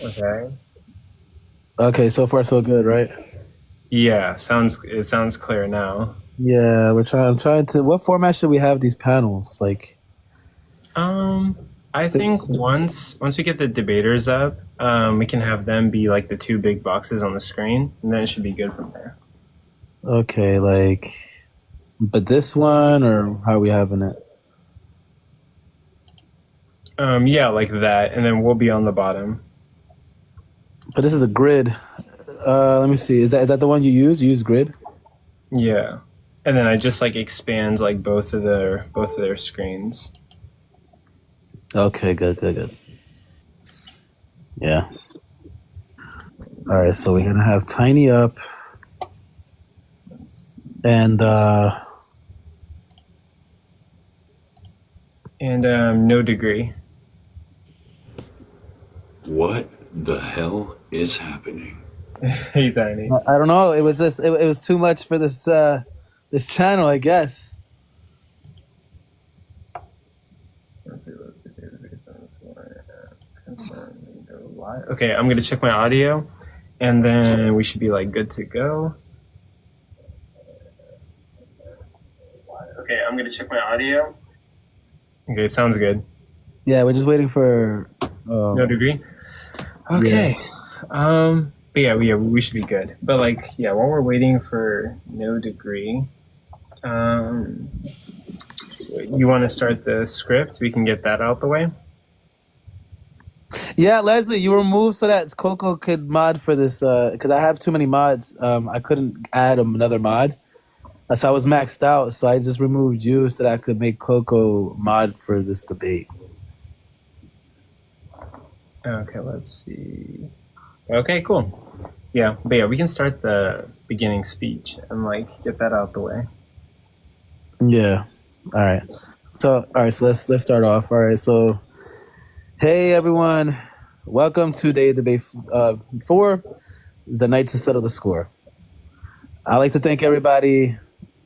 Okay. Okay, so far so good, right? Yeah, it sounds clear now. Yeah, I'm trying to. What format should we have these panels? Like, Um, I think once we get the debaters up, we can have them be like the two big boxes on the screen, and then it should be good from there. okay, like, but this one or how are we having it? Yeah, like that, and then we'll be on the bottom. But this is a grid. Let me see. Is that the one you use? You use grid? Yeah, and then I just like expands like both of their screens. Okay, good, good, good. Yeah. All right, so we're gonna have tiny up and no degree. What the hell is happening? Hey, Tiny. I don't know. It was just it was too much for this channel, I guess. Let's see. Okay, I'm gonna check my audio, and then we should be like good to go. Okay, I'm gonna check my audio. Okay, it sounds good. Yeah, we're just waiting for. No degree. Okay. But yeah, we should be good. But like, yeah, while we're waiting for no degree, you want to start the script? We can get that out the way. Yeah, Leslie, you removed so that CoCo could mod for this because I have too many mods. I couldn't add another mod, so I was maxed out. So I just removed you so that I could make CoCo mod for this debate. Okay, let's see. Okay, cool. Yeah, but yeah, we can start the beginning speech and like get that out the way. Yeah. All right. So let's start off. All right. So, hey everyone, welcome to day debate 4, the night to settle the score. I'd like to thank everybody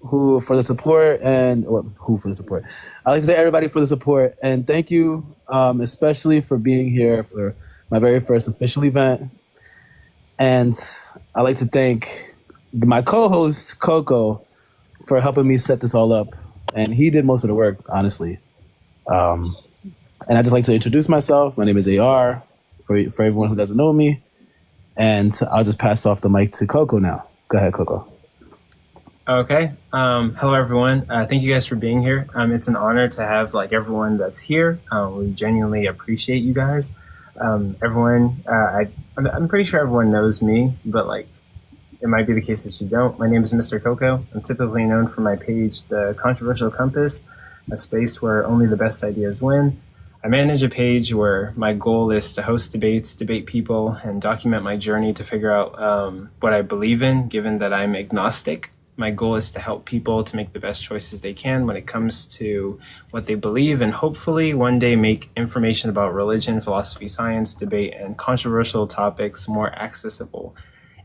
for the support and who for the support. I'd like to thank everybody for the support and thank you, especially for being here for my very first official event. And I'd like to thank my co-host CoCo for helping me set this all up, and he did most of the work, honestly. And I just like to introduce myself. My name is AR for everyone who doesn't know me, and I'll just pass off the mic to CoCo now. Go ahead, CoCo. Okay. Hello, everyone. Thank you guys for being here. It's an honor to have like everyone that's here. We genuinely appreciate you guys. Everyone, I'm pretty sure everyone knows me, but like it might be the case that you don't. My name is Mr. CoCo. I'm typically known for my page, The Controversial Compass, a space where only the best ideas win. I manage a page where my goal is to host debates, debate people, and document my journey to figure out what I believe in, given that I'm agnostic. My goal is to help people to make the best choices they can when it comes to what they believe, and hopefully one day make information about religion, philosophy, science, debate, and controversial topics more accessible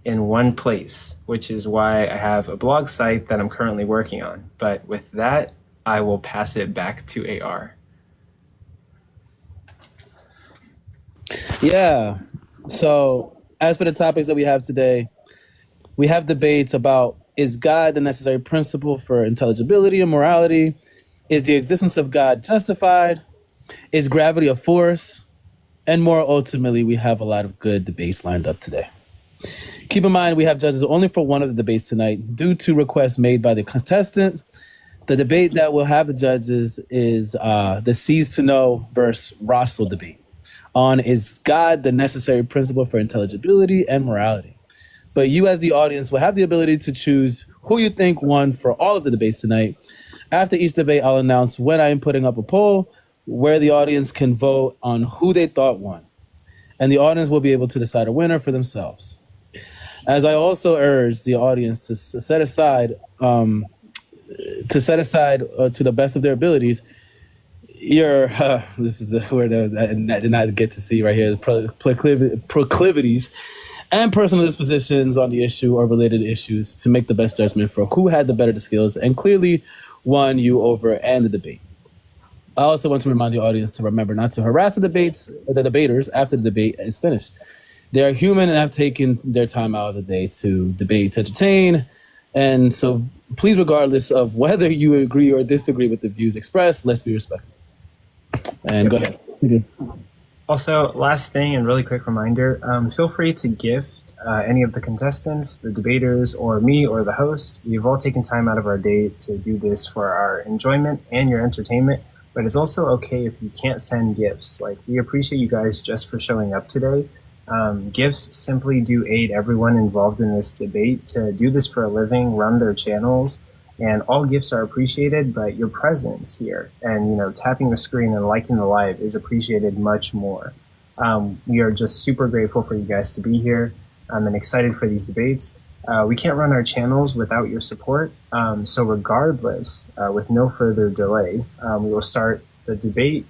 in one place, which is why I have a blog site that I'm currently working on. But with that, I will pass it back to AR. Yeah. So, as for the topics that we have today, we have debates about: is God the necessary principle for intelligibility and morality? Is the existence of God justified? Is gravity a force? And more ultimately, we have a lot of good debates lined up today. Keep in mind, we have judges only for one of the debates tonight due to requests made by the contestants. The debate that will have the judges is the Cease to Know versus Russell debate on: is God the necessary principle for intelligibility and morality? But you as the audience will have the ability to choose who you think won for all of the debates tonight. After each debate, I'll announce when I am putting up a poll where the audience can vote on who they thought won. And the audience will be able to decide a winner for themselves. As I also urge the audience to set aside, to the best of their abilities, this is a word that I did not get to see right here, proclivities and personal dispositions on the issue or related issues to make the best judgment for who had the better skills and clearly won you over and the debate. I also want to remind the audience to remember not to harass the debaters after the debate is finished. They are human and have taken their time out of the day to debate, to entertain. And so please, regardless of whether you agree or disagree with the views expressed, let's be respectful. And go ahead. Also, last thing and really quick reminder, feel free to gift any of the contestants, the debaters, or me or the host. We've all taken time out of our day to do this for our enjoyment and your entertainment, but it's also okay if you can't send gifts. Like, we appreciate you guys just for showing up today. Gifts simply do aid everyone involved in this debate to do this for a living, run their channels, and all gifts are appreciated, but your presence here and, you know, tapping the screen and liking the live is appreciated much more. We are just super grateful for you guys to be here and excited for these debates. We can't run our channels without your support. So regardless, with no further delay, we will start the debate.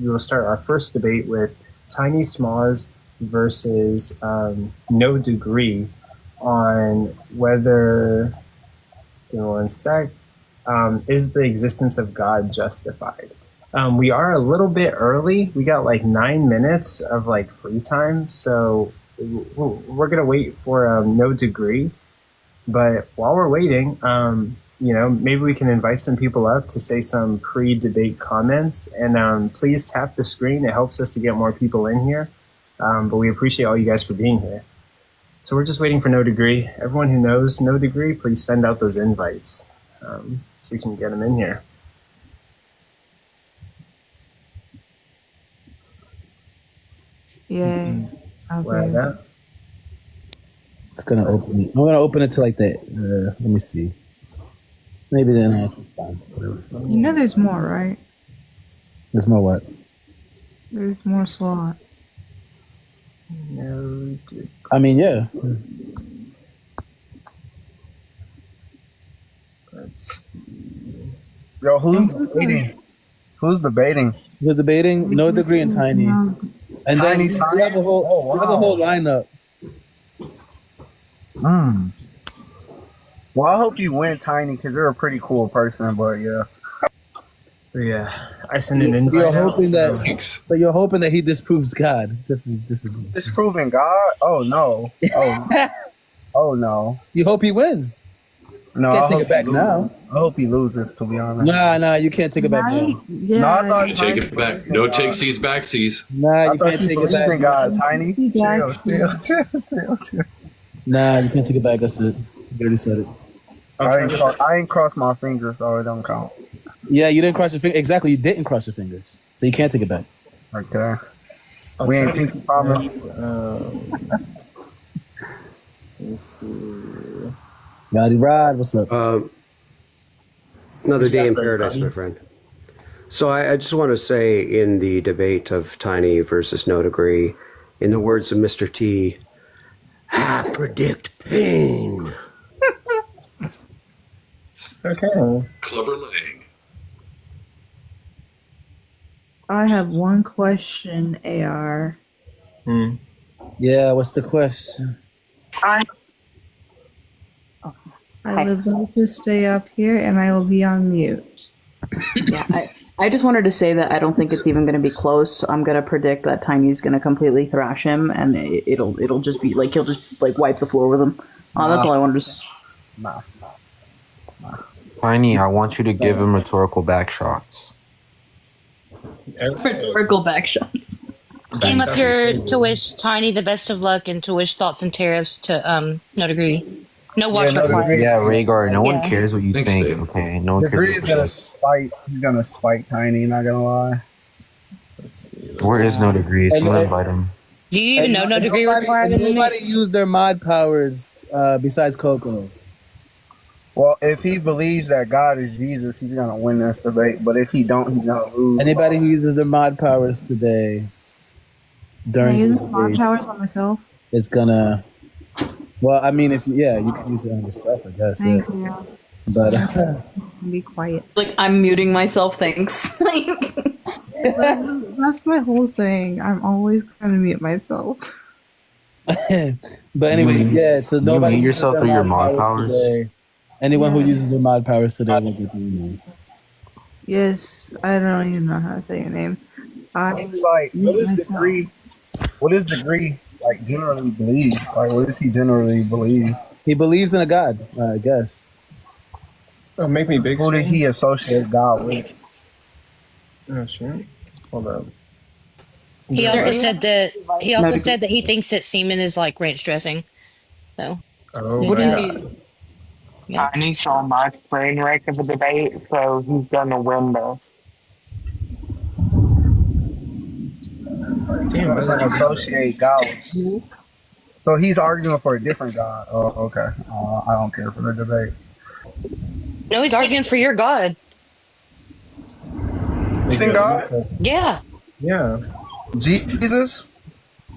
We will start our first debate with Tiny Smalls versus No Degree on whether, give me one sec, is the existence of God justified? We are a little bit early. We got like 9 minutes of like free time, so we're gonna wait for No Degree. But while we're waiting, you know, maybe we can invite some people up to say some pre-debate comments, and please tap the screen. It helps us to get more people in here. But we appreciate all you guys for being here. So we're just waiting for No Degree. Everyone who knows No Degree, please send out those invites so we can get them in here. Yay. Okay. It's gonna open it. I'm gonna open it to like the. Let me see. Maybe then You know there's more, right? there's more what? There's more slots. No Degree. I mean, yeah. Let's see. Yo, who's debating? Who's debating? We're debating No Degree and Tiny, and Tiny then we have a whole, Oh, wow. we have a whole lineup. Well, I hope you win, Tiny, because you're a pretty cool person. But yeah, Yeah, I sent an invite. You're out, hoping so- that, Thanks. but you're hoping that he disproves God. This is. disproving God. Oh no. Oh, oh no. You hope he wins. No, Can't I take hope it back he now. loses. I hope he loses. To be honest. Nah, you can't take it back Right? now. Yeah. No, I thought Take Tiny it back. believed in No God. takesies, backsies. Nah, I you thought can't you take it believed back. in God, Tiny. He Chill, got chill. Nah, you can't take it back. That's it. You already said it. I ain't crossed my fingers, so it don't count. Yeah, you didn't cross your fingers. Exactly, you didn't cross your fingers, so you can't take it back. Okay. I'll We try ain't to pinky promise. Let's see. Roddy Rod, what's up? Another day in paradise, my friend. So I just want to say in the debate of Tiny versus No Degree, in the words of Mr. T, I predict pain. Okay. Clubber Lang. I have one question, AR. Yeah, what's the question? I would like to stay up here and I will be on mute. Yeah, I just wanted to say that I don't think it's even going to be close. I'm going to predict that Tiny's going to completely thrash him, and it'll just be like he'll just like wipe the floor with him. That's all I wanted to say. Nah. Tiny, I want you to give him rhetorical back shots. Rhetorical back shots. Came up here to wish Tiny the best of luck and to wish thoughts and tariffs to No Degree. No watch No required. Degree. Yeah, Rhaegar, no one Yeah. cares what you Thanks, think, babe. okay? No one Degree cares is what gonna you spite. He's gonna spite Tiny. Not gonna lie. Let's see. think. Where is No Degree? Someone invite him. Do you even know No Degree required in the Nobody mix? used their mod powers besides CoCo. Well, if he believes that God is Jesus, he's gonna win this debate. But if he don't, he's gonna lose. Anybody who uses their mod powers today Can I during use the my debate, powers on myself? it's gonna. Well, I mean, if you can use it on yourself, I guess. Yeah. Thank you. But Be quiet. Like I'm muting myself. Thanks. Like That's my whole thing. I'm always gonna mute myself. but anyways, yeah. So nobody mute uses yourself their through your mod powers? today. Anyone who Yeah. uses their mod powers today will get the email. Yes, I don't even know how to say your name. I Like, what is degree like generally believe? Like, what does he generally believe? He believes in a God, I guess. Oh, make me big Who did screen. he associate God with? Oh shit. Hold up. He Yeah. also said that No degree. he thinks that semen is like ranch dressing. So Oh there's What do my you that. god. mean? Yeah. Tiny saw my train wreck of a debate, so he's gonna win this. Damn, why did I do that? Associate God with Jesus? So he's arguing for a different God. Oh, okay. I don't care for the debate. No, he's arguing for your God. Christian God? Yeah. Yeah. Jesus?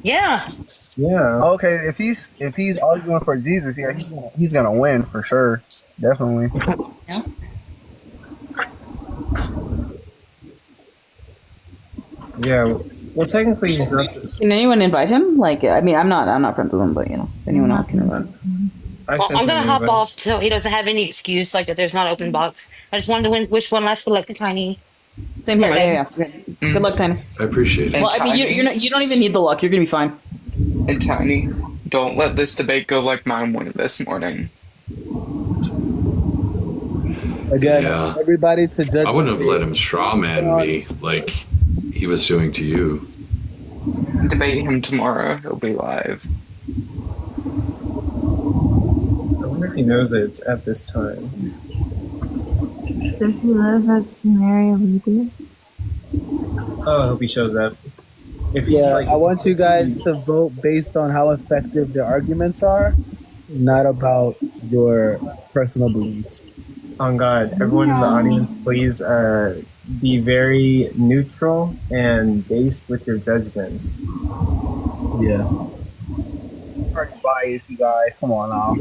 Yeah. Yeah. Okay, if he's arguing for Jesus, yeah, he's gonna win for sure. Definitely. Yeah. Yeah. Well, technically, he's not. Can anyone invite him? Like, I mean, I'm not friends with him, but you know, if anyone else can invite him. I Well, sent I'm gonna him hop invite. off so he doesn't have any excuse like that. There's not open box. I just wanted to wish one last good luck to Tiny. Same here. Yeah. Good luck, Tiny. I appreciate it. Well, I mean, you don't even need the luck. You're gonna be fine. And Tiny, don't let this debate go like mine went this morning. Again, Yeah. everybody to judge. I wouldn't have let him strawman me like he was doing to you. Debate him tomorrow. He'll be live. I wonder if he knows that it's at this time. Does he live at the same area we do? Oh, I hope he shows up. If he's Yeah, like, I want you guys to vote based on how effective their arguments are, not about your personal beliefs. on God, everyone in the audience, please be very neutral and based with your judgments. Yeah. Pretty biased, you guys. Come on now.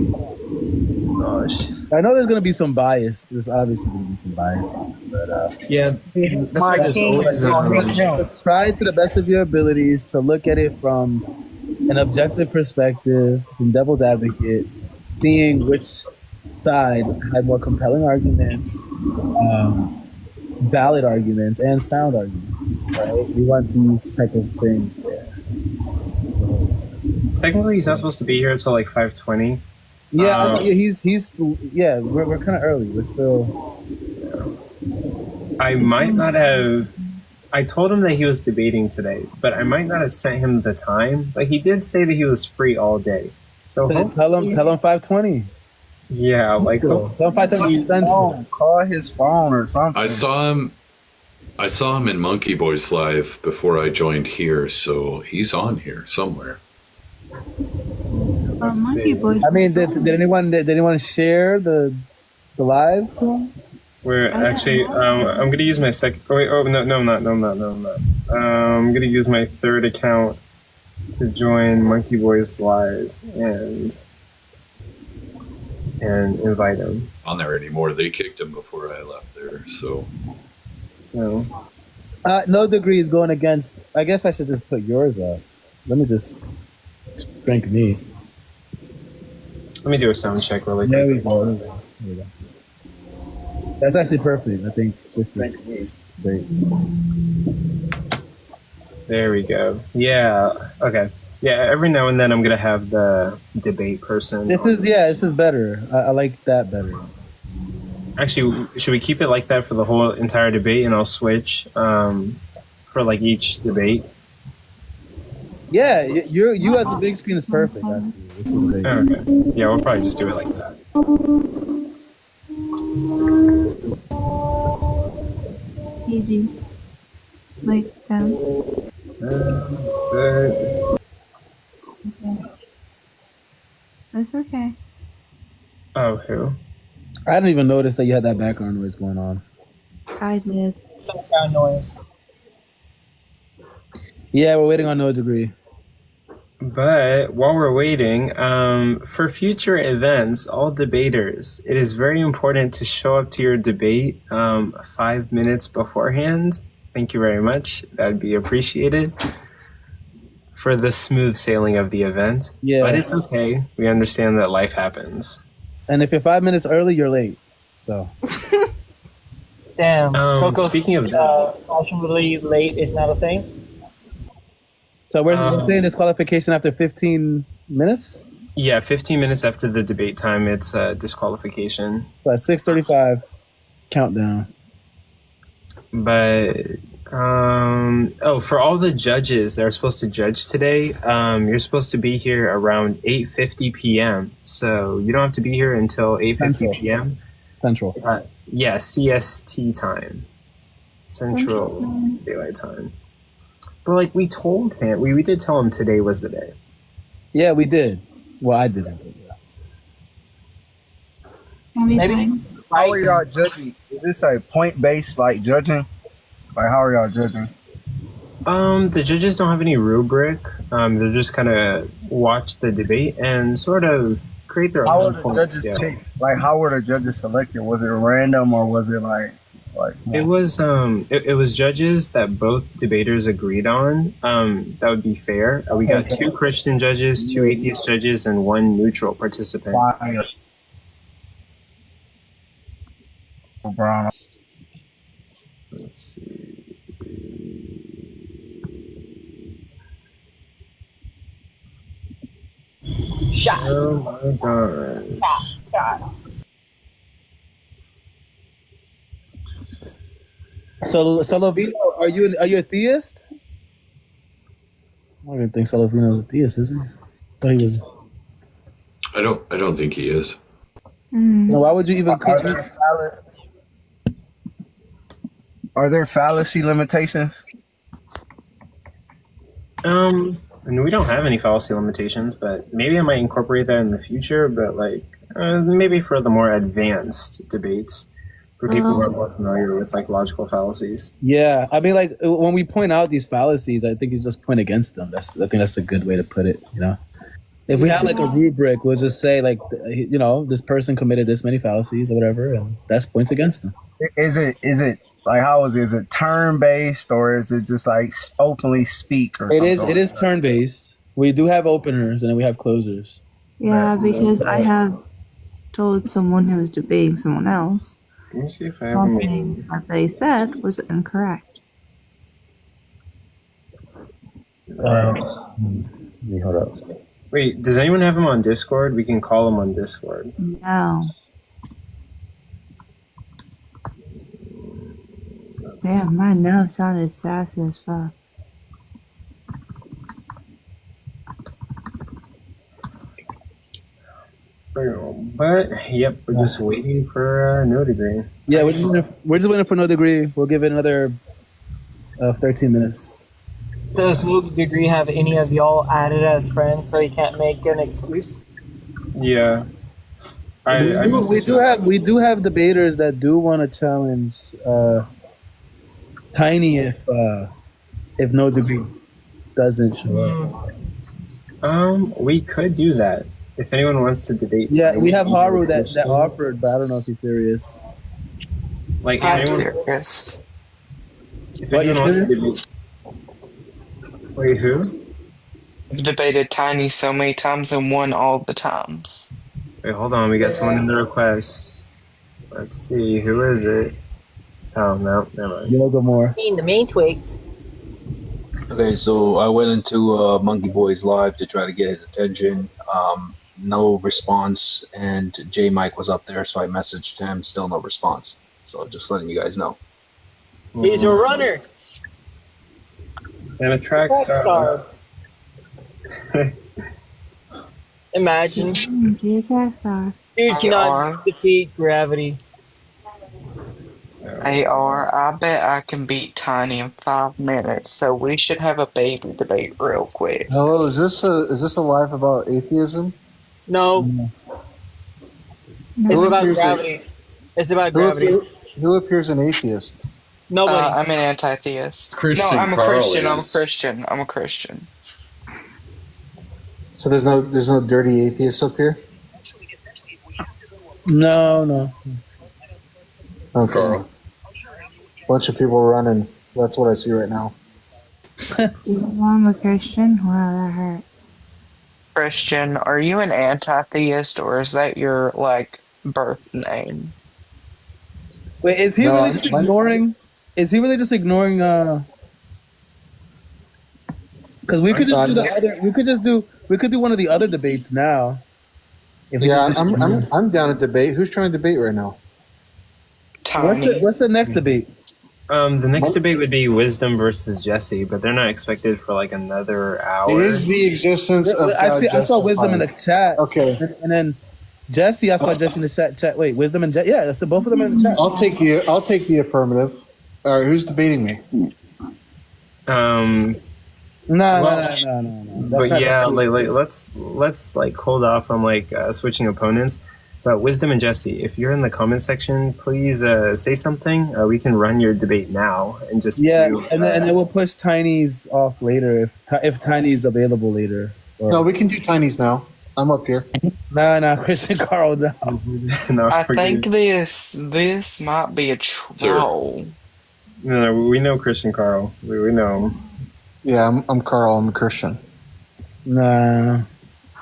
Gosh. I know there's going to be some bias. There's obviously going to be some bias. But Yeah, that's My why there's king always is on his let's try to the best of your abilities to look at it from an objective perspective, from devil's advocate, seeing which side had more compelling arguments, valid arguments, and sound arguments. Right? We want these type of things there. Technically, he's not supposed to be here until like 5:20. Yeah, he's we're kind of early. We're still. I might not have. I told him that he was debating today, but I might not have sent him the time. But he did say that he was free all day. So Tell him 5:20. Yeah, like Tell him 5:20. Call his phone or something. I saw him in Monkey Boy's live before I joined here, so he's on here somewhere. Monkey Boy. I mean, did anyone share the live to him? We're actually. I'm gonna use my second. Oh, wait, no, I'm not. I'm gonna use my third account to join Monkey Boy's live and invite him. On there anymore. They kicked him before I left there, so. No. No degree is going against. I guess I should just put yours up. Let me just drink me. Let me do a sound check really quick. There we go. That's actually perfect. I think this is great. There we go. Yeah. Okay. Yeah. Every now and then I'm gonna have the debate person. This is better. I like that better. Actually, should we keep it like that for the whole entire debate, and I'll switch for like each debate? Yeah, you as a big screen is perfect. Actually, this is great. Okay. Yeah, we'll probably just do it like that. Easy. Like, That's okay. Oh, who? I didn't even notice that you had that background noise going on. I did. Background noise. Yeah, we're waiting on No Degree. But while we're waiting, for future events, all debaters, it is very important to show up to your debate 5 minutes beforehand. Thank you very much. That would be appreciated for the smooth sailing of the event. Yeah. But it's okay. We understand that life happens. And if you're 5 minutes early, you're late. So. Damn. CoCo, Speaking of that, fashionably late is not a thing. So we're saying disqualification after 15 minutes? yeah, 15 minutes after the debate time, it's disqualification. So at 6:35, countdown. But for all the judges that are supposed to judge today, you're supposed to be here around 8:50 p.m. So you don't have to be here until 8:50 p.m. Central. Yeah, CST time, Central Daylight Time. But like we told him, we did tell him today was the day. Yeah, we did. Well, I didn't. How are y'all judging? Is this a point-based like judging? Like how are y'all judging? The judges don't have any rubric. They're just kind of watch the debate and sort of create their How own were the points. judges picked? Like how were the judges selected? Was it random or was it like? It was it was judges that both debaters agreed on. That would be fair. We got 2 Christian judges, 2 atheist judges, and 1 neutral participant. Brown. Let's see. Shot. Oh my gosh. Shot. So Salovino, are you a theist? I don't even think Salovino is a theist, is he? I thought he was. I don't think he is. No, why would you even? Are there fallacy limitations? And we don't have any fallacy limitations, but maybe I might incorporate that in the future. But like, maybe for the more advanced debates, for people who are more familiar with like logical fallacies. Yeah, I mean, like when we point out these fallacies, I think you just point against them. I think that's a good way to put it. You know, if we had like a rubric, we'll just say like, you know, this person committed this many fallacies or whatever, and that's points against them. Is it like how is it? Is it turn based or is it just like openly speak? Or It is turn based. We do have openers and then we have closers. Yeah, because I have told someone who was debating someone else Let me see if I have something that they said was incorrect. Hold up. Wait, does anyone have him on Discord? We can call him on Discord. No. Damn, my nose sounded sassy as fuck. But yep, we're just waiting for no degree. Yeah, we're just waiting for no degree. We'll give it another 13 minutes. Does no degree have any of y'all added as friends so he can't make an excuse? Yeah. We do have debaters that do want to challenge Tiny if no degree doesn't show up. We could do that if anyone wants to debate. Yeah, Tiny, we have Haru that offered, but I don't know if he's serious. Like I'm anyone, serious. if anyone wants to debate. Wait, who? I've debated Tiny so many times and won all the times. Wait, hold on. We got someone in the request. Let's see. Who is it? Oh, no. Never mind. Yoga more. The main twigs. Okay, so I went into Monkey Boy's live to try to get his attention. No response, and J Mike was up there, so I messaged him. Still no response. So just letting you guys know. He's a runner. And a track star. Imagine. Dude cannot defeat gravity. AR, I bet I can beat Tiny in 5 minutes, so we should have a baby debate real quick. Hello, is this a live about atheism? No. It's about gravity. It's about gravity. Who appears an atheist? Nobody. I'm an anti-theist. Christian No, I'm a Carl Christian. I'm a is. Christian. I'm a Christian. So there's no dirty atheists up here? No. Okay. Carl. Bunch of people running. That's what I see right now. I'm a Christian? Wow, that hurts. Christian, are you an anti-theist or is that your, like, birth name? Wait, is he really just ignoring? Is he really just ignoring? Because we could just do the other. We could do one of the other debates now. Yeah, I'm down to debate. Who's trying to debate right now? What's the next debate? The next debate would be Wisdom versus Jesse, but they're not expected for like another hour. Is the existence of God I saw Wisdom in the chat. Okay. And then Jesse, I saw Jesse in the chat. Wait, Wisdom and Jesse. Yeah, so both of them in the chat. I'll take the affirmative. All right, who's debating me? No. But yeah, let's like hold off on like switching opponents. But Wisdom and Jesse, if you're in the comment section, please say something. We can run your debate now and just and then we'll push Tiny's off later if Tiny's available later. No, we can do Tiny's now. I'm up here. No, Christian Carl. No. I think this might be a troll. No, we know Christian Carl. We know him. Yeah, I'm Carl. I'm a Christian. Nah.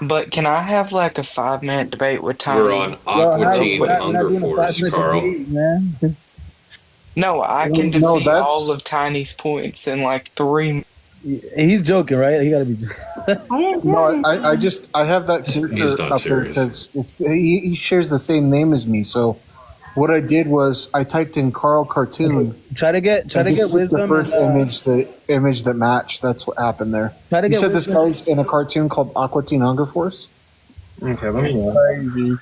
But can I have like a 5-minute debate with Tiny? We're on Aqua Teen Hunger Force, Carl. No, I can defeat all of Tiny's points in like 3 He's joking, right? He gotta be. I have that character up there because he shares the same name as me. So what I did was I typed in Carl Cartoon. Try to get Wisdom. The first image that matched. That's what happened there. You said this guy's in a cartoon called Aqua Teen Hunger Force. Okay, let me crazy.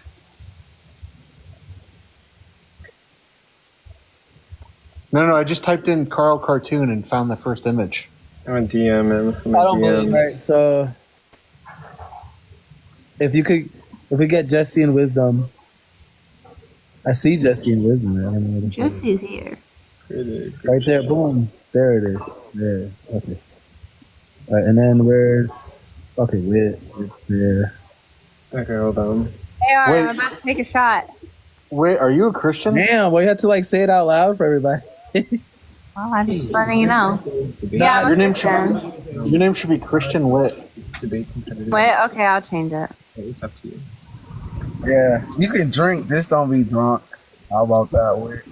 No, I just typed in Carl Cartoon and found the first image. I'm a DM him. Right, so if we get Jesse and Wisdom. I see Jesse and Wisdom. I don't know Jesse's here. Right there, boom. There it is. There. Okay. All right, and then where's Wit? It's there. Okay, hold on. Hey, I'm about to take a shot. Wait, are you a Christian? Damn, well, you have to like say it out loud for everybody. Well, I'm just letting you know. Yeah, your name should be Christian Wit. Wait, okay, I'll change it. It's up to you. Yeah, you can drink, just don't be drunk. How about that, Wit?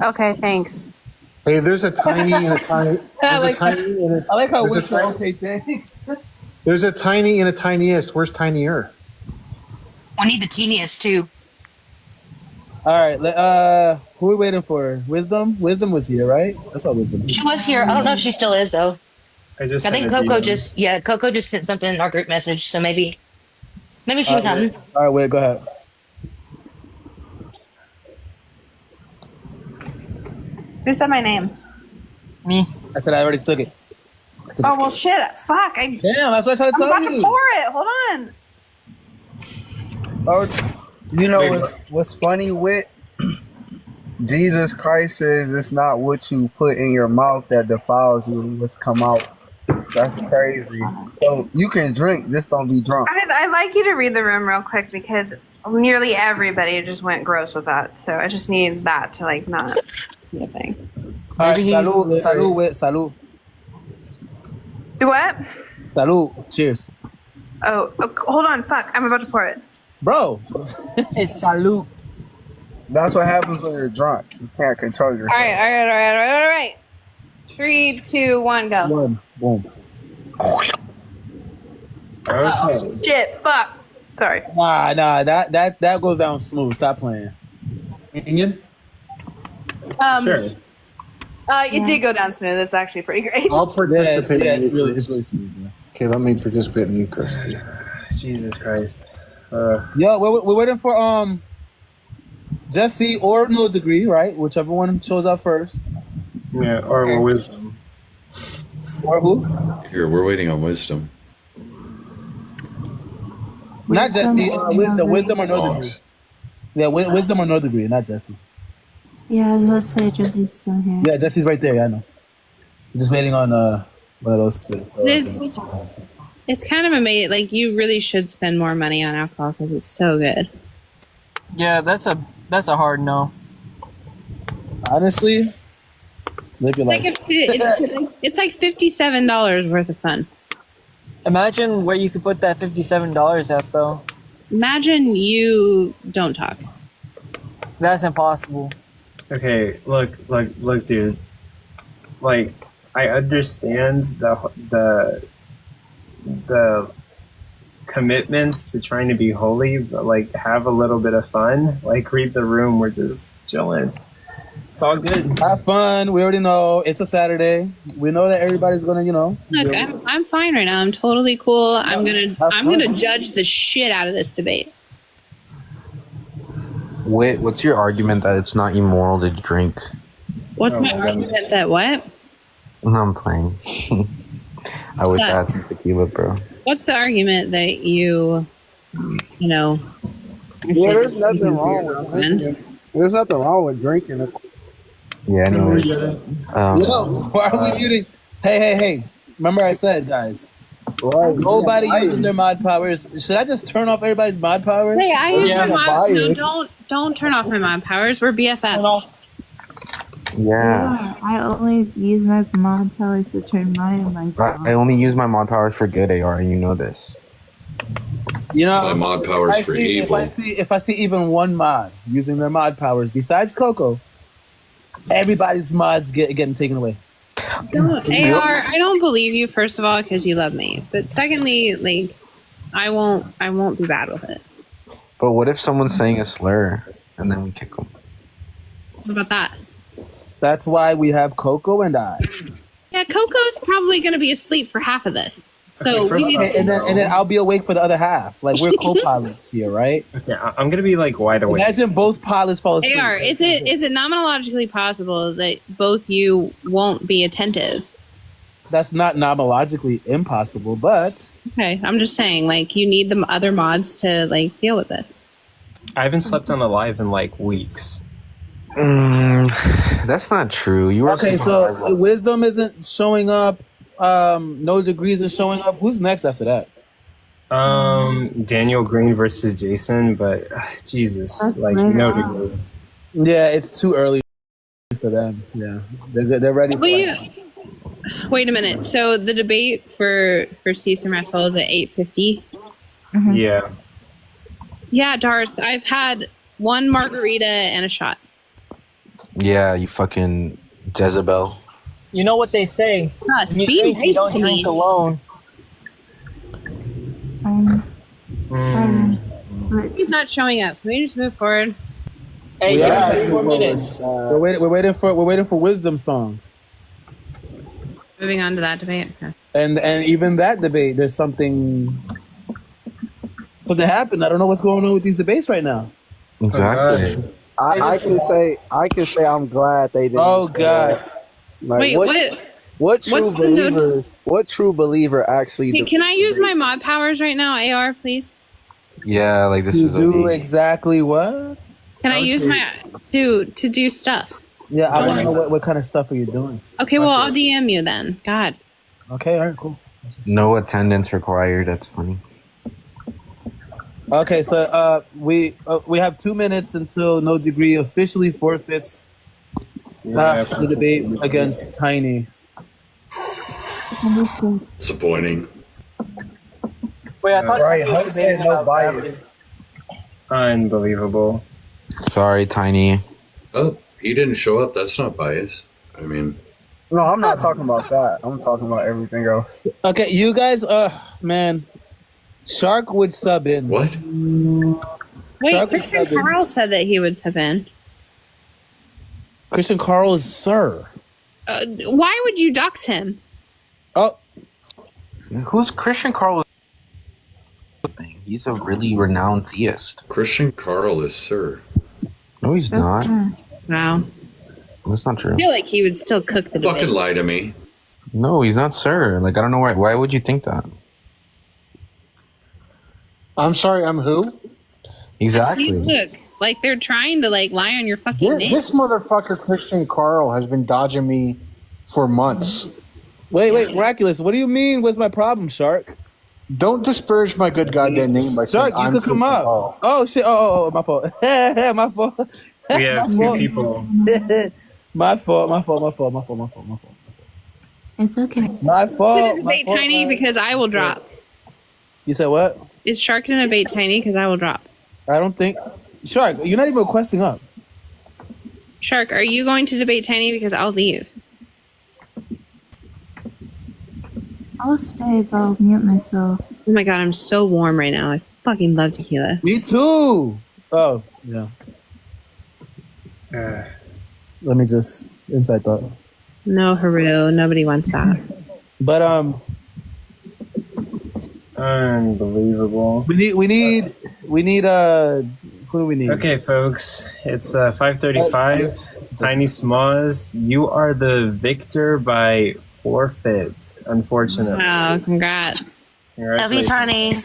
Okay, thanks. Hey, there's a tiny and a tiny. I like how Wit's okay, thanks. There's a tiny and a tiniest. Where's tinier? I need the teeniest too. All right, who are we waiting for? Wisdom? Wisdom was here, right? I saw Wisdom. She was here. I don't know if she still is though. I think CoCo CoCo just sent something in our group message, so maybe she can come. All right, wait, go ahead. Who said my name? Me. I said I already took it. Oh, well, shit. Fuck. Damn, that's what I tried to tell you. I'm about to pour it. Hold on. Oh, you know what's funny, Wit? Jesus Christ says it's not what you put in your mouth that defiles you, what's come out. That's crazy. So you can drink, just don't be drunk. I'd like you to read the room real quick because nearly everybody just went gross with that. So I just need that to like not be a thing. All right, salud, Wit, salud. Do what? Salud, cheers. Oh, hold on, fuck. I'm about to pour it. Bro. It's salud. That's what happens when you're drunk. You can't control yourself. All right. 3, 2, 1, go. One, boom. Oh, shit, fuck. Sorry. Nah, that goes down smooth. Stop playing. Indian? Sure. It did go down smooth. It's actually pretty great. I'll participate. Yeah, it's really smooth. Yeah. Okay, let me participate in the Eucharist. Jesus Christ. Yo, we're waiting for Jesse or No Degree, right? Whichever one shows up first. Yeah, or Wisdom. Or who? Here, we're waiting on Wisdom. Not Jesse. Wisdom or No Degree. Yeah, Wisdom or No Degree, not Jesse. Yeah, I was about to say Jesse's still here. Yeah, Jesse's right there. Yeah, I know. I'm just waiting on one of those two. It's kind of amazing. Like, you really should spend more money on alcohol because it's so good. Yeah, that's a hard no. Honestly, live your life. It's like $57 worth of fun. Imagine where you could put that $57 at, though. Imagine you don't talk. That's impossible. Okay, look, dude. Like, I understand the commitments to trying to be holy, but like, have a little bit of fun. Like, read the room. We're just chilling. It's all good. Have fun. We already know it's a Saturday. We know that everybody's gonna, Look, I'm fine right now. I'm totally cool. I'm gonna judge the shit out of this debate. Wait, what's your argument that it's not immoral to drink? What's my argument that what? No, I'm playing. I wish I had some tequila, bro. What's the argument that you know? Yeah, there's nothing wrong with drinking. There's nothing wrong with drinking. Yeah, anyway. Why are we muting? Hey. Remember I said, guys, nobody uses their mod powers. Should I just turn off everybody's mod powers? Hey, I use my mod. No, don't turn off my mod powers. We're BFF. Yeah. I only use my mod powers to turn mine like I only use my mod powers for good, AR, and you know this. My mod powers for evil. If I see even one mod using their mod powers besides CoCo, everybody's mods getting taken away. AR, I don't believe you. First of all, because you love me, but secondly, like, I won't be bad with it. But what if someone's saying a slur and then we kick them? What about that? That's why we have CoCo and I. Yeah, Coco's probably going to be asleep for half of this. So and then I'll be awake for the other half. Like, we're co-pilots here, right? Okay, I'm gonna be like wide awake. Imagine both pilots fall asleep. AR, is it nomenologically possible that both you won't be attentive? That's not nomenologically impossible, but okay. I'm just saying, like, you need the other mods to like deal with this. I haven't slept on a live in like weeks. That's not true. You were okay. So wisdom isn't showing up. No degrees are showing up. Who's next after that? Daniel Green versus Jason, but Jesus, like no degree. Yeah, it's too early for them. Yeah, they're ready. Wait a minute. So the debate for Cease and Wrestle is at 8:50. Yeah. Yeah, Darth. I've had one margarita and a shot. Yeah, you fucking Jezebel. You know what they say. Yes, you be drink, nice you don't to drink me. alone. He's not showing up. Can we just move forward? Hey, Yeah, 3 more minutes. We're waiting for wisdom songs. Moving on to that debate. Okay. And even that debate, there's something happened. I don't know what's going on with these debates right now. Exactly. I can say I'm glad they didn't. Oh God! Like, Wait, what true believers? What true believer actually? Hey, can I use my mod powers right now, AR, please? Yeah, like this is do exactly what? Can I use my to do stuff? Yeah, I want to know what kind of stuff are you doing? Okay, well, I'll DM you then. God. Okay, all right, cool. No attendance required. That's funny. Okay, so we have 2 minutes until No Degree officially forfeits the debate against Tiny. Disappointing. Wait, I thought right, Hope said no bias. Unbelievable. Sorry, Tiny. Oh, he didn't show up. That's not bias. I mean, no, I'm not talking about that. I'm talking about everything else. Okay, you guys, man, Shark would sub in. What? Wait, Shark would Christian sub in. Carl said that he would sub in. Christian Carl is Sir. Why would you dox him? Oh, Who's Christian Carl? He's a really renowned theist. Christian Carl is Sir. No, he's not. Wow. That's not true. I feel like he would still cook the debate. Fucking lie to me. No, he's not Sir. Like, I don't know why would you think that? I'm sorry, I'm who? Exactly. Look, like they're trying to like lie on your fucking name. This motherfucker Christian Carl has been dodging me for months. Wait, Miraculous. What do you mean? What's my problem, Shark? Don't disparage my good goddamn name by saying Shark, you I'm could come Christian up. Carl. Oh shit! Oh, my fault. My fault. We have two people. My fault. It's okay. My fault. Debate Tiny because I will drop. You said what? Is Shark gonna debate Tiny because I will drop? I don't think. Shark, you're not even requesting up. Shark, are you going to debate Tiny? Because I'll leave. I'll stay, but I'll mute myself. Oh my god, I'm so warm right now. I fucking love tequila. Me too. Oh, yeah. Let me just inside thought. No, Haru, nobody wants that. But unbelievable. We need who do we need? Okay, folks, it's 5:35. Tiny Smalls, you are the victor by forfeit, unfortunately. Wow, congrats. Love you, Tiny.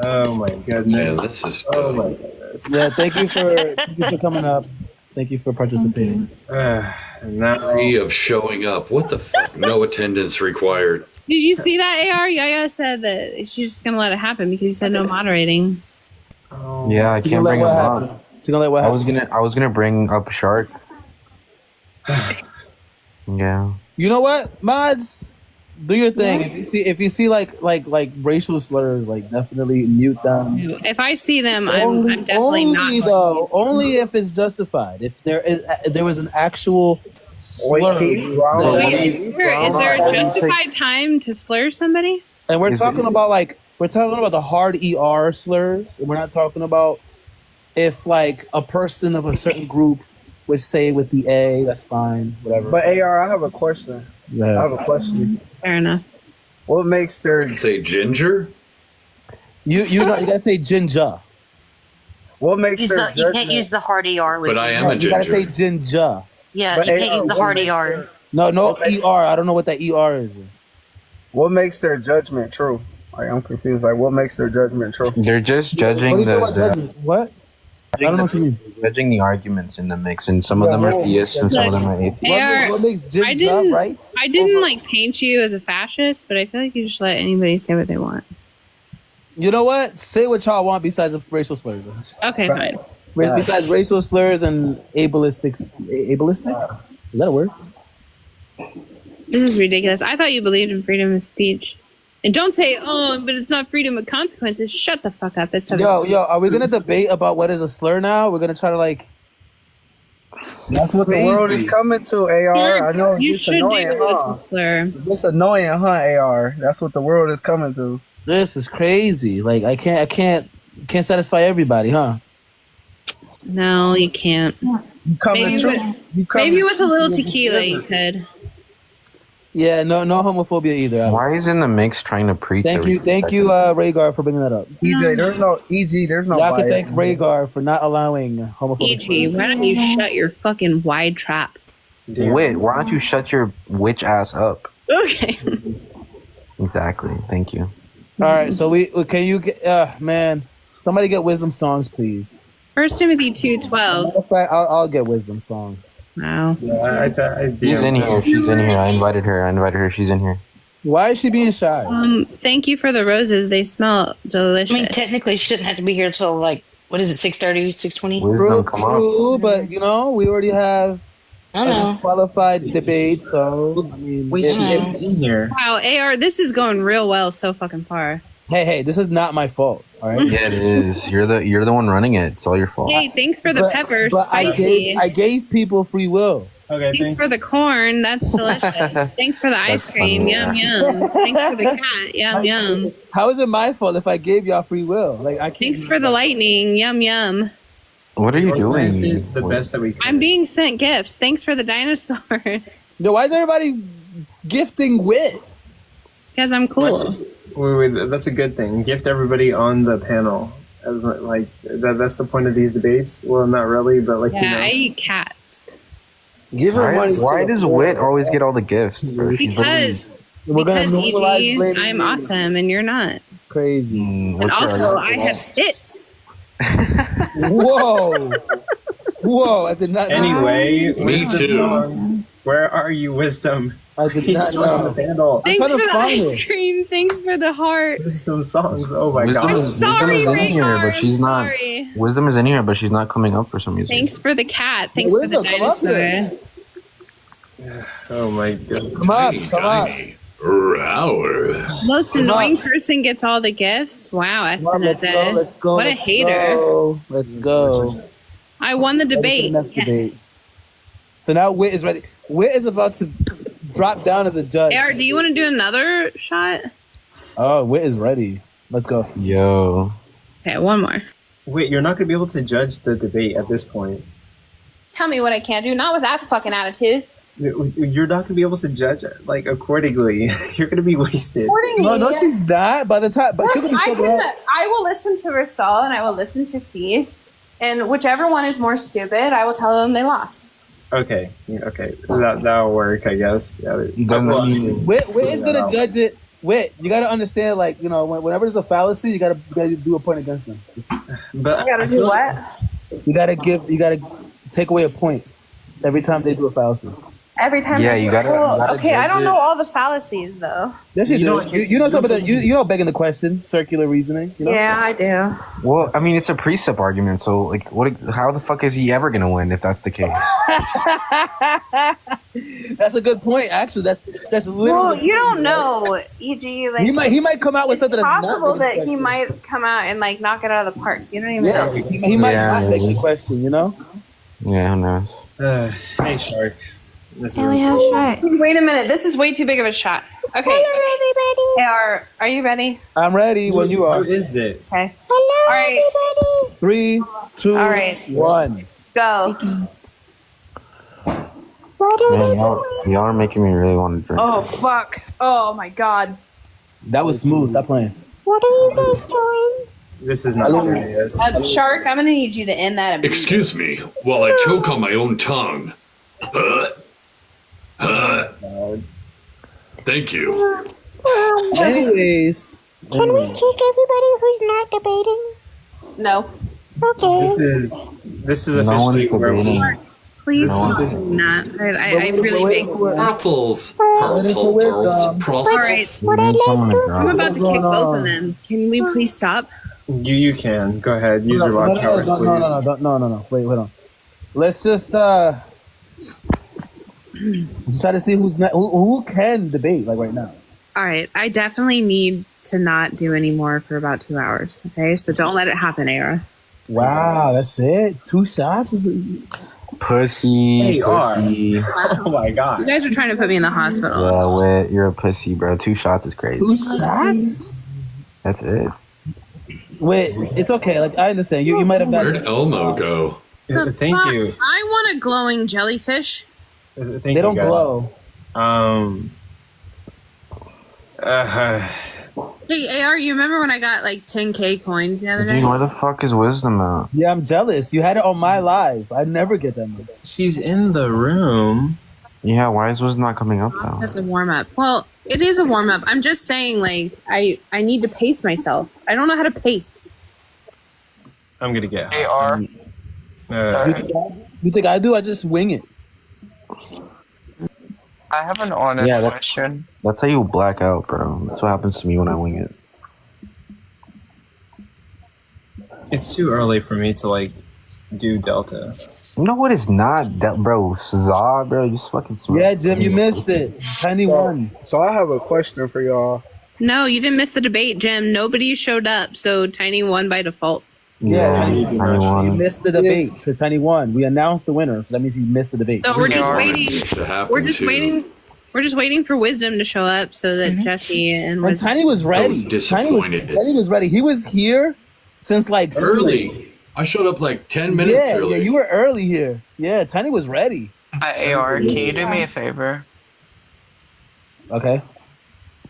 Oh my goodness. Yeah, this is oh my goodness. Yeah, thank you for coming up. Thank you for participating. Free of showing up. What the fuck? No attendance required. Did you see that, AR? Yaya said that she's just gonna let it happen because you said no moderating. Yeah, I can't bring him up. So gonna let what I was gonna bring up Shark. Yeah. You know what, mods? Do your thing. If you see like racial slurs, like definitely mute them. If I see them, I'm definitely not. Only if it's justified. If there was an actual slur. Is there a justified time to slur somebody? And we're talking about the hard ER slurs, and we're not talking about if like a person of a certain group would say with the A, that's fine, whatever. But AR, I have a question. Yeah. I have a question. Fair enough. What makes their say ginger? You gotta say ginger. What makes You can't use the hard ER with But I am a You gotta ginger. say ginger. Yeah, But you can't AR, use the what hard makes ER. No ER. I don't know what that ER is. What makes their judgment true? Like, I'm confused. Like, what makes their judgment true? They're just judging What are you talking about judgment? What? I don't know what you mean. Judging the arguments in the mix, and some of them are theists and some of them are atheists. AR, What makes I ginger didn't, right? I didn't like paint you as a fascist, but I feel like you just let anybody say what they want. You know what? Say what y'all want besides the racial slurs. Okay, fine. Besides racial slurs and ableistic? Is that a word? This is ridiculous. I thought you believed in freedom of speech. And don't say, oh, but it's not freedom of consequences. Shut the fuck up. That's Yo, are we gonna debate about what is a slur now? We're gonna try to like. That's what the world is coming to, AR. I know You it's should annoying, do what's huh? a slur. It's annoying, huh, AR? That's what the world is coming to. This is crazy. Like I can't satisfy everybody, huh? No, you can't. Maybe with a little tequila, you could. Yeah, no homophobia either. Alex. Why is in the mix trying to preach? Thank you, Rhaegar, for bringing that up. EJ, there's no Y'all can thank Rhaegar for not allowing homophobic. EG, why don't you shut your fucking wide trap? Wit, why don't you shut your witch ass up? Okay. Exactly. Thank you. All right, so we can you get man, somebody get wisdom songs, please. 1 Timothy 2:12. In fact, I'll get wisdom songs. Wow. Yeah, I do. She's in here. She's in here. I invited her. She's in here. Why is she being shy? Thank you for the roses. They smell delicious. I mean, technically, she shouldn't have to be here till like, what is it, 6:30, 6:20? True, but you know, we already have a disqualified debate, so I mean, it's in here. Wow, AR, this is going real well so fucking far. Hey, this is not my fault. All right. Yeah, it is. You're the one running it. It's all your fault. Hey, thanks for the peppers. But Spicy. I gave people free will. Okay, Thanks for the corn. That's delicious. Thanks for the ice That's cream. funny, Yum yeah. yum. Thanks for the cat. Yum yum. How is it my fault if I gave y'all free will? Like I can't. Thanks for the lightning. Yum yum. What are you doing? The best that we can. I'm being sent gifts. Thanks for the dinosaur. Yo, why is everybody gifting wit? Because I'm cool. Wait, that's a good thing. Gift everybody on the panel. Like that's the point of these debates. Well, not really, but like Yeah, I eat cats. Give her money. Why does Wit always get all the gifts? Because normalize EG, I'm awesome and you're not. Crazy. And also, I have tits. Whoa! I did not. Anyway, Me Wisdom too. song. Where are you, Wisdom? I did He's not still on know. the panel. Thanks for the ice cream. Thanks for the heart. Wisdom songs. Oh my Wisdom god. is, Wisdom is in here, but she's not. sorry. Wisdom is in here, but she's not coming up for some reason. Thanks for the cat. Thanks for the Wisdom, come up dinosaur. Oh my god. Come up. Rower. Most annoying person gets all the gifts. Wow, Let's Espinette. go. What a hater. Let's go. I won the debate. Next Yes. debate. So now Wit is ready. Wit is about to drop down as a judge. AR, do you want to do another shot? Oh, Wit is ready. Let's go. Yo. Okay, one more. Wait, you're not going to be able to judge the debate at this point. Tell me what I can't do. Not with that fucking attitude. You're not going to be able to judge like accordingly. You're going to be wasted. Accordingly, No, she's not. By the time, but she'll be I will listen to Rasal and I will listen to Cease, and whichever one is more stupid, I will tell them they lost. Okay, that'll work, I guess. Yeah, Wit is gonna judge it. Wit, you gotta understand, like, you know, whenever there's a fallacy, you gotta do a point against them. But I gotta do what? You gotta take away a point every time they do a fallacy. Every time. Yeah, you gotta Okay, I judge don't it. know all the fallacies though. Yes, you do. You know some of that. You know, begging the question, circular reasoning. You know? Yeah, I do. Well, I mean, it's a precept argument, so like, how the fuck is he ever gonna win if that's the case? That's a good point. Actually, that's literally. Well, you don't know. Like, he might come out with something it's that's possible not that he question. might come out and like knock it out of the park. You don't even Yeah, know. he might not beg the question. You know. Yeah, who knows? Hey, Shark. And we have shot. Wait a minute. This is way too big of a shot. Okay. Hello, everybody. Are you ready? I'm ready when you are. What is this? Okay. Hello, all right. everybody. 3, 2, All right. 1. Go. Man, y'all are making me really want to drink. Oh fuck! Oh my god! That was smooth. Stop playing. What are you guys doing? This is not serious. Shark, I'm gonna need you to end that. Excuse me while I choke on my own tongue. Thank you. Anyways. Can we kick everybody who's not debating? No. Okay. This is officially where we. Please stop doing that. I really make. Ruffles. All right. I'm about to kick both of them. Can we please stop? You can go ahead. Use your lock powers, please. No. Wait, hold on. Let's just try to see who can debate like right now. All right. I definitely need to not do any more for about 2 hours. Okay, so don't let it happen, Era. Wow, that's it. 2 shots is. Pussy. Oh my god. You guys are trying to put me in the hospital. Yeah, Wit, you're a pussy, bro. 2 shots is crazy. 2 shots? That's it. Wait, it's okay. Like, I understand. You might have Where'd Elmo go? Thank you. I want a glowing jellyfish. They don't glow. Hey, AR, you remember when I got like 10K coins the other day? Dude, where the fuck is Wisdom at? Yeah, I'm jealous. You had it on my live. I never get that much. She's in the room. Yeah, why is Wisdom not coming up though? That's a warm up. Well, it is a warm up. I'm just saying, like, I need to pace myself. I don't know how to pace. I'm gonna get AR. You think I do? I just wing it. I have an honest question. That's how you black out, bro. That's what happens to me when I wing it. It's too early for me to like do Delta. No, it is not, bro. Cesar, bro, you just fucking smart. Yeah, Jim, you missed it. Tiny one. So I have a question for y'all. No, you didn't miss the debate, Jim. Nobody showed up, so Tiny won by default. Yeah, Tiny he won. missed the debate because Tiny won. We announced the winner, so that means he missed the debate. So we're just waiting. We're just waiting for Wisdom to show up so that Jesse and When Tiny was ready. Tiny was ready. He was here since like early. I showed up like 10 minutes early. Yeah, you were early here. Yeah, Tiny was ready. But AR, can you do me a favor? Okay.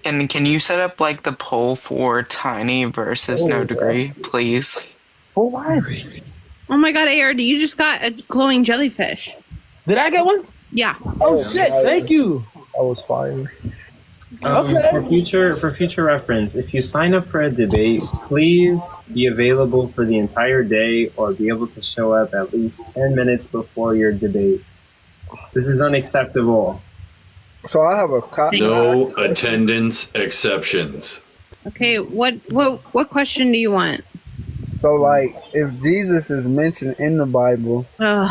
Can you set up like the poll for Tiny versus No Degree, please? For what? Oh my god, AR, you just got a glowing jellyfish. Did I get one? Yeah. Oh shit! Thank you. That was fire. Okay. For future reference, if you sign up for a debate, please be available for the entire day or be able to show up at least 10 minutes before your debate. This is unacceptable. So I have a copy. No attendance exceptions. Okay, what question do you want? So, like, if Jesus is mentioned in the Bible, Ugh.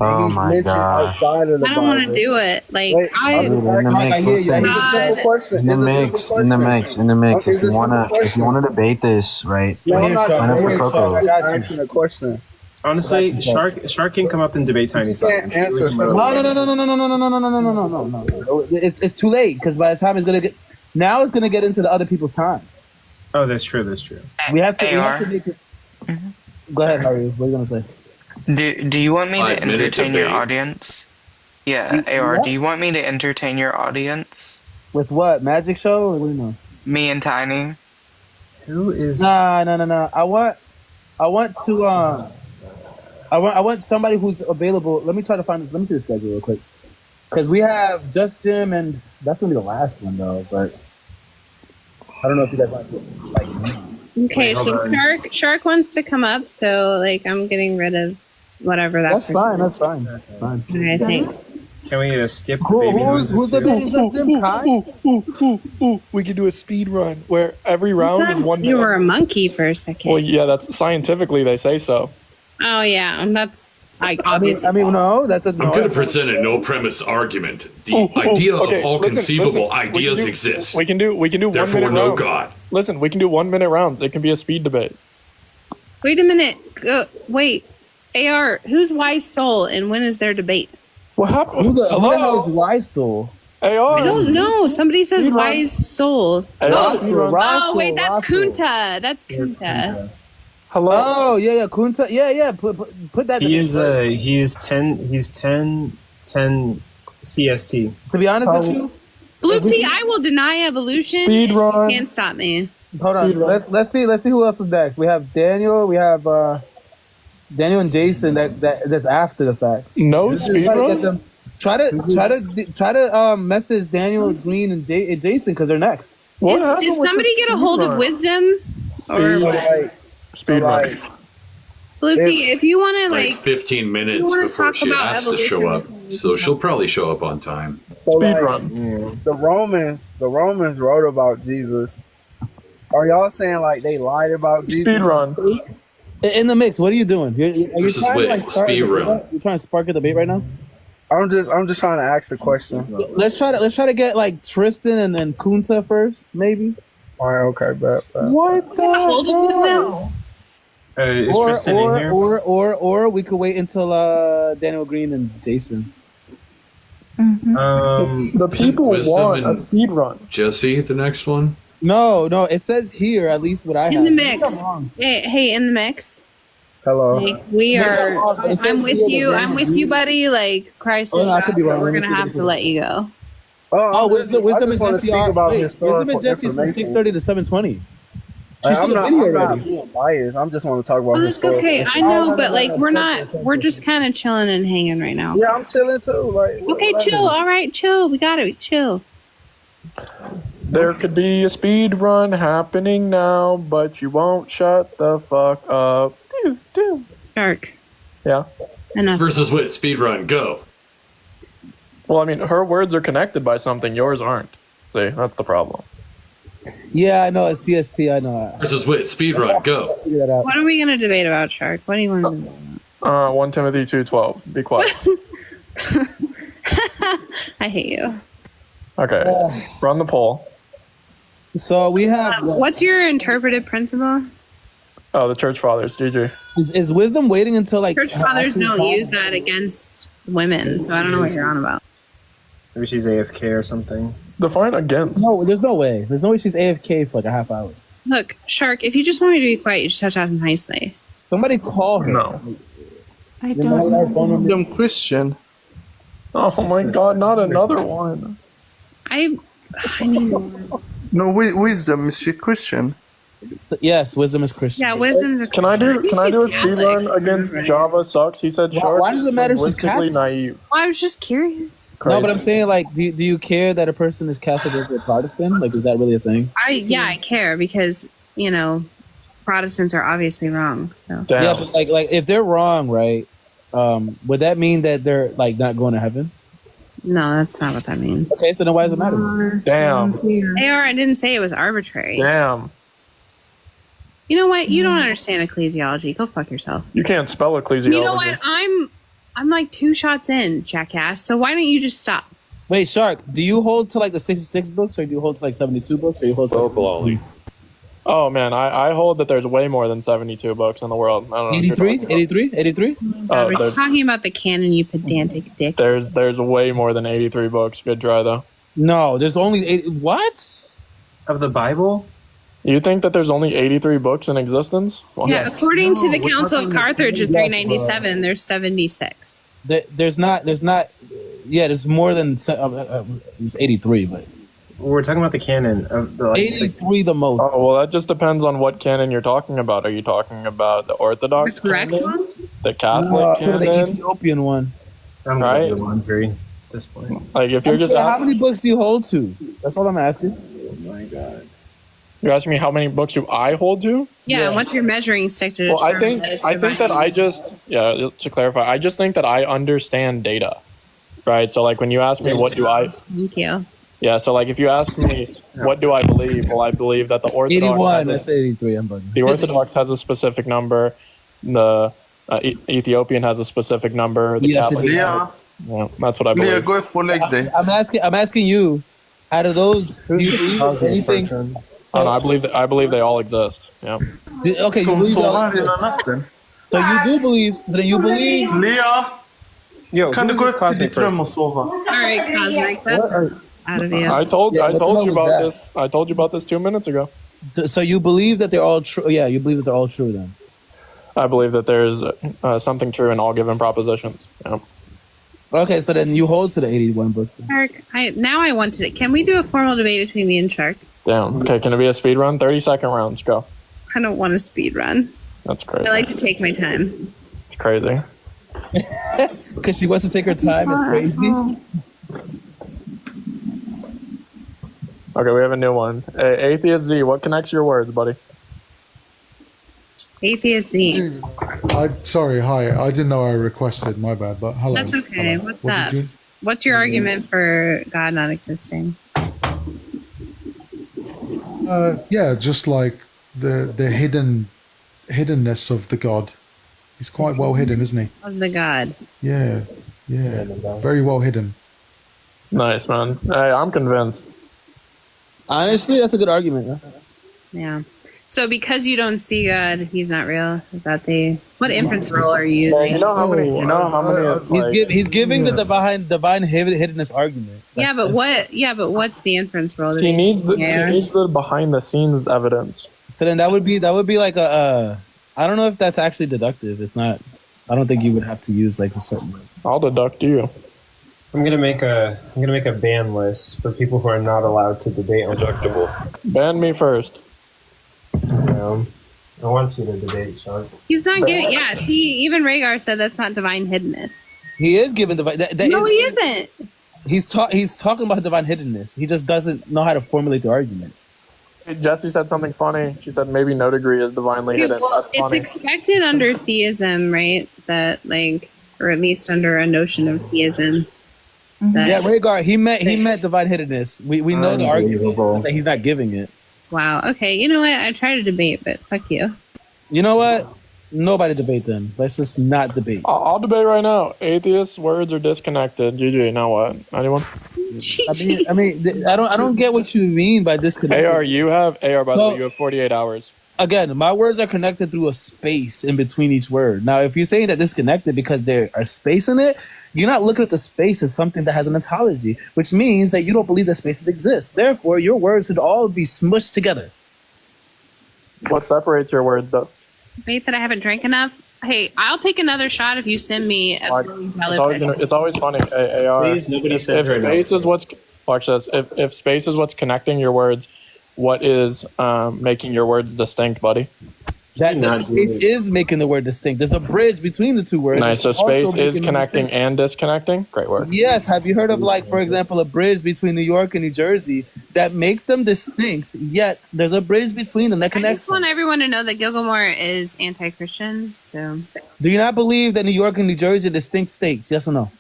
Oh he's my mentioned god. outside of the I Bible. don't want to do it. Like, Wait, In the mix, listen. In the mix. Okay, If you wanna debate this, right? No, I'm not Sign up for I'm CoCo. asking a question. Honestly, Shark can come up and debate Tiny Science. No. It's too late because by the time it's gonna get into the other people's times. Oh, that's true. That's true. We have to make this. Go ahead, Harry. What are you gonna say? Do you want me to 5 minute entertain your debate. audience? Yeah, AR, do you want me to entertain your audience? With what? Magic show? Or what do you know? Me and Tiny? Who is? No. I want somebody who's available. Let me try to find. Let me see the schedule real quick. Because we have Just Jim, and that's gonna be the last one though. But I don't know if you guys want to like. Okay, so Shark wants to come up, so like I'm getting rid of whatever that's. That's fine. Okay, thanks. Can we skip the baby noises? Who's the baby? Just Jim? Kai? We could do a speed run where every round is 1 minute. You were a monkey for a second. Well, yeah, that's scientifically they say so. Oh yeah, that's like I mean, no, that's a. I'm going to present a no premise argument. The idea of all conceivable ideas exists. We can do 1 Therefore, minute no rounds. God. Listen, we can do 1 minute rounds. It can be a speed debate. Wait a minute. Wait, AR, who's Wise Soul, and when is their debate? What happened? Who the hell is Wise Soul? AR. I don't know. Somebody says Speed run. Wise Soul. Rasul, Wait, that's Rasul. Kunta. That's Kunta. Hello. Oh yeah, Kunta. Yeah. Put that. He's 10 CST. To be honest with you, Bloopty, I will deny evolution. Speed run. You can't stop me. hold on. Let's see who else is next. We have Daniel. We have Daniel and Jason. That's after the fact. No speed run. Try to message Daniel Green and Jason because they're next. Did somebody get a hold of wisdom? Or Speed run. Bloopty, if you want to Like 15 minutes wanna before talk she about has to show up. evolution, So she'll probably show up on time. So, Speed like, run. the Romans wrote about Jesus. Are y'all saying like they lied about Jesus? Speed run. In the mix, what are you doing? Are you This is trying with to like start a speed debate? run. You're trying to spark a debate right now? I'm just trying to ask the question. Let's try to get like Tristan and Kunta first, maybe. All right, okay, bet. What the hold of wisdom? Is Tristan in here? Or we could wait until Daniel Green and Jason. The people Wisdom want a and speed run. Jesse, the next one. No, it says here at least what I have. In the mix. Hey, in the mix. Hello. Like we are. I'm with you. I'm with you, buddy. Like Christ is God, but we're gonna have to let you go. Wisdom and Jesse are. Wisdom and Jesse's from 6:30 to 7:20. I'm not being biased. I'm just want to talk about Oh, it's okay. I know, but like we're not. We're just kind of chilling and hanging right now. Yeah, I'm chilling too. Like, okay, chill. All right, chill. We got it. Chill. There could be a speed run happening now, but you won't shut the fuck up. Shark. Yeah. Enough. Versus wit, speedrun, go. Well, I mean, her words are connected by something. Yours aren't. See, that's the problem. Yeah, I know. It's CST. I know. Versus wit, speedrun, go. Figure that out. What are we gonna debate about, Shark? What do you want to debate about? 1 Timothy 2:12. Be quiet. I hate you. Okay. Run the poll. So we have. What's your interpretive principle? Oh, the church fathers. GG. Is wisdom waiting until like Church fathers don't use that against women, so I don't know what you're on about. Maybe she's AFK or something. Define against. No, there's no way. There's no way she's AFK for like a half hour. Look, Shark, if you just want me to be quiet, you just have to ask nicely. Somebody call her. No. I don't know. I'm Christian. Oh my God! Not another one. I need more. No, wisdom. Is she Christian? Yes, wisdom is Christian. Yeah, wisdom's a Can I do a she's speed Catholic. run against Java sucks? He said Shark. Why does it matter if she's linguistically Catholic? naive. Well, I was just curious. No, but I'm saying like, do you care that a person is Catholic or Protestant? Like, is that really a thing? I care because Protestants are obviously wrong. So Damn. Yeah, but like if they're wrong, right? Would that mean that they're like not going to heaven? no, that's not what that means. Okay, so then why does it matter? Damn. AR, I didn't say it was arbitrary. Damn. You know what? You don't understand ecclesiology. Go fuck yourself. You can't spell ecclesiology. You know what? I'm like 2 shots in, jackass. So why don't you just stop? Wait, Shark, do you hold to like the 66 books, or do you hold to like 72 books, or you hold to? Oh man, I hold that there's way more than 72 books in the world. I don't know. 83? 83? 83? We're talking about the canon, you pedantic dick. There's way more than 83 books. Good try though. No, there's only 8. What? Of the Bible? You think that there's only 83 books in existence? Well, Yeah, according to the Council of Carthage of 397, there's 76. There's not. Yeah, there's more than. It's 83, but. We're talking about the canon of the 83 the most. Oh well, that just depends on what canon you're talking about. Are you talking about the Orthodox The correct canon? one? The Catholic canon? The Ethiopian one. I'm right? going to 1-3 at this point. Like if you're just how many books do you hold to? That's all I'm asking. Oh my god. You're asking me how many books do I hold to? Yeah, what's your measuring stick to Well, determine that it's I think that divine? to clarify, I just think that I understand data, right? So like when you ask me what do I, Thank you. yeah. So like if you ask me what do I believe, well, I believe that the Orthodox 81. has Let's say 83. I'm bugging. the Orthodox has a specific number, the Ethiopian has a specific number. The Yes, it Catholic, is. yeah, that's what I believe. I'm asking you. Out of those, do you believe anything? Oh, no, I believe they all exist. Yeah. Okay, you believe so you do believe. So then you believe. Yo, Kan du gå upp till ditt rum och sova? All right, Cosmic, that's out of you. I told Yeah, I what the told hell you was about that? this. I told you about this 2 minutes ago. So you believe that they're all true? Yeah, you believe that they're all true then. I believe that there's something true in all given propositions. Yeah. Okay, so then you hold to the 81 books. Then. Shark, now I wanted it. Can we do a formal debate between me and Shark? Damn. Okay, can it be a speed run? 30-second rounds. Go. I don't want a speed run. That's crazy. I like to take my time. It's crazy. Because she wants to take her time. It's crazy. Okay, we have a new one. Atheist Z, what connects your words, buddy? Atheist Z. Sorry, hi. I didn't know I requested. My bad, but hello. That's okay. Hello. What's What up? did you- What's your argument for God not existing? Yeah, just like the hiddenness of the God. He's quite well hidden, isn't he? Of the God. Yeah, very well hidden. Nice, man. Hey, I'm convinced. Honestly, that's a good argument. Huh? Yeah. So because you don't see God, he's not real? Is that what inference rule are you using? You know how many? He's giving the divine hiddenness argument. Yeah, but what's the inference rule? that He he's needs the, using he there? needs the behind the scenes evidence. So then that would be like a. I don't know if that's actually deductive. It's not. I don't think you would have to use like a certain. I'll deduct you. I'm gonna make a ban list for people who are not allowed to debate on deductible. Ban me first. I want you to debate, Sean. He's not giving. Yeah, see, even Rhaegar said that's not divine hiddenness. He is giving divine. No, he isn't. He's talking about divine hiddenness. He just doesn't know how to formulate the argument. Jessie said something funny. She said maybe no degree is divinely Okay, hidden. well, That's it's funny. expected under theism, right? That or at least under a notion of theism. That, Yeah, Rhaegar. He met divine hiddenness. We know the argument. Just that he's not giving it. Wow. Okay. You know what? I try to debate, but fuck you. You know what? Nobody debate then. Let's just not debate. I'll debate right now. Atheist words are disconnected. GG. Now what? Anyone? I don't get what you mean by disconnected. AR, by the way, you have 48 hours. Again, my words are connected through a space in between each word. Now, if you're saying that disconnected because there are space in it, you're not looking at the space as something that has an ontology, which means that you don't believe that spaces exist. Therefore, your words should all be smushed together. What separates your words, though? Debate that I haven't drank enough. Hey, I'll take another shot if you send me a It's always funny. AR. Please, nobody said if space is what's watch this. If space is what's connecting your words, what is making your words distinct, buddy? That the space is making the word distinct. There's a bridge between the two words. Nice. So It's also space is making them connecting distinct. and disconnecting. Great work. Yes. Have you heard of, like, for example, a bridge between New York and New Jersey that make them distinct, yet there's a bridge between them that I connects just want everyone to know that Gilgamore is anti-Christian. So Do you not believe that New York and New Jersey are distinct states? Yes or no?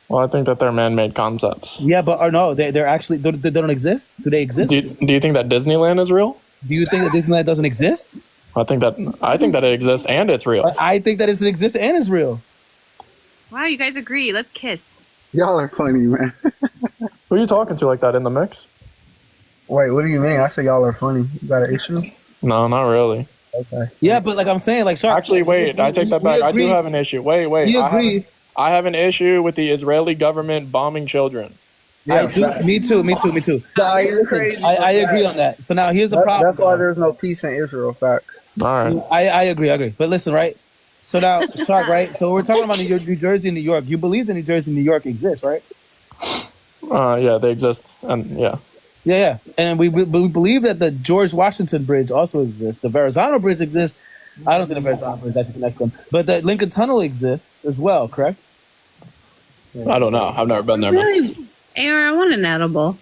Well, I think that they're man-made concepts. Yeah, but or no, they're actually they don't exist. Do they exist? Do you think that Disneyland is real? Do you think that Disneyland doesn't exist? I think that it exists and it's real. I think that it exists and is real. wow, you guys agree. Let's kiss. Y'all are funny, man. Who are you talking to like that in the mix? Wait, what do you mean? I say y'all are funny. You got an issue? No, not really. Okay. Yeah, but like I'm saying, like Shark. Actually, wait. I take that back. I do have an issue. Wait. We agree. I have an issue with the Israeli government bombing children. Yeah, me too. Nah, you're crazy. I agree on that. So now here's the problem. That's why there's no peace in Israel. Facts. All right. I agree. But listen, right? So now, Shark, right? So we're talking about New Jersey and New York. You believe that New Jersey and New York exist, right? Yeah, they exist, and yeah. Yeah. And we believe that the George Washington Bridge also exists. The Verrazano Bridge exists. I don't think the Verrazano Bridge actually connects them, but the Lincoln Tunnel exists as well. Correct? I don't know. I've never been there. Really, AR, I want an edible.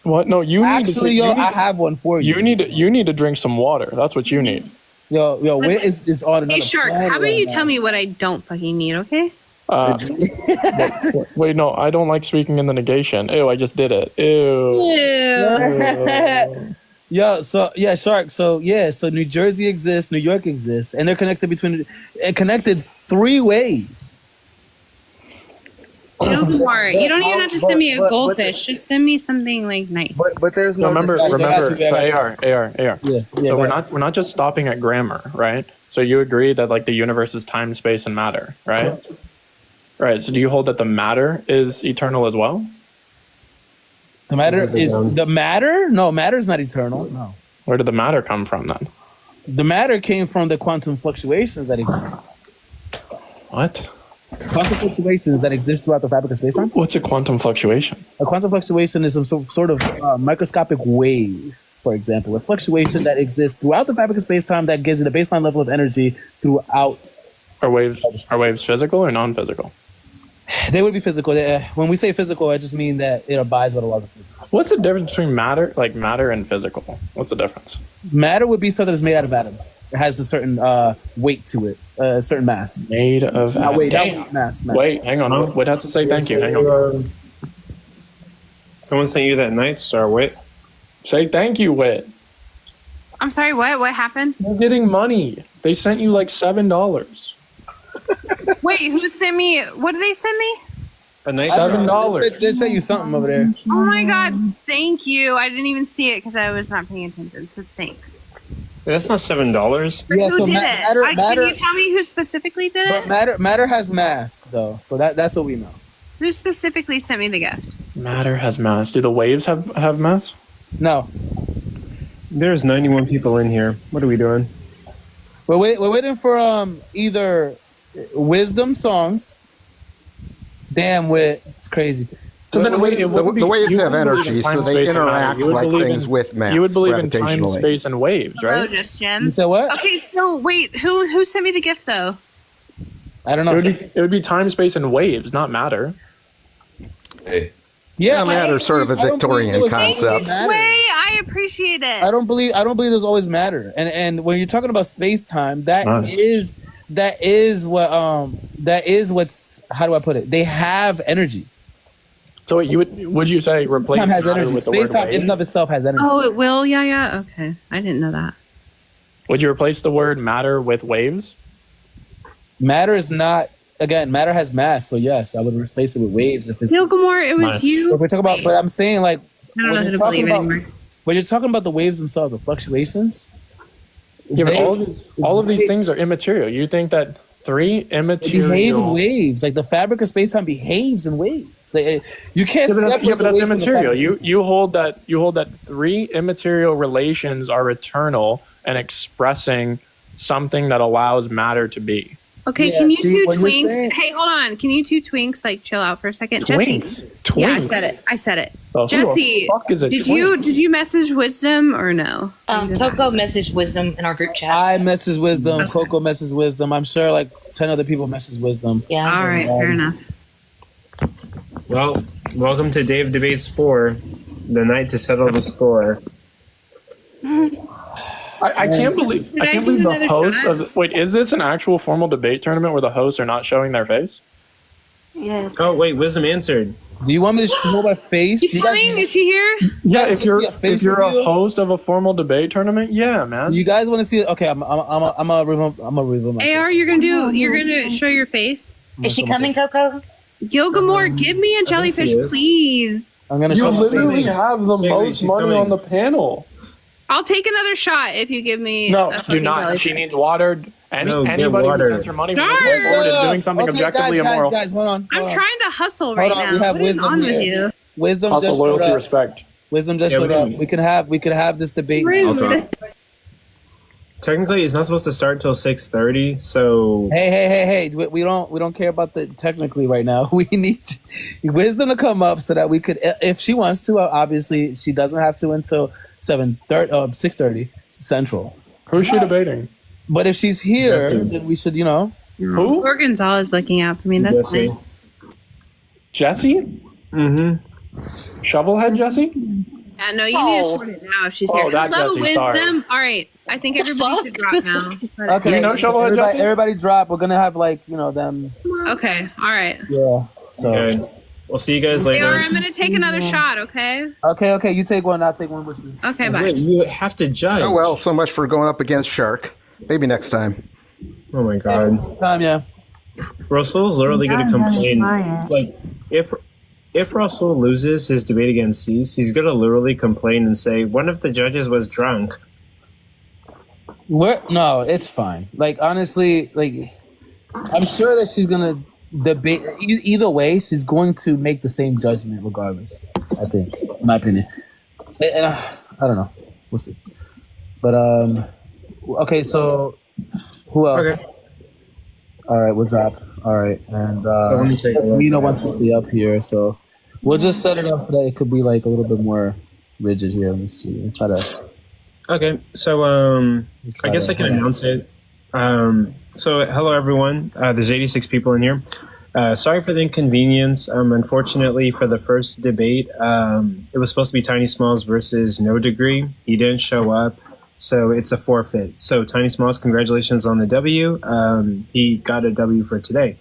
What? No, you actually, need to, I have one for you. You need to drink some water. That's what you need. Yo, Wit is on another. Hey, Shark, how about you tell me what I don't fucking need, okay? Wait, no, I don't like speaking in the negation. Ew, I just did it. Ew. Yo, so yeah, Shark. So New Jersey exists, New York exists, and they're connected connected 3 ways. Youre, you don't even have to send me a goldfish. Just send me something like nice. But there's no. Remember, AR. Yeah, So we're not just stopping at grammar, right? So you agree that like the universe is time, space, and matter, right? Right. So do you hold that the matter is eternal as well? The matter is the matter? No, matter is not eternal. No. Where did the matter come from then? The matter came from the quantum fluctuations that exist. What? Quantum fluctuations that exist throughout the fabric of space-time. What's a quantum fluctuation? A quantum fluctuation is some sort of microscopic wave, for example. A fluctuation that exists throughout the fabric of space-time that gives it a baseline level of energy throughout. Are waves physical or non-physical? They would be physical. When we say physical, I just mean that it abides by the laws of physics. What's the difference between matter and physical? What's the difference? Matter would be something that's made out of atoms. It has a certain weight to it, a certain mass. Made of mass. Wait, hang on. What has to say thank you? Hang on. Someone sent you that Night Star, Wit. Say thank you, Wit. I'm sorry, what happened? You're getting money. They sent you like $7. Wait, who sent me? What did they send me? A Night $7. They sent you something over there. Oh my god, thank you. I didn't even see it because I was not paying attention, so thanks. That's not $7. Yeah, Who so did matter. it? Can you tell me who specifically did it? But matter has mass, though, so that's what we know. Who specifically sent me the gift? Matter has mass. Do the waves have mass? No. There's 91 people in here. What are we doing? We're waiting for either wisdom songs. Damn, Wit, it's crazy. So then, the waves have energy, so they interact like things with mass. You would believe in time, space, and waves, right? Hello, just Jim. You said what? Okay, so wait, who sent me the gift though? I don't know. It would be time, space, and waves, not matter. Hey. Yeah, matter is sort of a Victorian concept. Sway, I appreciate it. I don't believe there's always matter. And when you're talking about space time, that is what's, how do I put it? They have energy. So would you say replace time has matter energy? with the Space word time in waves? and of itself has energy. Oh, it will. Yeah. Okay, I didn't know that. Would you replace the word matter with waves? Matter is not. Again, matter has mass, so yes, I would replace it with waves. If it's Gilgamore, it was you. If we're talking about, but I'm saying like I don't know who to believe anymore. when you're talking about the waves themselves, the fluctuations. Yeah, but all of these things are immaterial. You think that 3 immaterial behave in waves, like the fabric of space-time behaves in waves. You can't separate but that's the waves immaterial. from the You hold that 3 immaterial relations are eternal and expressing something that allows matter to be. Okay, can you two twinks? Hey, hold on. Can you two twinks like chill out for a second? Twinks? Jesse. Yeah, I said it. Oh, Jesse, who the fuck is a did twink? you message Wisdom or no? CoCo messaged Wisdom in our group chat. I message Wisdom. CoCo message Wisdom. I'm sure like 10 other people message Wisdom. Yeah. All right, fair enough. Well, welcome to Dave Debates 4, the night to settle the score. I can't believe the host of wait, is this an actual formal debate tournament where the hosts are not showing their face? Yeah. Oh wait, Wisdom answered. Do you want me to show my face? She's coming? Is she here? Yeah, if you're a host of a formal debate tournament, yeah, man. You guys want to see it? Okay, I'm a remove my AR, you're gonna show your face. Is she coming, CoCo? Gilgamore, give me a jellyfish, please. I'm gonna You show my literally face. have the most money on the panel. I'll take another shot if you give me. No, a do fucking not. Kelly She test. needs water. No, get Anybody who water. sends her money Darn! moving forward is doing something Okay, objectively guys, immoral. guys, hold on. I'm trying to hustle right Hold on, now. we have What is wisdom on with here. you? Wisdom Also, just showed loyalty, up. respect. Wisdom just Yeah, showed we up. do. We could have this debate. Rude. Technically, it's not supposed to start till 6:30. So Hey! We don't care about the technically right now. We need Wisdom to come up so that we could, if she wants to. Obviously, she doesn't have to until 6:30 Central. Who's she debating? But if she's here, then we should, Who? Poor Gonzalez looking out for me. That's Jesse. fine. Jesse? Mm-hmm. Shovelhead Jesse? Yeah, no, you need to sort it now if she's here. that Hello, Jesse, Wisdom. sorry. All right. I think everybody should drop now. Okay. Do you know Shovelhead Jesse? Everybody drop. We're gonna have them. Okay. All right. Yeah. So. Okay. We'll see you guys Hey, later. all right, I'm going to take another shot, okay? Okay. You take one. I'll take one with you. Okay, bye. Wait, you have to judge. Oh well, so much for going up against Shark. Maybe next time. Oh my god. Yeah. Russell's literally going to complain. Like, if Russell loses his debate against Cease, he's going to literally complain and say, one of the judges was drunk. No, it's fine. Like, honestly, I'm sure that she's gonna debate. Either way, she's going to make the same judgment regardless. I think, in my opinion. And I don't know. We'll see. But okay. So, who else? Okay. All right, we'll drop. All right, and let me take a look. Nina wants to stay up here, so we'll just set it up so that it could be like a little bit more rigid here. Let's see. We'll try to. Okay, so I guess I can announce it. So hello everyone. There's 86 people in here. Sorry for the inconvenience. Unfortunately, for the first debate, it was supposed to be Tiny Smalls versus No Degree. He didn't show up, so it's a forfeit. So Tiny Smalls, congratulations on the W. He got a W for today.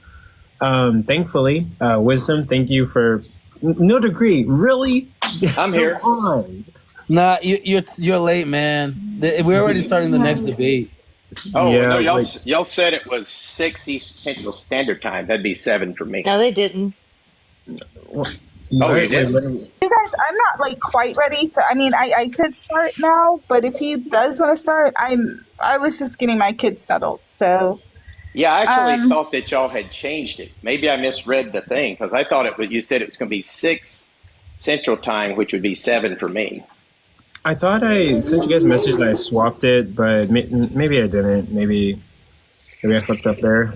Thankfully, Wisdom, thank you for No Degree. Really? I'm here. Come on. Nah, you're late, man. We're already starting the next debate. Oh, Yeah, no, y'all, like- y'all said it was 6 East Central Standard Time. That'd be 7 for me. No, they didn't. Oh, you did? You guys, I'm not like quite ready, so I mean, I could start now, but if he does want to start, I was just getting my kids settled, so. Yeah, I actually thought that y'all had changed it. Maybe I misread the thing because I thought you said it was going to be 6 Central Time, which would be 7 for me. I thought I sent you guys a message that I swapped it, but maybe I didn't. Maybe I flipped up there.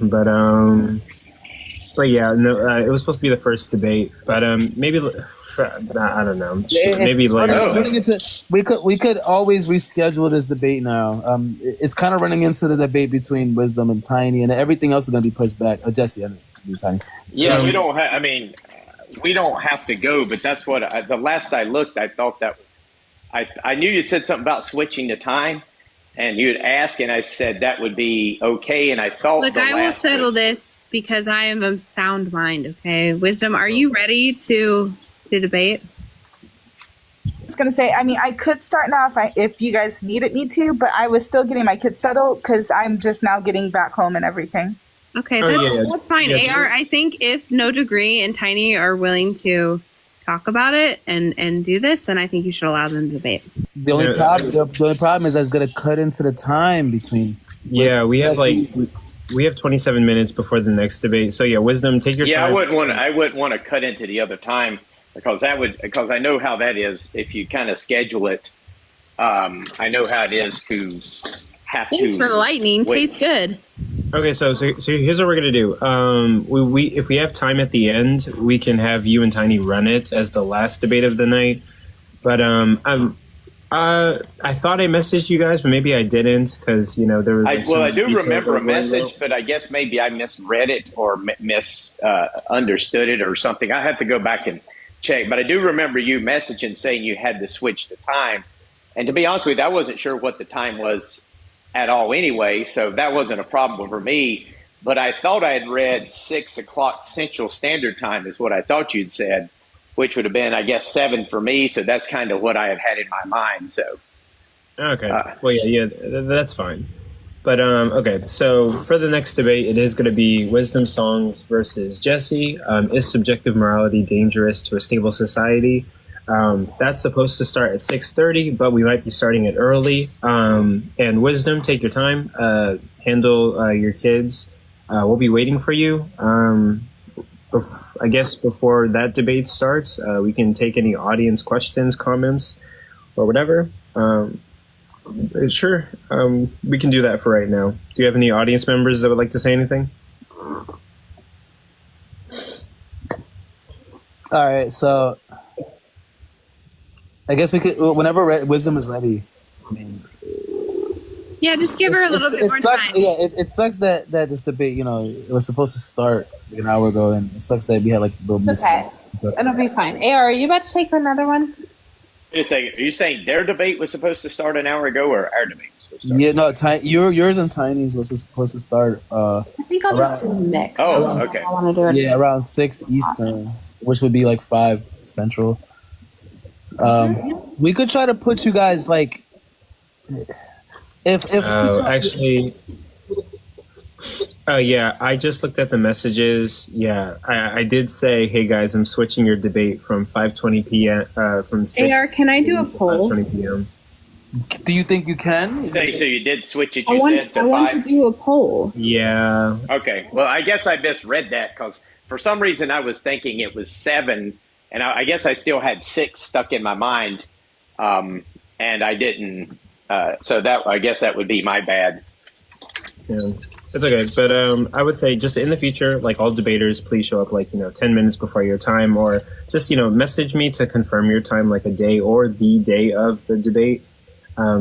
But yeah, no, it was supposed to be the first debate. But maybe I don't know. Maybe later. We could always reschedule this debate now. It's kind of running into the debate between Wisdom and Tiny, and everything else is going to be pushed back. Jesse, I mean, Tiny. Yeah, we don't have. I mean, we don't have to go. But that's what the last I looked, I thought that was. I knew you said something about switching the time, and you had asked, and I said that would be okay. And I thought, Look, I will settle this because I am of sound mind. Okay, Wisdom, are you ready to debate? I was gonna say, I mean, I could start now if you guys needed me to, but I was still getting my kids settled because I'm just now getting back home and everything. Okay, that's fine. Yeah, AR, I think if No Degree and Tiny are willing to talk about it and do this, then I think you should allow them to debate. The only problem is that's going to cut into the time between. Yeah, we have we have 27 minutes before the next debate. So yeah, Wisdom, take your time. I wouldn't want to cut into the other time because I know how that is if you kind of schedule it. I know how it is to have Thanks to. for the lightning. wait. Tastes good. Okay, so here's what we're gonna do. We if we have time at the end, we can have you and Tiny run it as the last debate of the night. But I thought I messaged you guys, but maybe I didn't because there was. Like, I do details remember a of where message, but I guess maybe I misread it or misunderstood it or something. I have to go back and check. But I do remember you messaging saying you had to switch the time. And to be honest with you, I wasn't sure what the time was at all anyway, so that wasn't a problem for me. But I thought I had read 6 o'clock Central Standard Time is what I thought you'd said, which would have been, I guess, 7 for me. So that's kind of what I had in my mind. So Okay. Well, yeah, that's fine. But okay, so for the next debate, it is going to be Wisdom Songs versus Jesse. Is subjective morality dangerous to a stable society? That's supposed to start at 6:30, but we might be starting it early. And Wisdom, take your time. Handle your kids. We'll be waiting for you. I guess before that debate starts, we can take any audience questions, comments, or whatever. Sure, we can do that for right now. Do you have any audience members that would like to say anything? All right, so I guess we could, whenever Wisdom is ready. I mean, Yeah, just give her a little bit more sucks, time. Yeah, it sucks that this debate, it was supposed to start like an hour ago, and it sucks that we had like the Okay, it'll be fine. AR, are you about to take another one? Wait a second. Are you saying their debate was supposed to start an hour ago, or our debate was supposed to start? Yeah, no, yours and Tiny's was supposed to start. I think I'll just mix. Oh, okay. I want to do it. Yeah, around 6 Eastern, which would be like 5 Central. We could try to put you guys like, if actually, yeah, I just looked at the messages. Yeah, I did say, hey guys, I'm switching your debate from 5:20 p.m. From 6. AR, can I do a poll? 5:20 p.m. Do you think you can? So you did switch it, I you want said, to to 5? do a poll. Yeah. Okay. Well, I guess I misread that because for some reason I was thinking it was 7, and I guess I still had 6 stuck in my mind, and I didn't. So that, I guess that would be my bad. Yeah, it's okay. But I would say just in the future, like all debaters, please show up like 10 minutes before your time, or just message me to confirm your time like a day or the day of the debate.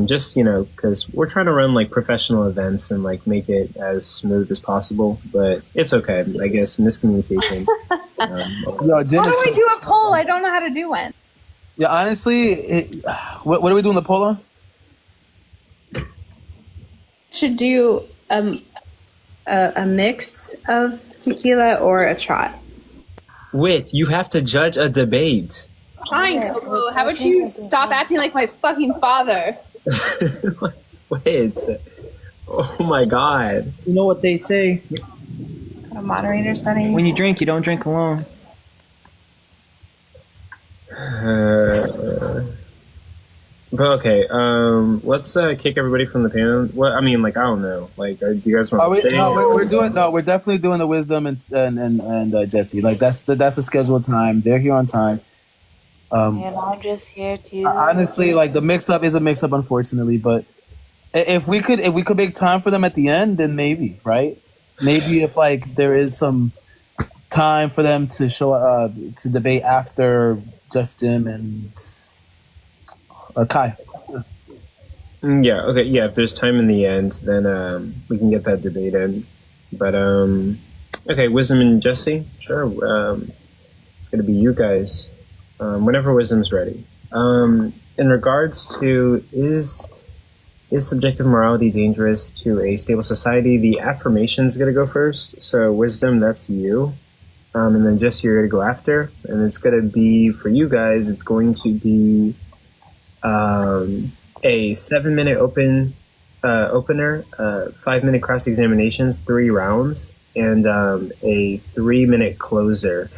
Just because we're trying to run like professional events and like make it as smooth as possible. But it's okay. I guess miscommunication. Yo, How do I do a poll? I don't know how to do one. Yeah, honestly, what are we doing the poll on? Should do a mix of tequila or a shot. Wait, you have to judge a debate. Fine, CoCo. How about you stop acting like my fucking father? Wait. Oh my god. You know what they say? Got a moderator setting. When you drink, you don't drink alone. But okay, let's kick everybody from the panel. Well, I mean, like, I don't know. Like, do you guys want to stay? No, we're definitely doing the Wisdom and Jesse. Like that's the scheduled time. They're here on time. And I'm just here to honestly, like the mix up is a mix up, unfortunately. But if we could make time for them at the end, then maybe, right? Maybe if like there is some time for them to show to debate after Just Jim and Kai. Yeah. Okay. Yeah. If there's time in the end, then we can get that debate in. But okay, Wisdom and Jesse. Sure. It's gonna be you guys. Whenever Wisdom's ready. In regards to is subjective morality dangerous to a stable society? The affirmation's gonna go first. So Wisdom, that's you. And then Jesse, you're gonna go after. And it's gonna be for you guys. It's going to be a 7-minute opener, 5-minute cross examinations, 3 rounds, and a 3-minute closer.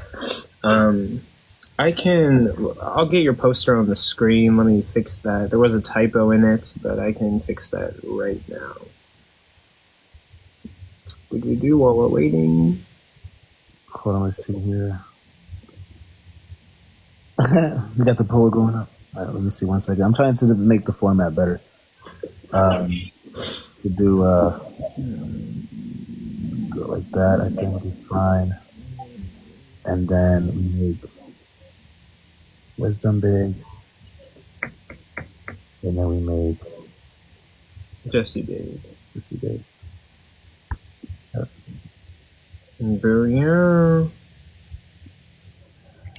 I'll get your poster on the screen. Let me fix that. There was a typo in it, but I can fix that right now. What we do while we're waiting? Hold on, let's see here. We got the poll going up. All right, let me see 1 second. I'm trying to make the format better. To do it like that, I think is fine. And then we make Wisdom big. And then we make Jesse big. Jesse big. Yep. Brilliant.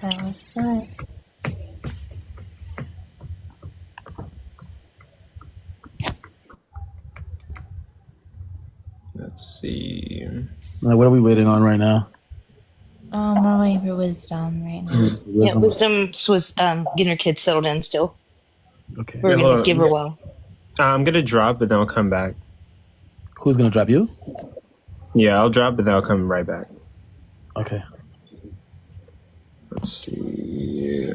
That was good. Let's see. What are we waiting on right now? We're waiting for Wisdom right now. Yeah, Wisdom was getting her kids settled in still. Okay. We're Yeah, hold going on. to give her a while. I'm gonna drop, but then I'll come back. Who's gonna drop you? Yeah, I'll drop, but then I'll come right back. Okay. Let's see.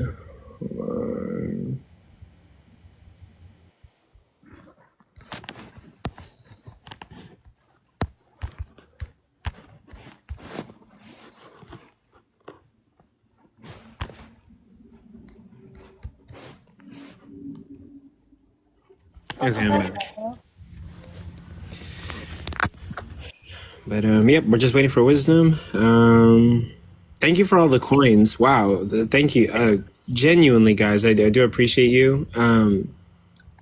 Okay, I'm back. But yep, we're just waiting for wisdom. Thank you for all the coins. Wow, thank you. Genuinely, guys, I do appreciate you.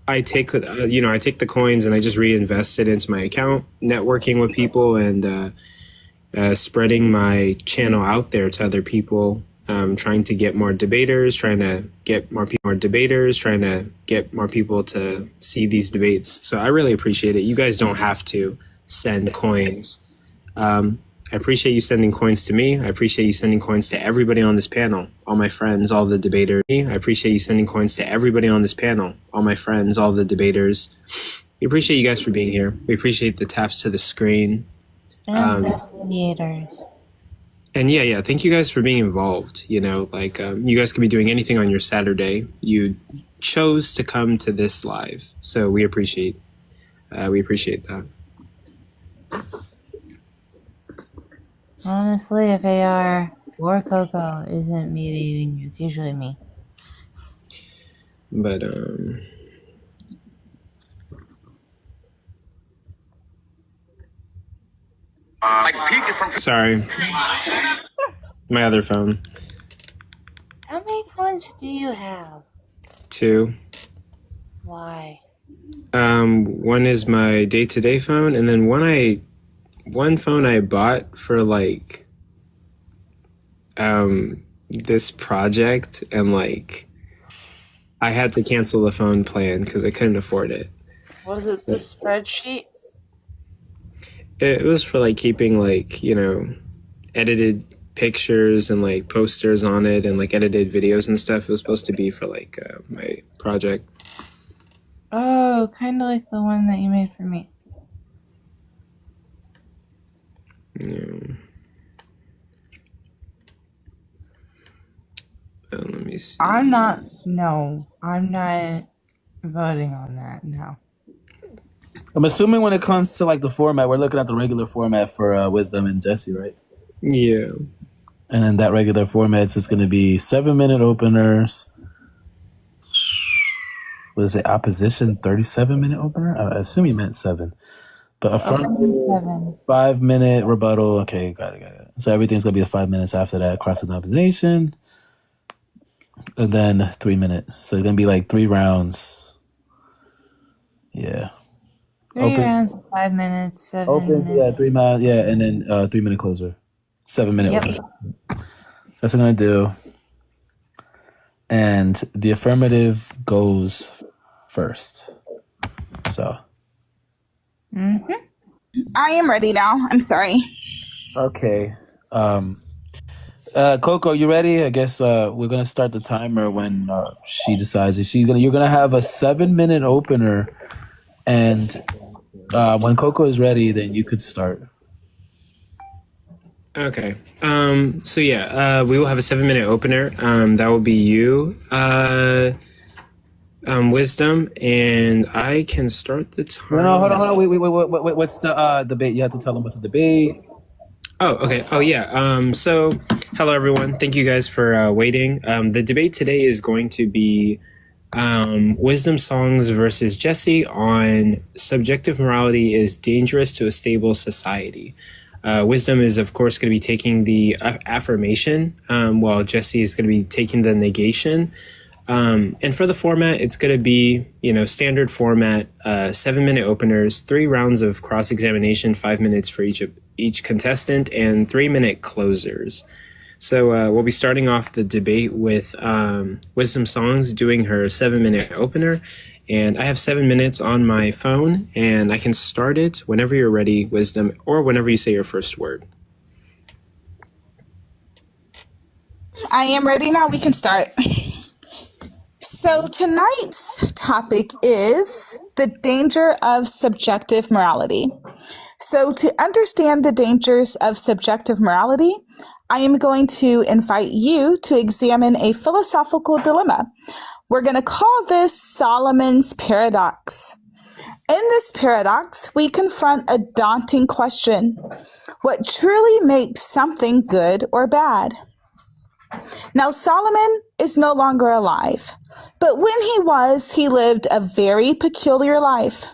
I take I take the coins and I just reinvest it into my account, networking with people and spreading my channel out there to other people. Trying to get more debaters, trying to get more people to see these debates. So I really appreciate it. You guys don't have to send coins. I appreciate you sending coins to me. I appreciate you sending coins to everybody on this panel, all my friends, all the debaters. I appreciate you sending coins to everybody on this panel, all my friends, all the debaters. We appreciate you guys for being here. We appreciate the taps to the screen. And the mediators. And yeah, thank you guys for being involved. You know, like you guys could be doing anything on your Saturday. You chose to come to this live, so we appreciate that. Honestly, if AR or CoCo isn't mediating, it's usually me. But sorry, my other phone. How many phones do you have? 2. Why? One is my day-to-day phone, and then one phone I bought for like this project, and like I had to cancel the phone plan because I couldn't afford it. What is it? The spreadsheets? It was for like keeping like, you know, edited pictures and like posters on it and like edited videos and stuff. It was supposed to be for like my project. Oh, kind of like the one that you made for me. Yeah. Let me see. I'm not voting on that, no. I'm assuming when it comes to like the format, we're looking at the regular format for Wisdom and Jesse, right? Yeah. And then that regular format is just going to be 7-minute openers. What is it? Opposition 37-minute opener? I assume you meant 7. But a 5-minute rebuttal. Okay, got it. So everything's going to be 5 minutes after that. Cross-examination. And then 3 minutes. So it's going to be like 3 rounds. Yeah. 3 rounds, 5 minutes, 7 minutes. Yeah, 3 minutes. Yeah, and then 3-minute closer. 7-minute opener. That's what I'm going to do. And the affirmative goes first. So. Mm-hmm. I am ready now. I'm sorry. Okay. CoCo, you ready? I guess we're gonna start the timer when she decides. You're gonna have a 7-minute opener, and when CoCo is ready, then you could start. Okay. So yeah, we will have a 7-minute opener. That will be you, Wisdom, and I can start the time. No, hold on. Wait. What's the debate? You have to tell them what's the debate. Oh, okay. Oh, yeah. So, hello, everyone. Thank you guys for waiting. The debate today is going to be Wisdom Songs versus Jesse on subjective morality is dangerous to a stable society. Wisdom is, of course, going to be taking the affirmation, while Jesse is going to be taking the negation. And for the format, it's going to be, standard format, 7-minute openers, 3 rounds of cross-examination, 5 minutes for each contestant, and 3-minute closers. So we'll be starting off the debate with Wisdom Songs doing her 7-minute opener. And I have 7 minutes on my phone, and I can start it whenever you're ready, Wisdom, or whenever you say your first word. I am ready now. We can start. So tonight's topic is the danger of subjective morality. So to understand the dangers of subjective morality, I am going to invite you to examine a philosophical dilemma. We're going to call this Solomon's paradox. In this paradox, we confront a daunting question: what truly makes something good or bad? Now, Solomon is no longer alive, but when he was, he lived a very peculiar life.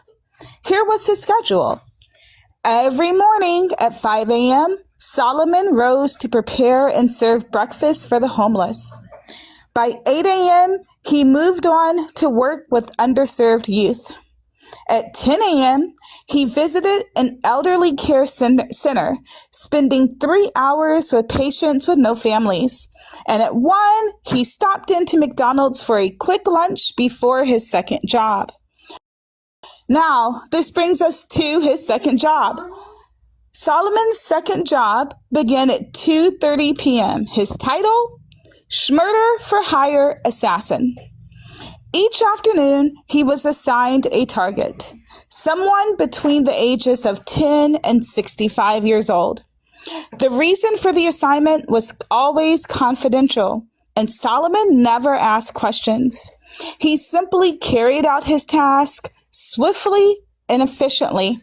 Here was his schedule. Every morning at 5 a.m., Solomon rose to prepare and serve breakfast for the homeless. By 8 a.m., he moved on to work with underserved youth. At 10 a.m., he visited an elderly care center, spending 3 hours with patients with no families. And at 1, he stopped into McDonald's for a quick lunch before his second job. Now, this brings us to his second job. Solomon's second job began at 2:30 p.m. His title: Schmurder for Hire Assassin. Each afternoon, he was assigned a target, someone between the ages of 10 and 65 years old. The reason for the assignment was always confidential, and Solomon never asked questions. He simply carried out his task swiftly and efficiently,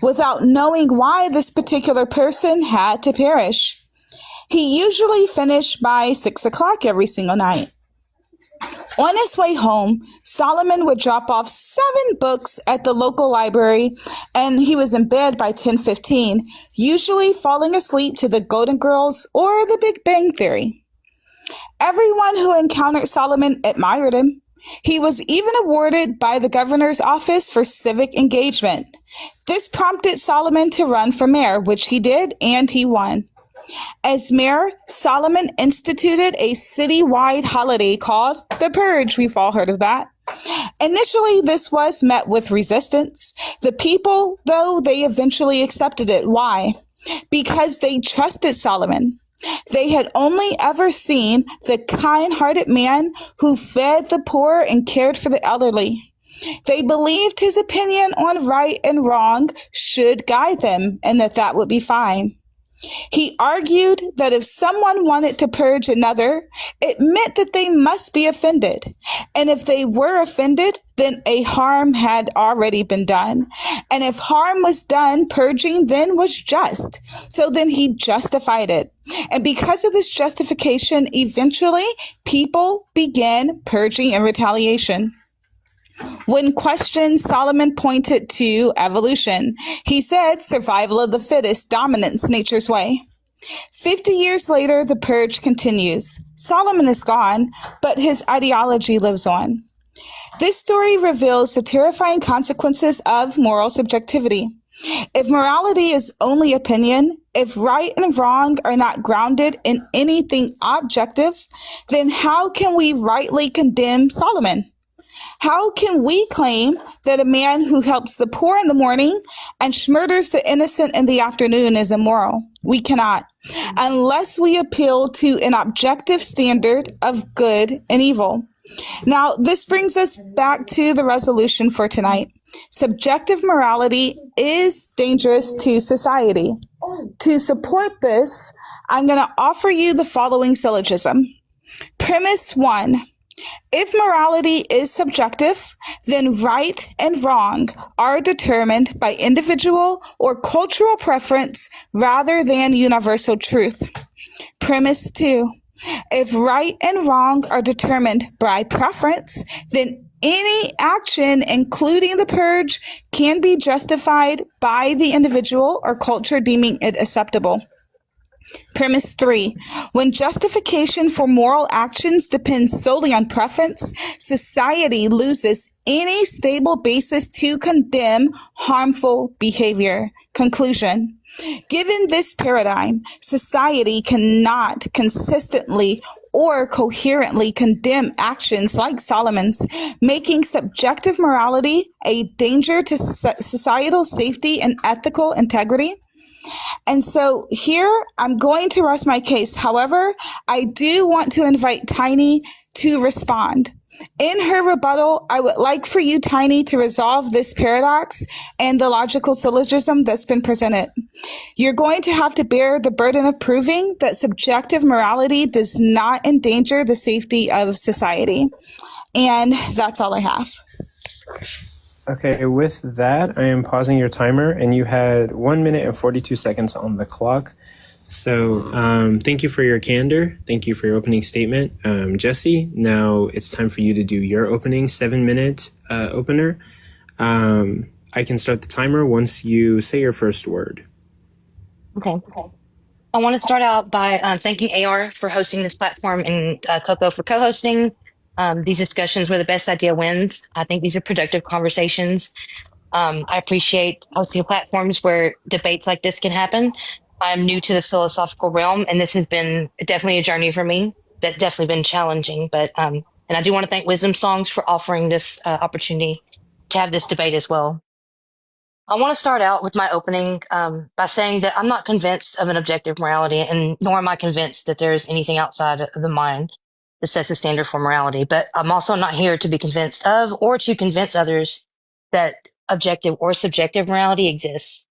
without knowing why this particular person had to perish. He usually finished by 6 o'clock every single night. On his way home, Solomon would drop off 7 books at the local library, and he was in bed by 10:15, usually falling asleep to the Golden Girls or the Big Bang Theory. Everyone who encountered Solomon admired him. He was even awarded by the governor's office for civic engagement. This prompted Solomon to run for mayor, which he did, and he won. As mayor, Solomon instituted a citywide holiday called the Purge. We've all heard of that. Initially, this was met with resistance. The people, though, they eventually accepted it. Why? Because they trusted Solomon. They had only ever seen the kind-hearted man who fed the poor and cared for the elderly. They believed his opinion on right and wrong should guide them, and that would be fine. He argued that if someone wanted to purge another, it meant that they must be offended. And if they were offended, then a harm had already been done. And if harm was done, purging then was just. So then he justified it. And because of this justification, eventually people began purging in retaliation. When questioned, Solomon pointed to evolution. He said survival of the fittest, dominance, nature's way. 50 years later, the purge continues. Solomon is gone, but his ideology lives on. This story reveals the terrifying consequences of moral subjectivity. If morality is only opinion, if right and wrong are not grounded in anything objective, then how can we rightly condemn Solomon? How can we claim that a man who helps the poor in the morning and murders the innocent in the afternoon is immoral? We cannot, unless we appeal to an objective standard of good and evil. Now, this brings us back to the resolution for tonight. Subjective morality is dangerous to society. To support this, I'm going to offer you the following syllogism. Premise 1. If morality is subjective, then right and wrong are determined by individual or cultural preference rather than universal truth. Premise 2. If right and wrong are determined by preference, then any action, including the purge, can be justified by the individual or culture deeming it acceptable. Premise 3. When justification for moral actions depends solely on preference, society loses any stable basis to condemn harmful behavior. Conclusion. Given this paradigm, society cannot consistently or coherently condemn actions like Solomon's, making subjective morality a danger to societal safety and ethical integrity. And so here I'm going to rest my case. However, I do want to invite Tiny to respond. In her rebuttal, I would like for you, Tiny, to resolve this paradox and the logical syllogism that's been presented. You're going to have to bear the burden of proving that subjective morality does not endanger the safety of society. And that's all I have. Okay, with that, I am pausing your timer, and you had 1 minute and 42 seconds on the clock. So thank you for your candor. Thank you for your opening statement. Jesse, now it's time for you to do your opening 7-minute opener. I can start the timer once you say your first word. Okay. I want to start out by thanking AR for hosting this platform and CoCo for co-hosting. These discussions where the best idea wins. I think these are productive conversations. I appreciate hosting platforms where debates like this can happen. I'm new to the philosophical realm, and this has been definitely a journey for me. That definitely been challenging, but and I do want to thank Wisdom Songs for offering this opportunity to have this debate as well. I want to start out with my opening by saying that I'm not convinced of an objective morality, and nor am I convinced that there's anything outside of the mind that sets a standard for morality. But I'm also not here to be convinced of or to convince others that objective or subjective morality exists,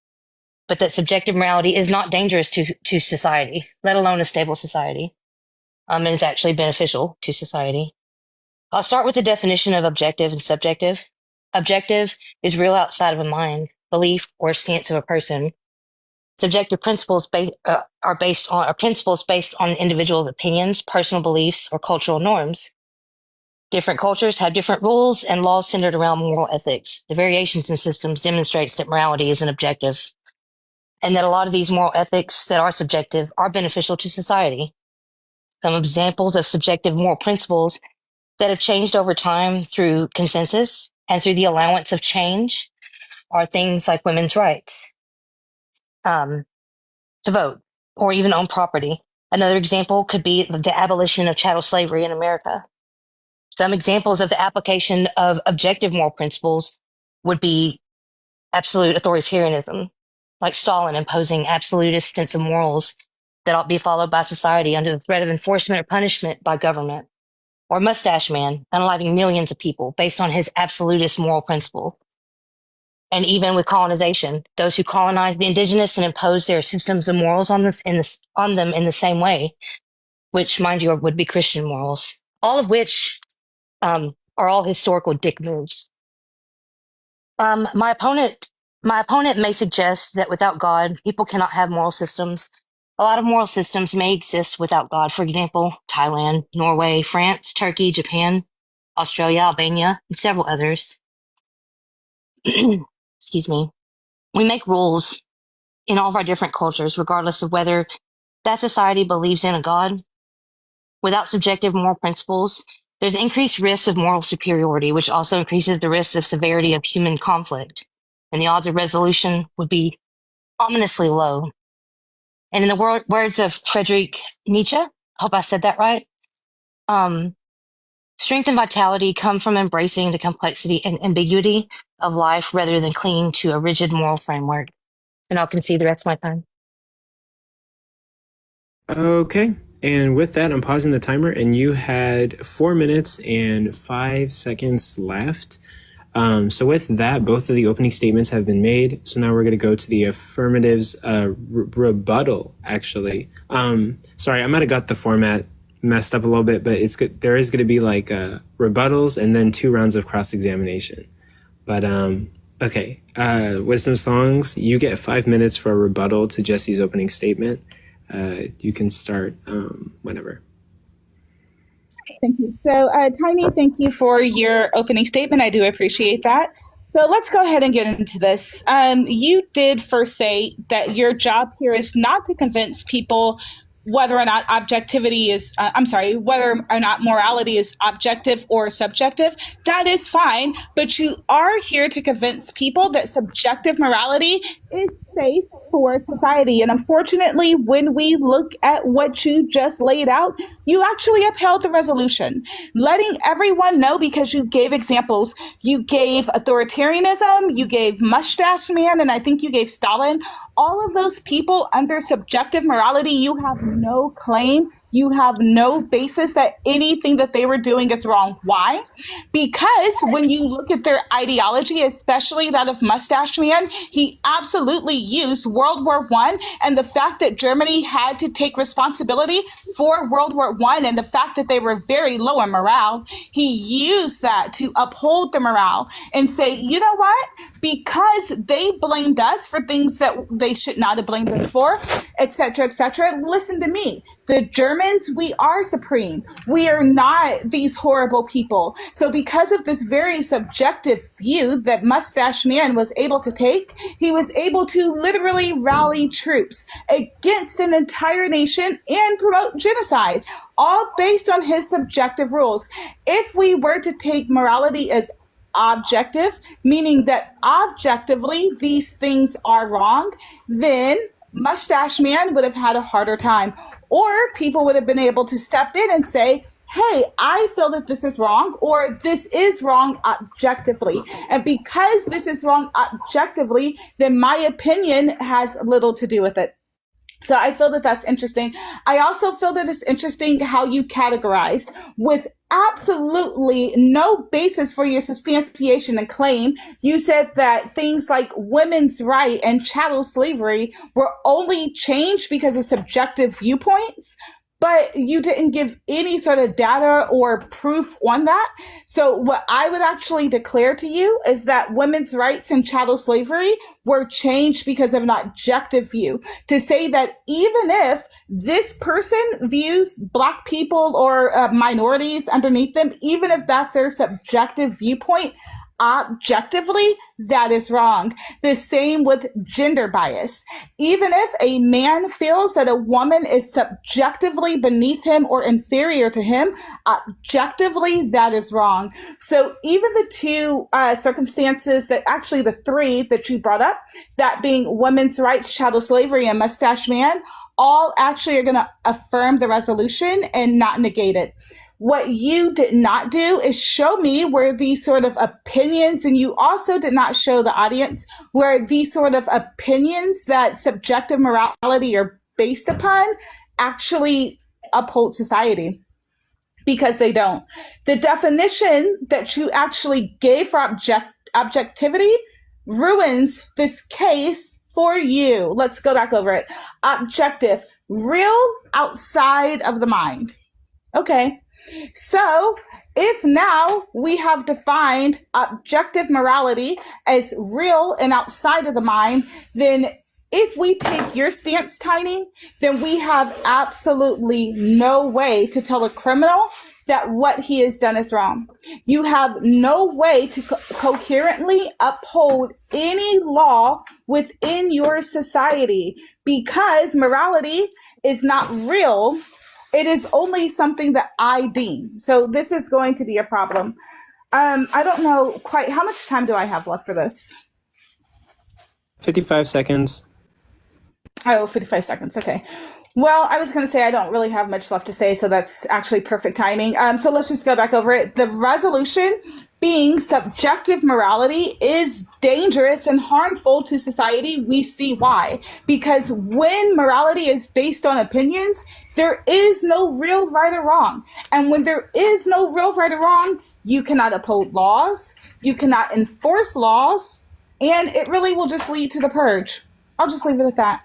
but that subjective morality is not dangerous to society, let alone a stable society, and is actually beneficial to society. I'll start with the definition of objective and subjective. Objective is real outside of a mind, belief, or stance of a person. Subjective principles are principles based on individual opinions, personal beliefs, or cultural norms. Different cultures have different rules and laws centered around moral ethics. The variations in systems demonstrates that morality is an objective, and that a lot of these moral ethics that are subjective are beneficial to society. Some examples of subjective moral principles that have changed over time through consensus and through the allowance of change are things like women's rights to vote or even own property. Another example could be the abolition of chattel slavery in America. Some examples of the application of objective moral principles would be absolute authoritarianism, like Stalin imposing absolutist sense of morals that ought to be followed by society under the threat of enforcement or punishment by government, or Mustache Man unaliving millions of people based on his absolutist moral principle. And even with colonization, those who colonized the indigenous and imposed their systems of morals on them in the same way, which, mind you, would be Christian morals, all of which are all historical dick moves. My opponent may suggest that without God, people cannot have moral systems. A lot of moral systems may exist without God. For example, Thailand, Norway, France, Turkey, Japan, Australia, Albania, and several others. Excuse me. We make rules in all of our different cultures, regardless of whether that society believes in a God. Without subjective moral principles, there's increased risk of moral superiority, which also increases the risk of severity of human conflict, and the odds of resolution would be ominously low. And in the words of Friedrich Nietzsche, I hope I said that right, strength and vitality come from embracing the complexity and ambiguity of life rather than clinging to a rigid moral framework. And I'll concede the rest of my time. Okay, and with that, I'm pausing the timer, and you had 4 minutes and 5 seconds left. So with that, both of the opening statements have been made. So now we're going to go to the affirmatives rebuttal, actually. Sorry, I might have got the format messed up a little bit, but it's good. There is going to be like rebuttals and then 2 rounds of cross-examination. But okay, Wisdom Songs, you get 5 minutes for a rebuttal to Jesse's opening statement. You can start whenever. Thank you. So, Tiny, thank you for your opening statement. I do appreciate that. So let's go ahead and get into this. You did first say that your job here is not to convince people whether or not whether or not morality is objective or subjective. That is fine, but you are here to convince people that subjective morality is safe for society. And unfortunately, when we look at what you just laid out, you actually upheld the resolution, letting everyone know, because you gave examples. You gave authoritarianism, you gave Mustache Man, and I think you gave Stalin. All of those people under subjective morality, you have no claim you have no basis that anything that they were doing is wrong. Why? Because when you look at their ideology, especially that of Mustache Man, he absolutely used World War I and the fact that Germany had to take responsibility for World War I and the fact that they were very low in morale. He used that to uphold the morale and say, you know what? Because they blamed us for things that they should not have blamed them for, etc., etc. Listen to me. The Germans, we are supreme. We are not these horrible people. So because of this very subjective view that Mustache Man was able to take, he was able to literally rally troops against an entire nation and promote genocide, all based on his subjective rules. If we were to take morality as objective, meaning that objectively these things are wrong, then Mustache Man would have had a harder time. Or people would have been able to step in and say, hey, I feel that this is wrong, or this is wrong objectively. And because this is wrong objectively, then my opinion has little to do with it. So I feel that that's interesting. I also feel that it's interesting how you categorized with absolutely no basis for your substantiation and claim. You said that things like women's right and chattel slavery were only changed because of subjective viewpoints, but you didn't give any sort of data or proof on that. So what I would actually declare to you is that women's rights and chattel slavery were changed because of an objective view. To say that even if this person views Black people or minorities underneath them, even if that's their subjective viewpoint, objectively, that is wrong. The same with gender bias. Even if a man feels that a woman is subjectively beneath him or inferior to him, objectively, that is wrong. So even the two circumstances that actually the three that you brought up, that being women's rights, chattel slavery, and Mustache Man, all actually are going to affirm the resolution and not negate it. What you did not do is show me where these sort of opinions, and you also did not show the audience where these sort of opinions that subjective morality are based upon actually uphold society. Because they don't. The definition that you actually gave for objectivity ruins this case for you. Let's go back over it. Objective, real outside of the mind. Okay. So if now we have defined objective morality as real and outside of the mind, then if we take your stance, Tiny, then we have absolutely no way to tell a criminal that what he has done is wrong. You have no way to coherently uphold any law within your society because morality is not real. It is only something that I deem. So this is going to be a problem. I don't know quite how much time do I have left for this? 55 seconds. Oh, 55 seconds. Okay. Well, I was going to say I don't really have much left to say, so that's actually perfect timing. So let's just go back over it. The resolution being subjective morality is dangerous and harmful to society. We see why. Because when morality is based on opinions, there is no real right or wrong. And when there is no real right or wrong, you cannot uphold laws, you cannot enforce laws, and it really will just lead to the purge. I'll just leave it at that.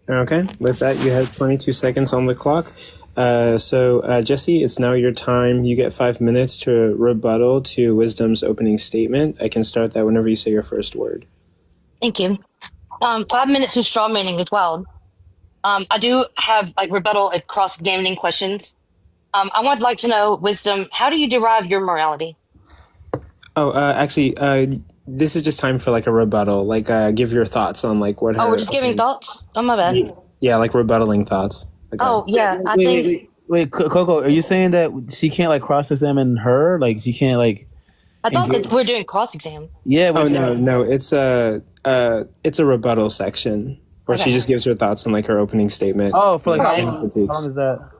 Okay, with that, you have 22 seconds on the clock. So Jesse, it's now your time. You get 5 minutes to rebuttal to Wisdom's opening statement. I can start that whenever you say your first word. Thank you. 5 minutes of straw manning as well. I do have rebuttal and cross-examining questions. I would like to know, Wisdom, how do you derive your morality? Oh, actually, this is just time for a rebuttal. Give your thoughts on what. Oh, we're just giving thoughts? Oh, my bad. Yeah, rebuttaling thoughts. Okay. Oh, yeah. I think. Wait, CoCo, are you saying that she can't cross-examine her? She can't I thought that we're doing cross-exam. Yeah. Oh no, it's a rebuttal section where she just gives her thoughts on her opening statement. Oh, for how long is that?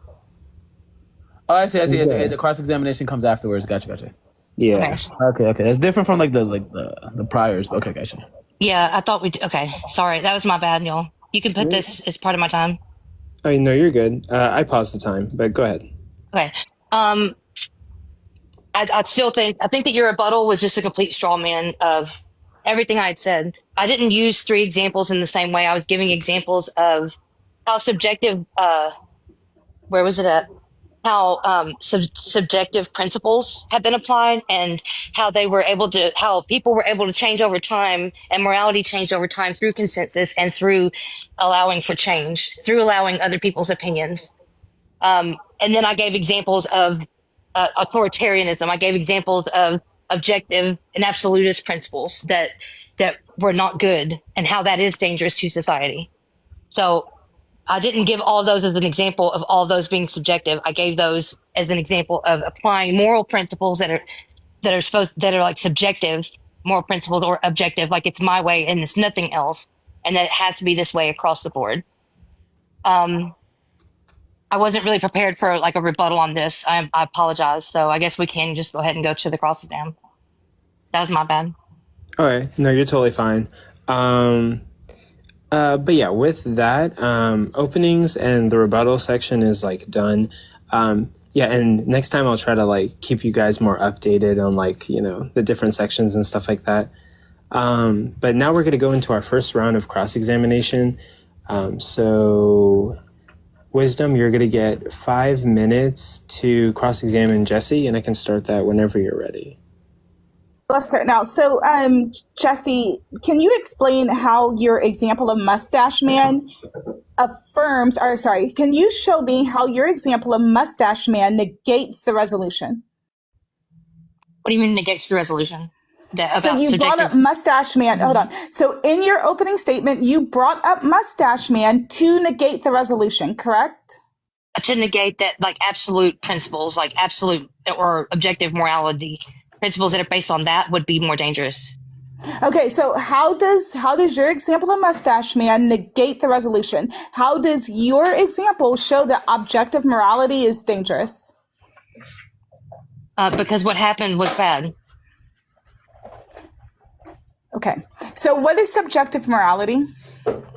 Oh, I see. Yeah. The cross-examination comes afterwards. Gotcha. Yeah. Okay. That's different from the priors. Okay, gotcha. Yeah, I thought we. Okay, sorry, that was my bad, y'all. You can put this as part of my time. Oh, no, you're good. I paused the time, but go ahead. Okay. I still think that your rebuttal was just a complete straw man of everything I had said. I didn't use 3 examples in the same way. I was giving examples of how subjective. Where was it at? How subjective principles have been applied, and how people were able to change over time, and morality changed over time through consensus and through allowing for change, through allowing other people's opinions. And then I gave examples of authoritarianism. I gave examples of objective and absolutist principles that were not good, and how that is dangerous to society. So I didn't give all those as an example of all those being subjective. I gave those as an example of applying moral principles that are like subjective moral principles, or objective, like it's my way and it's nothing else, and that it has to be this way across the board. I wasn't really prepared for like a rebuttal on this. I apologize. So I guess we can just go ahead and go to the cross exam. That was my bad. Okay, no, you're totally fine. But yeah, with that, openings and the rebuttal section is like done. Yeah, and next time I'll try to like keep you guys more updated on like, you know, the different sections and stuff like that. But now we're going to go into our first round of cross-examination. So Wisdom, you're going to get 5 minutes to cross-examine Jesse, and I can start that whenever you're ready. Let's start now. So, Jesse, can you explain how your example of Mustache Man can you show me how your example of Mustache Man negates the resolution? What do you mean negates the resolution? So you brought up Mustache Man. Hold on. So in your opening statement, you brought up Mustache Man to negate the resolution, correct? To negate that, like absolute principles, like absolute or objective morality principles that are based on that would be more dangerous. Okay, so how does your example of Mustache Man negate the resolution? How does your example show that objective morality is dangerous? Because what happened was bad. Okay, so what is subjective morality?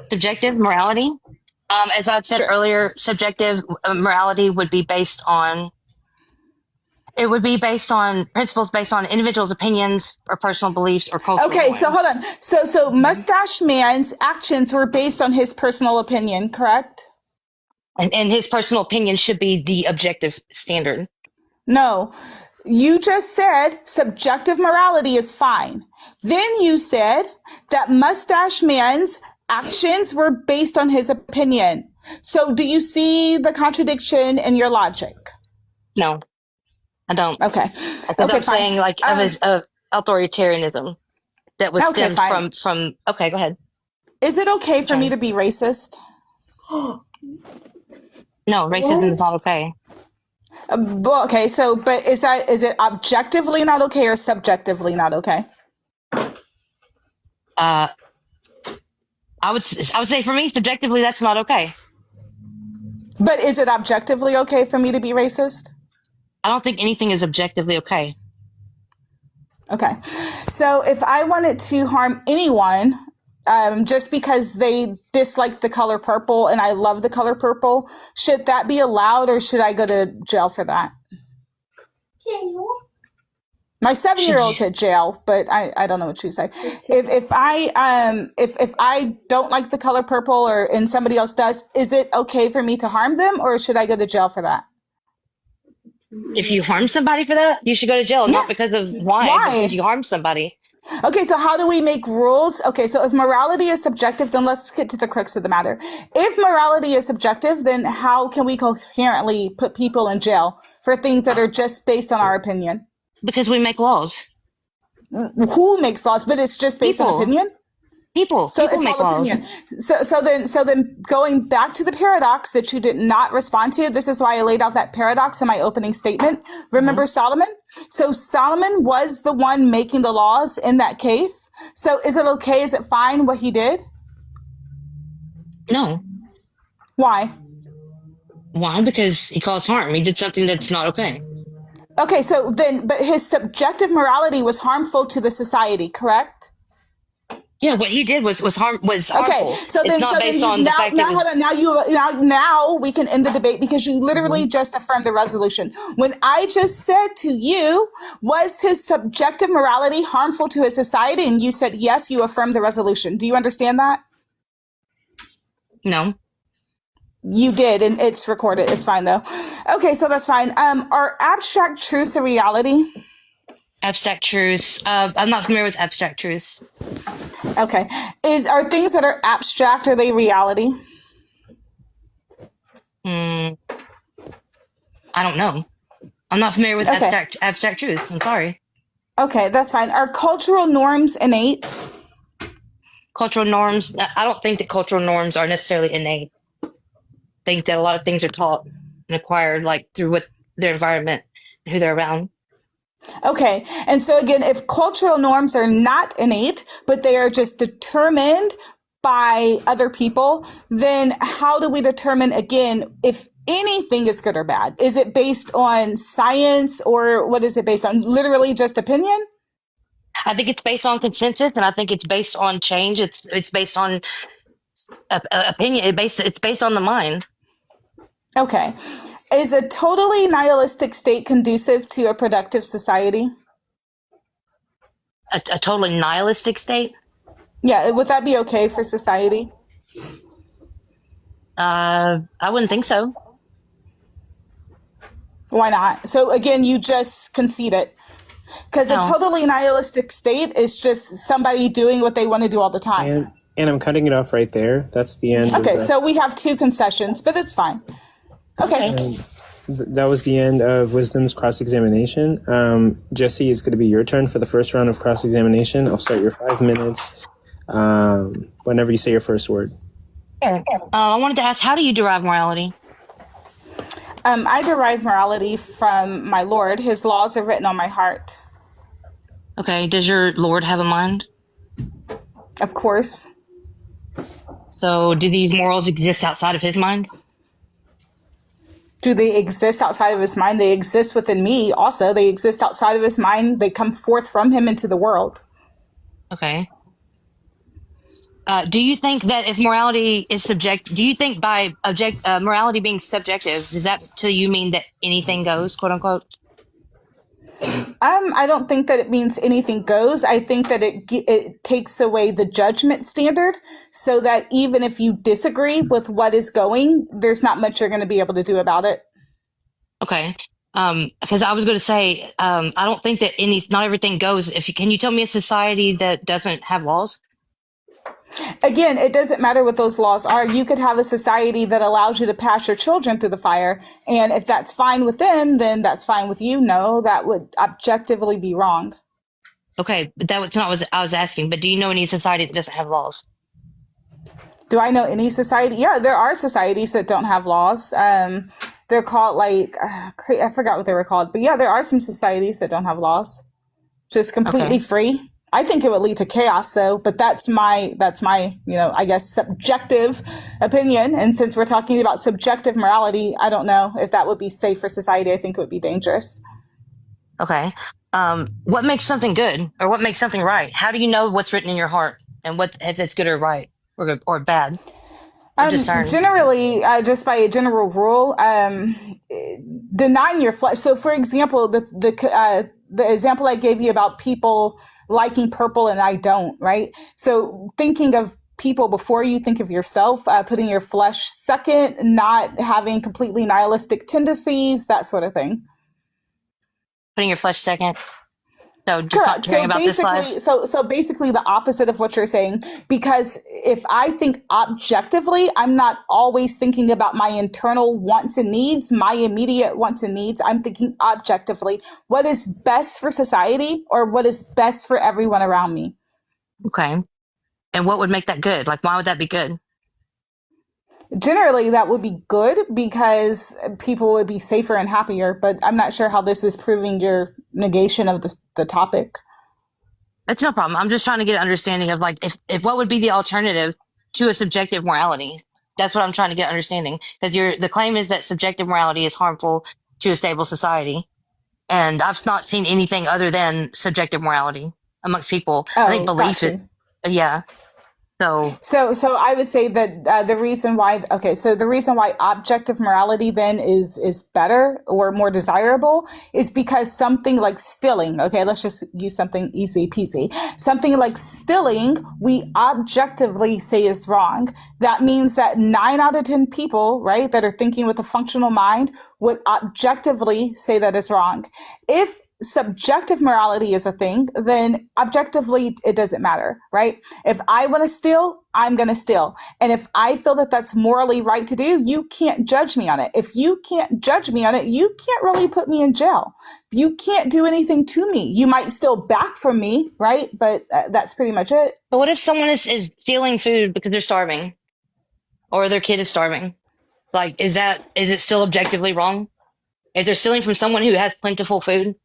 Subjective morality, as I said earlier, subjective morality would be based on. It would be based on principles based on individuals' opinions or personal beliefs or cultural. Okay, norms. so hold on. So Mustache Man's actions were based on his personal opinion, correct? And his personal opinion should be the objective standard. No, you just said subjective morality is fine. Then you said that Mustache Man's actions were based on his opinion. So do you see the contradiction in your logic? No. I don't. Okay. Because I'm saying like of authoritarianism that was stemmed from. Okay, go ahead. Is it okay for me to be racist? No, racism is not okay. Okay, so but is it objectively not okay or subjectively not okay? I would say for me, subjectively, that's not okay. But is it objectively okay for me to be racist? I don't think anything is objectively okay. Okay. So if I wanted to harm anyone just because they dislike the color purple and I love the color purple, should that be allowed or should I go to jail for that? Jail. My 7-year-old said jail, but I don't know what she said. If I don't like the color purple and somebody else does, is it okay for me to harm them or should I go to jail for that? If you harm somebody for that, you should go to jail, not because of why? Because you harmed somebody. Okay, so how do we make rules? Okay, so if morality is subjective, then let's get to the crux of the matter. If morality is subjective, then how can we coherently put people in jail for things that are just based on our opinion? Because we make laws. Who makes laws? But it's just based on opinion? People it's make all laws. Opinion. So then going back to the paradox that you did not respond to, this is why I laid out that paradox in my opening statement. Remember Solomon? So Solomon was the one making the laws in that case. So is it okay? Is it fine what he did? No. Why? Why? Because he caused harm. He did something that's not okay. Okay, so then, but his subjective morality was harmful to the society, correct? Yeah, what he did was Okay, harmful. so It's then, not based you've on the fact now it was. hold on. Now we can end the debate because you literally just affirmed the resolution. When I just said to you, was his subjective morality harmful to his society, and you said yes, you affirmed the resolution. Do you understand that? No. You did, and it's recorded. It's fine though. Okay, so that's fine. Are abstract truths a reality? Abstract truths. I'm not familiar with abstract truths. Okay, are things that are abstract, are they reality? I don't know. I'm not familiar with Okay. abstract truths. I'm sorry. Okay, that's fine. Are cultural norms innate? Cultural norms. I don't think that cultural norms are necessarily innate. I think that a lot of things are taught and acquired, like through what their environment, and who they're around. Okay, and so again, if cultural norms are not innate, but they are just determined by other people, then how do we determine, again, if anything is good or bad? Is it based on science, or what is it based on? Literally just opinion? I think it's based on consensus, and I think it's based on change. It's based on opinion. It's based on the mind. Okay. Is a totally nihilistic state conducive to a productive society? A totally nihilistic state? Yeah, would that be okay for society? I wouldn't think so. Why not? So again, you just concede it. Because a totally nihilistic state is just somebody doing what they want to do all the time. And I'm cutting it off right there. That's the end. Okay, so we have 2 concessions, but it's fine. Okay. That was the end of Wisdom's cross-examination. Jesse, it's going to be your turn for the first round of cross-examination. I'll start your 5 minutes whenever you say your first word. I wanted to ask, how do you derive morality? I derive morality from my Lord. His laws are written on my heart. Okay, does your Lord have a mind? Of course. So do these morals exist outside of his mind? Do they exist outside of his mind? They exist within me also. They exist outside of his mind. They come forth from him into the world. Okay. Do you think that if morality is do you think by morality being subjective, does that to you mean that anything goes, quote unquote? I don't think that it means anything goes. I think that it takes away the judgment standard so that even if you disagree with what is going, there's not much you're going to be able to do about it. Okay. Because I was going to say, I don't think that not everything goes. Can you tell me a society that doesn't have laws? Again, it doesn't matter what those laws are. You could have a society that allows you to pass your children through the fire. And if that's fine with them, then that's fine with you. No, that would objectively be wrong. Okay, but that's not what I was asking. But do you know any society that doesn't have laws? Do I know any society? Yeah, there are societies that don't have laws. They're called I forgot what they were called. But yeah, there are some societies that don't have laws. Just completely free. I think it would lead to chaos though, but that's my, I guess subjective opinion. And since we're talking about subjective morality, I don't know if that would be safe for society. I think it would be dangerous. Okay. What makes something good or what makes something right? How do you know what's written in your heart and if it's good or right or bad? Generally, just by a general rule, denying your flesh. So for example, the example I gave you about people liking purple and I don't, right? So thinking of people before you think of yourself, putting your flesh second, not having completely nihilistic tendencies, that sort of thing. Putting your flesh second. So just not caring about this life. So basically the opposite of what you're saying, because if I think objectively, I'm not always thinking about my internal wants and needs, my immediate wants and needs. I'm thinking objectively, what is best for society or what is best for everyone around me. Okay. And what would make that good? Like, why would that be good? Generally, that would be good because people would be safer and happier, but I'm not sure how this is proving your negation of the topic. It's no problem. I'm just trying to get an understanding of like, if what would be the alternative to a subjective morality? That's what I'm trying to get understanding. Because the claim is that subjective morality is harmful to a stable society. And I've not seen anything other than subjective morality amongst people. I think belief Yeah. So I would say that the reason why objective morality then is better or more desirable is because something like stealing, okay, let's just use something easy peasy. Something like stealing, we objectively say is wrong. That means that 9 out of 10 people, right, that are thinking with a functional mind would objectively say that is wrong. If subjective morality is a thing, then objectively it doesn't matter, right? If I want to steal, I'm going to steal. And if I feel that that's morally right to do, you can't judge me on it. If you can't judge me on it, you can't really put me in jail. You can't do anything to me. You might steal back from me, right? But that's pretty much it. But what if someone is stealing food because they're starving or their kid is starving? Like, is it still objectively wrong? If they're stealing from someone who has plentiful food?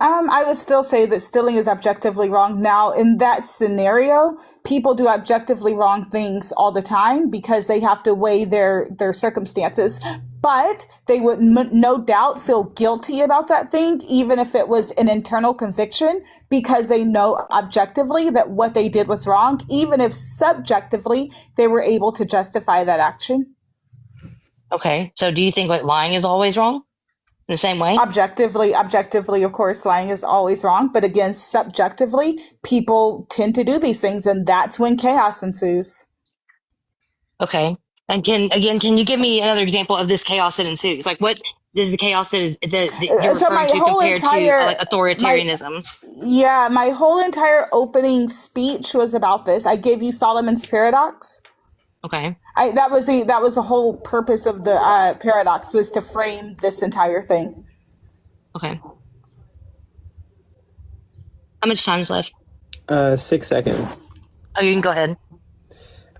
I would still say that stealing is objectively wrong. Now, in that scenario, people do objectively wrong things all the time because they have to weigh their circumstances. But they would no doubt feel guilty about that thing, even if it was an internal conviction, because they know objectively that what they did was wrong, even if subjectively they were able to justify that action. Okay, so do you think like lying is always wrong? The same way? Objectively, of course, lying is always wrong. But again, subjectively, people tend to do these things, and that's when chaos ensues. Okay. And can you give me another example of this chaos that ensues? Like, what is the chaos that you're referring to compared to like authoritarianism? My whole entire opening speech was about this. I gave you Solomon's paradox. Okay. That was the whole purpose of the paradox, was to frame this entire thing. Okay. How much time is left? 6 seconds. Oh, you can go ahead.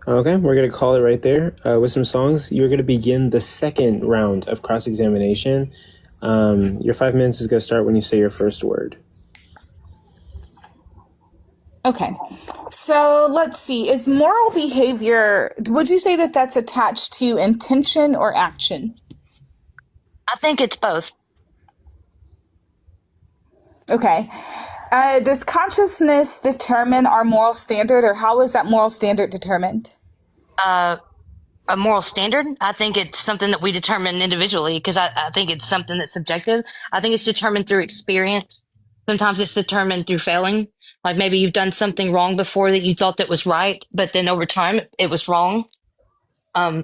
Okay, we're going to call it right there with some songs. You're going to begin the second round of cross-examination. Your 5 minutes is going to start when you say your first word. Okay. So let's see. Is moral behavior, would you say that that's attached to intention or action? I think it's both. Okay. Does consciousness determine our moral standard, or how is that moral standard determined? A moral standard? I think it's something that we determine individually, because I think it's something that's subjective. I think it's determined through experience. Sometimes it's determined through failing. Like maybe you've done something wrong before that you thought that was right, but then over time it was wrong.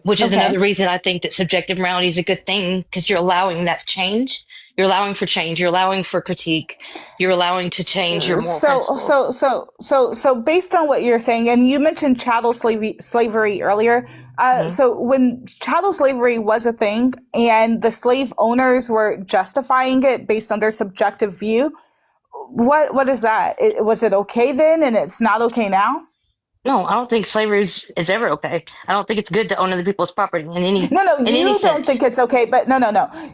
Which is another reason I think that subjective morality is a good thing, because you're allowing that change. You're allowing for change. You're allowing for critique. You're allowing to change your moral principles. So based on what you're saying, and you mentioned chattel slavery earlier. So when chattel slavery was a thing and the slave owners were justifying it based on their subjective view, what is that? Was it okay then and it's not okay now? No, I don't think slavery is ever okay. I don't think it's good to own other people's property in any you don't think it's okay, but no.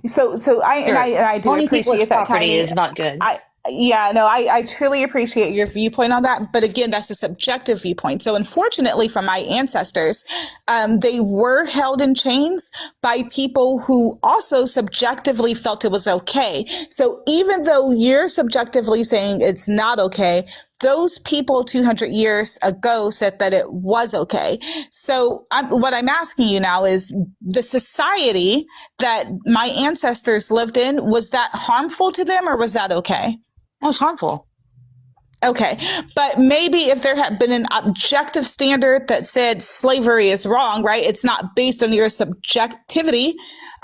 So I do Owning appreciate that. Property is not good. I truly appreciate your viewpoint on that, but again, that's a subjective viewpoint. So unfortunately for my ancestors, they were held in chains by people who also subjectively felt it was okay. So even though you're subjectively saying it's not okay, those people 200 years ago said that it was okay. So what I'm asking you now is, the society that my ancestors lived in, was that harmful to them or was that okay? That was harmful. Okay. But maybe if there had been an objective standard that said slavery is wrong, right? It's not based on your subjectivity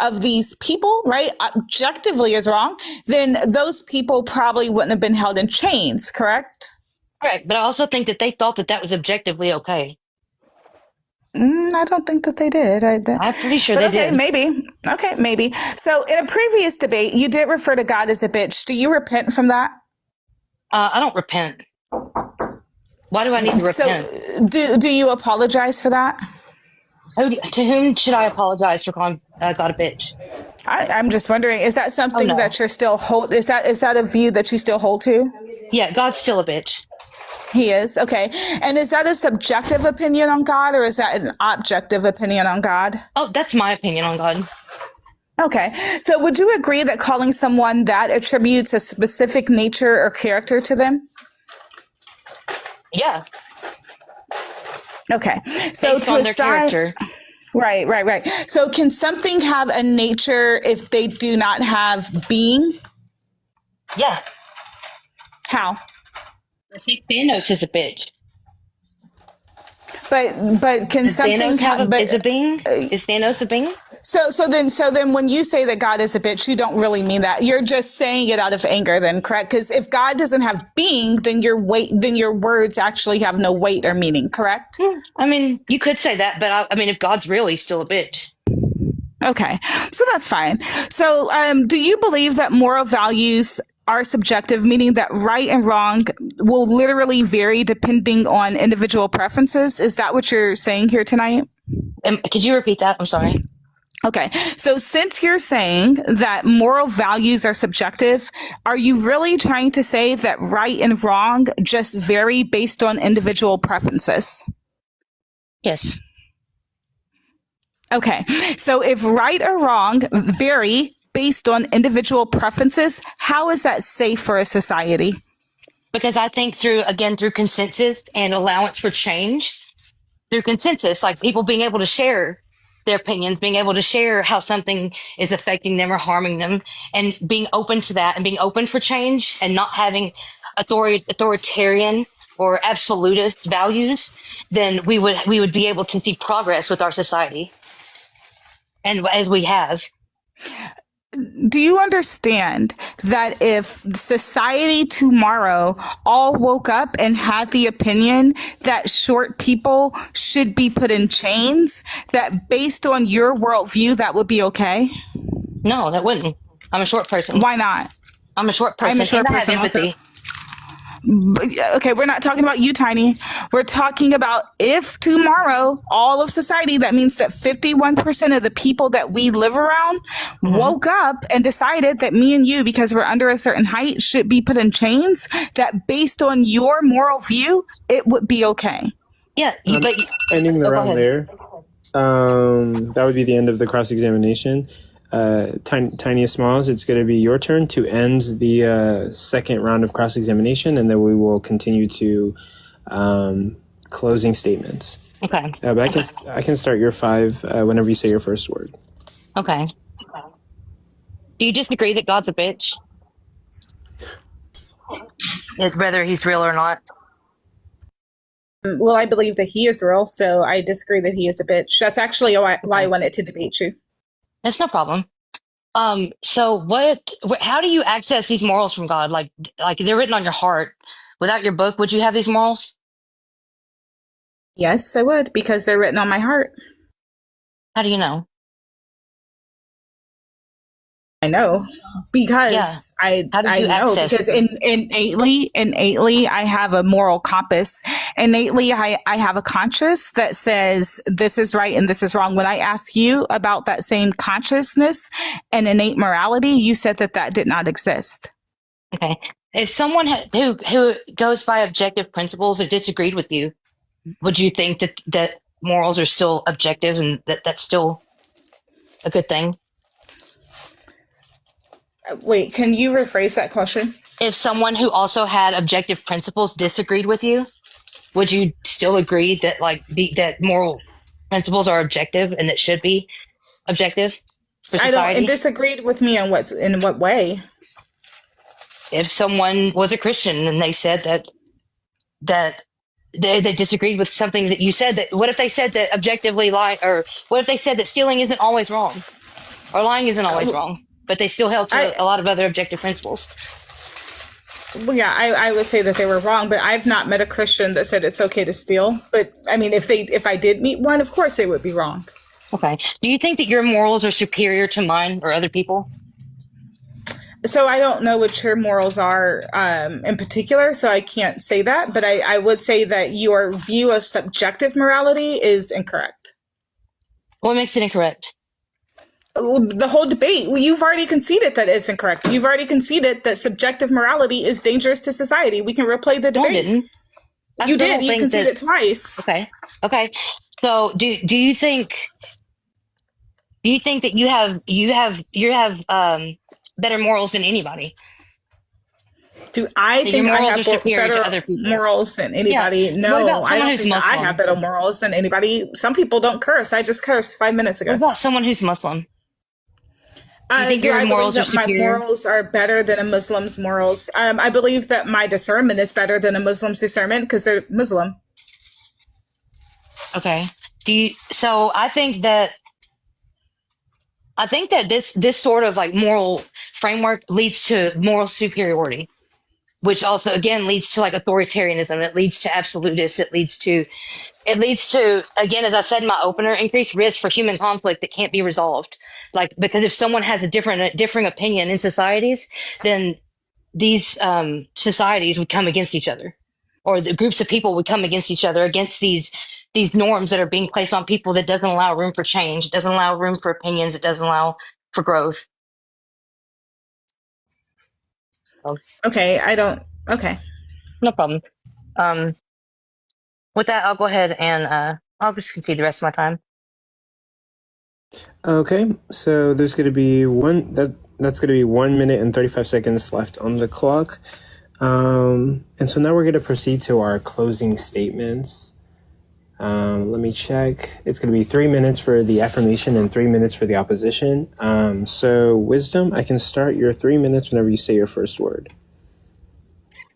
of these people, right? Objectively is wrong. Then those people probably wouldn't have been held in chains, correct? Correct. But I also think that they thought that was objectively okay. I don't think that they did. I'm pretty sure they did. Maybe. Okay, maybe. So in a previous debate, you did refer to God as a bitch. Do you repent from that? I don't repent. Why do I need to repent? So do you apologize for that? To whom should I apologize for calling God a bitch? I'm just wondering, is that something that you're still is that a view that you still hold to? Yeah, God's still a bitch. He is? Okay. And is that a subjective opinion on God, or is that an objective opinion on God? Oh, that's my opinion on God. Okay. So would you agree that calling someone that attributes a specific nature or character to them? Yeah. Okay. So based to on their assign, character. right. So can something have a nature if they do not have being? Yeah. How? Thanos is a bitch. But can Does something Thanos have have? a is a being? Is Thanos a being? So then when you say that God is a bitch, you don't really mean that. You're just saying it out of anger, then, correct? Because if God doesn't have being, then your words actually have no weight or meaning, correct? I mean, you could say that, but I mean, if God's real, he's still a bitch. Okay, so that's fine. So, do you believe that moral values are subjective, meaning that right and wrong will literally vary depending on individual preferences? Is that what you're saying here tonight? Could you repeat that? I'm sorry. Okay, so since you're saying that moral values are subjective, are you really trying to say that right and wrong just vary based on individual preferences? Yes. Okay, so if right or wrong vary based on individual preferences, how is that safe for a society? Because I think through consensus and allowance for change, through consensus, like people being able to share their opinions, being able to share how something is affecting them or harming them, and being open to that and being open for change and not having authoritarian or absolutist values, then we would be able to see progress with our society. And as we have. Do you understand that if society tomorrow all woke up and had the opinion that short people should be put in chains, that based on your worldview, that would be okay? No, that wouldn't. I'm a short person. Why not? I'm a short person. I'm a short person I have empathy. also. Okay, we're not talking about you, Tiny. We're talking about if tomorrow all of society, that means that 51% of the people that we live around woke up and decided that me and you, because we're under a certain height, should be put in chains, that based on your moral view, it would be okay. Yeah, but ending the round there. That would be the end of the cross-examination. Tiniest Smalls, it's going to be your turn to end the second round of cross-examination, and then we will continue to closing statements. Okay. But I can start your 5 whenever you say your first word. Okay. Do you disagree that God's a bitch? Whether he's real or not? Well, I believe that he is real, so I disagree that he is a bitch. That's actually why I wanted to debate you. That's no problem. So how do you access these morals from God? Like they're written on your heart. Without your book, would you have these morals? Yes, I would, because they're written on my heart. How do you know? I know because I know because innately I have a moral compass. Innately I have a conscience that says this is right and this is wrong. When I ask you about that same consciousness and innate morality, you said that did not exist. Okay. If someone who goes by objective principles or disagreed with you, would you think that morals are still objective and that's still a good thing? Wait, can you rephrase that question? If someone who also had objective principles disagreed with you, would you still agree that that moral principles are objective and that should be objective for society? I don't. And disagreed with me in what way? If someone was a Christian and they said that they disagreed with something that you said, that what if they said that objectively lying, or what if they said that stealing isn't always wrong or lying isn't always wrong, but they still held to a lot of other objective principles? Well, yeah, I would say that they were wrong, but I've not met a Christian that said it's okay to steal. But I mean, if I did meet one, of course they would be wrong. Okay. Do you think that your morals are superior to mine or other people? So I don't know what your morals are in particular, so I can't say that. But I would say that your view of subjective morality is incorrect. What makes it incorrect? The whole debate. Well, you've already conceded that it's incorrect. You've already conceded that subjective morality is dangerous to society. We can replay the debate. No, I didn't. You did. You conceded twice. Okay. Okay. So do you think that you have better morals than anybody? Do I That think your I morals have are superior better to other people's. morals than anybody? Yeah. No, What about I someone don't who's think I Muslim? have better morals than anybody. Some people don't curse. I just cursed 5 minutes ago. What about someone who's Muslim? Do you think Do your I believe morals are that my superior? morals are better than a Muslim's morals? I believe that my discernment is better than a Muslim's discernment because they're Muslim. Okay. So I think that this sort of like moral framework leads to moral superiority, which also again leads to like authoritarianism. It leads to absolutists. It leads to, again, as I said in my opener, increased risk for human conflict that can't be resolved. Like, because if someone has a differing opinion in societies, then these societies would come against each other, or the groups of people would come against each other against these norms that are being placed on people that doesn't allow room for change. It doesn't allow room for opinions. It doesn't allow for growth. So, Okay, I don't. Okay. no problem. With that, I'll go ahead and I'll just concede the rest of my time. Okay, so there's going to be that's going to be 1 minute and 35 seconds left on the clock. And so now we're going to proceed to our closing statements. Let me check. It's going to be 3 minutes for the affirmation and 3 minutes for the opposition. So Wisdom, I can start your 3 minutes whenever you say your first word.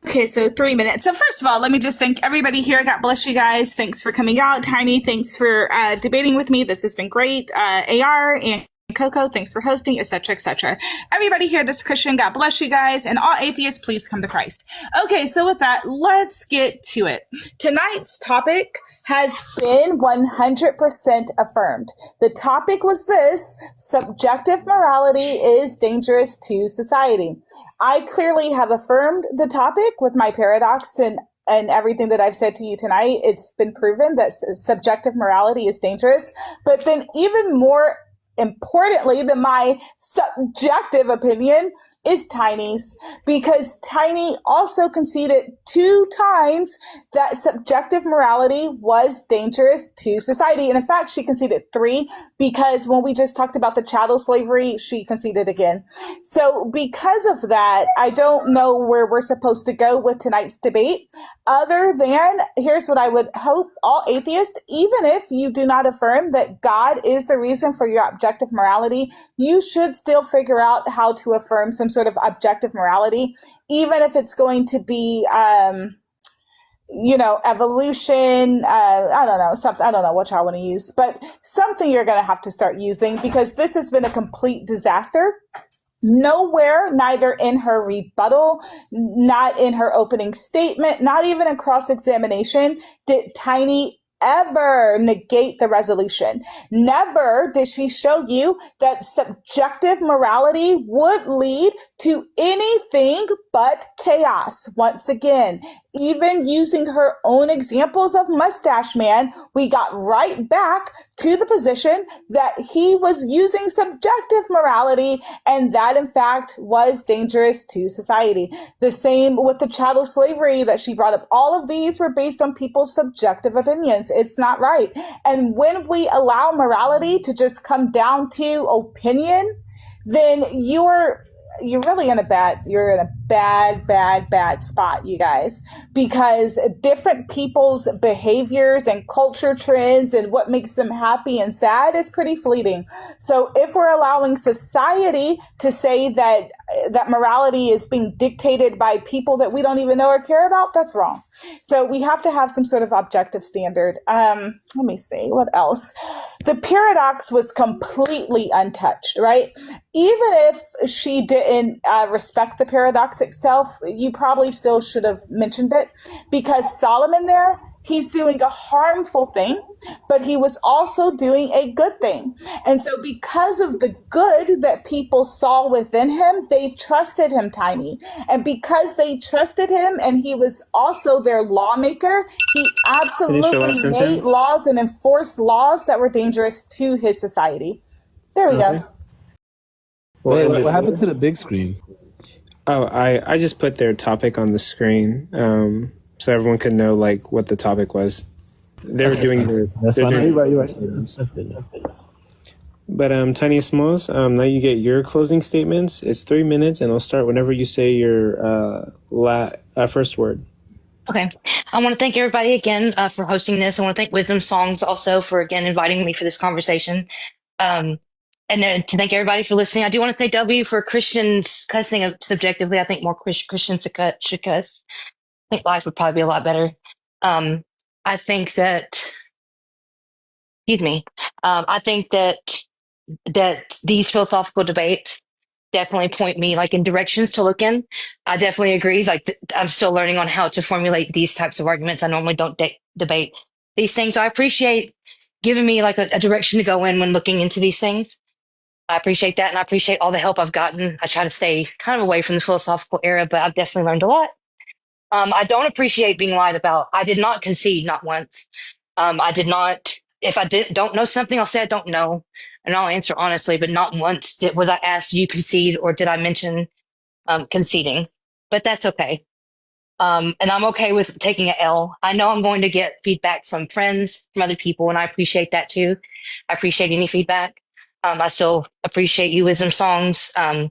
Okay, so 3 minutes. So first of all, let me just thank everybody here. God bless you guys. Thanks for coming out. Tiny, thanks for debating with me. This has been great. AR and CoCo, thanks for hosting, etc., etc. Everybody here that's Christian, God bless you guys. And all atheists, please come to Christ. Okay, so with that, let's get to it. Tonight's topic has been 100% affirmed. The topic was this: subjective morality is dangerous to society. I clearly have affirmed the topic with my paradox and everything that I've said to you tonight. It's been proven that subjective morality is dangerous. But then even more importantly than my subjective opinion is Tiny's, because Tiny also conceded 2 times that subjective morality was dangerous to society. And in fact, she conceded 3, because when we just talked about the chattel slavery, she conceded again. So because of that, I don't know where we're supposed to go with tonight's debate, other than here's what I would hope all atheists: even if you do not affirm that God is the reason for your objective morality, you should still figure out how to affirm some sort of objective morality, even if it's going to be, evolution. I don't know, something. I don't know what y'all want to use, but something you're going to have to start using, because this has been a complete disaster. Nowhere, neither in her rebuttal, not in her opening statement, not even in cross-examination, did Tiny ever negate the resolution. Never did she show you that subjective morality would lead to anything but chaos. Once again, even using her own examples of Mustache Man, we got right back to the position that he was using subjective morality, and that in fact was dangerous to society. The same with the chattel slavery that she brought up. All of these were based on people's subjective opinions. It's not right. And when we allow morality to just come down to opinion, then you're really in a bad spot, you guys, because different people's behaviors and culture trends and what makes them happy and sad is pretty fleeting. So if we're allowing society to say that morality is being dictated by people that we don't even know or care about, that's wrong. So we have to have some sort of objective standard. Let me see, what else? The paradox was completely untouched, right? Even if she didn't respect the paradox itself, you probably still should have mentioned it, because Solomon there, he's doing a harmful thing, but he was also doing a good thing. And so because of the good that people saw within him, they trusted him, Tiny. And because they trusted him and he was also their lawmaker, he absolutely made laws and enforced laws that were dangerous to his society. There we go. Wait, what happened to the big screen? Oh, I just put their topic on the screen, so everyone could know like what the topic was. They were doing their. That's fine. You're right. But Tiny Smalls, now you get your closing statements. It's 3 minutes, and I'll start whenever you say your first word. Okay. I want to thank everybody again for hosting this. I want to thank Wisdom Songs also for, again, inviting me for this conversation. And then to thank everybody for listening. I do want to thank W for Christians cussing subjectively. I think more Christians should cuss. I think life would probably be a lot better. I think that, excuse me, I think that these philosophical debates definitely point me like in directions to look in. I definitely agree. Like I'm still learning on how to formulate these types of arguments. I normally don't debate these things. So I appreciate giving me like a direction to go in when looking into these things. I appreciate that. And I appreciate all the help I've gotten. I try to stay kind of away from the philosophical era, but I've definitely learned a lot. I don't appreciate being lied about. I did not concede, not once. I did not. If I don't know something, I'll say I don't know, and I'll answer honestly. But not once was I asked, "Do you concede?" or did I mention conceding? But that's okay. And I'm okay with taking an L. I know I'm going to get feedback from friends, from other people, and I appreciate that too. I appreciate any feedback. I still appreciate you, Wisdom Songs. To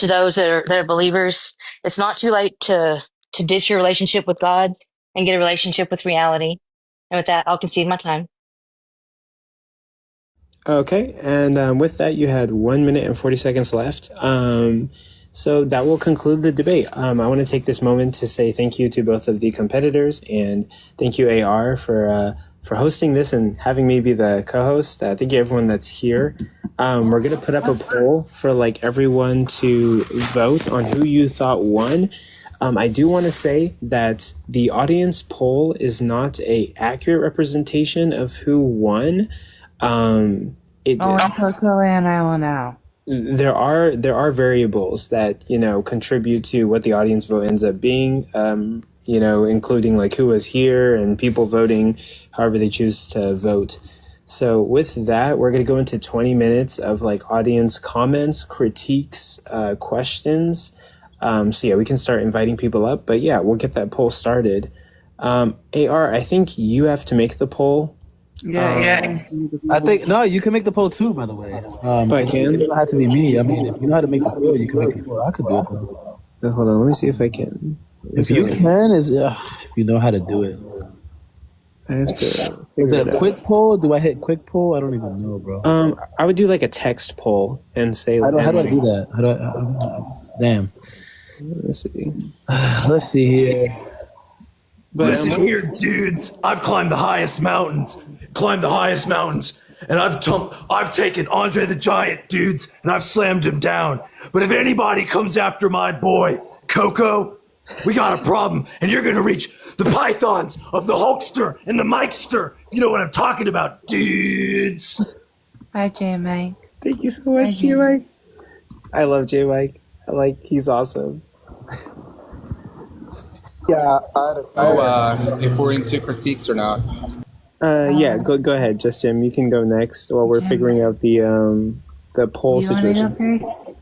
those that are believers, it's not too late to ditch your relationship with God and get a relationship with reality. And with that, I'll concede my time. Okay, and with that, you had 1 minute and 40 seconds left. So that will conclude the debate. I want to take this moment to say thank you to both of the competitors, and thank you, AR, for hosting this and having me be the co-host. Thank you, everyone that's here. We're going to put up a poll for like everyone to vote on who you thought won. I do want to say that the audience poll is not a accurate representation of who won. CoCo and I will now. There are variables that, contribute to what the audience vote ends up being, including like who was here and people voting however they choose to vote. So with that, we're going to go into 20 minutes of like audience comments, critiques, questions. So yeah, we can start inviting people up, but yeah, we'll get that poll started. AR, I think you have to make the poll. Yeah. I think you can make the poll too. By the way, I can. It don't have to be me. I mean, if you know how to make the poll, you can make the poll. I could do it. Though. Hold on, let me see if I can. If you can, if you know how to do it. I have to. Is it a quick poll? Do I hit quick poll? I don't even know, bro. I would do like a text poll and say. How do I do that? Damn. Let's see. Let's see here. Listen here, dudes. I've climbed the highest mountains, and I've taken Andre the Giant, dudes, and I've slammed him down. But if anybody comes after my boy, CoCo, we got a problem, and you're gonna reach the pythons of the Hulkster and the Mikester. You know what I'm talking about, dudes. Bye, J Mike. Thank you so much, J Mike. I love J Mike. He's awesome. Yeah. If we're into critiques or not. Yeah, go ahead, Just Jim. You can go next while we're figuring out the poll situation. You want to go first?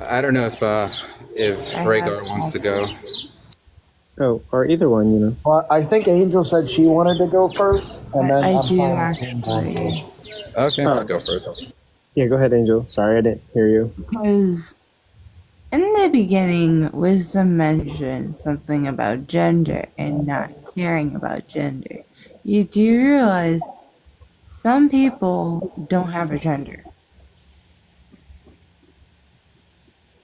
I don't know if Rhaegar wants to go. Oh, or either one, Well, I think Angel said she wanted to go first, and then I do actually. Okay, I'll go first. Yeah, go ahead, Angel. Sorry, I didn't hear you. Because in the beginning, Wisdom mentioned something about gender and not caring about gender. You do realize some people don't have a gender.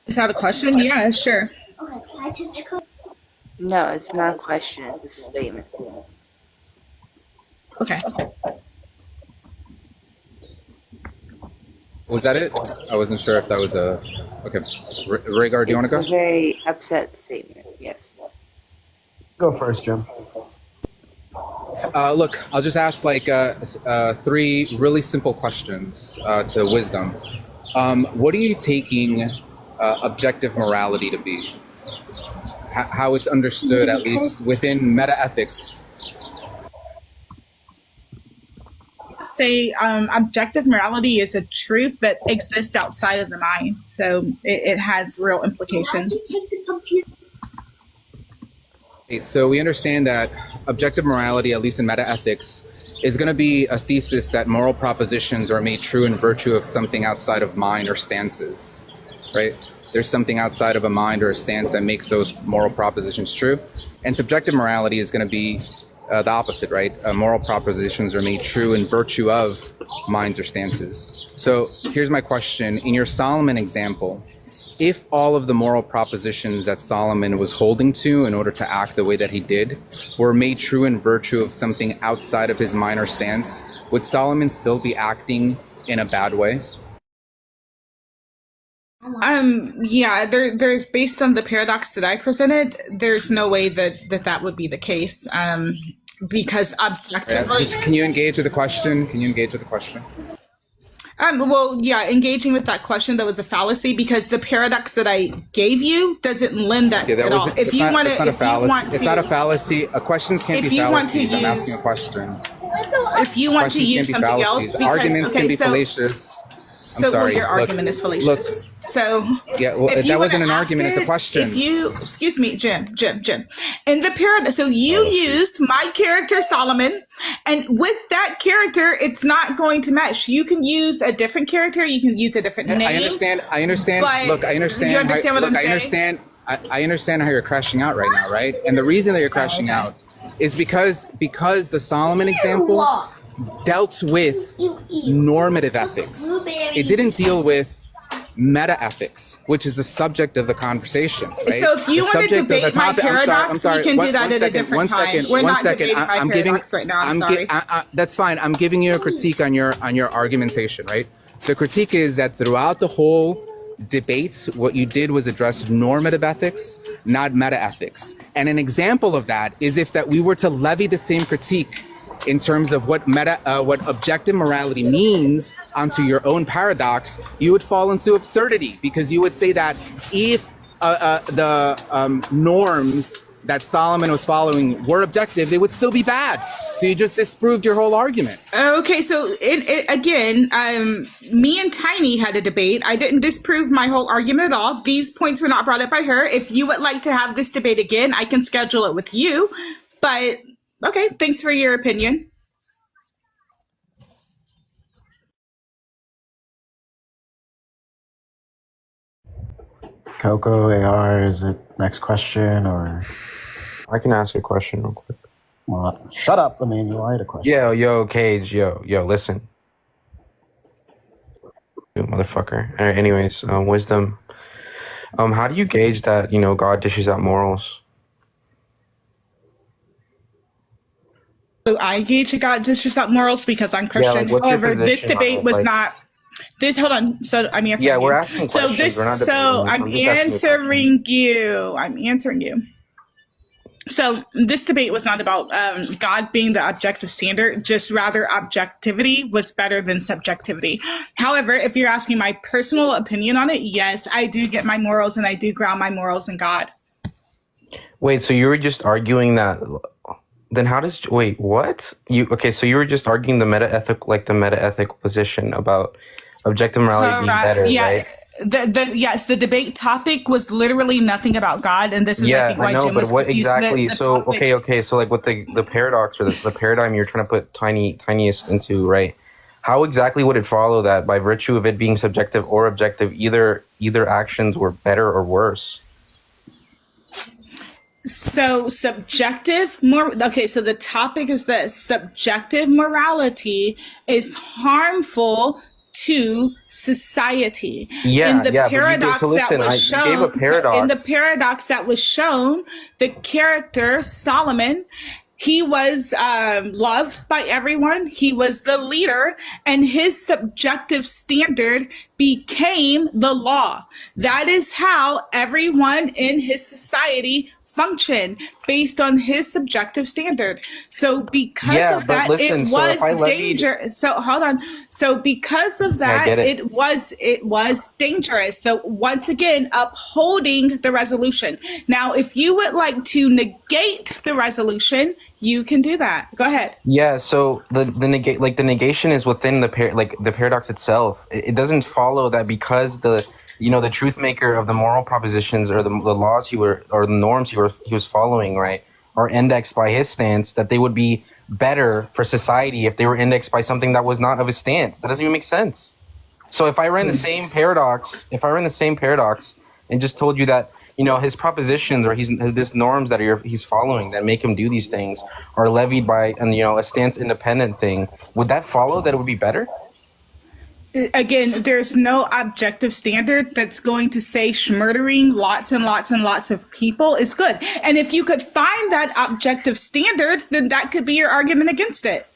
Is that a question? Yeah, sure. No, it's not a question, it's a statement. Okay. Was that it? I wasn't sure if that was a... Okay. Rhaegar, do you want to go? It's a very upset statement, yes. Go first, Jim. Look, I'll just ask like 3 really simple questions to Wisdom. What are you taking objective morality to be? How it's understood, at least within meta-ethics? Say objective morality is a truth that exists outside of the mind, so it has real implications. So we understand that objective morality, at least in metaethics, is going to be a thesis that moral propositions are made true in virtue of something outside of mind or stances, right? There's something outside of a mind or a stance that makes those moral propositions true. And subjective morality is going to be the opposite, right? Moral propositions are made true in virtue of minds or stances. So here's my question. In your Solomon example, if all of the moral propositions that Solomon was holding to in order to act the way that he did were made true in virtue of something outside of his mind or stance, would Solomon still be acting in a bad way? Yeah, there's based on the paradox that I presented, there's no way that would be the case. Because objectively, Can you engage with the question? Well, yeah, engaging with that question, that was a fallacy because the paradox that I gave you doesn't lend that at all. If you want to, it's not a fallacy. It's not a fallacy. Questions can't be fallacies. I'm asking a question. If you want to use something else, because arguments can be fallacious. I'm sorry. Well, your argument is fallacious. Yeah, well, that wasn't an argument. It's a question. Excuse me, Jim. In the paradox, so you used my character Solomon, and with that character, it's not going to match. You can use a different character. You can use a different name. I understand. Look, I understand. You understand what I'm saying? I understand how you're crashing out right now, right? And the reason that you're crashing out is because the Solomon example dealt with normative ethics. It didn't deal with meta ethics, which is the subject of the conversation. Right? So if you want to debate my paradox, we can do that at a different time. We're not debating my paradox right now. I'm sorry. That's fine. I'm giving you a critique on your argumentation, right? The critique is that throughout the whole debate, what you did was address normative ethics, not meta ethics. And an example of that is if that we were to levy the same critique in terms of what objective morality means onto your own paradox, you would fall into absurdity because you would say that if the norms that Solomon was following were objective, they would still be bad. So you just disproved your whole argument. Okay, so again, me and Tiny had a debate. I didn't disprove my whole argument at all. These points were not brought up by her. If you would like to have this debate again, I can schedule it with you. But okay, thanks for your opinion. CoCo, AR, is it next question or? I can ask a question real quick. Well, shut up, Emmanuel. I had a question. Yo, Cage, yo, listen. You motherfucker. All right, anyways, wisdom. How do you gauge that, God dishes out morals? So I gauge a God dishes out morals because I'm Christian. However, this debate was not. Hold on. So I'm answering. Yeah, we're asking questions. I'm answering you. So this debate was not about God being the objective standard, just rather objectivity was better than subjectivity. However, if you're asking my personal opinion on it, yes, I do get my morals and I do ground my morals in God. Wait, so you were just arguing that? Then how does what? So you were just arguing the meta ethical position about objective morality being better, right? Yes, the debate topic was literally nothing about God, and this is I think why Jim was confused. Exactly? So like with the paradox or the paradigm you're trying to put tiniest into, right? How exactly would it follow that by virtue of it being subjective or objective, either actions were better or worse? So so the topic is that subjective morality is harmful to society. In the paradox that was shown, the character Solomon, he was loved by everyone. He was the leader, and his subjective standard became the law. That is how everyone in his society function based on his subjective standard. So because of that, it was danger. So hold on. So because of that, it was dangerous. So once again, upholding the resolution. Now, if you would like to negate the resolution, you can do that. Go ahead. Yeah. So the negation is within the paradox itself. It doesn't follow that because the truth maker of the moral propositions or the laws the norms he was following, right? are indexed by his stance, that they would be better for society if they were indexed by something that was not of his stance. That doesn't even make sense. So if I ran the same paradox, and just told you that, you know, his propositions or his norms that he's following that make him do these things are levied by, and you know, a stance independent thing, would that follow that it would be better? Again, there's no objective standard that's going to say murdering lots and lots and lots of people is good. And if you could find that objective standard, then that could be your argument against it.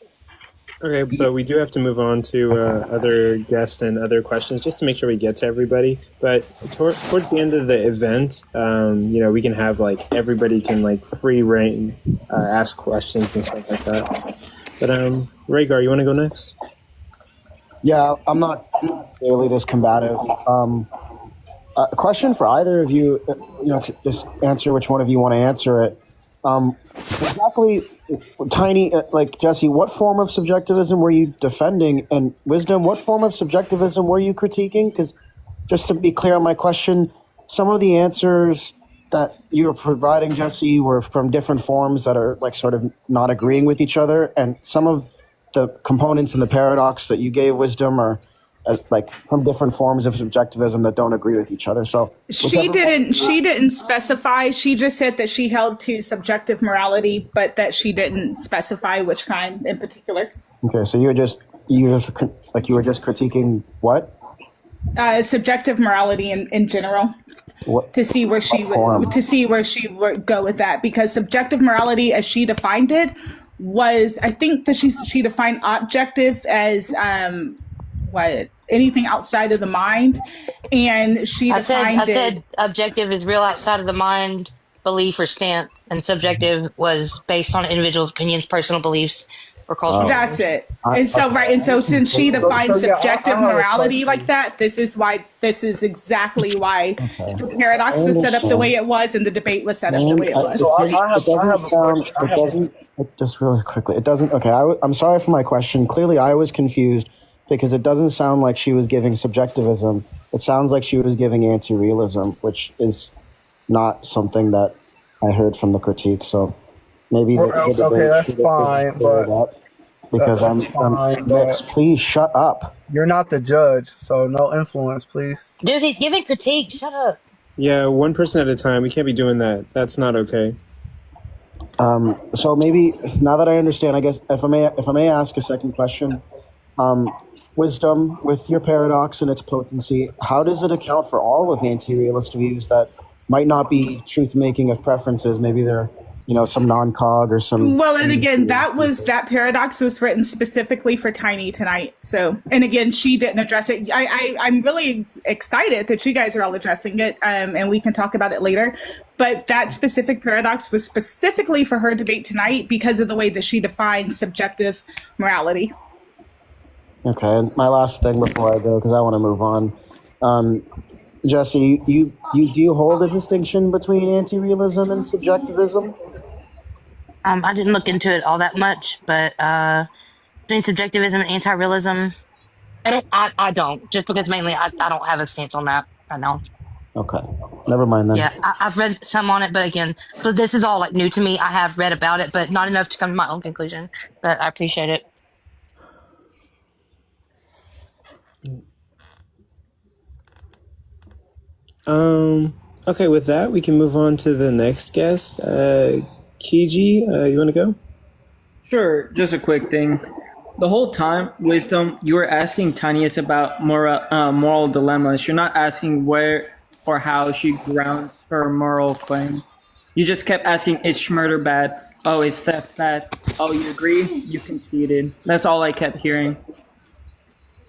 Okay, but we do have to move on to other guests and other questions just to make sure we get to everybody. But towards the end of the event, you know, we can have like everybody can like free reign, ask questions and stuff like that. But Rhaegar, you want to go next? Yeah, I'm not really this combative. A question for either of you, you know, to just answer which one of you want to answer it. Exactly, Tiny, like Jesse, what form of subjectivism were you defending? And Wisdom, what form of subjectivism were you critiquing? Because just to be clear on my question, some of the answers that you were providing, Jesse, were from different forms that are like sort of not agreeing with each other. And some of the components in the paradox that you gave, Wisdom, are like from different forms of subjectivism that don't agree with each other. So she didn't specify. She just said that she held to subjective morality, but that she didn't specify which kind in particular. Okay, so you were just critiquing what? Subjective morality in general. What? To see where she would go with that, because subjective morality, as she defined it, was, I think that she defined objective as anything outside of the mind, and she defined I said objective is real outside of the mind, belief or stance, and subjective was based on individuals' opinions, personal beliefs, or cultural. That's it. And so since she defined subjective morality like that, this is exactly why the paradox was set up the way it was, and the debate was set up the way it was. Just really quickly, it doesn't. Okay, I'm sorry for my question. Clearly, I was confused, because it doesn't sound like she was giving subjectivism. It sounds like she was giving anti-realism, which is not something that I heard from the critique. So maybe that's fine. But please shut up. You're not the judge, so no influence, please. Dude, he's giving critique. Shut up. Yeah, one person at a time. We can't be doing that. That's not okay. So maybe now that I understand, I guess if I may ask a second question. Wisdom, with your paradox and its potency, how does it account for all of the anti-realist views that might not be truth-making of preferences? Maybe they're, you know, some non-cog or some... Well, and again, that paradox was written specifically for Tiny tonight. So, and again, she didn't address it. I'm really excited that you guys are all addressing it, and we can talk about it later. But that specific paradox was specifically for her debate tonight because of the way that she defined subjective morality. Okay, and my last thing before I go, because I want to move on. Jesse, do you hold a distinction between anti-realism and subjectivism? I didn't look into it all that much, but between subjectivism and anti-realism, I don't. Just because mainly I don't have a stance on that right now. Okay, never mind then. Yeah, I've read some on it, but again, so this is all like new to me. I have read about it, but not enough to come to my own conclusion. But I appreciate it. Okay, with that, we can move on to the next guest. Kiji, you want to go? Sure, just a quick thing. The whole time, Wisdom, you were asking Tanya about moral dilemmas. You're not asking where or how she grounds her moral claim. You just kept asking, is murder bad? Oh, is theft bad? Oh, you agree? You conceded. That's all I kept hearing.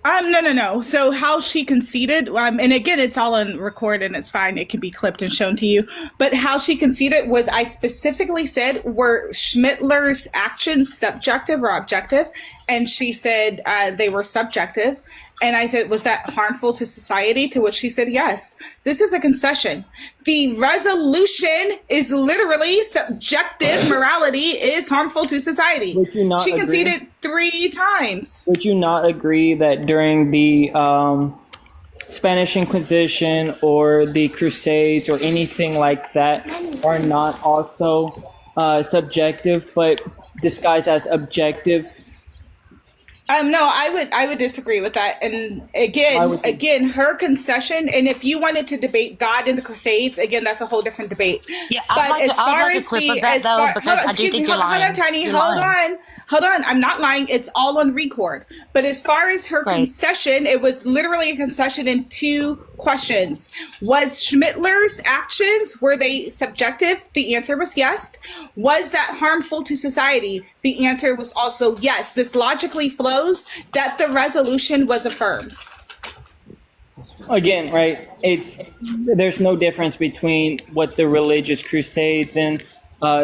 No. So how she conceded, and again, it's all on record and it's fine. It can be clipped and shown to you. But how she conceded was, I specifically said, were Schmittler's actions subjective or objective? And she said they were subjective. And I said, was that harmful to society? To which she said, yes. This is a concession. The resolution is literally subjective morality is harmful to society. She conceded 3 times. Would you not agree that during the Spanish Inquisition or the Crusades or anything like that are not also subjective, but disguised as objective. No, I would disagree with that. And again, her concession. And if you wanted to debate God in the Crusades, again, that's a whole different debate. Yeah, but as far as Tiny, hold on. I'm not lying. It's all on record. But as far as her concession, it was literally a concession in 2 questions. Was Schmittler's actions, were they subjective? The answer was yes. Was that harmful to society? The answer was also yes. This logically flows that the resolution was affirmed. Again, right? There's no difference between what the religious crusades and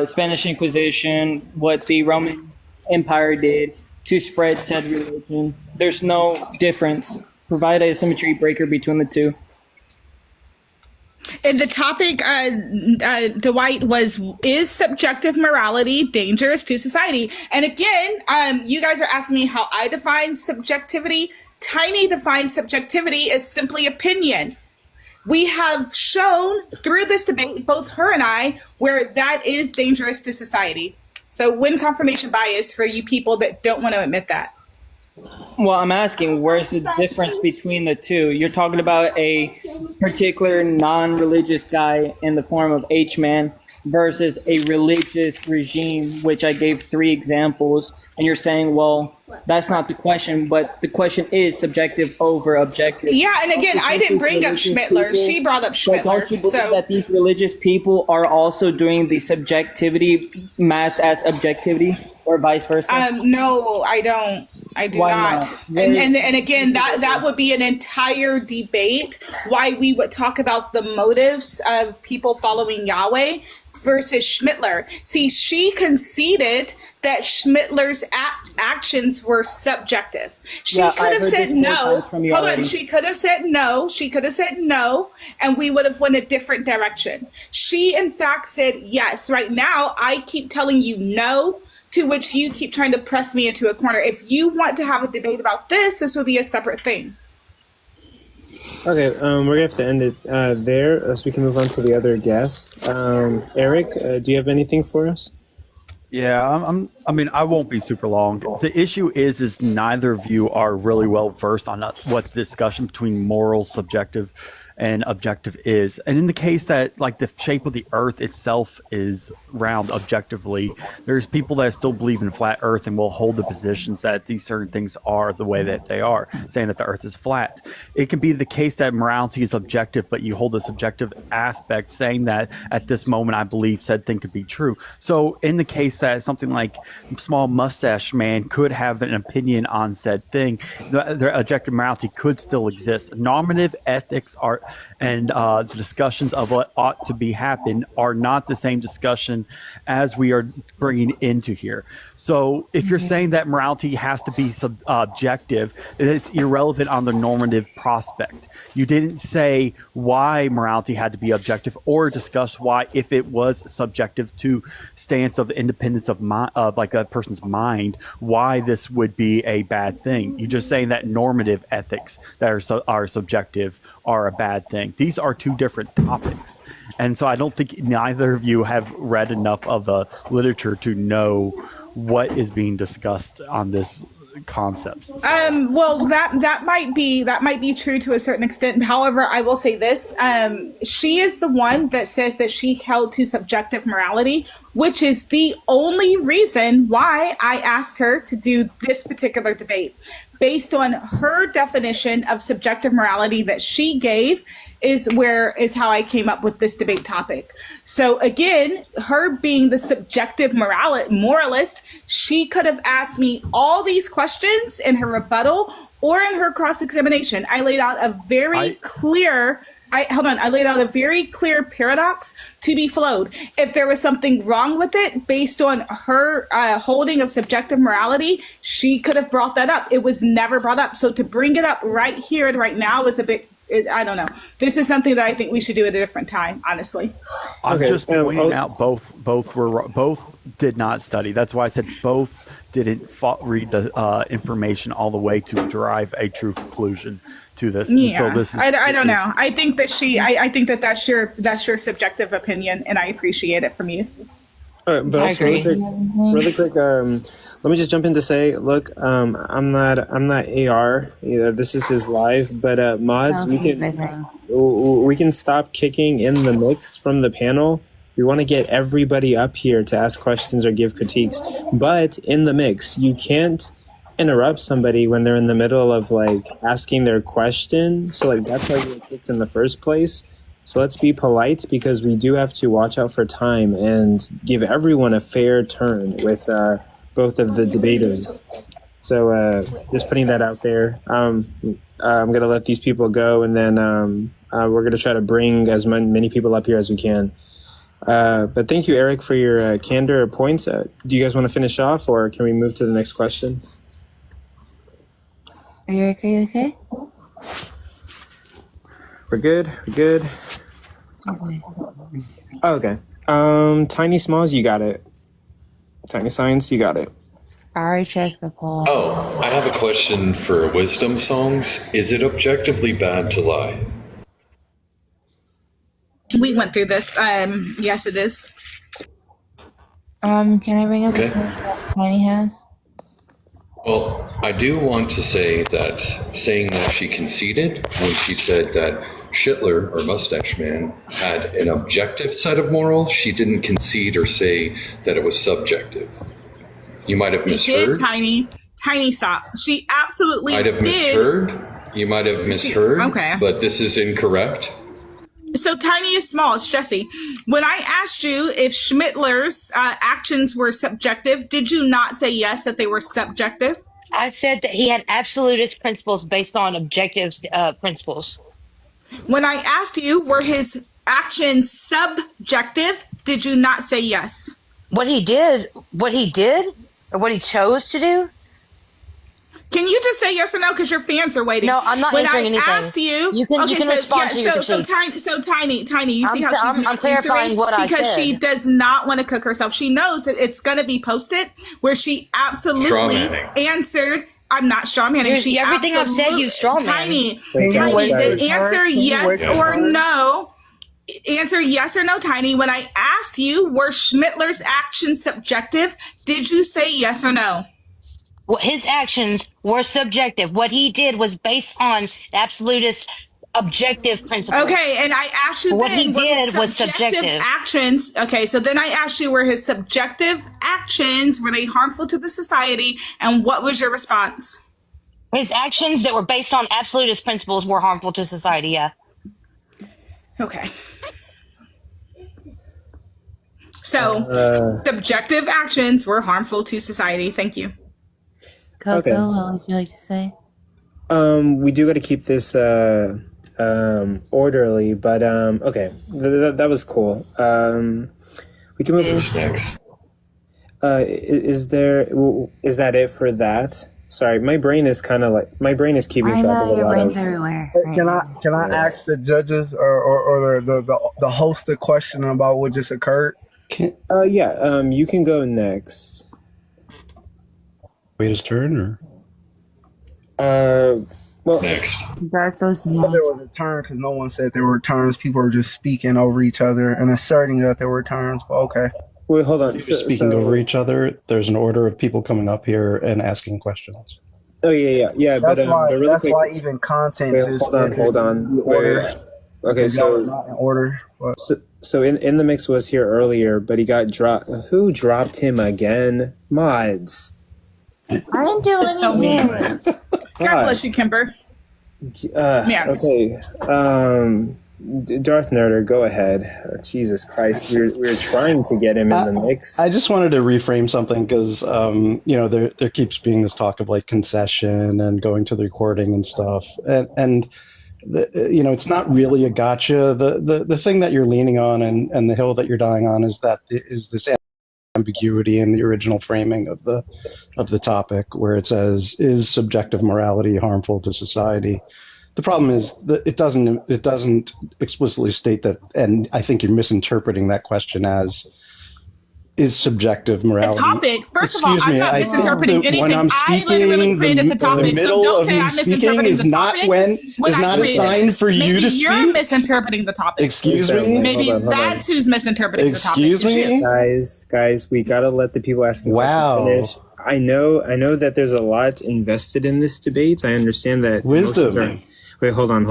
Spanish Inquisition, what the Roman Empire did to spread said religion. There's no difference. Provide a symmetry breaker between the two. And the topic, Dwight, is subjective morality dangerous to society? And again, you guys are asking me how I define subjectivity. Tiny defines subjectivity as simply opinion. We have shown through this debate, both her and I, where that is dangerous to society. So win confirmation bias for you people that don't want to admit that. Well, I'm asking, where's the difference between the two? You're talking about a particular non-religious guy in the form of H-Man versus a religious regime, which I gave 3 examples. And you're saying, well, that's not the question, but the question is subjective over objective. Yeah, and again, I didn't bring up Schmittler. She brought up Schmittler. Don't you believe that these religious people are also doing the subjectivity masked as objectivity, or vice versa? No, I don't. I do not. And again, that would be an entire debate why we would talk about the motives of people following Yahweh versus Schmittler. See, she conceded that Schmittler's actions were subjective. She could have said no. Hold on. She could have said no. She could have said no, and we would have went a different direction. She, in fact, said yes. Right now, I keep telling you no, to which you keep trying to press me into a corner. If you want to have a debate about this would be a separate thing. Okay, we're gonna have to end it there, so we can move on to the other guest. Eric, do you have anything for us? Yeah, I mean, I won't be super long. The issue is neither of you are really well versed on what the discussion between moral, subjective, and objective is. And in the case that, like, the shape of the earth itself is round objectively, there's people that still believe in flat earth and will hold the positions that these certain things are the way that they are, saying that the earth is flat. It can be the case that morality is objective, but you hold a subjective aspect, saying that at this moment I believe said thing could be true. So in the case that something like small mustache man could have an opinion on said thing, the objective morality could still exist. Normative ethics are and the discussions of what ought to be happen are not the same discussion as we are bringing into here. So if you're saying that morality has to be objective, it's irrelevant on the normative prospect. You didn't say why morality had to be objective or discuss why, if it was subjective to stance of independence of like a person's mind, why this would be a bad thing. You're just saying that normative ethics that are subjective are a bad thing. These are 2 different topics. And so I don't think neither of you have read enough of the literature to know what is being discussed on this concept. Well, that might be true to a certain extent. However, I will say this: she is the one that says that she held to subjective morality, which is the only reason why I asked her to do this particular debate. Based on her definition of subjective morality that she gave is how I came up with this debate topic. So again, her being the subjective moralist, she could have asked me all these questions in her rebuttal or in her cross-examination. I laid out a very clear paradox to be flowed. If there was something wrong with it based on her holding of subjective morality, she could have brought that up. It was never brought up. So to bring it up right here and right now is a bit, I don't know. This is something that I think we should do at a different time, honestly. I'm just pointing out both did not study. That's why I said both didn't read the information all the way to derive a true conclusion to this. Yeah, so this is, I don't know. I think that that's your subjective opinion, and I appreciate it from you. But I also, agree. really quick, let me just jump in to say, look, I'm not AR. This is his live, but mods, we can stop kicking in the mix from the panel. We want to get everybody up here to ask questions or give critiques, but in the mix, you can't interrupt somebody when they're in the middle of like asking their question. So like that's why you were kicked in the first place. So let's be polite because we do have to watch out for time and give everyone a fair turn with both of the debaters. So just putting that out there. I'm going to let these people go, and then we're going to try to bring as many people up here as we can. But thank you, Eric, for your candor points. Do you guys want to finish off, or can we move to the next question? Are you okay? We're good. We're good. Okay. Okay. Tiny Smalls, you got it. Tiny Science, you got it. I already checked the poll. Oh, I have a question for wisdom songs. Is it objectively bad to lie? We went through this. Yes, it is. Can I bring up a point that Tiny has? Well, I do want to say that saying that she conceded when she said that Schittler, or Mustache Man, had an objective set of morals, she didn't concede or say that it was subjective. You might have misheard. Tiny, stop. She absolutely Might have misheard. You might have misheard. Okay. But this is incorrect. So Tiny is small. It's Jesse. When I asked you if Schmittler's actions were subjective, did you not say yes, that they were subjective? I said that he had absolutist principles based on objective principles. When I asked you, were his actions subjective, did you not say yes? What he did, or what he chose to do? Can you just say yes or no? Because your fans are waiting. No, I'm not answering anything. When I asked you, you can respond to your critique. So Tiny, you see how she's not I'm clarifying what I said. Because she does not want to cook herself. She knows that it's going to be posted where she absolutely answered. I'm not strawmanning. She everything I've said, you strawman. Tiny, then answer yes or no. Answer yes or no, Tiny. When I asked you, were Schmittler's actions subjective? Did you say yes or no? Well, his actions were subjective. What he did was based on absolutist objective principles. Okay, and I asked you what then, he did was subjective actions. Okay, so then I asked you, were his subjective actions, were they harmful to the society? And what was your response? His actions that were based on absolutist principles were harmful to society, yeah. Okay. So, subjective actions were harmful to society. Thank you. CoCo, Okay. what would you like to say? We do got to keep this orderly, but okay, that was cool. We can move. Next. Is that it for that? Sorry, my brain is keeping track of a lot of. Everywhere. Can I ask the judges or the host a question about what just occurred? You can go next. Wait his turn, or next. There was a turn because no one said there were turns. People were just speaking over each other and asserting that there were turns. But okay. Wait, hold on. Speaking over each other, there's an order of people coming up here and asking questions. Oh yeah. That's why. Really That's quick, why even content. wait, hold on. Wait. Okay, so not in order. So in the mix was here earlier, but he got dropped. Who dropped him again? Mods. I didn't do anything. God bless you, Kimber. Okay. Darth Nerder, go ahead. Jesus Christ, we're trying to get him in the mix. I just wanted to reframe something because there keeps being this talk of like concession and going to the recording and stuff, and it's not really a gotcha. The thing that you're leaning on and the hill that you're dying on is this ambiguity in the original framing of the topic, where it says, is subjective morality harmful to society? The problem is that it doesn't explicitly state that, and I think you're misinterpreting that question as is subjective morality. The topic, first of all, Excuse I'm me, not I misinterpreting think that anything. when I'm I literally speaking, created the topic, so middle don't of say me I'm speaking misinterpreting is the not topic. when when is I not a created sign it. for you Maybe to you're speak. misinterpreting the topic. Excuse me. Maybe Hold on. that's who's misinterpreting the topic. Excuse me. Guys, we gotta let the people asking questions finish. I know that there's a lot invested in this debate. I understand that Wisdom. Wait, hold on.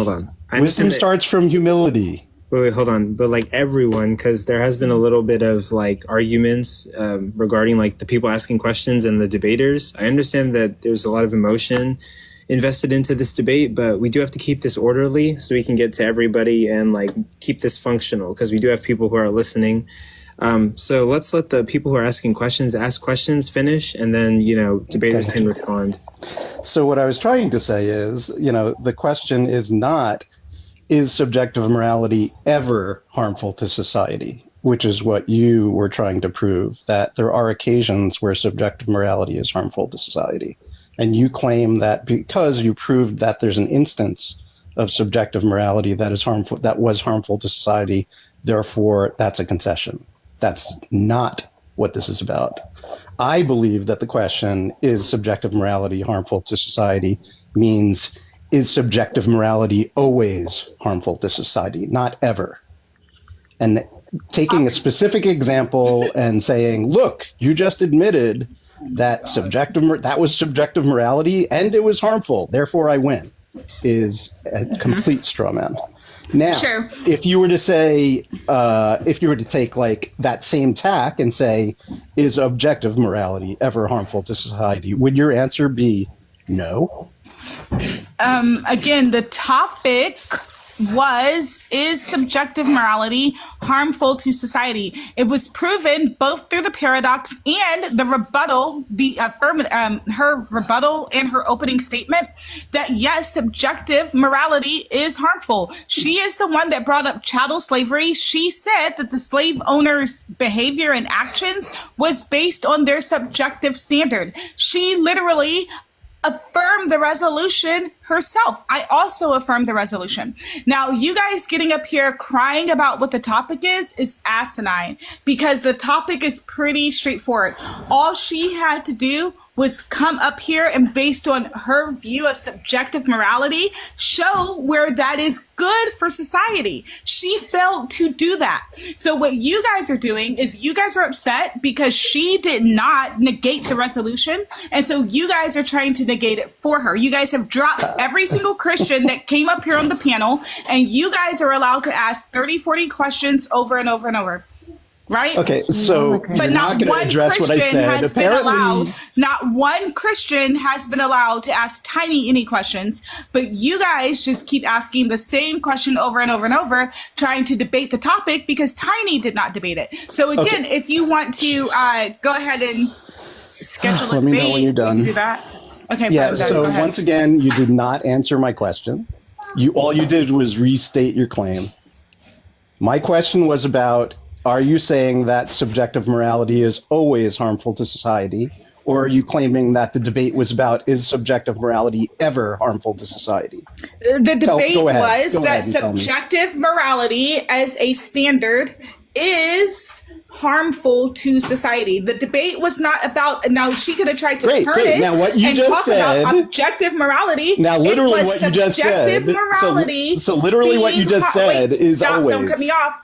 Wisdom starts from humility. Wait, hold on. But like everyone, because there has been a little bit of like arguments regarding like the people asking questions and the debaters. I understand that there's a lot of emotion invested into this debate, but we do have to keep this orderly so we can get to everybody and like keep this functional, because we do have people who are listening. So let's let the people who are asking questions ask questions, finish, and then, debaters can respond. So what I was trying to say is, the question is not, is subjective morality ever harmful to society? Which is what you were trying to prove, that there are occasions where subjective morality is harmful to society. And you claim that because you proved that there's an instance of subjective morality that is harmful, that was harmful to society, therefore that's a concession. That's not what this is about. I believe that the question, is subjective morality harmful to society, means, is subjective morality always harmful to society? Not ever. And taking a specific example and saying, look, you just admitted that that was subjective morality and it was harmful, therefore I win, is a complete straw man. Now, Sure. if you were to say, if you were to take like that same tack and say, is objective morality ever harmful to society? Would your answer be no? Again, the topic is subjective morality harmful to society? It was proven both through the paradox and the rebuttal, her rebuttal and her opening statement, that yes, subjective morality is harmful. She is the one that brought up chattel slavery. She said that the slave owners' behavior and actions was based on their subjective standard. She literally affirmed the resolution herself. I also affirmed the resolution. Now, you guys getting up here crying about what the topic is asinine, because the topic is pretty straightforward. All she had to do was come up here and, based on her view of subjective morality, show where that is good for society. She failed to do that. So what you guys are doing is you guys are upset because she did not negate the resolution. And so you guys are trying to negate it for her. You guys have dropped every single Christian that came up here on the panel, and you guys are allowed to ask 30, 40 questions over and over and over. Right? Okay, so but you're not going to address what I said. Apparently, not one Christian has been allowed to ask Tiny any questions, but you guys just keep asking the same question over and over and over, trying to debate the topic because Tiny did not debate it. So again, if you want to go ahead and schedule a let debate, me know when you're done. you can do that. Okay. Yeah. Brody, So go ahead. once again, you did not answer my question. All you did was restate your claim. My question was about, are you saying that subjective morality is always harmful to society? Or are you claiming that the debate was about, is subjective morality ever harmful to society? The debate was Go that ahead and tell me. subjective morality as a standard is harmful to society. The debate was not about, now she could have tried to turn it Now, what you and just talk said, about objective morality. Now, literally It was what you just said. subjective morality. So literally what you just said is stop, always. Don't cut me off.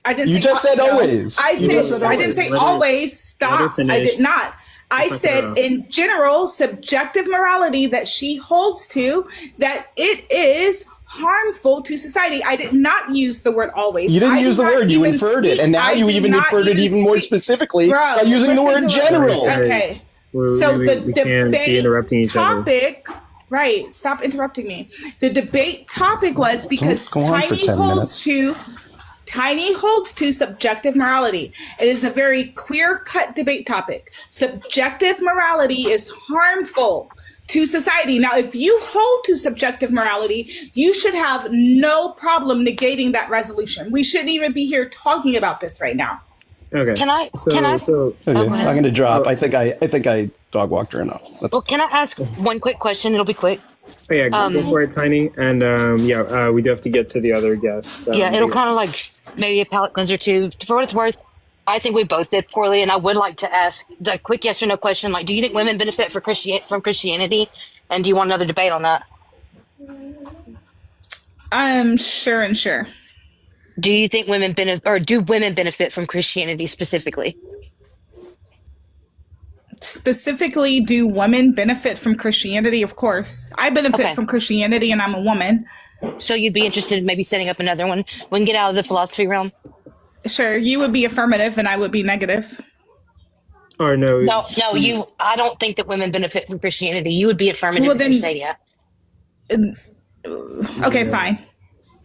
I didn't You say just said always. I You just said said I didn't always. say always. Stop. I did not. I said in general, subjective morality that she holds to, that it is harmful to society. I did not use the word always. You didn't use the word, you inferred it. And now you even inferred it even more specifically by using the word general. Okay. So the we can't be interrupting each other. topic, right, stop interrupting me. The debate topic was because Go on for 10 minutes. Tiny holds to subjective morality. It is a very clear-cut debate topic. Subjective morality is harmful to society. Now, if you hold to subjective morality, you should have no problem negating that resolution. We shouldn't even be here talking about this right now. Okay. Can I? Okay, I'm going to drop. I think I dog walked her enough. Well, can I ask one quick question? It'll be quick. Oh, yeah, go for it, Tiny. And we do have to get to the other guests. Yeah, it'll kind of like maybe a palate cleanser too. For what it's worth, I think we both did poorly, and I would like to ask the quick yes or no question. Like, do you think women benefit from Christianity? And do you want another debate on that? Sure and sure. Do you think women do women benefit from Christianity specifically? Specifically, do women benefit from Christianity? Of course. I benefit from Christianity and I'm a woman. So you'd be interested in maybe setting up another one? We can get out of the philosophy realm. Sure. You would be affirmative and I would be negative. Or no. No, I don't think that women benefit from Christianity. You would be affirmative if you say yeah. Okay, fine.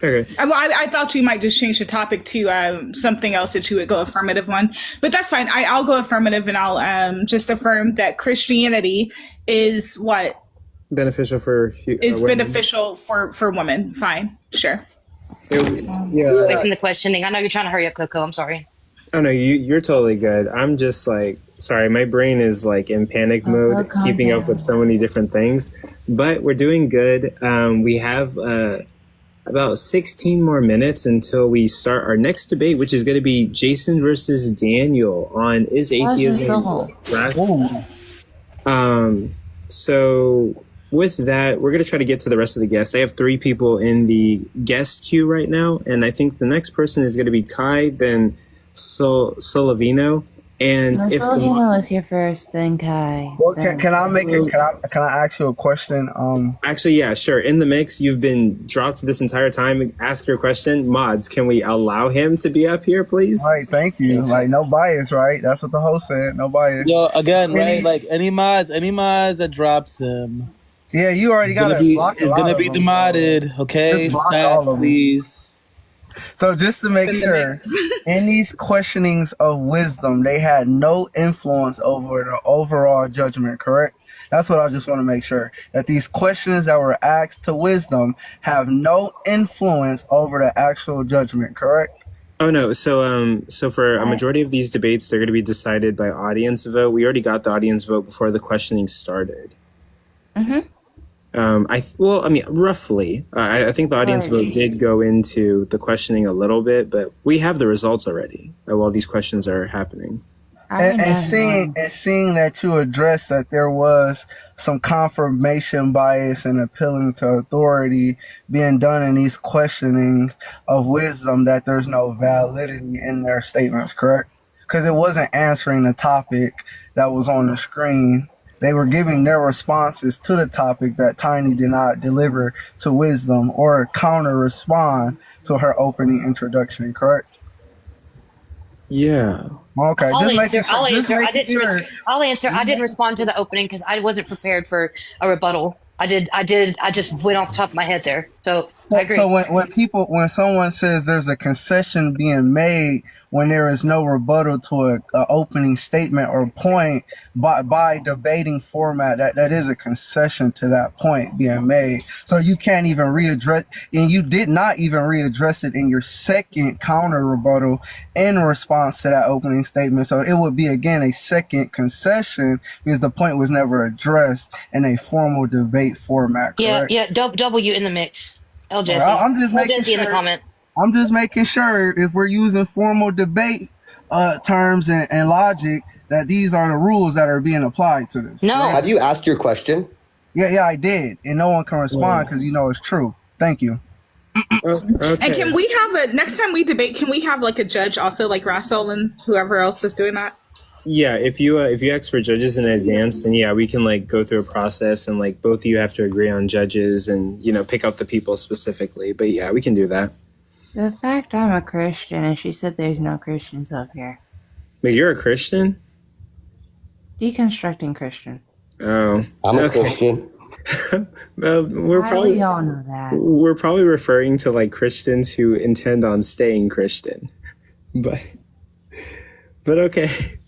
Okay. I thought you might just change the topic to something else that you would go affirmative on, but that's fine. I'll go affirmative and I'll just affirm that Christianity is what beneficial for is women. beneficial for women. Fine, sure. Away from the questioning. I know you're trying to hurry up, CoCo. I'm sorry. Oh no, you're totally good. I'm just like sorry. My brain is like in panic mode, keeping up with so many different things. But we're doing good. We have about 16 more minutes until we start our next debate, which is going to be Jason versus Daniel on is atheism rational? So with that, we're going to try to get to the rest of the guests. I have 3 people in the guest queue right now, and I think the next person is going to be Kai, then Solovino. And no, if Solovino was here first, then Kai. Well, can I ask you a question? Actually, yeah, sure. In the mix, you've been dropped this entire time. Ask your question. Mods, can we allow him to be up here, please? Right, thank you. Like, no bias, right? That's what the host said. No bias. Yo, again, right? Like any mods that drops him. Yeah, you already got to block. It's gonna be demodded. Okay, just block all of them, please. So just to make sure, in these questionings of wisdom, they had no influence over the overall judgment, correct? That's what I just want to make sure. That these questions that were asked to wisdom have no influence over the actual judgment, correct? Oh, no. So for a majority of these debates, they're going to be decided by audience vote. We already got the audience vote before the questioning started. Mm-hmm. Roughly. I think the audience vote did go into the questioning a little bit, but we have the results already while these questions are happening. And seeing that you addressed that there was some confirmation bias and appealing to authority being done in these questioning of wisdom, that there's no validity in their statements, correct? Because it wasn't answering the topic that was on the screen. They were giving their responses to the topic that Tiny did not deliver to wisdom or counter respond to her opening introduction, correct? Yeah. Okay. I'll answer. I didn't respond to the opening because I wasn't prepared for a rebuttal. I just went off the top of my head there. So I agree. So when someone says there's a concession being made when there is no rebuttal to a opening statement or point by debating format, that is a concession to that point being made. So you can't even readdress, and you did not even readdress it in your second counter rebuttal in response to that opening statement. So it would be again a second concession because the point was never addressed in a formal debate format. Correct? Yeah. W in the mix. El Jesse. Well, I'm just El Jesse in the comment. I'm just making sure if we're using formal debate terms and logic that these are the rules that are being applied to this. No. Have you asked your question? Yeah, I did. And no one can respond because it's true. Thank you. Okay. And can we have next time we debate, can we have like a judge also, like Russell and whoever else is doing that? Yeah, if you ask for judges in advance, then yeah, we can like go through a process and like both of you have to agree on judges and pick out the people specifically. But yeah, we can do that. The fact I'm a Christian and she said there's no Christians up here. But you're a Christian? Deconstructing Christian. Oh, I'm a Christian. Well, we all know that. We're probably referring to like Christians who intend on staying Christian, but okay.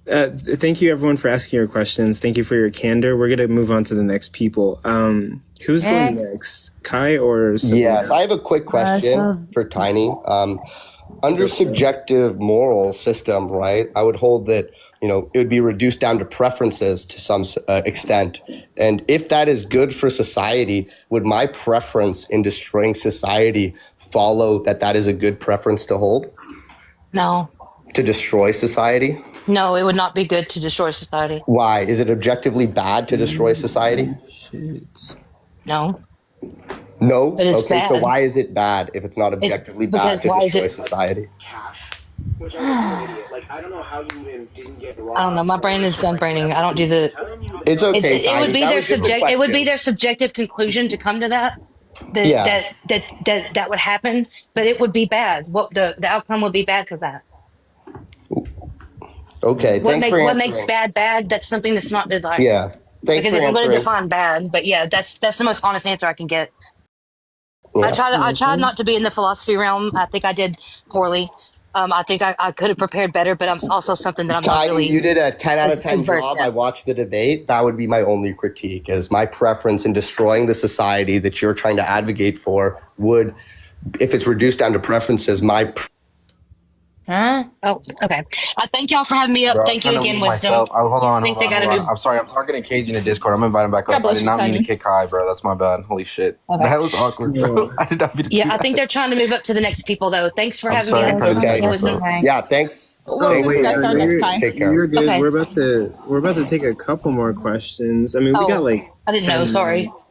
Thank you everyone for asking your questions. Thank you for your candor. We're gonna move on to the next people. Who's going next? Kai or Sabrina? Yes, I have a quick question for Tiny. Under subjective moral system, right? I would hold that it would be reduced down to preferences to some extent. And if that is good for society, would my preference in destroying society follow that is a good preference to hold? No. to destroy society? No, it would not be good to destroy society. Why? Is it objectively bad to destroy society? No. No? But it's Okay, so bad. why is it bad if it's not objectively bad to destroy society? I don't know. My brain is done braining. I don't do the. It's okay. It would Tiny. be That their was just a subject. It would be question. their subjective conclusion to come to that. Yeah. That would happen, but it would be bad. What the outcome would be bad for that. Okay, thanks for What answering. makes bad? That's something that's not desired. Yeah, thanks Because for if I'm going answering. to define bad, but yeah, that's the most honest answer I can get. Yeah. I tried not to be in the philosophy realm. I think I did poorly. I think I could have prepared better, but I'm also something that I'm not Tiny, really. you did a 10 out of 10 versed job. in. I watched the debate. That would be my only critique, is my preference in destroying the society that you're trying to advocate for would, if it's reduced down to preferences, Huh? Oh, okay. I thank y'all for having me up. Bro, Thank you I'm trying to again, mute Wisdom. myself. Hold on. I'm sorry. I'm talking to Cage in the Discord. I'm inviting him back God up. I bless did you, not mean to Tiny. kick Kai, bro. That's my bad. Holy shit. Okay. That was awkward, bro. I did not mean to do Yeah, I that. think they're trying to move up to the next people, though. Thanks for I'm having sorry, me I'm up. trying to Thank you, discuss Wisdom. Yeah, thanks. We'll Thanks. discuss that next time. Take care. You're good. Okay. We're about to take a couple more questions. I mean, we got like. I didn't know. 10 Sorry. minutes.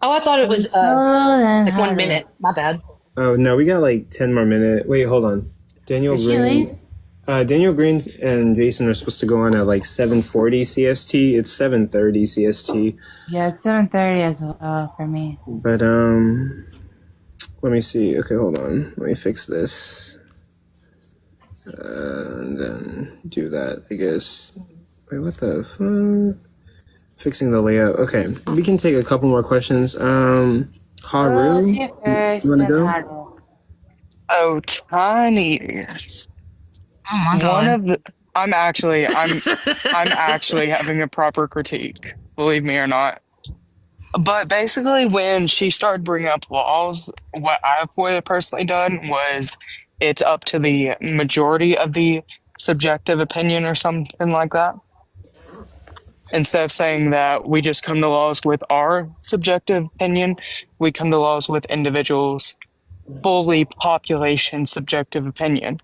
Oh, I thought it was like 1 minute. My bad. Oh no, we got like 10 more minutes. Wait, hold on. Daniel Green. Daniel Green and Jason are supposed to go on at like 7:40 CST. It's 7:30 CST. Yeah, it's 7:30 as for me. But let me see. Okay, hold on. Let me fix this. And then do that, I guess. Wait, what the fuck? Fixing the layout. Okay, we can take a couple more questions. Haru, you wanna go? Haru. Oh, tiny ears. Oh my God. I'm actually having a proper critique, believe me or not. But basically, when she started bringing up laws, what I would have personally done was it's up to the majority of the subjective opinion or something like that. Instead of saying that we just come to laws with our subjective opinion, we come to laws with individuals' fully population subjective opinion.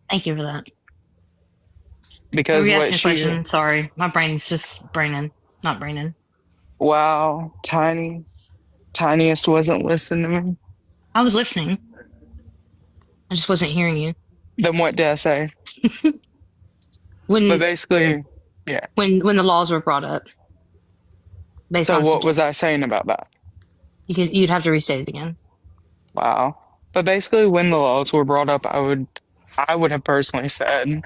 Thank you for that. Because Maybe what ask your she, question. Sorry, my brain's just braining, not braining. wow, tiniest wasn't listening to me. I was listening. I just wasn't hearing you. Then what did I say? When But basically, yeah. when the laws were brought up. Based So on what was I saying about that? you'd have to restate it again. Wow. But basically, when the laws were brought up, I would have personally said,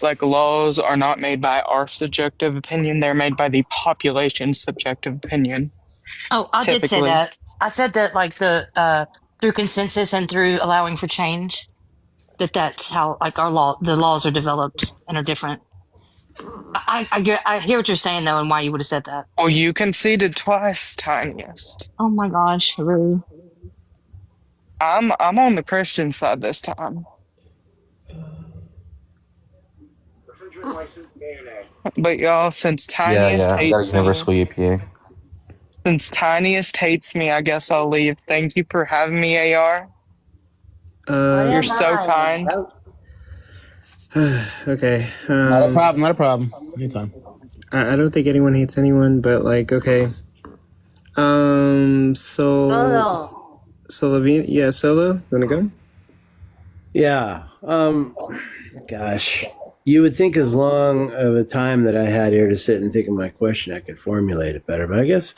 like, laws are not made by our subjective opinion; they're made by the population's subjective opinion. Oh, I did say Typically. that. I said that like the through consensus and through allowing for change, that's how like the laws are developed and are different. I hear what you're saying though, and why you would have said that. Well, you conceded twice, tiniest. Oh my gosh, really? I'm on the Christian side this time. But y'all, since tiniest I got a hates me, universal EPA. since tiniest hates me, I guess I'll leave. Thank you for having me, AR. You're so kind. Okay. Not a problem. Anytime. I don't think anyone hates anyone, but like, okay. So Levine, yeah, Solo, you wanna go? Yeah. Gosh. You would think as long of a time that I had here to sit and think of my question, I could formulate it better. But I guess,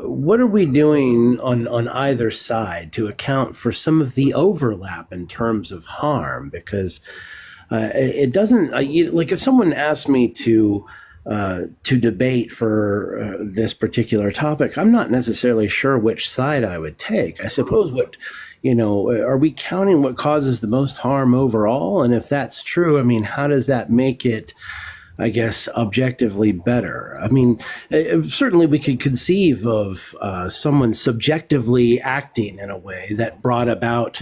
what are we doing on either side to account for some of the overlap in terms of harm? Because it doesn't, like if someone asked me to debate for this particular topic, I'm not necessarily sure which side I would take. I suppose are we counting what causes the most harm overall? And if that's true, I mean, how does that make it, I guess, objectively better? I mean, certainly we could conceive of someone subjectively acting in a way that brought about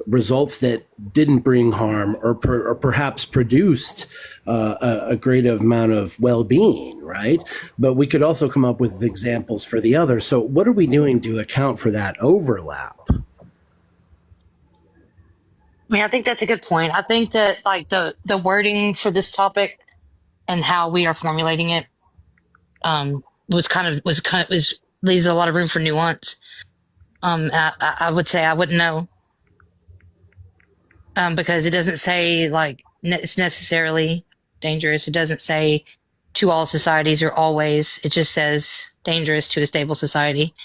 results that didn't bring harm or perhaps produced a great amount of well-being, right? But we could also come up with examples for the other. So what are we doing to account for that overlap? I mean, I think that's a good point. I think that like the wording for this topic and how we are formulating it was leaves a lot of room for nuance. I would say I wouldn't know because it doesn't say like it's necessarily dangerous. It doesn't say to all societies or always. It just says dangerous to a stable society.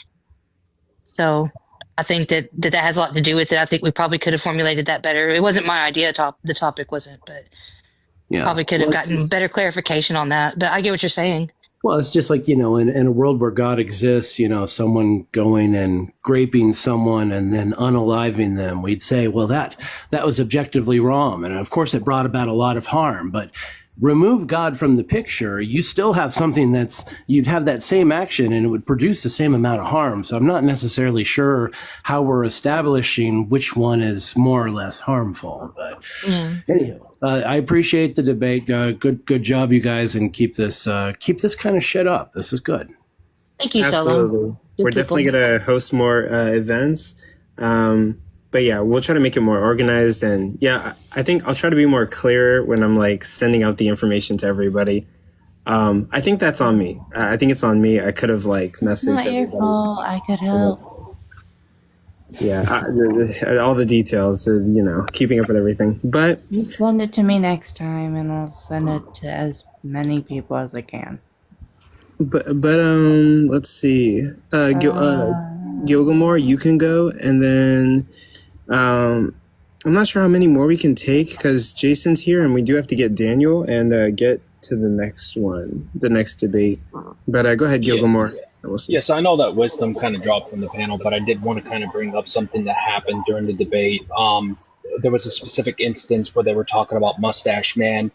So I think that has a lot to do with it. I think we probably could have formulated that better. It wasn't my idea. The topic wasn't, but Yeah. probably could have gotten better clarification on that. But I get what you're saying. Well, it's just like, in a world where God exists, someone going and graping someone and then unaliving them, we'd say, well, that was objectively wrong. And of course, it brought about a lot of harm. But remove God from the picture, you still have something you'd have that same action and it would produce the same amount of harm. So I'm not necessarily sure how we're establishing which one is more or less harmful. But anyhow. I appreciate the debate. Good job, you guys, and keep this kind of shit up. This is good. Thank you, Absolutely. We're definitely gonna host more events. But yeah, we'll try to make it more organized, and yeah, I think I'll try to be more clear when I'm like sending out the information to everybody. I think that's on me. I think it's on me. I could have like messaged Not your everybody. fault. I could help. Yeah, all the details, keeping up with everything. But You send it to me next time, and I'll send it to as many people as I can. But let's see. Gilgamore, you can go, and then I'm not sure how many more we can take because Jason's here, and we do have to get Daniel and get to the next debate. But go ahead, Gilgamore. We'll see. Yes, I know that wisdom kind of dropped from the panel, but I did want to kind of bring up something that happened during the debate. There was a specific instance where they were talking about Mustache Man,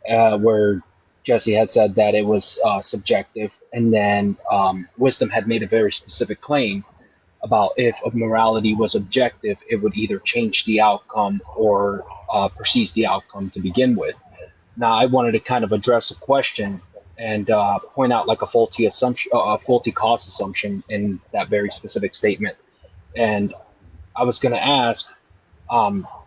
where Jesse had said that it was subjective, and then wisdom had made a very specific claim about if morality was objective, it would either change the outcome or precede the outcome to begin with. Now, I wanted to kind of address a question and point out like a faulty assumption, a faulty cause assumption in that very specific statement. And I was going to ask,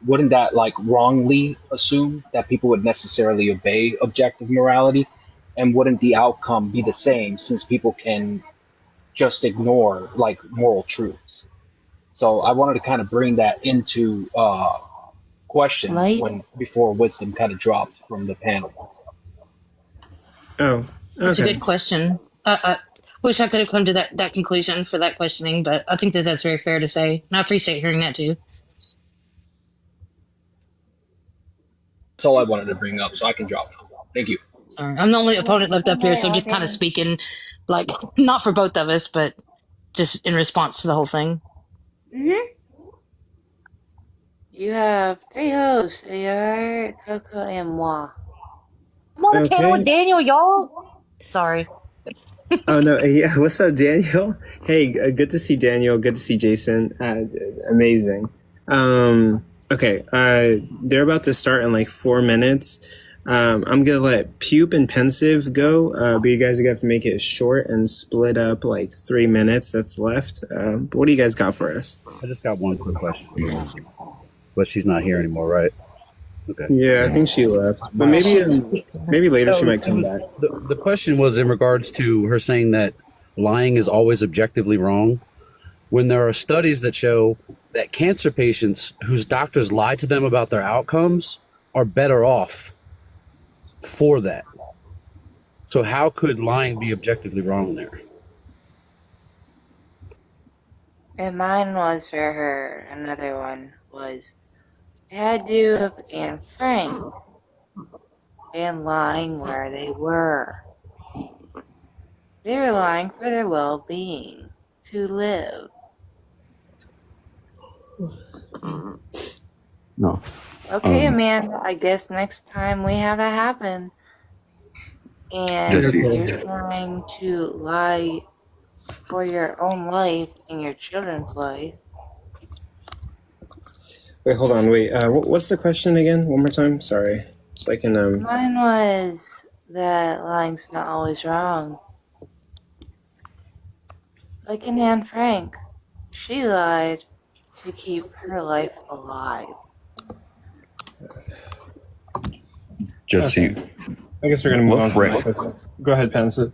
wouldn't that like wrongly assume that people would necessarily obey objective morality? And wouldn't the outcome be the same since people can just ignore like moral truths? So I wanted to kind of bring that into question before wisdom kind of dropped from the panel. Oh, That's a good question. Wish I could have come to that conclusion for that questioning, but I think that's very fair to say. And I appreciate hearing that too. That's all I wanted to bring up, so I can drop it. Thank you. Sorry. I'm the only opponent left up here, so I'm just kind of speaking, like, not for both of us, but just in response to the whole thing. You have 3 hosts, youre, CoCo, and moi. I'm on the panel with Daniel, y'all. Sorry. Oh no, yeah. What's up, Daniel? Hey, good to see Daniel. Good to see Jason. Amazing. Okay, they're about to start in like 4 minutes. I'm gonna let Pupe and Pensive go, but you guys are gonna have to make it short and split up like 3 minutes that's left. But what do you guys got for us? I just got one quick question, but she's not here anymore, right? Okay. Yeah, I think she left, but maybe later she might come back. The question was in regards to her saying that lying is always objectively wrong, when there are studies that show that cancer patients whose doctors lie to them about their outcomes are better off for that. So how could lying be objectively wrong there? And mine was for her. Another one was it had to do with Anne Frank and lying where they were. They were lying for their well-being to live. No. Okay, Amanda, I guess next time we have that happen and you're trying to lie for your own life and your children's life. Wait, hold on. Wait, what's the question again? One more time. Sorry. So I can. Mine was that lying's not always wrong. Like in Anne Frank, she lied to keep her life alive. Jesse, I guess we're gonna move on. Go ahead, Pensive.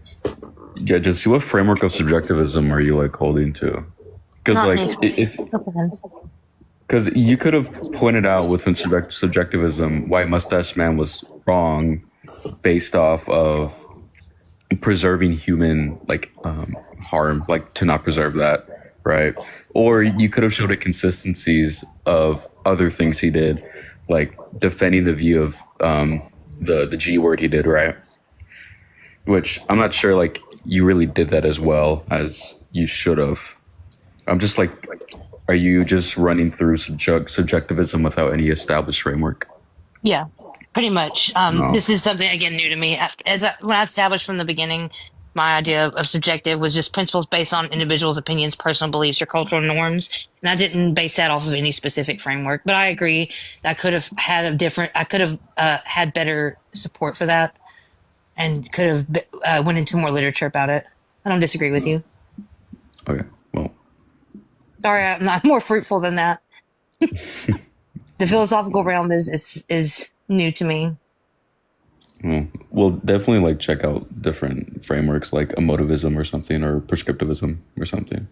Yeah, Jesse, what framework of subjectivism are you like holding to? Because because you could have pointed out within subjectivism why Mustache Man was wrong, based off of preserving human harm, like to not preserve that, right? Or you could have showed consistencies of other things he did, like defending the view of the G word he did, right? Which I'm not sure like you really did that as well as you should have. I'm just like, are you just running through subjectivism without any established framework? Yeah, pretty much. No. This is something, again, new to me. When I established from the beginning, my idea of subjective was just principles based on individuals' opinions, personal beliefs, or cultural norms. And I didn't base that off of any specific framework. But I agree, I could have had had better support for that and could have went into more literature about it. I don't disagree with you. Okay, well. Sorry, I'm not more fruitful than that. The philosophical realm is new to me. We'll definitely like check out different frameworks like emotivism or something, or prescriptivism or something.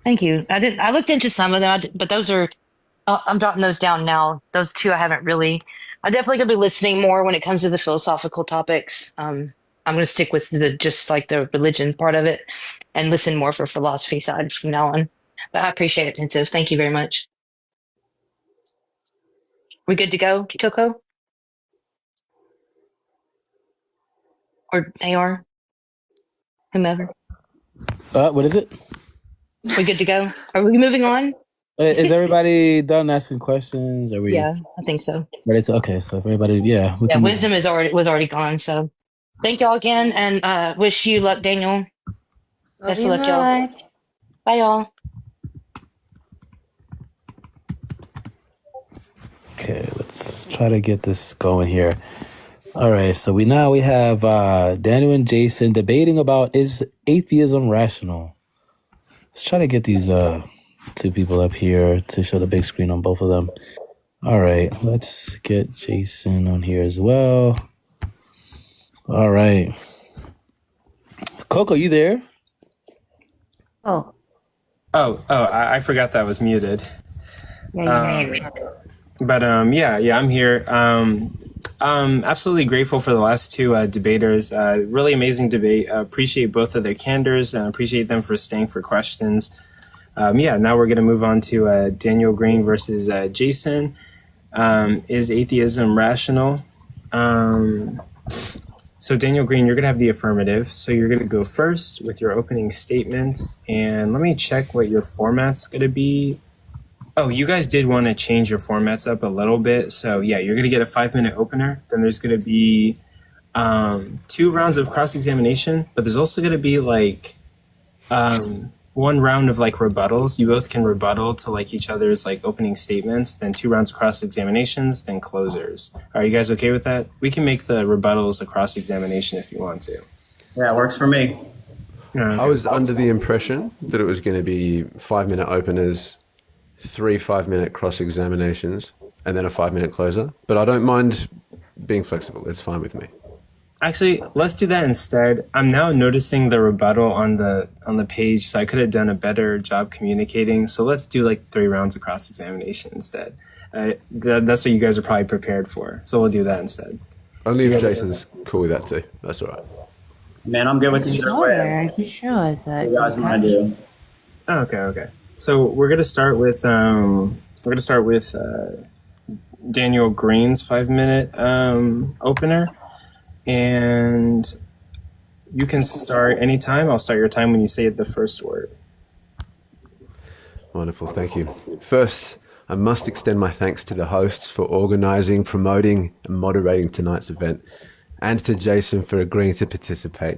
Thank you. I looked into some of them, but those are, I'm jotting those down now. Those two I haven't really. I definitely gonna be listening more when it comes to the philosophical topics. I'm gonna stick with the religion part of it and listen more for philosophy side from now on. But I appreciate it, Pensive. Thank you very much. We good to go, CoCo? Or AR? Whomever. What is it? We good to go? Are we moving on? Is everybody done asking questions? Are we? Yeah, I think so. Ready to? Okay, so if everybody, yeah. Yeah, wisdom was already gone. So thank y'all again, and wish you luck, Daniel. Best of luck, y'all. Bye, y'all. Okay, let's try to get this going here. All right, so we have Daniel and Jason debating about, is atheism rational? Let's try to get these two people up here to show the big screen on both of them. All right, let's get Jason on here as well. All right. CoCo, you there? Oh, I forgot that was muted. But yeah, I'm here. Absolutely grateful for the last two debaters. Really amazing debate. Appreciate both of their candors and appreciate them for staying for questions. Now we're going to move on to Daniel Green versus Jason. Is atheism rational? So Daniel Green, you're going to have the affirmative. So you're going to go first with your opening statement. And let me check what your format's going to be. Oh, you guys did want to change your formats up a little bit. So yeah, you're going to get a 5-minute opener. Then there's going to be 2 rounds of cross-examination, but there's also going to be like 1 round of like rebuttals. You both can rebuttal to like each other's like opening statements, then 2 rounds of cross-examinations, then closers. Are you guys okay with that? We can make the rebuttals a cross-examination if you want to. Yeah, it works for me. I was under the impression that it was going to be 5-minute openers, 3 5-minute cross-examinations, and then a 5-minute closer. But I don't mind being flexible. It's fine with me. Actually, let's do that instead. I'm now noticing the rebuttal on the page, so I could have done a better job communicating. So let's do like 3 rounds of cross-examination instead. That's what you guys are probably prepared for. So we'll do that instead. Only if Jason's cool with that too. That's all right. Man, I'm good with either way. You sure is that? What you guys want to do? Okay. So we're gonna start with Daniel Green's 5-minute opener, and you can start anytime. I'll start your time when you say the first word. Wonderful, thank you. First, I must extend my thanks to the hosts for organizing, promoting, and moderating tonight's event, and to Jason for agreeing to participate.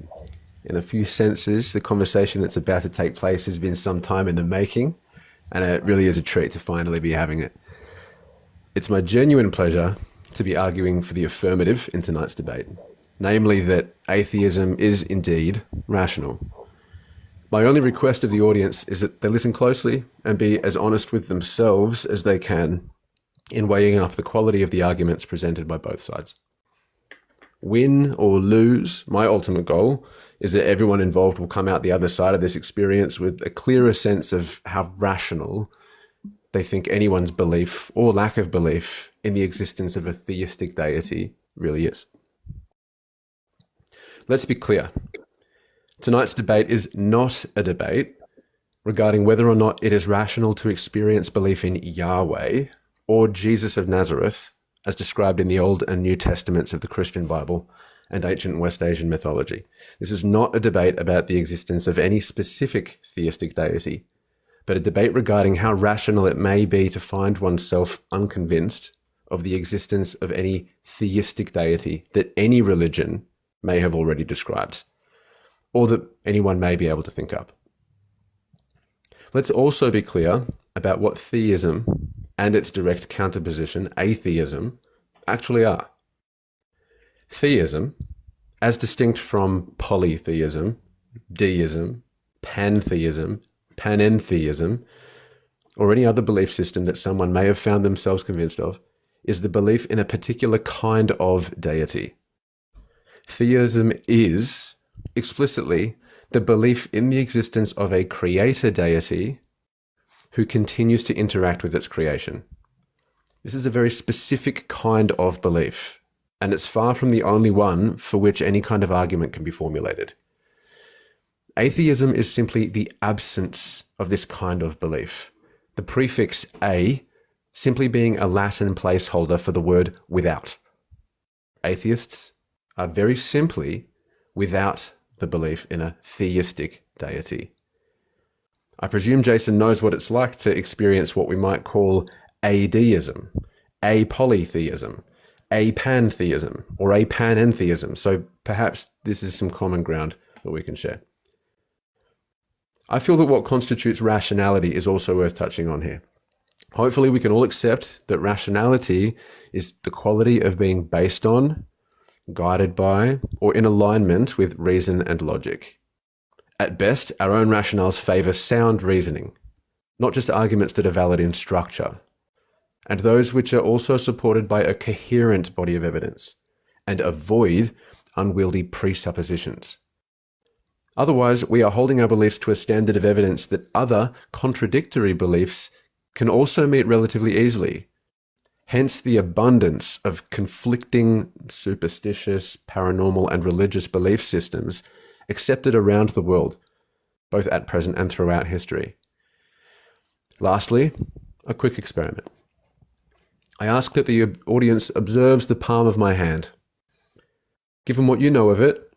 In a few senses, the conversation that's about to take place has been some time in the making, and it really is a treat to finally be having it. It's my genuine pleasure to be arguing for the affirmative in tonight's debate, namely that atheism is indeed rational. My only request of the audience is that they listen closely and be as honest with themselves as they can in weighing up the quality of the arguments presented by both sides. Win or lose, my ultimate goal is that everyone involved will come out the other side of this experience with a clearer sense of how rational they think anyone's belief or lack of belief in the existence of a theistic deity really is. Let's be clear. Tonight's debate is not a debate regarding whether or not it is rational to experience belief in Yahweh or Jesus of Nazareth, as described in the Old and New Testaments of the Christian Bible and ancient West Asian mythology. This is not a debate about the existence of any specific theistic deity, but a debate regarding how rational it may be to find oneself unconvinced of the existence of any theistic deity that any religion may have already described, or that anyone may be able to think up. Let's also be clear about what theism and its direct counterposition, atheism, actually are. Theism, as distinct from polytheism, deism, pantheism, panentheism, or any other belief system that someone may have found themselves convinced of, is the belief in a particular kind of deity. Theism is, explicitly, the belief in the existence of a creator deity who continues to interact with its creation. This is a very specific kind of belief, and it's far from the only one for which any kind of argument can be formulated. Atheism is simply the absence of this kind of belief, the prefix "a" simply being a Latin placeholder for the word without. Atheists are very simply without the belief in a theistic deity. I presume Jason knows what it's like to experience what we might call adeism, apolytheism, apantheism, or apanentheism, so perhaps this is some common ground that we can share. I feel that what constitutes rationality is also worth touching on here. Hopefully we can all accept that rationality is the quality of being based on, guided by, or in alignment with reason and logic. At best, our own rationales favour sound reasoning, not just arguments that are valid in structure, and those which are also supported by a coherent body of evidence, and avoid unwieldy presuppositions. Otherwise, we are holding our beliefs to a standard of evidence that other contradictory beliefs can also meet relatively easily. Hence the abundance of conflicting, superstitious, paranormal, and religious belief systems accepted around the world, both at present and throughout history. Lastly, a quick experiment. I ask that the audience observes the palm of my hand. Given what you know of it,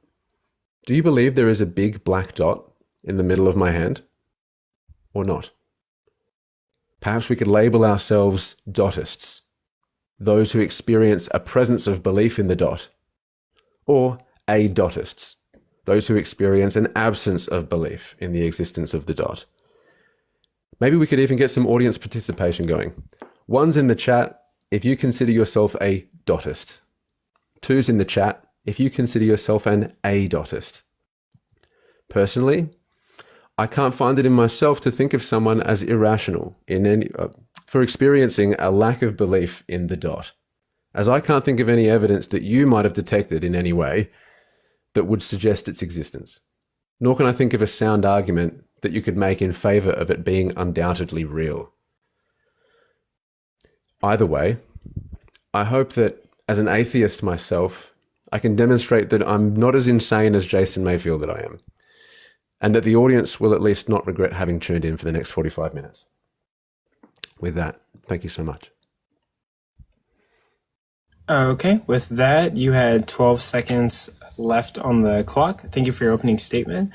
do you believe there is a big black dot in the middle of my hand, or not? Perhaps we could label ourselves dotists, those who experience a presence of belief in the dot, or adotists, those who experience an absence of belief in the existence of the dot. Maybe we could even get some audience participation going. One's in the chat if you consider yourself a dotist. Two's in the chat if you consider yourself an adotist. Personally, I can't find it in myself to think of someone as irrational for experiencing a lack of belief in the dot, as I can't think of any evidence that you might have detected in any way that would suggest its existence. Nor can I think of a sound argument that you could make in favour of it being undoubtedly real. Either way, I hope that as an atheist myself, I can demonstrate that I'm not as insane as Jason may feel that I am, and that the audience will at least not regret having tuned in for the next 45 minutes. With that, thank you so much. Okay, with that, you had 12 seconds left on the clock. Thank you for your opening statement.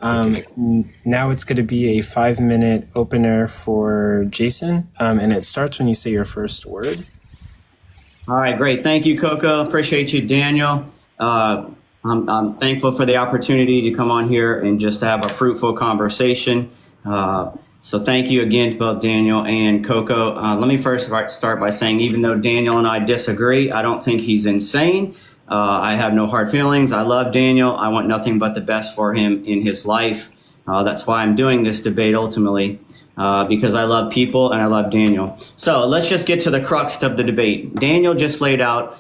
Now it's going to be a 5-minute opener for Jason, and it starts when you say your first word. All right, great. Thank you, CoCo. Appreciate you, Daniel. I'm thankful for the opportunity to come on here and just to have a fruitful conversation. So thank you again to both Daniel and CoCo. Let me first start by saying, even though Daniel and I disagree, I don't think he's insane. I have no hard feelings. I love Daniel. I want nothing but the best for him in his life. That's why I'm doing this debate ultimately. because I love people and I love Daniel. So let's just get to the crux of the debate. Daniel just laid out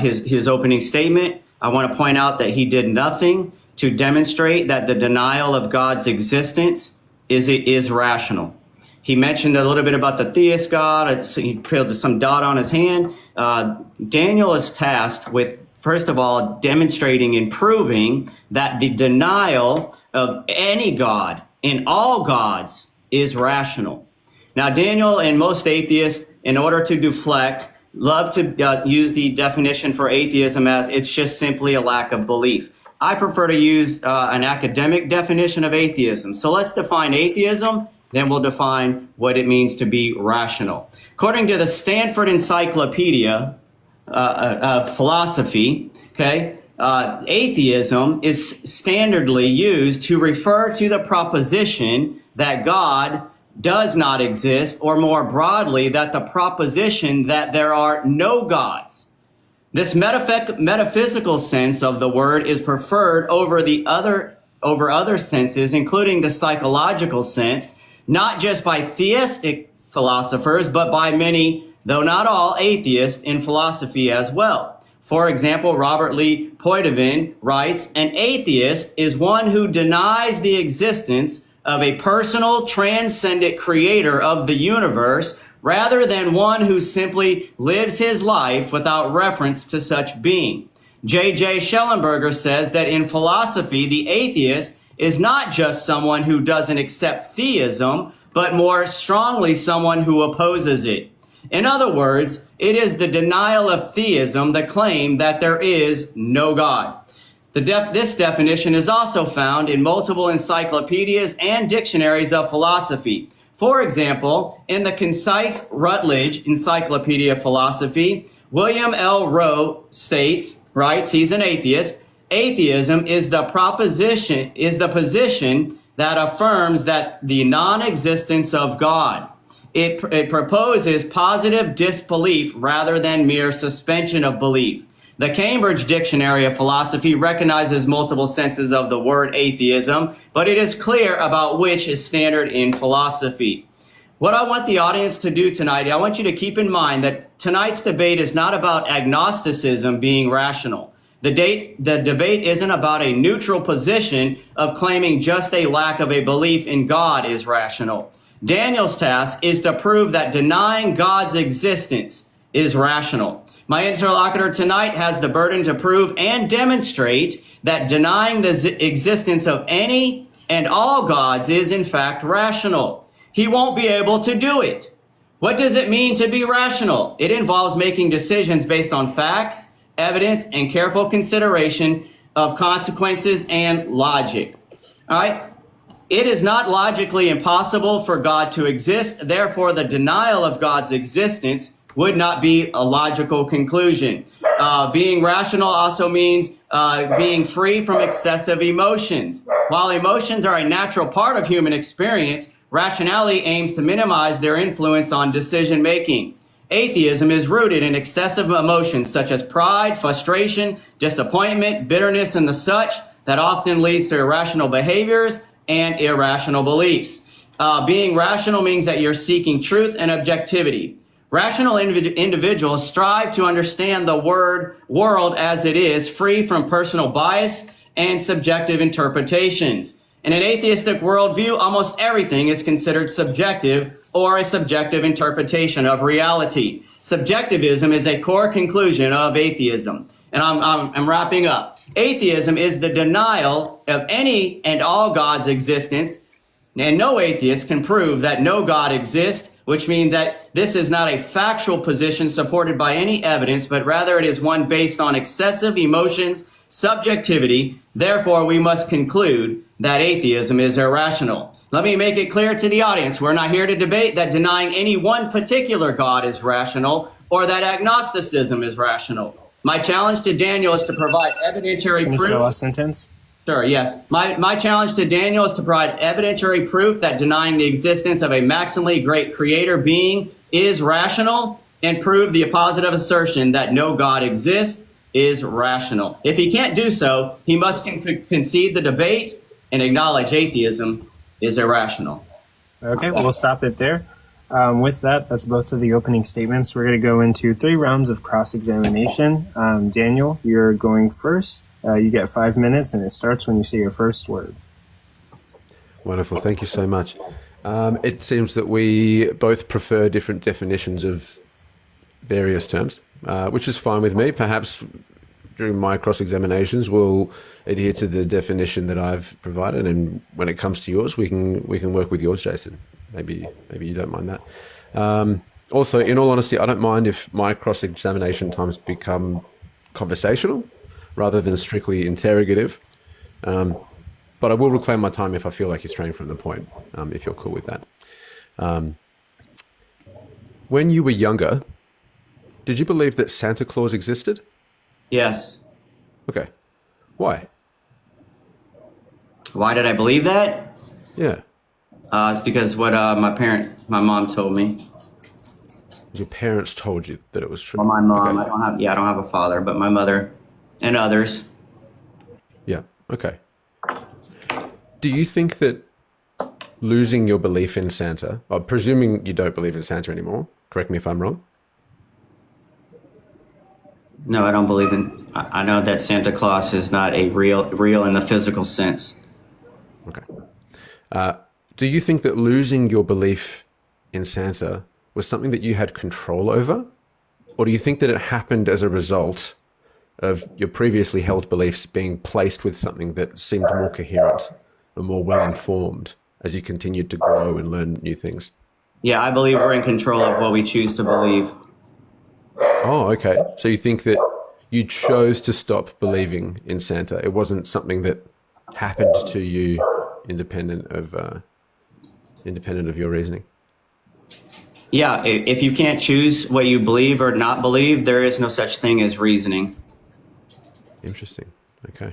his opening statement. I want to point out that he did nothing to demonstrate that the denial of God's existence is rational. He mentioned a little bit about the theist God. He put some dot on his hand. Daniel is tasked with, first of all, demonstrating and proving that the denial of any God and all gods is rational. Now, Daniel and most atheists, in order to deflect, love to use the definition for atheism as it's just simply a lack of belief. I prefer to use an academic definition of atheism. So let's define atheism, then we'll define what it means to be rational. According to the Stanford Encyclopedia of Philosophy, atheism is standardly used to refer to the proposition that God does not exist, or more broadly, that the proposition that there are no gods. This metaphysical sense of the word is preferred over other senses, including the psychological sense, not just by theistic philosophers, but by many, though not all, atheists in philosophy as well. For example, Robert Lee Poitevin writes, "An atheist is one who denies the existence of a personal, transcendent creator of the universe, rather than one who simply lives his life without reference to such being." J.J. Schellenberger says that in philosophy, the atheist is not just someone who doesn't accept theism, but more strongly someone who opposes it. In other words, it is the denial of theism, the claim that there is no God. This definition is also found in multiple encyclopedias and dictionaries of philosophy. For example, in the concise Rutledge Encyclopedia of Philosophy, William L. Rowe writes, he's an atheist, "Atheism is the position that affirms that the non-existence of God. It proposes positive disbelief rather than mere suspension of belief." The Cambridge Dictionary of Philosophy recognizes multiple senses of the word atheism, but it is clear about which is standard in philosophy. What I want the audience to do tonight, I want you to keep in mind that tonight's debate is not about agnosticism being rational. The debate isn't about a neutral position of claiming just a lack of a belief in God is rational. Daniel's task is to prove that denying God's existence is rational. My interlocutor tonight has the burden to prove and demonstrate that denying the existence of any and all gods is in fact rational. He won't be able to do it. What does it mean to be rational? It involves making decisions based on facts, evidence, and careful consideration of consequences and logic. All right? It is not logically impossible for God to exist. Therefore, the denial of God's existence would not be a logical conclusion. Being rational also means being free from excessive emotions. While emotions are a natural part of human experience, rationality aims to minimize their influence on decision making. Atheism is rooted in excessive emotions such as pride, frustration, disappointment, bitterness, and the such that often leads to irrational behaviors and irrational beliefs. Being rational means that you're seeking truth and objectivity. Rational individuals strive to understand the world as it is, free from personal bias and subjective interpretations. In an atheistic worldview, almost everything is considered subjective or a subjective interpretation of reality. Subjectivism is a core conclusion of atheism. And I'm wrapping up. Atheism is the denial of any and all God's existence, and no atheist can prove that no God exists, which means that this is not a factual position supported by any evidence, but rather it is one based on excessive emotions, subjectivity. Therefore, we must conclude that atheism is irrational. Let me make it clear to the audience, we're not here to debate that denying any one particular God is rational or that agnosticism is rational. My challenge to Daniel is to provide evidentiary proof. Finish the last sentence. Sure, yes. My challenge to Daniel is to provide evidentiary proof that denying the existence of a maximally great creator being is rational, and prove the positive assertion that no God exists is rational. If he can't do so, he must concede the debate and acknowledge atheism is irrational. Okay, we'll stop it there. With that, that's both of the opening statements. We're going to go into 3 rounds of cross-examination. Daniel, you're going first. You get 5 minutes, and it starts when you say your first word. Wonderful. Thank you so much. It seems that we both prefer different definitions of various terms, which is fine with me. Perhaps during my cross-examinations, we'll adhere to the definition that I've provided, and when it comes to yours, we can work with yours, Jason. Maybe you don't mind that. Also, in all honesty, I don't mind if my cross-examination times become conversational rather than strictly interrogative. But I will reclaim my time if I feel like you're straying from the point, if you're cool with that. When you were younger, did you believe that Santa Claus existed? Yes. Okay. Why? Why did I believe that? Yeah. It's because what my mom told me. Your parents told you that it was true? Well, my mom. Okay. I don't have a father, but my mother and others. Yeah. Okay. Do you think that losing your belief in Santa, or presuming you don't believe in Santa anymore, correct me if I'm wrong? No, I don't believe in. I know that Santa Claus is not a real in the physical sense. Okay. Do you think that losing your belief in Santa was something that you had control over? Or do you think that it happened as a result of your previously held beliefs being placed with something that seemed more coherent and more well-informed as you continued to grow and learn new things? Yeah, I believe we're in control of what we choose to believe. Oh, okay. So you think that you chose to stop believing in Santa. It wasn't something that happened to you independent of your reasoning. Yeah, if you can't choose what you believe or not believe, there is no such thing as reasoning. Interesting. Okay.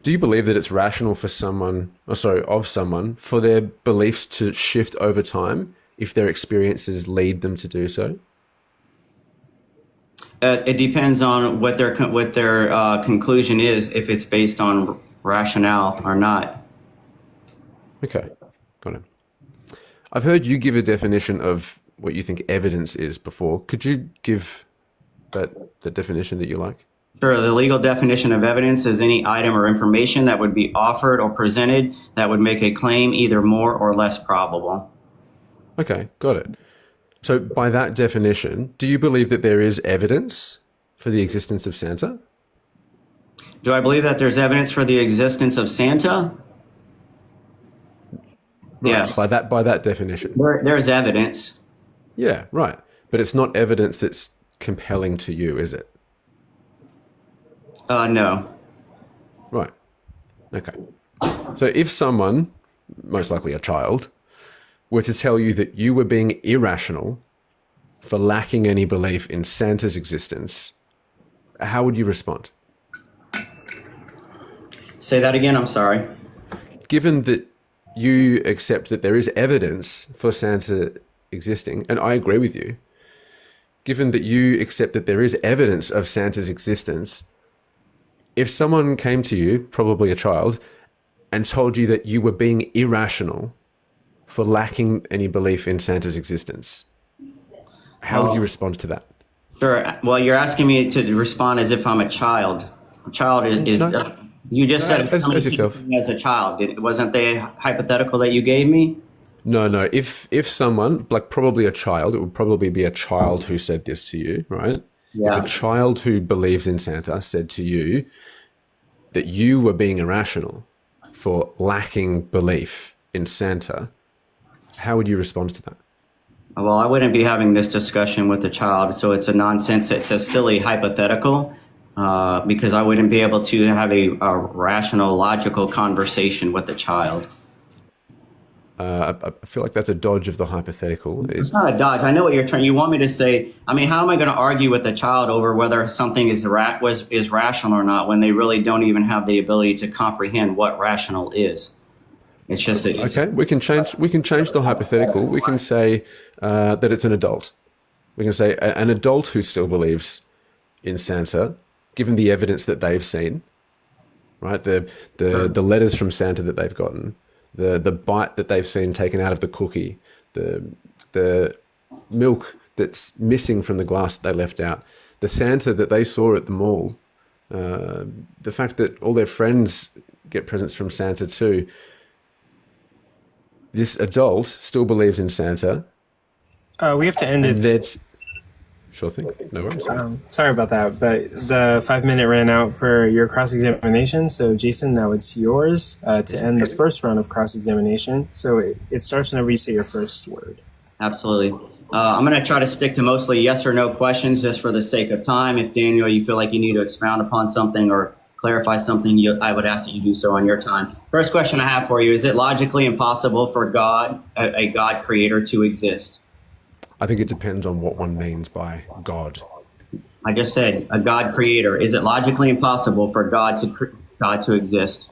Do you believe that it's rational for someone, for their beliefs to shift over time if their experiences lead them to do so? It depends on what their conclusion is, if it's based on rationale or not. Okay, got it. I've heard you give a definition of what you think evidence is before. Could you give the definition that you like? Sure. The legal definition of evidence is any item or information that would be offered or presented that would make a claim either more or less probable. Okay, got it. So by that definition, do you believe that there is evidence for the existence of Santa? Do I believe that there's evidence for the existence of Santa? Right, yes. By that definition. There's evidence. Yeah, right. But it's not evidence that's compelling to you, is it? No. Right. Okay. So if someone, most likely a child, were to tell you that you were being irrational for lacking any belief in Santa's existence, how would you respond? Say that again, I'm sorry. Given that you accept that there is evidence for Santa existing, and I agree with you, given that you accept that there is evidence of Santa's existence, if someone came to you, probably a child, and told you that you were being irrational for lacking any belief in Santa's existence, how would you respond to that? Sure. Well, you're asking me to respond as if I'm a child. A child is No. you just said As yourself. as a child. Wasn't the hypothetical that you gave me? No. If someone, like probably a child, it would probably be a child who said this to you, right? Yeah. If a child who believes in Santa said to you that you were being irrational for lacking belief in Santa, how would you respond to that? Well, I wouldn't be having this discussion with the child, so it's a silly hypothetical, because I wouldn't be able to have a rational, logical conversation with the child. I feel like that's a dodge of the hypothetical. It's not a dodge. I know what you're trying. You want me to say? I mean, how am I going to argue with a child over whether something is rational or not when they really don't even have the ability to comprehend what rational is? It's just okay. We can change the hypothetical. We can say that it's an adult. We can say an adult who still believes in Santa, given the evidence that they've seen, right? The letters from Santa that they've gotten, the bite that they've seen taken out of the cookie, the milk that's missing from the glass that they left out, the Santa that they saw at the mall, the fact that all their friends get presents from Santa too. This adult still believes in Santa. We have to end it. Sure thing. No worries. Sorry about that, but the 5 minute ran out for your cross-examination. So Jason, now it's yours to end the first round of cross-examination. So it starts whenever you say your first word. Absolutely. I'm going to try to stick to mostly yes or no questions just for the sake of time. If, Daniel, you feel like you need to expound upon something or clarify something, I would ask that you do so on your time. First question I have for you, is it logically impossible for God, a God creator, to exist? I think it depends on what one means by God. I just said a God creator. Is it logically impossible for God to exist?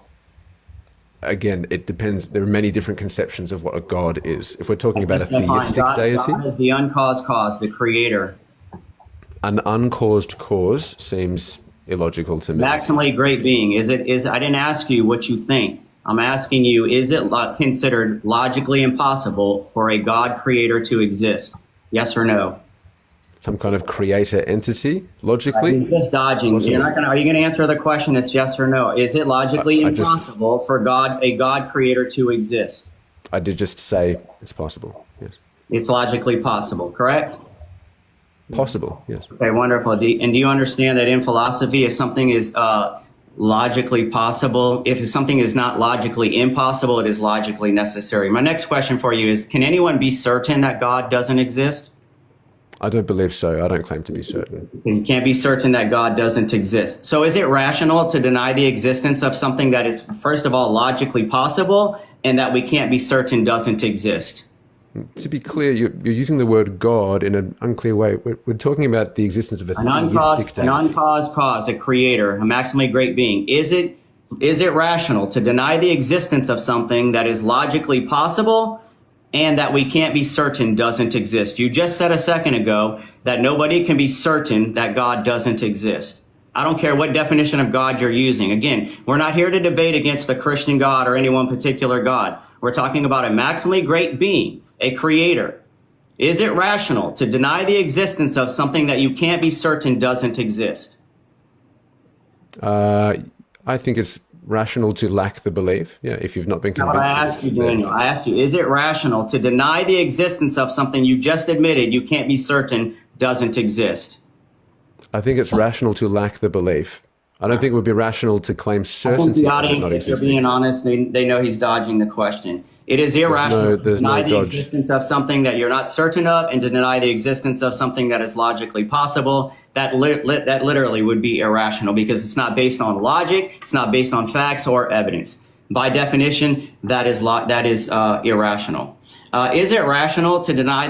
Again, it depends. There are many different conceptions of what a God is. If we're talking about a theistic deity, God is the uncaused cause, the creator. An uncaused cause seems illogical to me. Maximally great being. I didn't ask you what you think. I'm asking you, is it considered logically impossible for a God creator to exist? Yes or no? Some kind of creator entity, logically? You're just dodging. Are you going to answer the question? It's yes or no. Is it logically impossible for a God creator to exist? I did just say it's possible, yes. It's logically possible, correct? Possible, yes. Okay, wonderful. Do you understand that in philosophy, if something is logically possible, if something is not logically impossible, it is logically necessary? My next question for you is, can anyone be certain that God doesn't exist? I don't believe so. I don't claim to be certain. You can't be certain that God doesn't exist. So is it rational to deny the existence of something that is, first of all, logically possible and that we can't be certain doesn't exist? To be clear, you're using the word God in an unclear way. We're talking about the existence of a theistic deity. An uncaused cause, a creator, a maximally great being. Is it rational to deny the existence of something that is logically possible and that we can't be certain doesn't exist? You just said a second ago that nobody can be certain that God doesn't exist. I don't care what definition of God you're using. Again, we're not here to debate against the Christian God or any one particular God. We're talking about a maximally great being, a creator. Is it rational to deny the existence of something that you can't be certain doesn't exist? I think it's rational to lack the belief. Yeah, if you've not been convinced. I asked you, Daniel. I asked you, is it rational to deny the existence of something you just admitted you can't be certain doesn't exist? I think it's rational to lack the belief. I don't think it would be rational to claim certainty. The audience, if you're being honest, they know he's dodging the question. It is irrational to deny the existence of something that you're not certain of and to deny the existence of something that is logically possible. That literally would be irrational because it's not based on logic. It's not based on facts or evidence. By definition, that is irrational. Is it rational to deny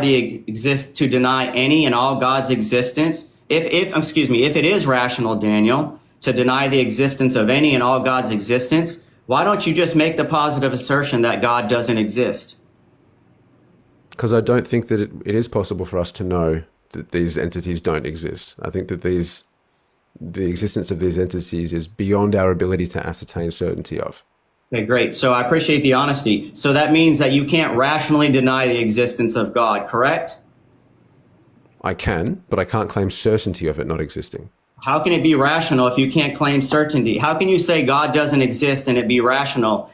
any and all God's existence? If it is rational, Daniel, to deny the existence of any and all God's existence, why don't you just make the positive assertion that God doesn't exist? Because I don't think that it is possible for us to know that these entities don't exist. I think that the existence of these entities is beyond our ability to ascertain certainty of. Okay, great. So I appreciate the honesty. So that means that you can't rationally deny the existence of God, correct? I can, but I can't claim certainty of it not existing. How can it be rational if you can't claim certainty? How can you say God doesn't exist and it be rational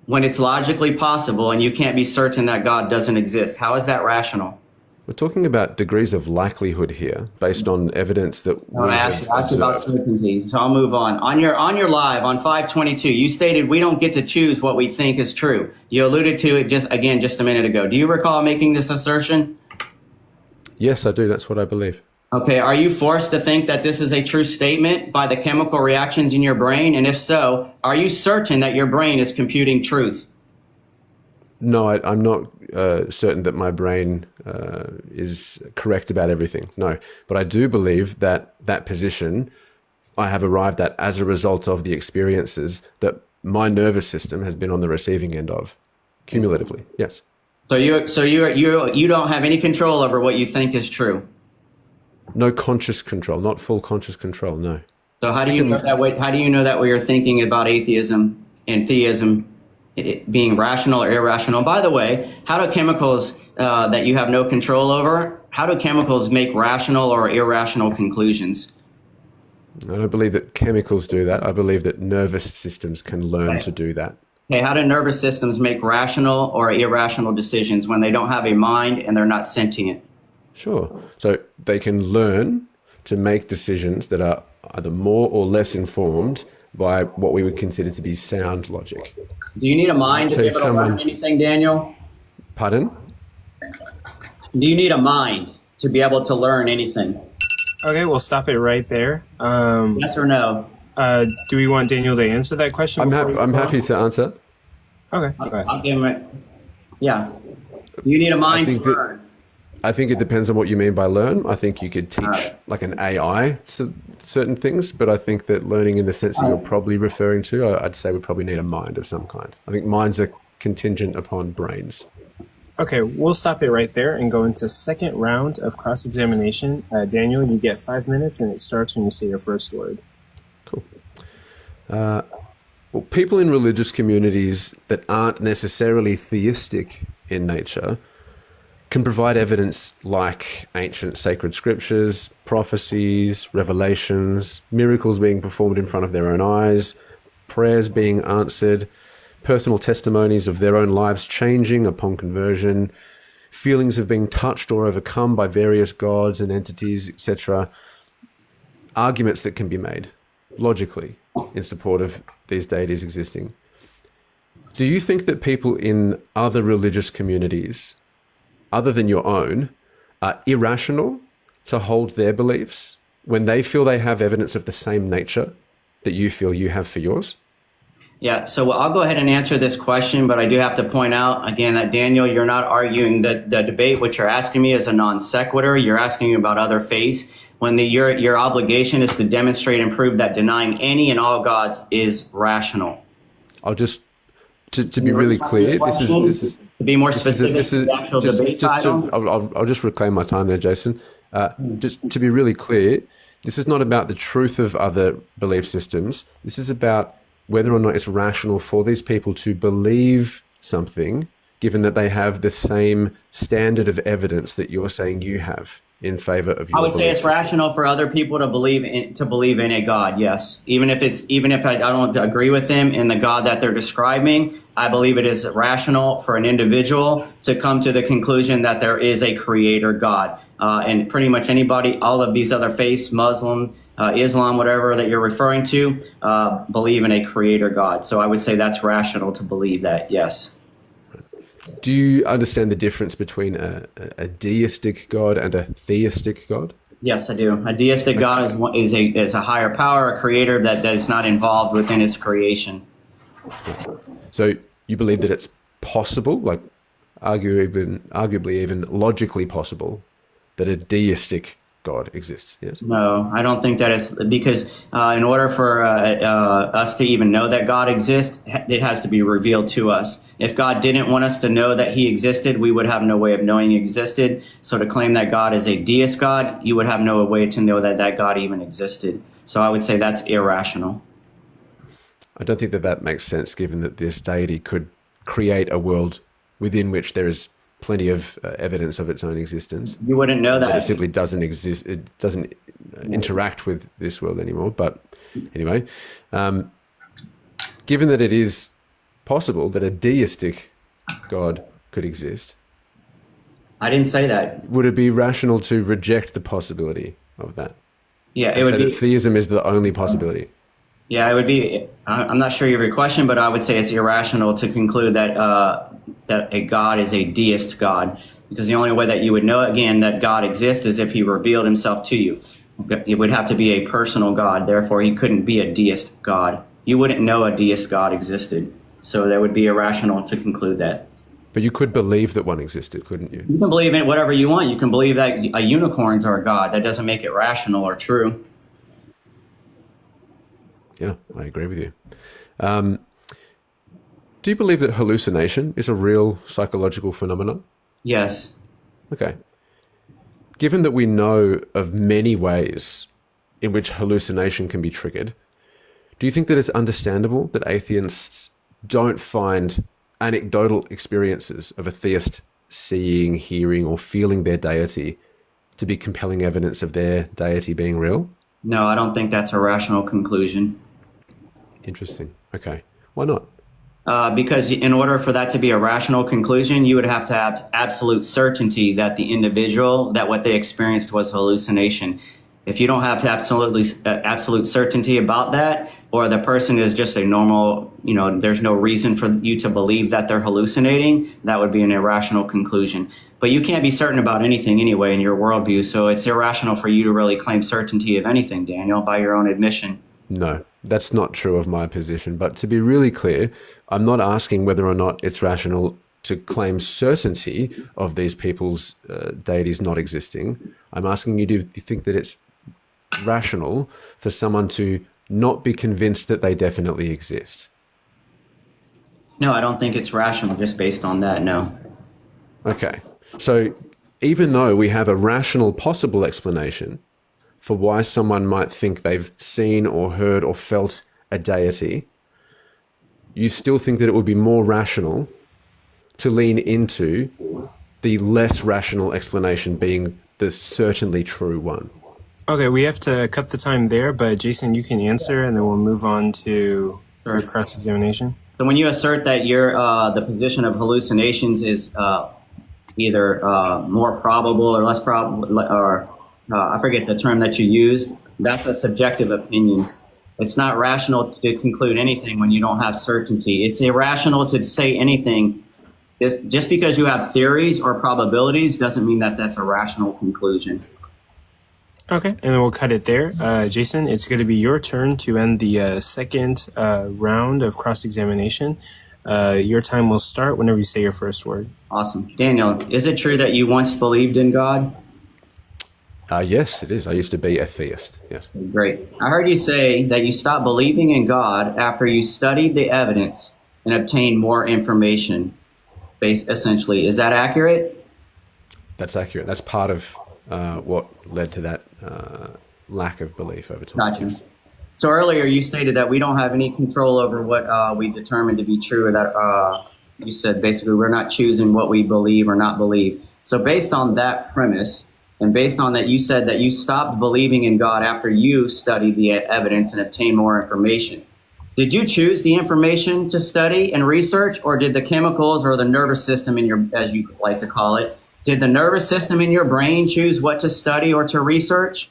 when it's logically possible and you can't be certain that God doesn't exist? How is that rational? We're talking about degrees of likelihood here based on evidence that we have observed. About certainty, so I'll move on. On your live on 522, you stated we don't get to choose what we think is true. You alluded to it just a minute ago. Do you recall making this assertion? Yes, I do. That's what I believe. Okay, are you forced to think that this is a true statement by the chemical reactions in your brain? And if so, are you certain that your brain is computing truth? No, I'm not certain that my brain is correct about everything. No, but I do believe that position I have arrived at as a result of the experiences that my nervous system has been on the receiving end of, cumulatively. Yes. So you don't have any control over what you think is true. No conscious control, not full conscious control. No. So how do you know that? How do you know that what you're thinking about atheism and theism it being rational or irrational. By the way, how do chemicals that you have no control over, how do chemicals make rational or irrational conclusions? I don't believe that chemicals do that. I believe that nervous systems can learn to do that. Okay, how do nervous systems make rational or irrational decisions when they don't have a mind and they're not sentient? Sure. So they can learn to make decisions that are either more or less informed by what we would consider to be sound logic. Do you need a mind to So be if able to learn anything, Daniel? Pardon? Do you need a mind to be able to learn anything? Okay, we'll stop it right there. Yes or no? Do we want Daniel to answer that question? I'm happy to answer. Okay, go ahead. I'll give him it. Yeah. You need a mind to learn. I think it depends on what you mean by learn. I think you could teach like an AI certain things, but I think that learning in the sense that you're probably referring to, I'd say we probably need a mind of some kind. I think minds are contingent upon brains. Okay, we'll stop it right there and go into second round of cross-examination. Daniel, you get 5 minutes, and it starts when you say your first word. Cool. Well, people in religious communities that aren't necessarily theistic in nature can provide evidence like ancient sacred scriptures, prophecies, revelations, miracles being performed in front of their own eyes, prayers being answered, personal testimonies of their own lives changing upon conversion, feelings of being touched or overcome by various gods and entities, etc. Arguments that can be made logically in support of these deities existing. Do you think that people in other religious communities, other than your own, are irrational to hold their beliefs when they feel they have evidence of the same nature that you feel you have for yours? Yeah, so I'll go ahead and answer this question, but I do have to point out again that Daniel, you're not arguing that the debate. What you're asking me is a non sequitur. You're asking about other faiths when your obligation is to demonstrate and prove that denying any and all gods is rational. I'll just to be really clear. This is to be more specific. This is the actual debate title. I'll just reclaim my time there, Jason. Just to be really clear, this is not about the truth of other belief systems. This is about whether or not it's rational for these people to believe something, given that they have the same standard of evidence that you're saying you have in favor of your I would say it's system. rational for other people to believe in a God. Yes, even if I don't agree with them in the God that they're describing, I believe it is rational for an individual to come to the conclusion that there is a creator God. And pretty much anybody, all of these other faiths, Muslim, Islam, whatever that you're referring to, believe in a creator God. So I would say that's rational to believe that, yes. Do you understand the difference between a deistic God and a theistic God? Yes, I do. A deistic God is a higher power, a creator that is not involved within his creation. So you believe that it's possible, like arguably even logically possible, that a deistic God exists, yes? No, I don't think that is, because in order for us to even know that God exists, it has to be revealed to us. If God didn't want us to know that he existed, we would have no way of knowing he existed. So to claim that God is a deist God, you would have no way to know that that God even existed. So I would say that's irrational. I don't think that makes sense, given that this deity could create a world within which there is plenty of evidence of its own existence. You wouldn't know that. It simply doesn't exist. It doesn't interact with this world anymore. But anyway, given that it is possible that a deistic God could exist, I didn't say that. Would it be rational to reject the possibility of that? Yeah, it would be. That theism is the only possibility. Yeah, it would be. I'm not sure of your question, but I would say it's irrational to conclude that that a God is a deist God, because the only way that you would know again that God exists is if he revealed himself to you. It would have to be a personal God. Therefore, he couldn't be a deist God. You wouldn't know a deist God existed. So that would be irrational to conclude that. But you could believe that one existed, couldn't you? You can believe in whatever you want. You can believe that unicorns are a God. That doesn't make it rational or true. Yeah, I agree with you. Do you believe that hallucination is a real psychological phenomenon? Yes. Okay. Given that we know of many ways in which hallucination can be triggered, do you think that it's understandable that atheists don't find anecdotal experiences of a theist seeing, hearing, or feeling their deity to be compelling evidence of their deity being real? No, I don't think that's a rational conclusion. Interesting. Okay. Why not? Because in order for that to be a rational conclusion, you would have to have absolute certainty that the individual, that what they experienced was hallucination. If you don't have absolute certainty about that, or the person is just a normal, there's no reason for you to believe that they're hallucinating, that would be an irrational conclusion. But you can't be certain about anything anyway in your worldview, so it's irrational for you to really claim certainty of anything, Daniel, by your own admission. No, that's not true of my position. But to be really clear, I'm not asking whether or not it's rational to claim certainty of these people's deities not existing. I'm asking you, do you think that it's rational for someone to not be convinced that they definitely exist? No, I don't think it's rational just based on that, no. Okay. So even though we have a rational possible explanation for why someone might think they've seen or heard or felt a deity, you still think that it would be more rational to lean into the less rational explanation being the certainly true one? Okay, we have to cut the time there, but Jason, you can answer, and then we'll move on to cross-examination. So when you assert that the position of hallucinations is either more probable or less probable, or I forget the term that you used, that's a subjective opinion. It's not rational to conclude anything when you don't have certainty. It's irrational to say anything. Just because you have theories or probabilities doesn't mean that that's a rational conclusion. Okay, and then we'll cut it there. Jason, it's going to be your turn to end the second round of cross-examination. Your time will start whenever you say your first word. Awesome. Daniel, is it true that you once believed in God? Yes, it is. I used to be a theist, yes. Great. I heard you say that you stopped believing in God after you studied the evidence and obtained more information, essentially. Is that accurate? That's accurate. That's part of what led to that lack of belief over time. Gotcha. So earlier you stated that we don't have any control over what we determine to be true, or that you said basically we're not choosing what we believe or not believe. So based on that premise, and based on that, you said that you stopped believing in God after you studied the evidence and obtained more information. Did you choose the information to study and research, or did the chemicals or the nervous system in your, as you like to call it, did the nervous system in your brain choose what to study or to research?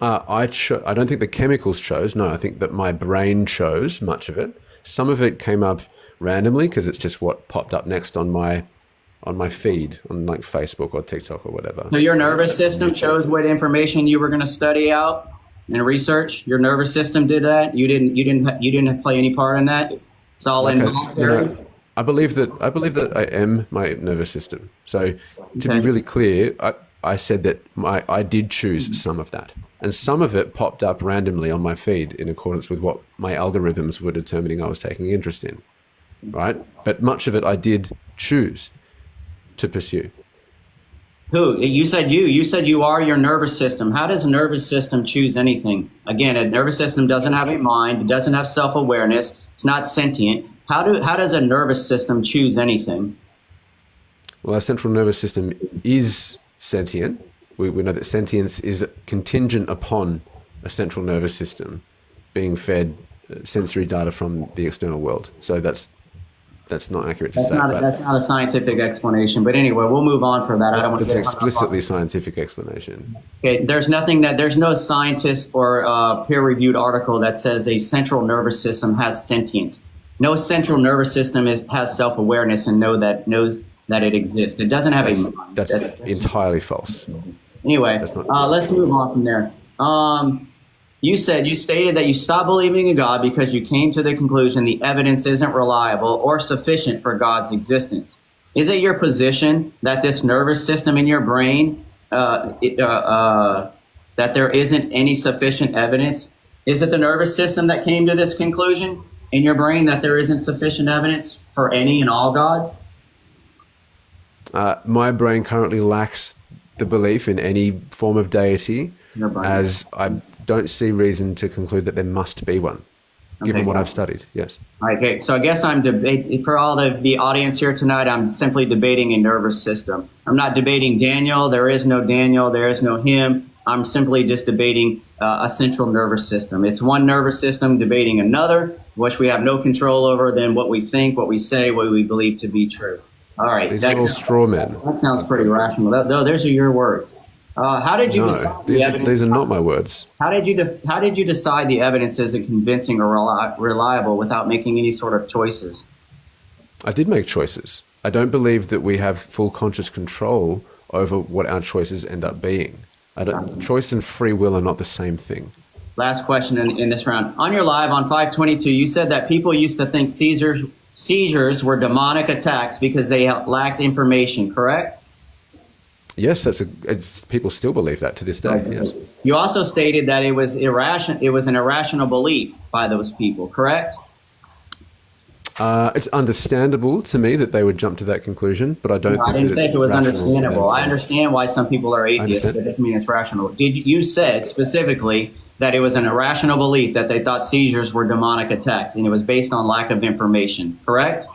I don't think the chemicals chose. No, I think that my brain chose much of it. Some of it came up randomly because it's just what popped up next on my feed on like Facebook or TikTok or whatever. So your nervous system chose what information you were going to study out and research? Your nervous system did that? You didn't play any part in that? It's all involuntary? I believe that I am my nervous system. So to be really clear, I said that I did choose some of that. And some of it popped up randomly on my feed in accordance with what my algorithms were determining I was taking interest in, right? But much of it I did choose to pursue. Who? You said you are your nervous system. How does a nervous system choose anything? Again, a nervous system doesn't have a mind. It doesn't have self-awareness. It's not sentient. How does a nervous system choose anything? Well, our central nervous system is sentient. We know that sentience is contingent upon a central nervous system being fed sensory data from the external world. So that's not accurate to say. That's not a scientific explanation. But anyway, we'll move on for that. I don't want to It's get an explicitly scientific explanation. Okay, there's no scientist or peer-reviewed article that says a central nervous system has sentience. No central nervous system has self-awareness and knows that it exists. It doesn't have a mind. That's entirely false. Anyway, let's move on from there. You stated that you stopped believing in God because you came to the conclusion the evidence isn't reliable or sufficient for God's existence. Is it your position that this nervous system in your brain, that there isn't any sufficient evidence? Is it the nervous system that came to this conclusion in your brain that there isn't sufficient evidence for any and all gods? My brain currently lacks the belief in any form of deity, as I don't see reason to conclude that there must be one. given what I've studied. Yes. All right, okay. So I guess I'm debating, for all the audience here tonight, I'm simply debating a nervous system. I'm not debating Daniel. There is no Daniel. There is no him. I'm simply just debating a central nervous system. It's one nervous system debating another, which we have no control over than what we think, what we say, what we believe to be true. All right. These are all straw men. That sounds pretty rational. Those are your words. How did you decide the evidence? These are not my words. How did you decide the evidence isn't convincing or reliable without making any sort of choices? I did make choices. I don't believe that we have full conscious control over what our choices end up being. Choice and free will are not the same thing. Last question in this round. On your live on 522, you said that people used to think seizures were demonic attacks because they lacked information, correct? Yes, people still believe that to this day. Yes. You also stated that it was irrational. It was an irrational belief by those people, correct? It's understandable to me that they would jump to that conclusion, but I don't. No, I didn't say if it was understandable. I understand why some people are atheists, but it doesn't mean it's rational. You said specifically that it was an irrational belief that they thought seizures were demonic attacks, and it was based on lack of information, correct?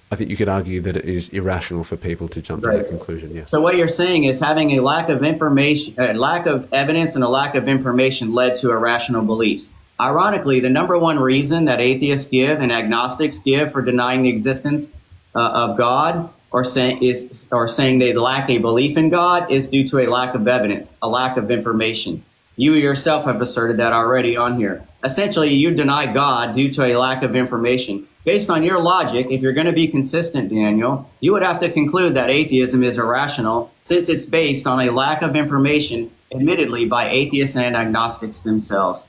I think you could argue that it is irrational for people to jump to that conclusion, yes. So what you're saying is having a lack of information, a lack of evidence and a lack of information led to irrational beliefs. Ironically, the number one reason that atheists give and agnostics give for denying the existence of God or saying they lack a belief in God is due to a lack of evidence, a lack of information. You yourself have asserted that already on here. Essentially, you deny God due to a lack of information. Based on your logic, if you're going to be consistent, Daniel, you would have to conclude that atheism is irrational since it's based on a lack of information, admittedly by atheists and agnostics themselves.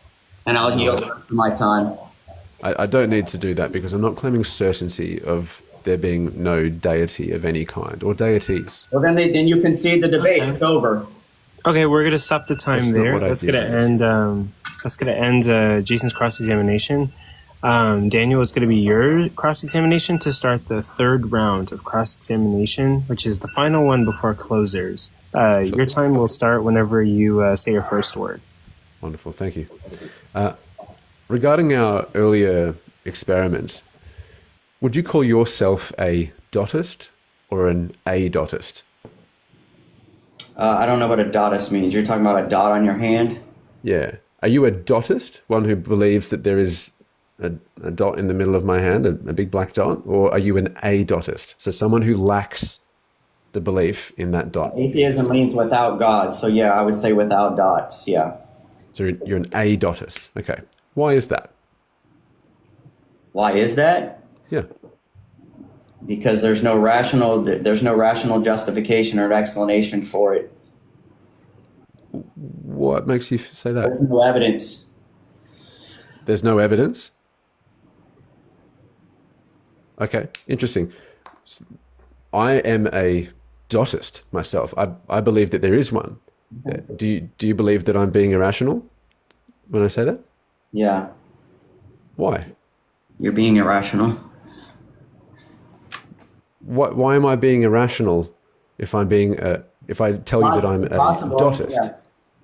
And I'll yield my time. I don't need to do that because I'm not claiming certainty of there being no deity of any kind or deities. Well, then you concede the debate. It's over. Okay, we're gonna stop the time there. That's gonna end Jason's cross-examination. Daniel, it's gonna be your cross-examination to start the third round of cross-examination, which is the final one before closers. Your time will start whenever you say your first word. Wonderful, thank you. Regarding our earlier experiment, would you call yourself a dotist or an a-dotist? I don't know what a dotist means. You're talking about a dot on your hand? Yeah. Are you a dotist, one who believes that there is a dot in the middle of my hand, a big black dot? Or are you an a-dotist, so someone who lacks the belief in that dot? Atheism means without God, so yeah, I would say without dots, yeah. So you're an a-dotist. Okay. Why is that? Why is that? Yeah. Because there's no rational justification or explanation for it. What makes you say that? There's no evidence. There's no evidence? Okay, interesting. I am a dotist myself. I believe that there is one. Do you believe that I'm being irrational when I say that? Yeah. Why? You're being irrational. Why am I being irrational if I tell you that I'm a dotist? Yeah.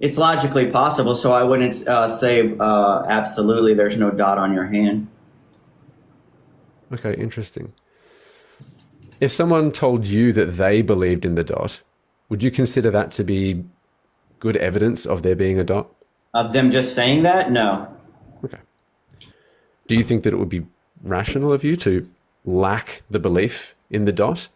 It's logically possible, so I wouldn't say absolutely there's no dot on your hand. Okay, interesting. If someone told you that they believed in the dot, would you consider that to be good evidence of there being a dot? Of them just saying that? No. Okay. Do you think that it would be rational of you to lack the belief in the dot,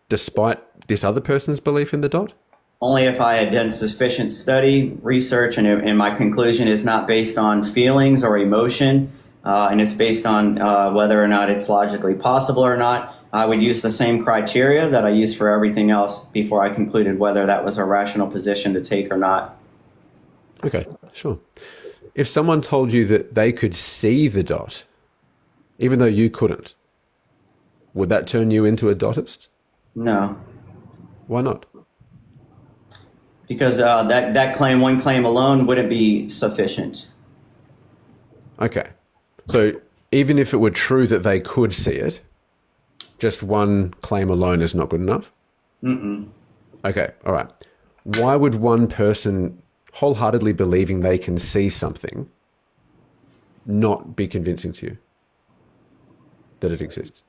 despite this other person's belief in the dot? Only if I had done sufficient study, research, and my conclusion is not based on feelings or emotion, and it's based on whether or not it's logically possible or not. I would use the same criteria that I used for everything else before I concluded whether that was a rational position to take or not. Okay, sure. If someone told you that they could see the dot, even though you couldn't, would that turn you into a dotist? No. Why not? Because one claim alone wouldn't be sufficient. Okay. So even if it were true that they could see it, just one claim alone is not good enough? Mm-mm. Okay, all right. Why would one person wholeheartedly believing they can see something not be convincing to you that it exists?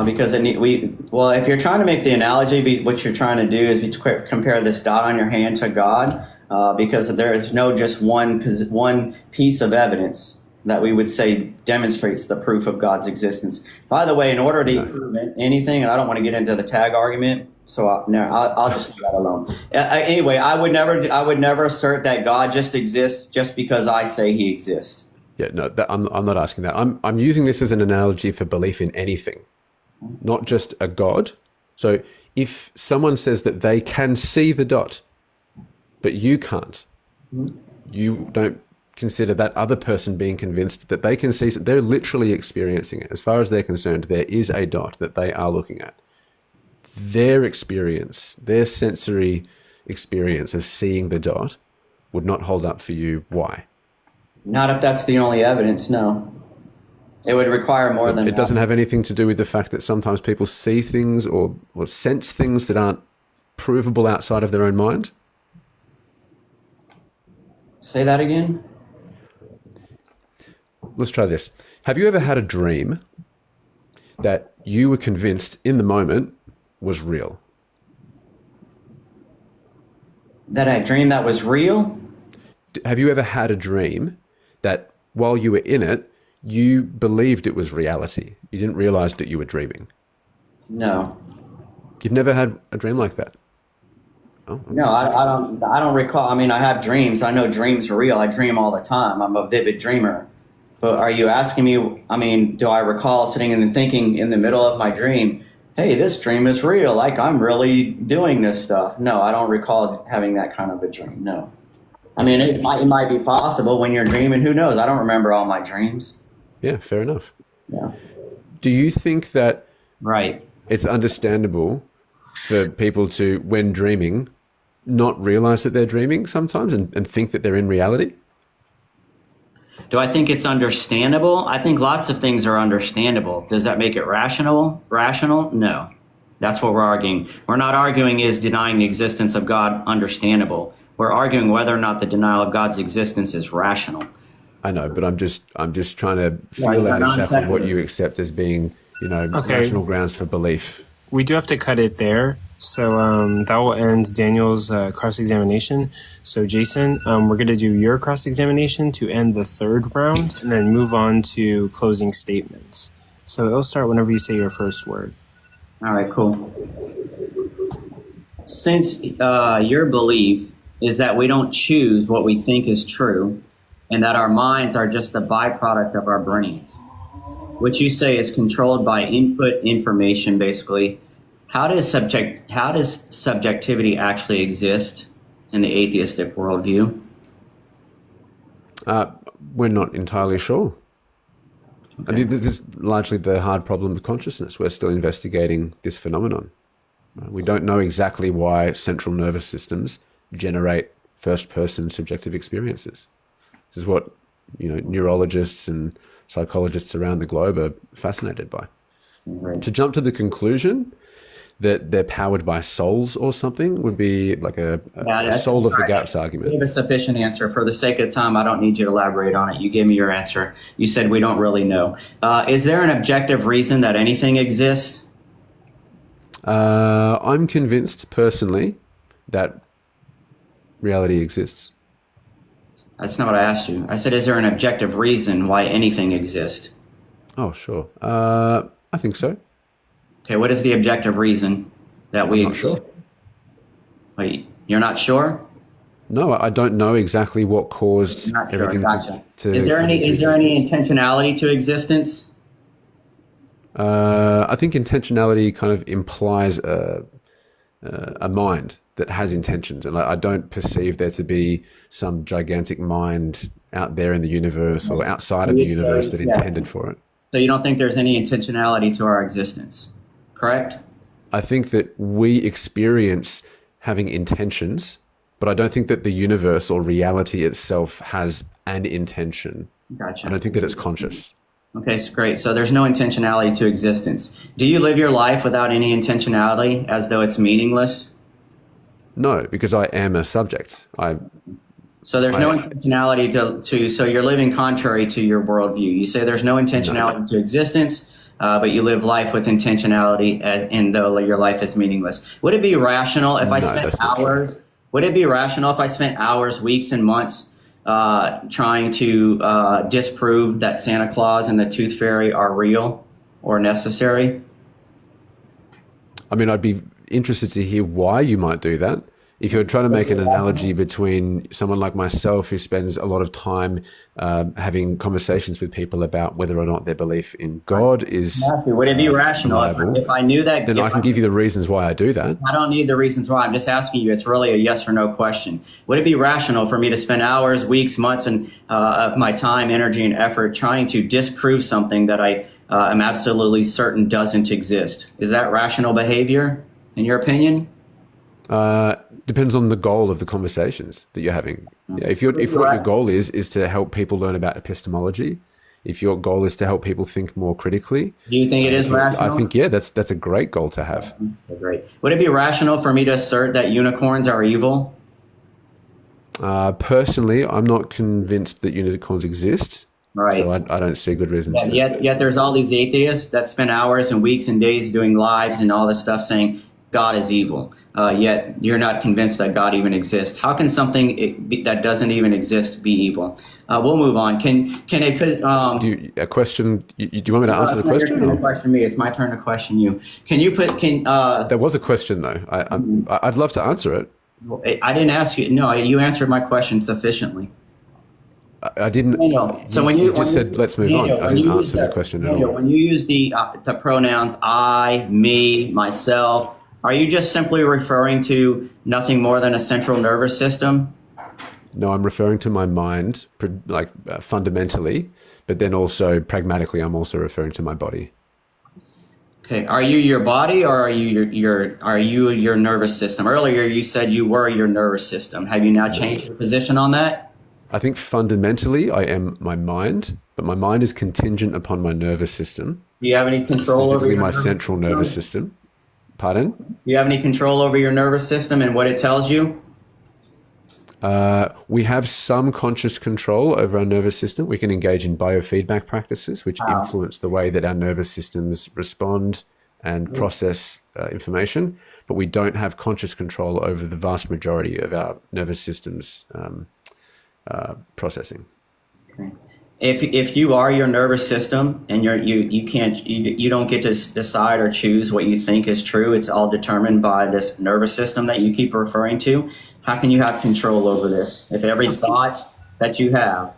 Because if you're trying to make the analogy, what you're trying to do is compare this dot on your hand to God, because there is no just one piece of evidence that we would say demonstrates the proof of God's existence. By the way, in order to prove anything, and I don't want to get into the tag argument, so I'll just leave that alone. Anyway, I would never assert that God just exists just because I say he exists. Yeah, no, I'm not asking that. I'm using this as an analogy for belief in anything, not just a God. So if someone says that they can see the dot, but you can't, you don't consider that other person being convinced that they can see, they're literally experiencing it. As far as they're concerned, there is a dot that they are looking at. Their experience, their sensory experience of seeing the dot would not hold up for you. Why? Not if that's the only evidence, no. It would require more than that. It doesn't have anything to do with the fact that sometimes people see things or sense things that aren't provable outside of their own mind? Say that again? Let's try this. Have you ever had a dream that you were convinced in the moment was real? That a dream that was real? Have you ever had a dream that while you were in it, you believed it was reality? You didn't realize that you were dreaming? No. You've never had a dream like that? Oh, no, I don't recall. I mean, I have dreams. I know dreams are real. I dream all the time. I'm a vivid dreamer. But are you asking me, I mean, do I recall sitting and thinking in the middle of my dream, hey, this dream is real, like I'm really doing this stuff? No, I don't recall having that kind of a dream, no. I mean, it might be possible when you're dreaming. Who knows? I don't remember all my dreams. Yeah, fair enough. Yeah. Do you think that right? It's understandable for people to, when dreaming, not realize that they're dreaming sometimes and think that they're in reality? Do I think it's understandable? I think lots of things are understandable. Does that make it rational? Rational? No. That's what we're arguing. We're not arguing is denying the existence of God understandable. We're arguing whether or not the denial of God's existence is rational. I know, but I'm just trying to feel out exactly what you accept as being, rational grounds for belief. We do have to cut it there. So that will end Daniel's cross-examination. So Jason, we're going to do your cross-examination to end the third round and then move on to closing statements. So it'll start whenever you say your first word. All right, cool. Since your belief is that we don't choose what we think is true and that our minds are just a byproduct of our brains, which you say is controlled by input information, basically, how does subjectivity actually exist in the atheistic worldview? We're not entirely sure. Okay. I mean, this is largely the hard problem of consciousness. We're still investigating this phenomenon. We don't know exactly why central nervous systems generate first-person subjective experiences. This is what neurologists and psychologists around the globe are fascinated by. Right. To jump to the conclusion that they're powered by souls or something would be like a soul of the gaps argument. You gave a sufficient answer. For the sake of time, I don't need you to elaborate on it. You gave me your answer. You said we don't really know. Is there an objective reason that anything exists? I'm convinced personally that reality exists. That's not what I asked you. I said, is there an objective reason why anything exists? Oh, sure. I think so. Okay, what is the objective reason that we exist? Sure. Wait, you're not sure? No, I don't know exactly what caused everything to Is there any intentionality to existence? I think intentionality kind of implies a mind that has intentions, and I don't perceive there to be some gigantic mind out there in the universe or outside of the universe that intended for it. So you don't think there's any intentionality to our existence, correct? I think that we experience having intentions, but I don't think that the universe or reality itself has an intention. Gotcha. I don't think that it's conscious. Okay, so great. So there's no intentionality to existence. Do you live your life without any intentionality, as though it's meaningless? No, because I am a subject. So there's no intentionality so you're living contrary to your worldview. You say there's no intentionality to existence, but you live life with intentionality, and though your life is meaningless. Would it be rational if I spent hours? Would it be rational if I spent hours, weeks, and months trying to disprove that Santa Claus and the Tooth Fairy are real or necessary? I mean, I'd be interested to hear why you might do that. If you're trying to make an analogy between someone like myself who spends a lot of time having conversations with people about whether or not their belief in God is would it be rational if I knew that? Then I can give you the reasons why I do that. I don't need the reasons why. I'm just asking you. It's really a yes or no question. Would it be rational for me to spend hours, weeks, months, and of my time, energy, and effort trying to disprove something that I am absolutely certain doesn't exist? Is that rational behavior, in your opinion? Depends on the goal of the conversations that you're having. Yeah, if what your goal is to help people learn about epistemology, if your goal is to help people think more critically, do you think it is rational? I think that's a great goal to have. Great. Would it be rational for me to assert that unicorns are evil? Personally, I'm not convinced that unicorns exist. Right. So I don't see good reasons. Yet there's all these atheists that spend hours and weeks and days doing lives and all this stuff saying God is evil, yet you're not convinced that God even exists. How can something that doesn't even exist be evil? We'll move on. Can I put a question? Do you want me to answer the question? Your turn to question me. It's my turn to question you. Can you put? There was a question though. I'd love to answer it. I didn't ask you. No, you answered my question sufficiently. I didn't. Daniel, so when you said let's move on, I didn't answer the question at all. When you use the pronouns I, me, myself, are you just simply referring to nothing more than a central nervous system? No, I'm referring to my mind, fundamentally, but then also pragmatically, I'm also referring to my body. Okay, are you your body or are you your nervous system? Earlier, you said you were your nervous system. Have you now changed your position on that? I think fundamentally, I am my mind, but my mind is contingent upon my nervous system. Do you have any control over my central nervous system? Pardon? Do you have any control over your nervous system and what it tells you? We have some conscious control over our nervous system. We can engage in biofeedback practices, which influence the way that our nervous systems respond and process information, but we don't have conscious control over the vast majority of our nervous system's processing. Okay. If you are your nervous system and you don't get to decide or choose what you think is true, it's all determined by this nervous system that you keep referring to. How can you have control over this if every thought that you have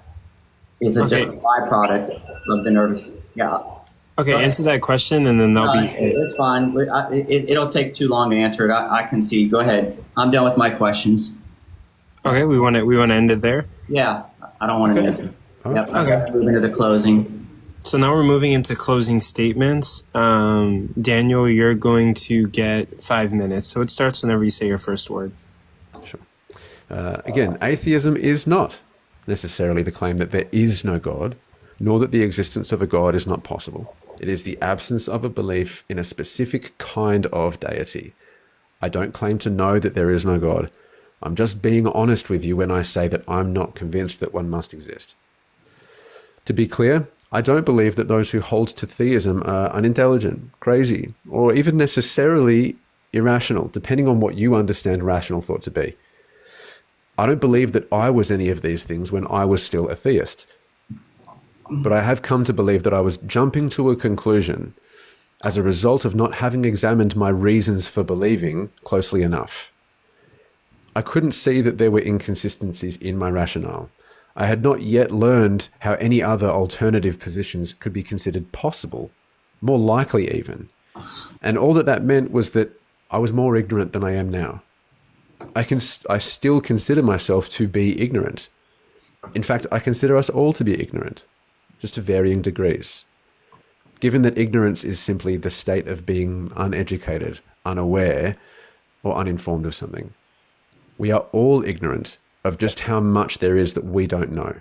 is a different byproduct of the nervous? Yeah. Okay, answer that question and then that'll be it. It's fine. It'll take too long to answer it. I can see. Go ahead. I'm done with my questions. Okay, we want to end it there. Yeah, I don't want to end it. Yep. Okay. Move into the closing. So now we're moving into closing statements. Daniel, you're going to get 5 minutes. So it starts whenever you say your first word. Sure. Again, atheism is not necessarily the claim that there is no God, nor that the existence of a God is not possible. It is the absence of a belief in a specific kind of deity. I don't claim to know that there is no God. I'm just being honest with you when I say that I'm not convinced that one must exist. To be clear, I don't believe that those who hold to theism are unintelligent, crazy, or even necessarily irrational, depending on what you understand rational thought to be. I don't believe that I was any of these things when I was still a theist. But I have come to believe that I was jumping to a conclusion as a result of not having examined my reasons for believing closely enough. I couldn't see that there were inconsistencies in my rationale. I had not yet learned how any other alternative positions could be considered possible, more likely even. And all that meant was that I was more ignorant than I am now. I still consider myself to be ignorant. In fact, I consider us all to be ignorant, just to varying degrees. Given that ignorance is simply the state of being uneducated, unaware, or uninformed of something. We are all ignorant of just how much there is that we don't know.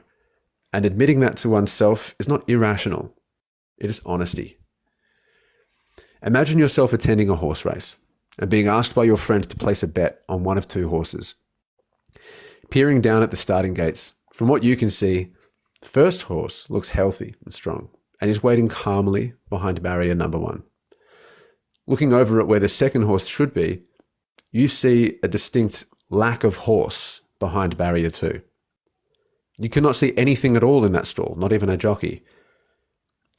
And admitting that to oneself is not irrational. It is honesty. Imagine yourself attending a horse race and being asked by your friend to place a bet on one of two horses. Peering down at the starting gates, from what you can see, the first horse looks healthy and strong and is waiting calmly behind barrier number 1. Looking over at where the second horse should be, you see a distinct lack of horse behind barrier 2. You cannot see anything at all in that stall, not even a jockey.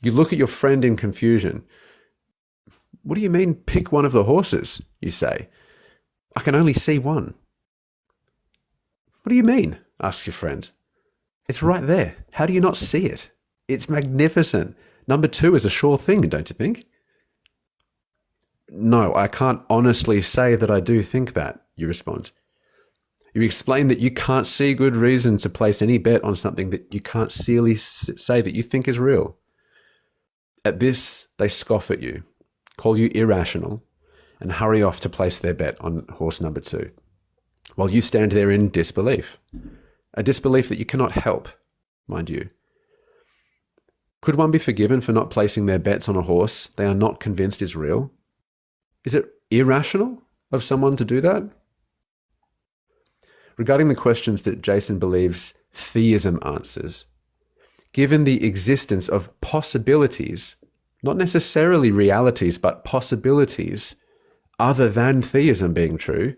You look at your friend in confusion. What do you mean, pick one of the horses? You say. I can only see one. What do you mean? Asks your friend. It's right there. How do you not see it? It's magnificent. Number 2 is a sure thing, don't you think? No, I can't honestly say that I do think that, you respond. You explain that you can't see good reason to place any bet on something that you can't really say that you think is real. At this, they scoff at you, call you irrational, and hurry off to place their bet on horse number 2, while you stand there in disbelief. A disbelief that you cannot help, mind you. Could one be forgiven for not placing their bets on a horse they are not convinced is real? Is it irrational of someone to do that? Regarding the questions that Jason believes theism answers, given the existence of possibilities, not necessarily realities, but possibilities other than theism being true,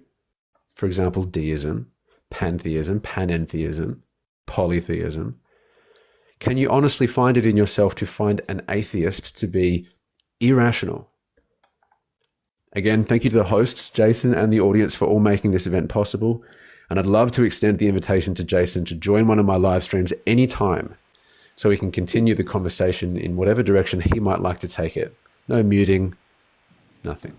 for example, deism, pantheism, panentheism, polytheism, can you honestly find it in yourself to find an atheist to be irrational? Again, thank you to the hosts, Jason, and the audience for all making this event possible. And I'd love to extend the invitation to Jason to join one of my live streams anytime so we can continue the conversation in whatever direction he might like to take it. No muting, nothing.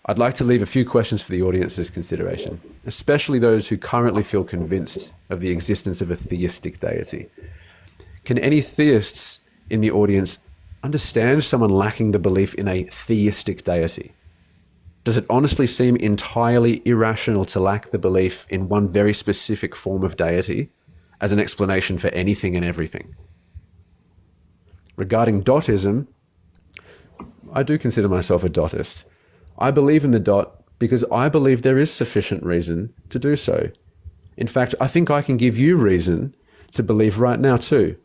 I'd like to leave a few questions for the audience's consideration, especially those who currently feel convinced of the existence of a theistic deity. Can any theists in the audience understand someone lacking the belief in a theistic deity? Does it honestly seem entirely irrational to lack the belief in one very specific form of deity as an explanation for anything and everything? Regarding dotism, I do consider myself a dotist. I believe in the dot because I believe there is sufficient reason to do so. In fact, I think I can give you reason to believe right now too.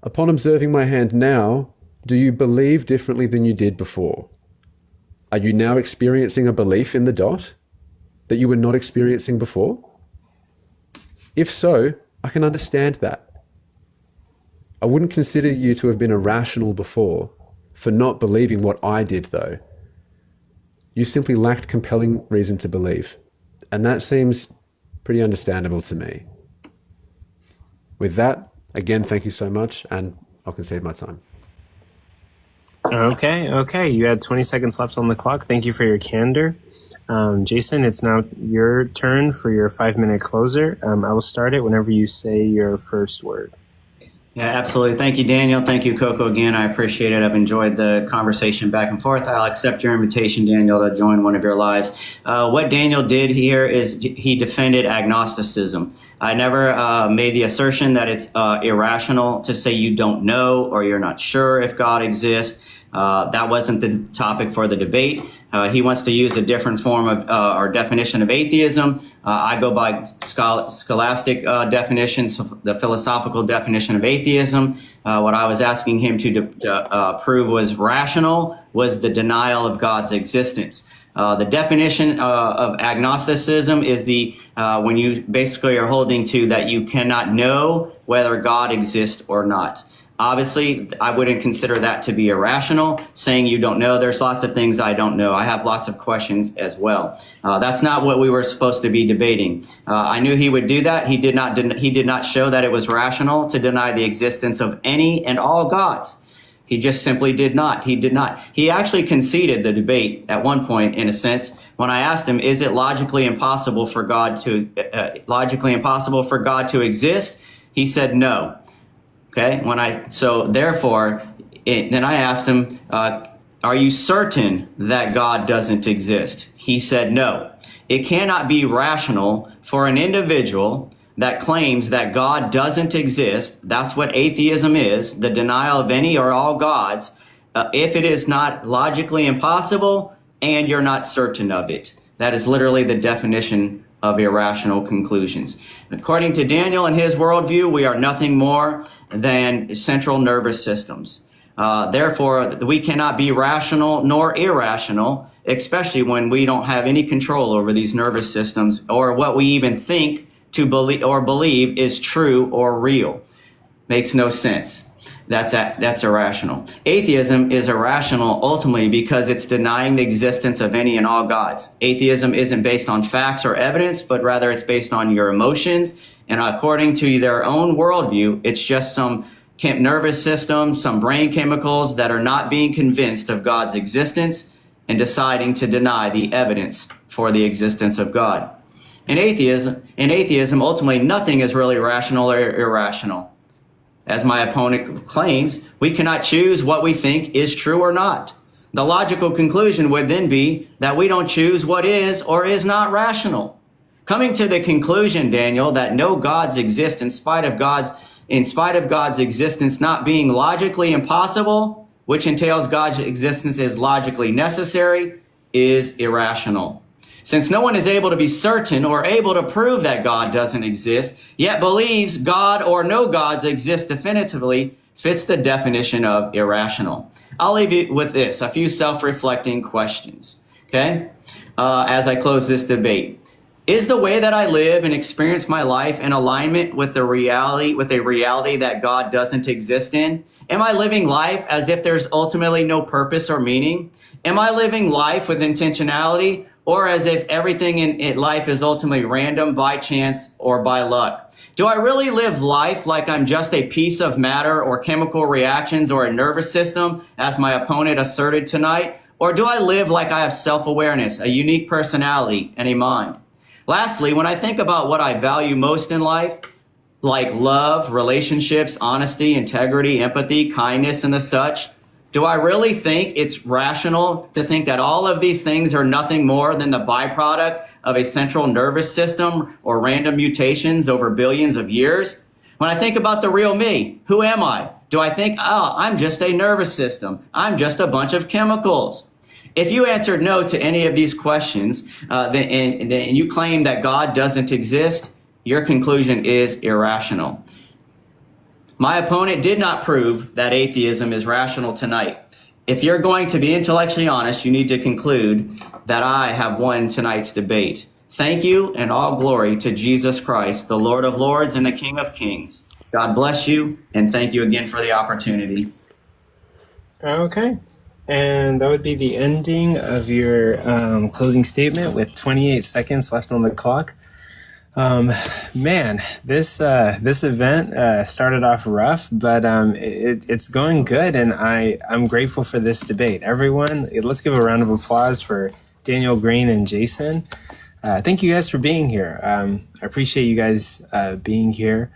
Upon observing my hand now, do you believe differently than you did before? Are you now experiencing a belief in the dot that you were not experiencing before? If so, I can understand that. I wouldn't consider you to have been irrational before for not believing what I did, though. You simply lacked compelling reason to believe, and that seems pretty understandable to me. With that, again, thank you so much, and I'll concede my time. Okay. You had 20 seconds left on the clock. Thank you for your candor. Jason, it's now your turn for your 5-minute closer. I will start it whenever you say your first word. Yeah, absolutely. Thank you, Daniel. Thank you, CoCo, again. I appreciate it. I've enjoyed the conversation back and forth. I'll accept your invitation, Daniel, to join one of your lives. What Daniel did here is he defended agnosticism. I never made the assertion that it's irrational to say you don't know or you're not sure if God exists. That wasn't the topic for the debate. He wants to use a different form of or definition of atheism. I go by scholastic definitions, the philosophical definition of atheism. What I was asking him to prove was rational was the denial of God's existence. The definition of agnosticism is when you basically are holding to that you cannot know whether God exists or not. Obviously, I wouldn't consider that to be irrational, saying you don't know. There's lots of things I don't know. I have lots of questions as well. That's not what we were supposed to be debating. I knew he would do that. He did not show that it was rational to deny the existence of any and all gods. He just simply did not. He did not. He actually conceded the debate at one point, in a sense, when I asked him, is it logically impossible for God to exist? He said no. Okay. Then I asked him, are you certain that God doesn't exist? He said no. It cannot be rational for an individual that claims that God doesn't exist. That's what atheism is, the denial of any or all gods. If it is not logically impossible and you're not certain of it. That is literally the definition of irrational conclusions. According to Daniel and his worldview, we are nothing more than central nervous systems. Therefore, we cannot be rational nor irrational, especially when we don't have any control over these nervous systems or what we even think to believe is true or real. Makes no sense. That's irrational. Atheism is irrational ultimately because it's denying the existence of any and all gods. Atheism isn't based on facts or evidence, but rather it's based on your emotions. And according to their own worldview, it's just some nervous system, some brain chemicals that are not being convinced of God's existence and deciding to deny the evidence for the existence of God. In atheism, ultimately nothing is really rational or irrational. As my opponent claims, we cannot choose what we think is true or not. The logical conclusion would then be that we don't choose what is or is not rational. Coming to the conclusion, Daniel, that no gods exist in spite of God's existence not being logically impossible, which entails God's existence is logically necessary, is irrational. Since no one is able to be certain or able to prove that God doesn't exist, yet believes God or no gods exist definitively, fits the definition of irrational. I'll leave you with this, a few self-reflecting questions, okay? As I close this debate. Is the way that I live and experience my life in alignment with a reality that God doesn't exist in? Am I living life as if there's ultimately no purpose or meaning? Am I living life with intentionality, or as if everything in life is ultimately random, by chance, or by luck? Do I really live life like I'm just a piece of matter or chemical reactions or a nervous system, as my opponent asserted tonight? Or do I live like I have self-awareness, a unique personality, and a mind? Lastly, when I think about what I value most in life, like love, relationships, honesty, integrity, empathy, kindness, and the such, do I really think it's rational to think that all of these things are nothing more than the byproduct of a central nervous system or random mutations over billions of years? When I think about the real me, who am I? Do I think, oh, I'm just a nervous system. I'm just a bunch of chemicals. If you answered no to any of these questions, then you claim that God doesn't exist, your conclusion is irrational. My opponent did not prove that atheism is rational tonight. If you're going to be intellectually honest, you need to conclude that I have won tonight's debate. Thank you, and all glory to Jesus Christ, the Lord of Lords and the King of Kings. God bless you, and thank you again for the opportunity. Okay. And that would be the ending of your closing statement with 28 seconds left on the clock. Man, this event started off rough, but it's going good, and I'm grateful for this debate. Everyone, let's give a round of applause for Daniel, Green, and Jason. Thank you guys for being here. I appreciate you guys being here.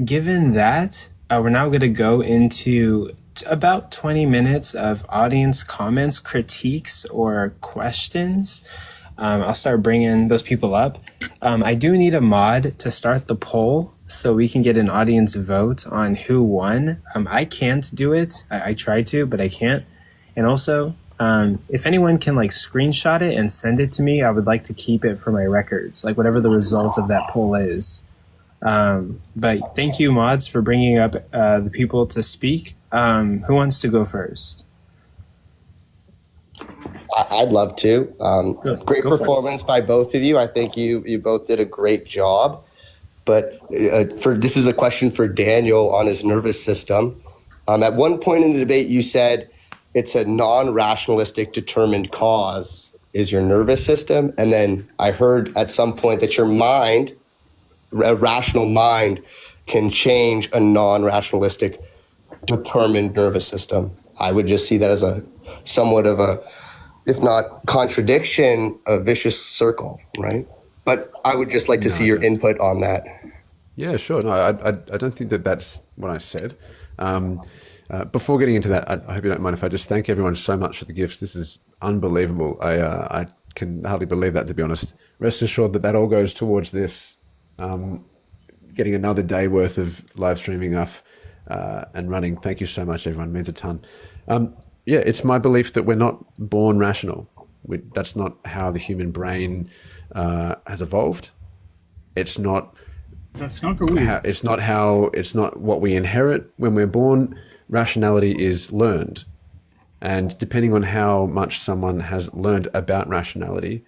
Given that, we're now going to go into about 20 minutes of audience comments, critiques, or questions. I'll start bringing those people up. I do need a mod to start the poll so we can get an audience vote on who won. I can't do it. I try to, but I can't. And also, if anyone can screenshot it and send it to me, I would like to keep it for my records, whatever the result of that poll is. But thank you, mods, for bringing up the people to speak. Who wants to go first? I'd love to. Great performance by both of you. I think you both did a great job. But this is a question for Daniel on his nervous system. At one point in the debate, you said it's a non-rationalistic determined cause is your nervous system. And then I heard at some point that your mind, a rational mind, can change a non-rationalistic determined nervous system. I would just see that as a somewhat of a, if not contradiction, a vicious circle, right? But I would just like to see your input on that. Yeah, sure. No, I don't think that's what I said. Before getting into that, I hope you don't mind if I just thank everyone so much for the gifts. This is unbelievable. I can hardly believe that, to be honest. Rest assured that all goes towards this, getting another day worth of live streaming up and running. Thank you so much, everyone. It means a ton. Yeah, it's my belief that we're not born rational. That's not how the human brain has evolved. It's not. It's not what we inherit when we're born. Rationality is learned, and depending on how much someone has learned about rationality,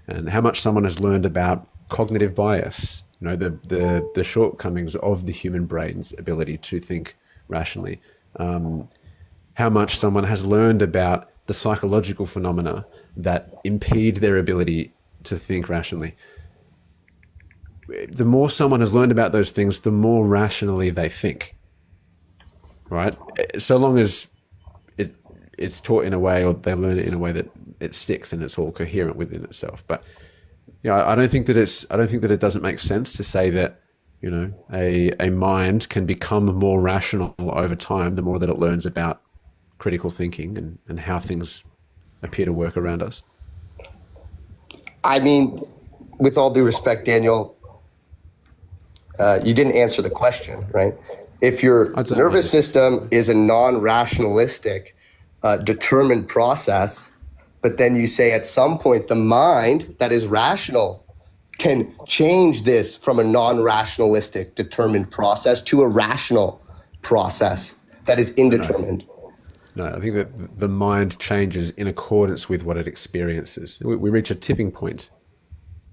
and how much someone has learned about cognitive bias, the shortcomings of the human brain's ability to think rationally, how much someone has learned about the psychological phenomena that impede their ability to think rationally. The more someone has learned about those things, the more rationally they think, right? So long as it's taught in a way, or they learn it in a way that it sticks and it's all coherent within itself. But I don't think that it doesn't make sense to say that a mind can become more rational over time the more that it learns about critical thinking and how things appear to work around us. I mean, with all due respect, Daniel, you didn't answer the question, right? If your nervous system is a non-rationalistic, determined process, but then you say at some point the mind that is rational can change this from a non-rationalistic, determined process to a rational process that is indeterminate. No, I think that the mind changes in accordance with what it experiences. We reach a tipping point,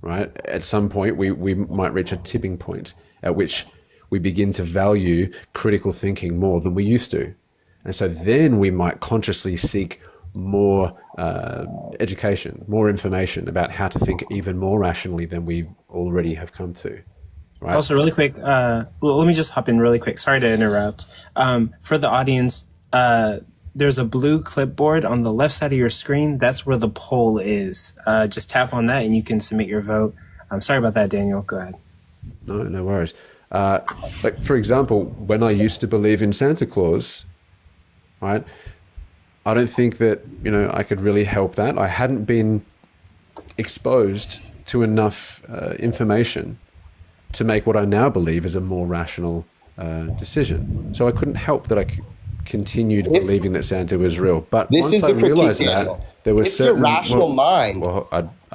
right? At some point, we might reach a tipping point at which we begin to value critical thinking more than we used to. And so then we might consciously seek more education, more information about how to think even more rationally than we already have come to. Right? Also, really quick, let me just hop in really quick. Sorry to interrupt. For the audience, there's a blue clipboard on the left side of your screen. That's where the poll is. Just tap on that and you can submit your vote. I'm sorry about that, Daniel. Go ahead. No worries. Like, for example, when I used to believe in Santa Claus, right, I don't think that, I could really help that. I hadn't been exposed to enough information to make what I now believe is a more rational decision. So I couldn't help that I continued believing that Santa was real. But this once is I the realized critique, that, there was certain... Your rational mind,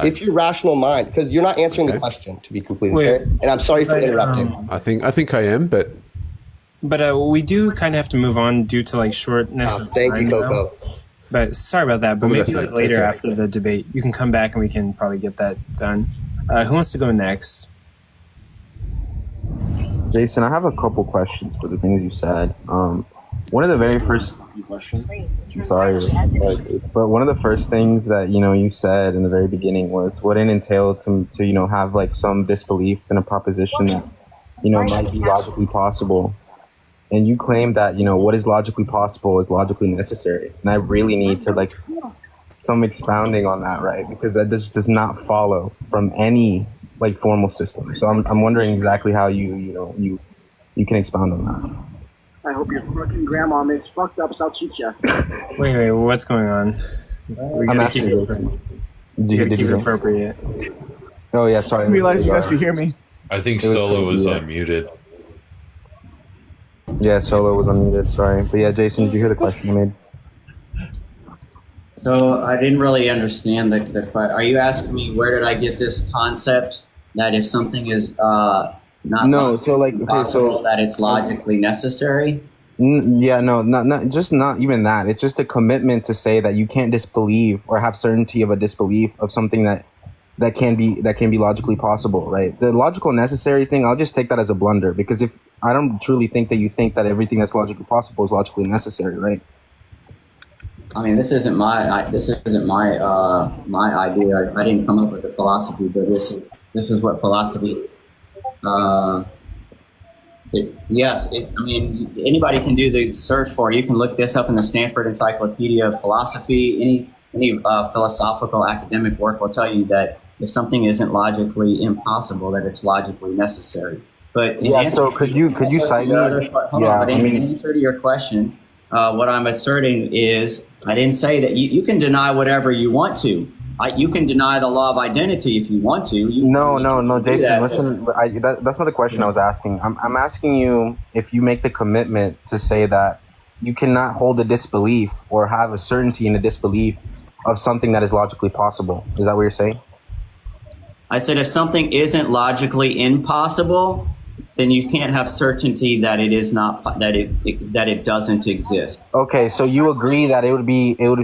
if your rational mind, because you're not answering the question, to be completely fair, and I'm sorry for interrupting. I think I am, but we do kind of have to move on due to shortness of time. Thank you, CoCo. But sorry about that. But maybe later after the debate, you can come back and we can probably get that done. Who wants to go next? Jason, I have a couple questions for the things you said. One of the very first I'm sorry, but one of the first things that you said in the very beginning was what it entailed to have some disbelief in a proposition that might be logically possible, and you claim that what is logically possible is logically necessary, and I really need to some expounding on that, right? Because that just does not follow from any formal system. So I'm wondering exactly how you can expound on that. I hope your fucking grandma makes fucked up salchicha. Wait, what's going on? We gotta keep it appropriate. Oh yeah, sorry. I realize you guys can hear me. I think Solo was unmuted. Yeah, Solo was unmuted, sorry. But yeah, Jason, did you hear the question I made? So I didn't really understand the question. Are you asking me where did I get this concept that if something is not possible, that it's logically necessary? Not even that. It's just a commitment to say that you can't disbelieve or have certainty of a disbelief of something that can be logically possible, right? The logical necessary thing, I'll just take that as a blunder, because if I don't truly think that you think that everything that's logically possible is logically necessary, right? I mean, this isn't my my idea. I didn't come up with the philosophy, but this is what philosophy. Anybody can do the search for it. You can look this up in the Stanford Encyclopedia of Philosophy. Any philosophical academic work will tell you that if something isn't logically impossible, that it's logically necessary. But could you cite me? In answer to your question, what I'm asserting is I didn't say that you can deny whatever you want to. You can deny the law of identity if you want to. No, Jason, listen, that's not the question I was asking. I'm asking you if you make the commitment to say that you cannot hold a disbelief or have a certainty in a disbelief of something that is logically possible. Is that what you're saying? I said if something isn't logically impossible, then you can't have certainty that it is not that it doesn't exist. Okay, so you agree that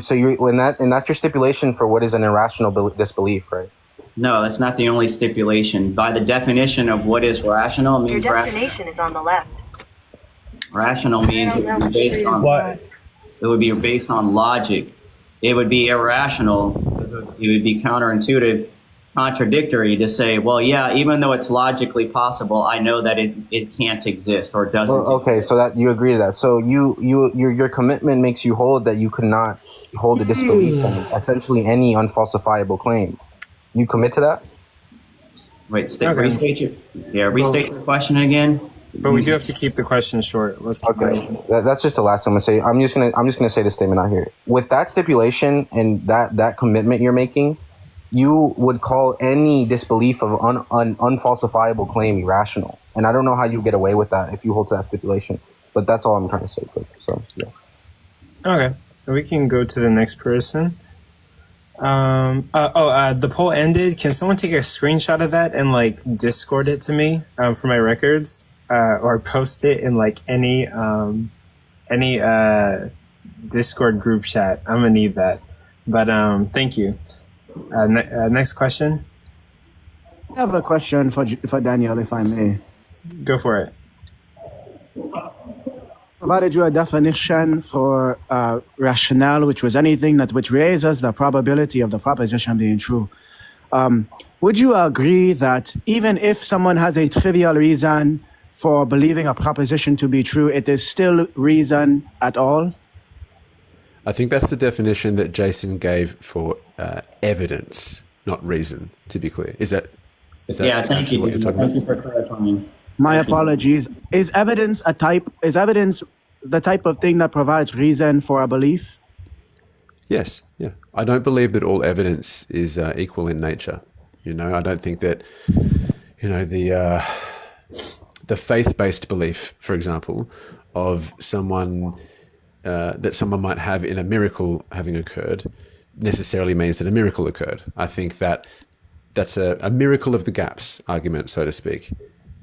so you and that's your stipulation for what is an irrational disbelief, right? No, that's not the only stipulation. By the definition of what is rational, it means Your destination is on the left. rational means it would be based on it would be based on logic. It would be irrational. It would be counterintuitive, contradictory to say, well, yeah, even though it's logically possible, I know that it can't exist or doesn't. Well, okay, so that you agree to that. So your commitment makes you hold that you cannot hold a disbelief on essentially any unfalsifiable claim. You commit to that? Wait, restate your question again. But we do have to keep the question short. Let's keep That's just the last thing I'm gonna say. I'm just gonna say this statement out here. With that stipulation and that commitment you're making, you would call any disbelief of an unfalsifiable claim irrational. And I don't know how you get away with that if you hold to that stipulation. But that's all I'm trying to say, quick. So yeah. Okay, we can go to the next person. The poll ended. Can someone take a screenshot of that and like Discord it to me for my records, or post it in like any Discord group chat? I'm gonna need that. But thank you. Next question. I have a question for Daniel, if I may. Go for it. Provided you a definition for rationale, which was anything which raises the probability of the proposition being true. Would you agree that even if someone has a trivial reason for believing a proposition to be true, it is still reason at all? I think that's the definition that Jason gave for evidence, not reason, to be clear. Is that yeah, thank you. What you're talking Thank you about? for clarifying. My apologies. Is evidence the type of thing that provides reason for a belief? Yes, yeah. I don't believe that all evidence is equal in nature. I don't think that, the faith-based belief, for example, of someone that someone might have in a miracle having occurred necessarily means that a miracle occurred. I think that that's a miracle of the gaps argument, so to speak.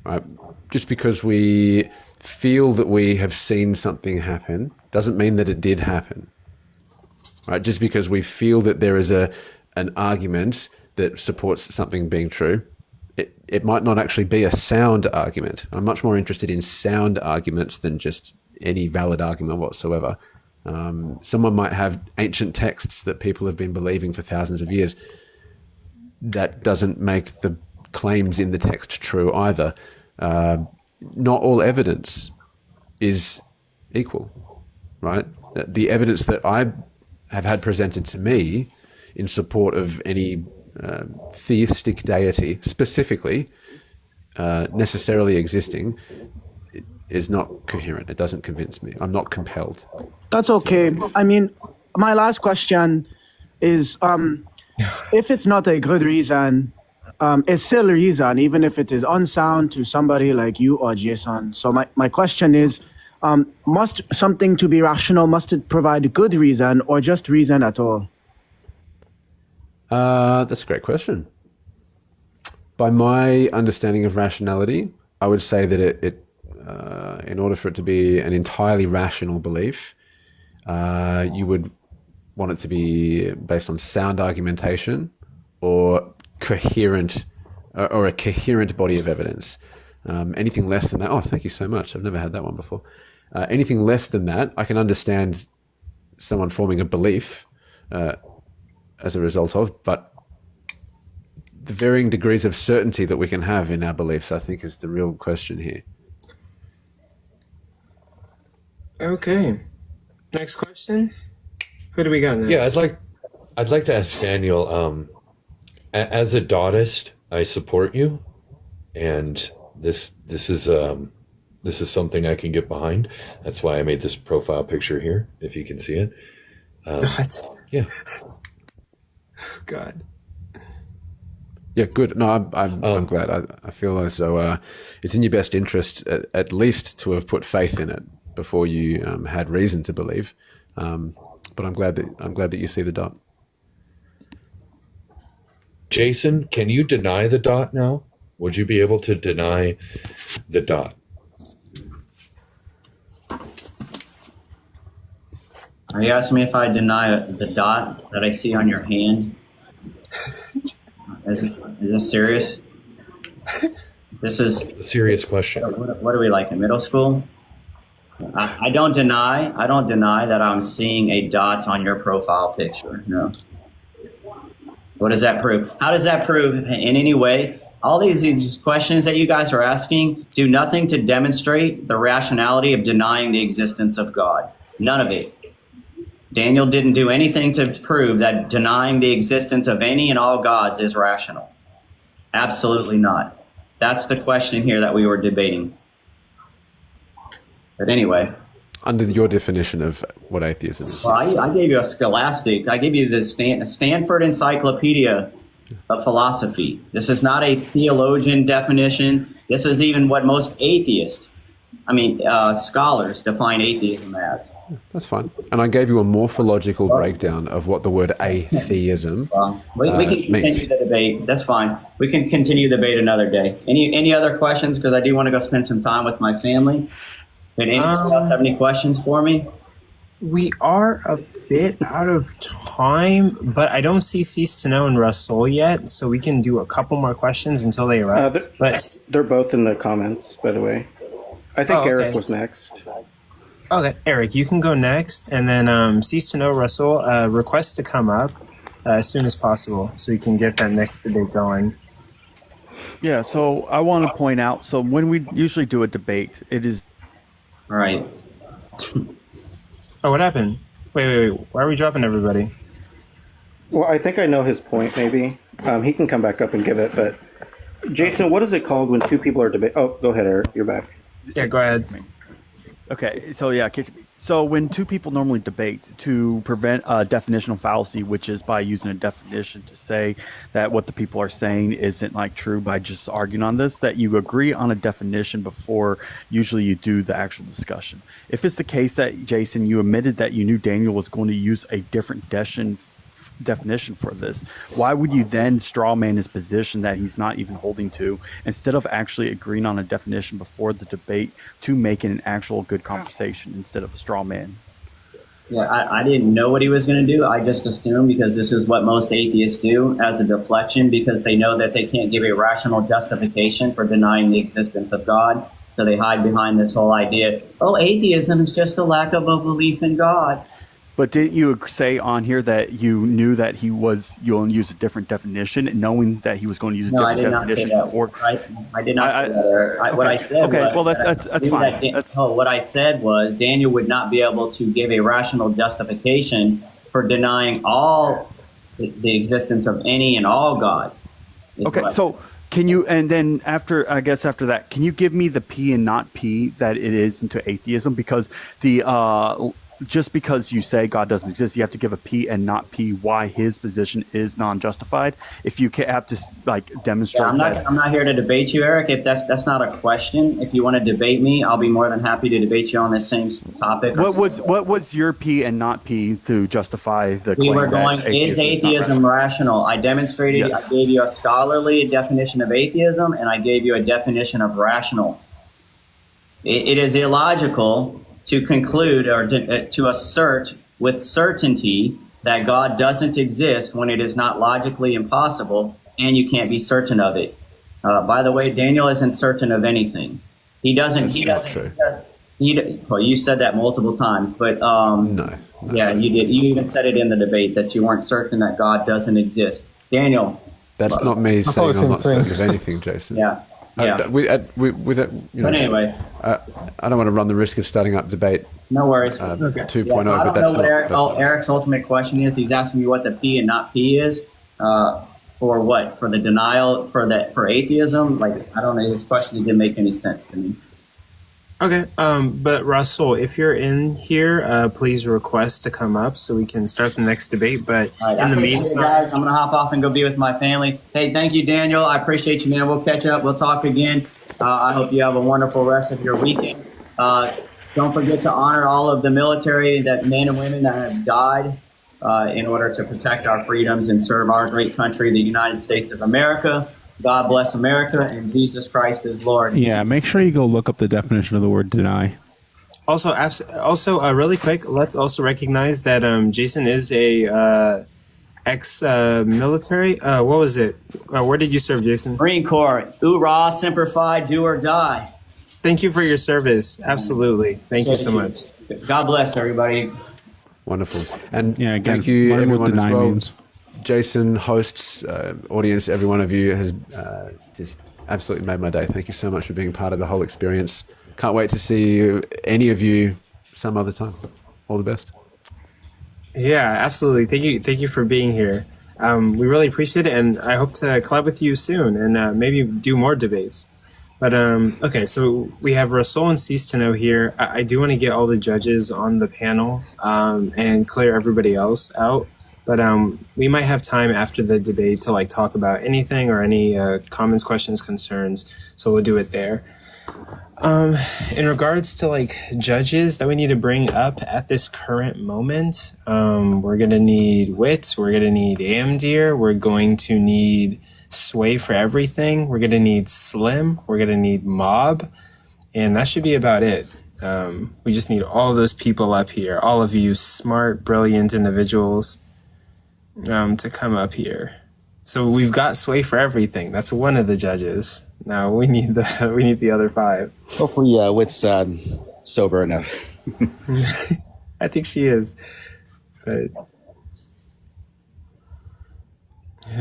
Right? Just because we feel that we have seen something happen doesn't mean that it did happen. Right? Just because we feel that there is an argument that supports something being true, it might not actually be a sound argument. I'm much more interested in sound arguments than just any valid argument whatsoever. Someone might have ancient texts that people have been believing for thousands of years. That doesn't make the claims in the text true either. Not all evidence is equal, right? The evidence that I have had presented to me in support of any theistic deity specifically necessarily existing is not coherent. It doesn't convince me. I'm not compelled. That's okay. I mean, my last question is, if it's not a good reason, it's still a reason, even if it is unsound to somebody like you or Jason. So my question is, must something to be rational, must it provide a good reason or just reason at all? That's a great question. By my understanding of rationality, I would say that it in order for it to be an entirely rational belief, you would want it to be based on sound argumentation or coherent or a coherent body of evidence. Anything less than that, oh, thank you so much. I've never had that one before. Anything less than that, I can understand someone forming a belief as a result of, but the varying degrees of certainty that we can have in our beliefs, I think, is the real question here. Okay. Next question. Who do we got next? Yeah, I'd like to ask Daniel. As a Dadaist, I support you, and this is something I can get behind. That's why I made this profile picture here, if you can see it. Yeah. God. Yeah, good. No, I'm glad. I feel as though it's in your best interest, at least, to have put faith in it before you had reason to believe. But I'm glad that you see the dot. Jason, can you deny the dot now? Would you be able to deny the dot? Are you asking me if I deny the dot that I see on your hand? Is this serious? This is a serious question. What are we like in middle school? I don't deny that I'm seeing a dot on your profile picture. No. What does that prove? How does that prove in any way? All these questions that you guys are asking do nothing to demonstrate the rationality of denying the existence of God. None of it. Daniel didn't do anything to prove that denying the existence of any and all gods is rational. Absolutely not. That's the question here that we were debating. But anyway. Under your definition of what atheism is. Well, I gave you a scholastic. I gave you the Stanford Encyclopedia of Philosophy. This is not a theologian definition. This is even what most scholars define atheism as. That's fine. And I gave you a morphological breakdown of what the word atheism we can continue means. the debate. That's fine. We can continue the debate another day. Any other questions? Because I do want to go spend some time with my family. Did anyone else have any questions for me? We are a bit out of time, but I don't see Cease to Know and Russell yet, so we can do a couple more questions until they arrive. They're both in the comments, by the way. I think Eric was next. Okay, Eric, you can go next, and then Cease to Know, Russell, request to come up as soon as possible so we can get that next debate going. Yeah, so I want to point out, so when we usually do a debate, it is... All right. Oh, what happened? Wait. Why are we dropping everybody? Well, I think I know his point, maybe. He can come back up and give it, but... Jason, what is it called when two people are debating? Oh, go ahead, Eric. You're back. Yeah, go ahead. Okay, so yeah, so when two people normally debate, to prevent a definitional fallacy, which is by using a definition to say that what the people are saying isn't like true by just arguing on this, that you agree on a definition before usually you do the actual discussion. If it's the case that, Jason, you admitted that you knew Daniel was going to use a different definition for this, why would you then straw man his position that he's not even holding to, instead of actually agreeing on a definition before the debate to make it an actual good conversation instead of a straw man? Yeah, I didn't know what he was going to do. I just assumed, because this is what most atheists do as a deflection, because they know that they can't give a rational justification for denying the existence of God. So they hide behind this whole idea, atheism is just a lack of a belief in God. But didn't you say on here that you knew that he was going to use a different definition, knowing that he was going to use a different definition? No, I did not say that. Right? What I said that's fine. What I said was Daniel would not be able to give a rational justification for denying all the existence of any and all gods. Okay, so can you, and then after that, can you give me the P and not P that it is into atheism? Because just because you say God doesn't exist, you have to give a P and not P why his position is non-justified. If you have to demonstrate I'm not here to debate you, Eric. If that's not a question. If you want to debate me, I'll be more than happy to debate you on the same topic. What was your P and not P to justify the claim? We were going, is atheism rational? I demonstrated, yes. I gave you a scholarly definition of atheism, and I gave you a definition of rational. It is illogical to conclude or to assert with certainty that God doesn't exist when it is not logically impossible and you can't be certain of it. By the way, Daniel isn't certain of anything. He doesn't. Well, you said that multiple times, but no, yeah, you did. You even said it in the debate that you weren't certain that God doesn't exist. Daniel. That's not me saying I'm not certain of anything, Jason. Yeah. Yeah. But anyway, I don't want to run the risk of starting up debate. No worries. 2.0, I but don't know what Eric's ultimate question is. He's asking me what the P and not P is. For what? For the denial, for atheism? I don't know. His question didn't make any sense to me. Okay, but Russell, if you're in here, please request to come up so we can start the next debate. But in the meantime, guys, I'm gonna hop off and go be with my family. Hey, thank you, Daniel. I appreciate you, man. We'll catch up. We'll talk again. I hope you have a wonderful rest of your weekend. Don't forget to honor all of the military, that men and women that have died in order to protect our freedoms and serve our great country, the United States of America. God bless America, and Jesus Christ is Lord. Yeah, make sure you go look up the definition of the word deny. Also, really quick, let's also recognize that Jason is a ex-military. What was it? Where did you serve, Jason? Marine Corps. Hoorah, Semper Fi, do or die. Thank you for your service. Absolutely. Thank you so much. God bless everybody. Wonderful. And yeah, again, thank you everyone as well. Means. Jason, hosts, audience, every one of you has just absolutely made my day. Thank you so much for being part of the whole experience. Can't wait to see any of you some other time. All the best. Yeah, absolutely. Thank you for being here. We really appreciate it, and I hope to collab with you soon and maybe do more debates. But okay, so we have Rasul and Cease to Know here. I do want to get all the judges on the panel and clear everybody else out. But we might have time after the debate to like talk about anything or any comments, questions, concerns. So we'll do it there. In regards to like judges that we need to bring up at this current moment, we're gonna need Wit, we're gonna need Amdir, we're going to need Sway for everything, we're gonna need Slim, we're gonna need Mob, and that should be about it. We just need all those people up here, all of you smart, brilliant individuals to come up here. So we've got Sway for everything. That's one of the judges. Now we need the other 5. Hopefully, Wit's sober enough. I think she is. But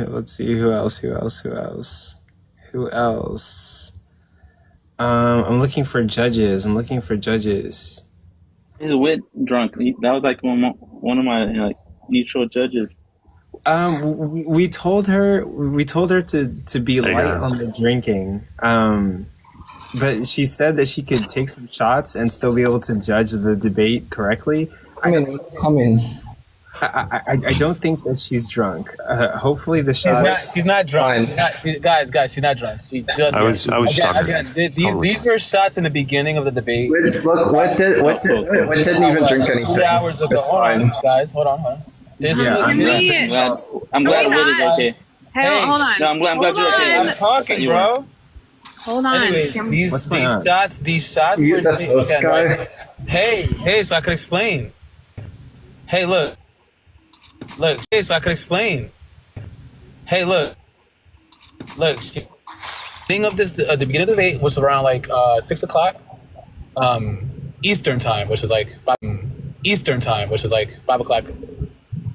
let's see who else. I'm looking for judges. Is Wit drunk? That was like one of my like neutral judges. We told her to be light on the drinking. But she said that she could take some shots and still be able to judge the debate correctly. Come in. I don't think that she's drunk. Hopefully the shots. She's not drunk. Guys, she's not drunk. She just. I was again, these were shots in the beginning of the debate. Look, what didn't even drink anything. 3 hours ago. Hold on, guys. Hold on. I'm glad Wit is okay. Hey, hold on. No, I'm glad you're okay. I'm talking, bro. Hold on. Anyways, these shots were taken. Right? Hey, so I could explain. Hey, look. Hey, so I could explain. Hey, look. Thing of this, the beginning of the debate was around like 6 o'clock, Eastern time, which was like 5 o'clock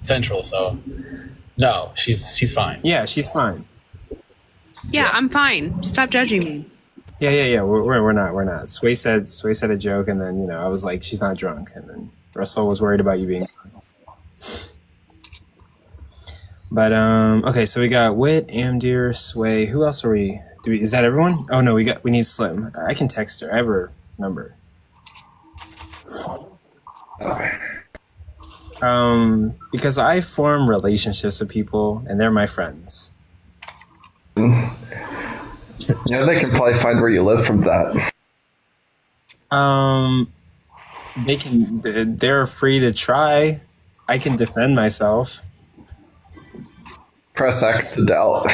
Central. So, no, she's fine. Yeah, she's fine. Yeah, I'm fine. Stop judging me. Yeah. We're not. Sway said a joke, and then I was like, she's not drunk, and then Russell was worried about you being drunk. But okay, so we got Wit, Amdir, Sway. Who else are we? Is that everyone? Oh no, we need Slim. I can text her. I have her number. Because I form relationships with people, and they're my friends. Yeah, they can probably find where you live from that. They can. They're free to try. I can defend myself. Press X to doubt.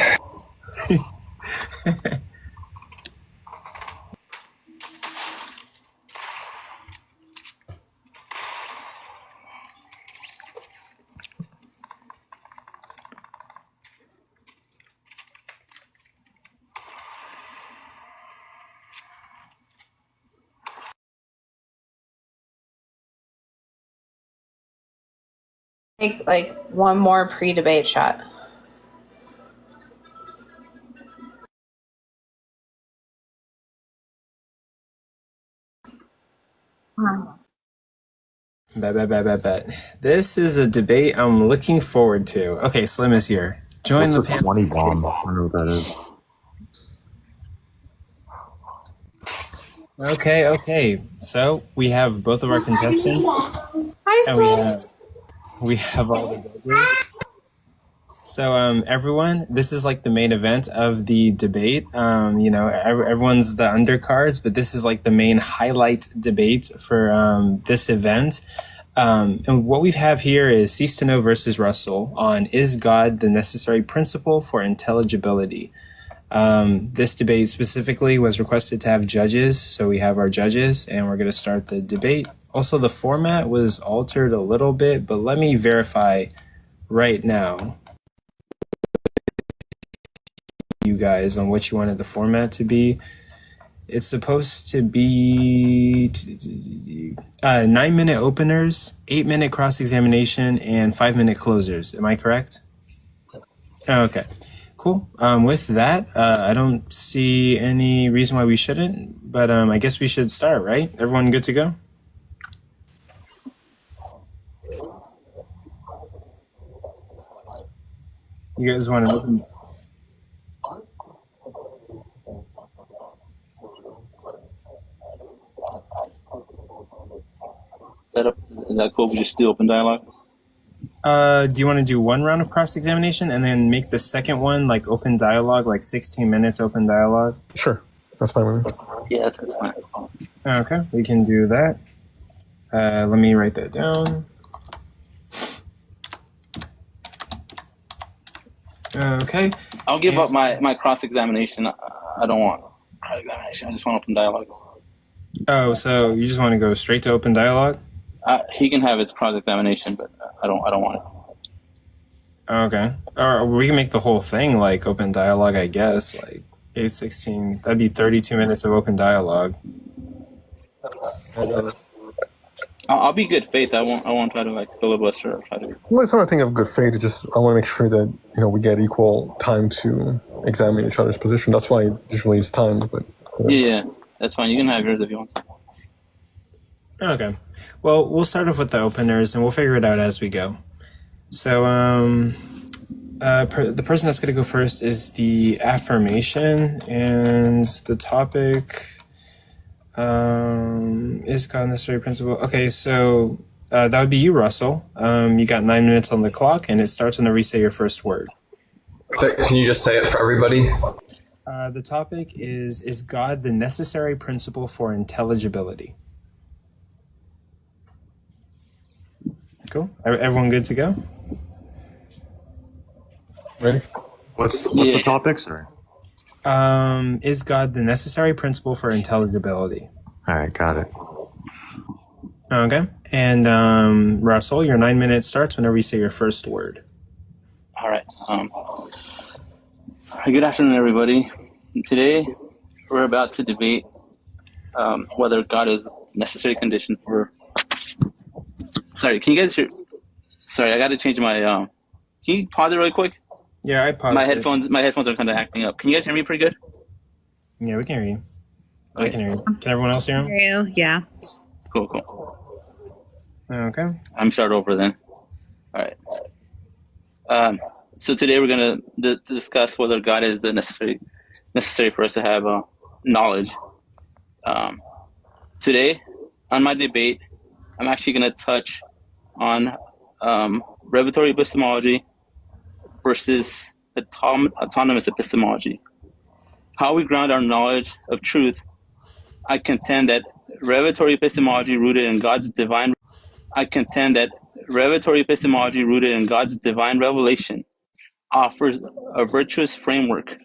Take like one more pre-debate shot. Bet. This is a debate I'm looking forward to. Okay, Slim is here. Join the panel. 20 bomb. I don't know what that is. Okay. So we have both of our contestants. Hi, and we have all the judges. So everyone, this is like the main event of the debate. Everyone's the undercards, but this is like the main highlight debate for this event. And what we have here is Cease to Know versus Russell on Is God the Necessary Principle for Intelligibility? This debate specifically was requested to have judges, so we have our judges, and we're going to start the debate. Also, the format was altered a little bit, but let me verify right now you guys on what you wanted the format to be. It's supposed to be 9-minute openers, 8-minute cross-examination, and 5-minute closers. Am I correct? Okay, cool. With that, I don't see any reason why we shouldn't, but I guess we should start, right? Everyone good to go? You guys want to open? Is that cool? We just do open dialogue. Do you want to do one round of cross-examination and then make the second one like open dialogue, like 16 minutes open dialogue? Sure, that's fine with me. Yeah, that's fine. Okay, we can do that. Let me write that down. Okay. I'll give up my cross-examination. I don't want cross-examination. I just want open dialogue. Oh, so you just want to go straight to open dialogue? He can have his cross-examination, but I don't want it. Okay. Or we can make the whole thing like open dialogue, I guess. Like 8:16. That'd be 32 minutes of open dialogue. I'll be good faith. I won't try to like filibuster or try to. Well, it's not a thing of good faith. It's just I want to make sure that we get equal time to examine each other's position. That's why usually it's timed. But Yeah, that's fine. You can have yours if you want. Okay. Well, we'll start off with the openers and we'll figure it out as we go. So, the person that's going to go first is the affirmation, and the topic is God a necessary principle. Okay, so that would be you, Russell. You got 9 minutes on the clock, and it starts whenever you say your first word. Can you just say it for everybody? The topic is God the necessary principle for intelligibility? Cool. Everyone good to go? Ready? What's the topic, sir? Is God the necessary principle for intelligibility? All right, got it. Okay. And Russell, your 9 minutes starts whenever you say your first word. All right. Good afternoon, everybody. Today, we're about to debate whether God is a necessary condition for. Sorry, can you guys hear? Sorry, I got to change my. Can you pause it really quick? Yeah, I paused. My headphones are kind of acting up. Can you guys hear me pretty good? Yeah, we can hear you. I can hear you. Can everyone else hear him? Hear you? Yeah. Cool. Okay. I'm start over then. All right. So today we're gonna discuss whether God is the necessary for us to have knowledge. Today, on my debate, I'm actually gonna touch on revelatory epistemology versus autonomous epistemology. How we ground our knowledge of truth. I contend that revelatory epistemology rooted in God's divine revelation offers a virtuous framework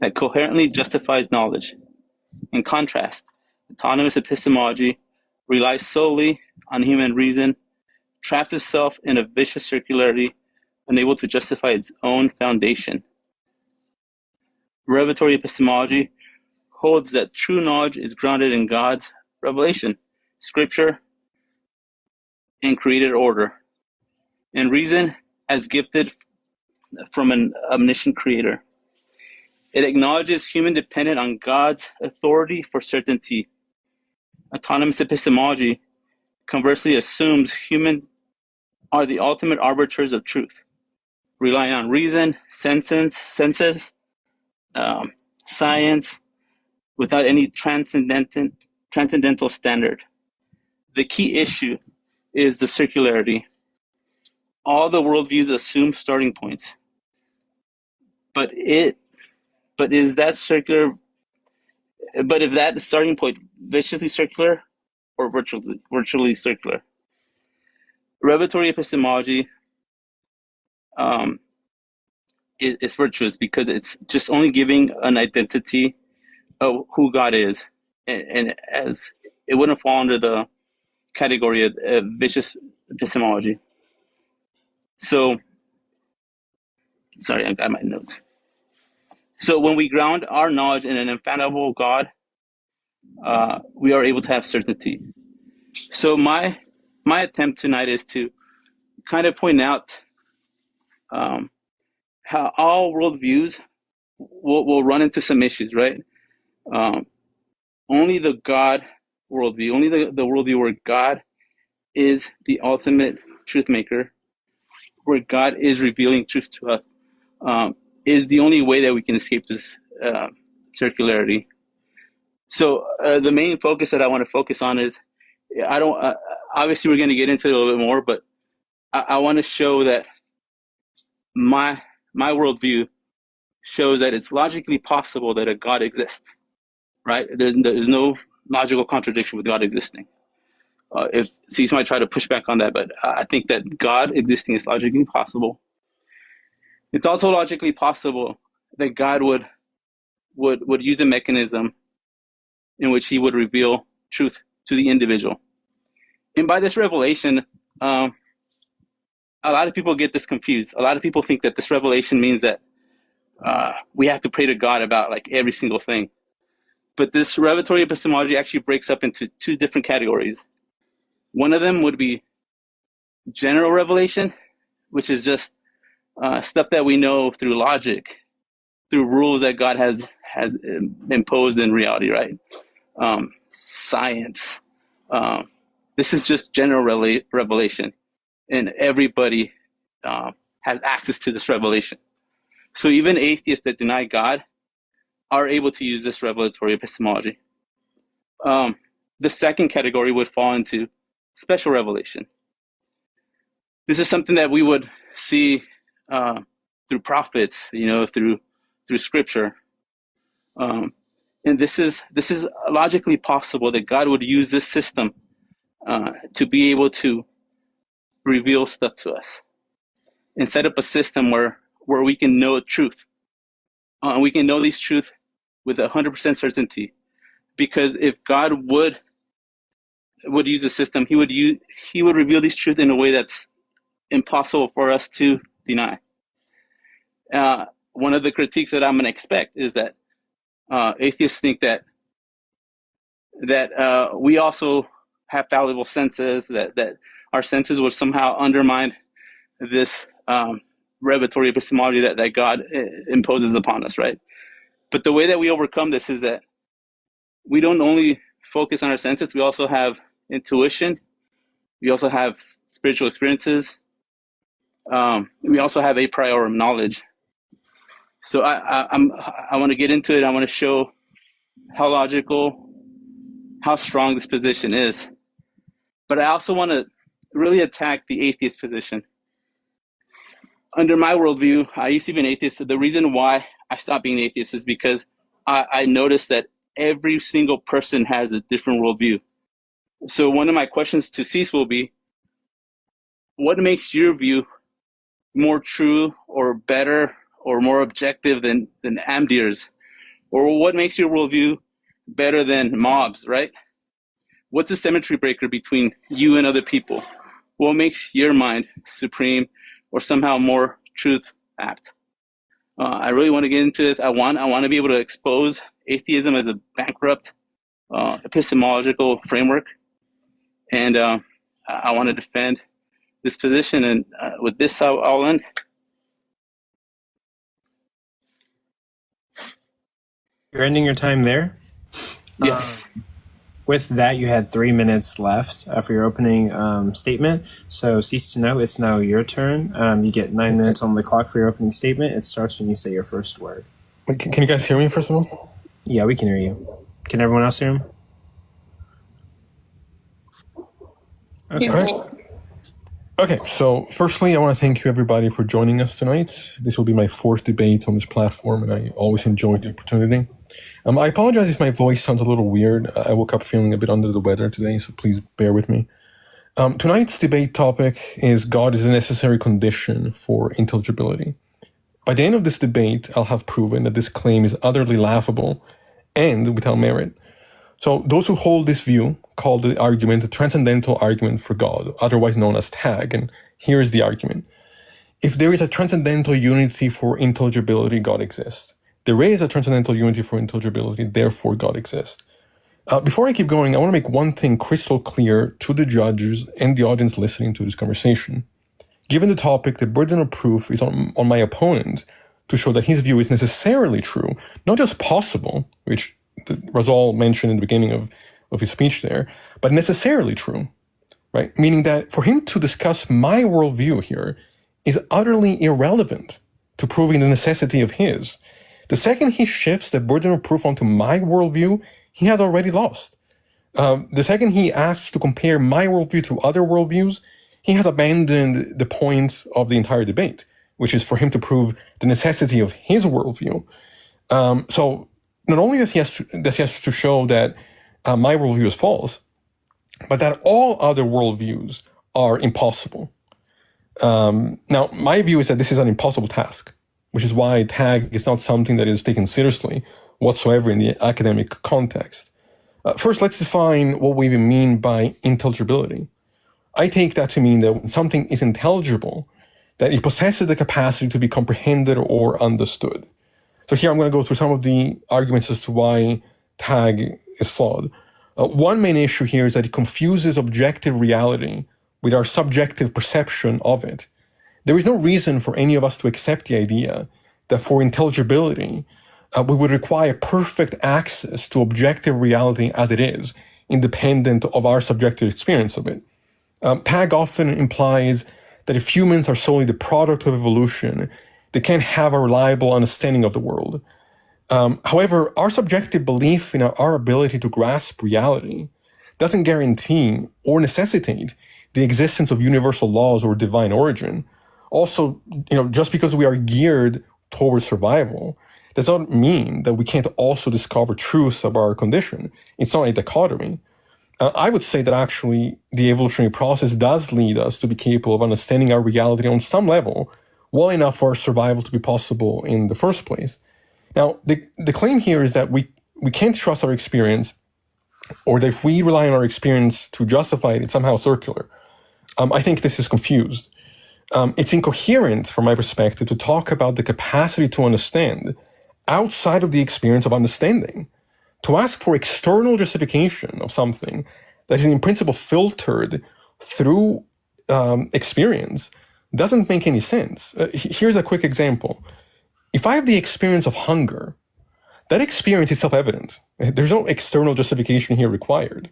that coherently justifies knowledge. In contrast, autonomous epistemology relies solely on human reason, traps itself in a vicious circularity, unable to justify its own foundation. Revelatory epistemology holds that true knowledge is grounded in God's revelation, scripture, and created order, and reason as gifted from an omniscient creator. It acknowledges human dependence on God's authority for certainty. Autonomous epistemology conversely assumes humans are the ultimate arbiters of truth, relying on reason, senses, science, without any transcendental standard. The key issue is the circularity. All the worldviews assume starting points, but if that starting point viciously circular or virtually circular? revelatory epistemology is virtuous because it's just only giving an identity of who God is, and as it wouldn't fall under the category of vicious epistemology. So, sorry, I got my notes. So when we ground our knowledge in an infallible God, we are able to have certainty. So my attempt tonight is to kind of point out how all worldviews will run into some issues, right? Only the God worldview, only the worldview where God is the ultimate truth maker, where God is revealing truth to us, is the only way that we can escape this circularity. So the main focus that I want to focus on is, obviously we're going to get into it a little bit more, but I want to show that my worldview shows that it's logically possible that a God exists, right? There's no logical contradiction with God existing. If Cease might try to push back on that, but I think that God existing is logically possible. It's also logically possible that God would use a mechanism in which he would reveal truth to the individual. And by this revelation, a lot of people get this confused. A lot of people think that this revelation means that we have to pray to God about like every single thing. But this revelatory epistemology actually breaks up into two different categories. One of them would be general revelation, which is just stuff that we know through logic, through rules that God has imposed in reality, right? Science. This is just general revelation, and everybody has access to this revelation. So even atheists that deny God are able to use this revelatory epistemology. The second category would fall into special revelation. This is something that we would see through prophets, through scripture. And this is logically possible that God would use this system to be able to reveal stuff to us and set up a system where we can know truth. We can know these truth with 100% certainty, because if God would use the system, he would reveal these truth in a way that's impossible for us to deny. One of the critiques that I'm going to expect is that atheists think that we also have fallible senses, that our senses would somehow undermine this revelatory epistemology that God imposes upon us, right? But the way that we overcome this is that we don't only focus on our senses, we also have intuition, we also have spiritual experiences, we also have a priori knowledge. So I want to get into it. I want to show how logical, how strong this position is. But I also want to really attack the atheist position. Under my worldview, I used to be an atheist. The reason why I stopped being an atheist is because I noticed that every single person has a different worldview. So one of my questions to Cease will be, what makes your view more true or better or more objective than Amdir's? Or what makes your worldview better than Mob's, right? What's the symmetry breaker between you and other people? What makes your mind supreme or somehow more truth apt? I really want to get into this. I want to be able to expose atheism as a bankrupt epistemological framework. And I want to defend this position. And with this, I'll end. You're ending your time there? Yes. With that, you had 3 minutes left for your opening statement. So Cease to know, it's now your turn. You get 9 minutes on the clock for your opening statement. It starts when you say your first word. Can you guys hear me, first of all? Yeah, we can hear you. Can everyone else hear him? Okay. All right. Okay, so firstly, I want to thank you everybody for joining us tonight. This will be my 4th debate on this platform, and I always enjoy the opportunity. I apologize if my voice sounds a little weird. I woke up feeling a bit under the weather today, so please bear with me. Tonight's debate topic is God is a necessary condition for intelligibility. By the end of this debate, I'll have proven that this claim is utterly laughable and without merit. So those who hold this view call the argument the transcendental argument for God, otherwise known as TAG. And here is the argument. If there is a transcendental unity for intelligibility, God exists. There is a transcendental unity for intelligibility, therefore God exists. Before I keep going, I want to make one thing crystal clear to the judges and the audience listening to this conversation. Given the topic, the burden of proof is on my opponent to show that his view is necessarily true, not just possible, which Razal mentioned in the beginning of his speech there, but necessarily true, right? Meaning that for him to discuss my worldview here is utterly irrelevant to proving the necessity of his. The second he shifts the burden of proof onto my worldview, he has already lost. The second he asks to compare my worldview to other worldviews, he has abandoned the point of the entire debate, which is for him to prove the necessity of his worldview. So not only does he have to show that my worldview is false, but that all other worldviews are impossible. Now, my view is that this is an impossible task, which is why TAG is not something that is taken seriously whatsoever in the academic context. First, let's define what we mean by intelligibility. I take that to mean that when something is intelligible, that it possesses the capacity to be comprehended or understood. So here I'm going to go through some of the arguments as to why TAG is flawed. One main issue here is that it confuses objective reality with our subjective perception of it. There is no reason for any of us to accept the idea that for intelligibility, we would require perfect access to objective reality as it is, independent of our subjective experience of it. TAG often implies that if humans are solely the product of evolution, they can't have a reliable understanding of the world. However, our subjective belief in our ability to grasp reality doesn't guarantee or necessitate the existence of universal laws or divine origin. Also, just because we are geared towards survival does not mean that we can't also discover truths about our condition. It's not a dichotomy. I would say that actually the evolutionary process does lead us to be capable of understanding our reality on some level well enough for our survival to be possible in the first place. Now, the claim here is that we can't trust our experience, or that if we rely on our experience to justify it, it's somehow circular. I think this is confused. It's incoherent from my perspective to talk about the capacity to understand outside of the experience of understanding. To ask for external justification of something that is in principle filtered through experience doesn't make any sense. Here's a quick example. If I have the experience of hunger, that experience is self-evident. There's no external justification here required.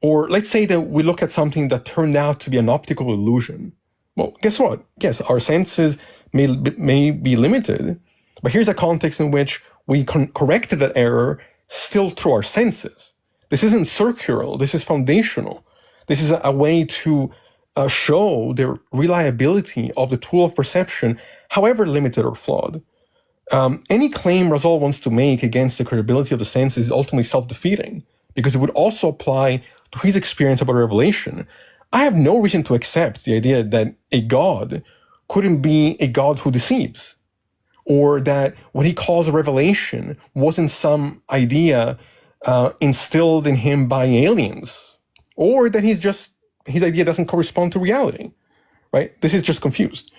Or let's say that we look at something that turned out to be an optical illusion. Well, guess what? Yes, our senses may be limited, but here's a context in which we corrected that error still through our senses. This isn't circular, this is foundational. This is a way to show the reliability of the tool of perception, however limited or flawed. Any claim Razal wants to make against the credibility of the senses is ultimately self-defeating, because it would also apply to his experience about revelation. I have no reason to accept the idea that a God couldn't be a God who deceives, or that what he calls a revelation wasn't some idea instilled in him by aliens, or that his idea doesn't correspond to reality, right? This is just confused.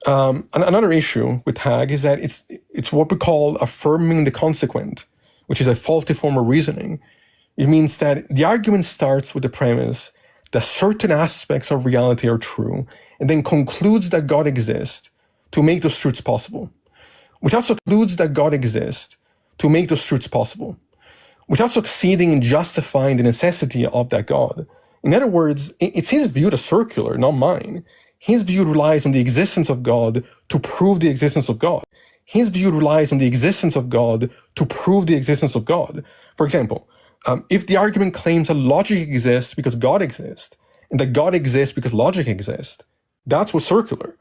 Another issue with TAG is that it's what we call affirming the consequent, which is a faulty form of reasoning. It means that the argument starts with the premise that certain aspects of reality are true, and then concludes that God exists to make those truths possible. Which also concludes that God exists to make those truths possible, without succeeding in justifying the necessity of that God. In other words, it's his view that's circular, not mine. His view relies on the existence of God to prove the existence of God. His view relies on the existence of God to prove the existence of God. For example, if the argument claims that logic exists because God exists, and that God exists because logic exists, that's what's circular.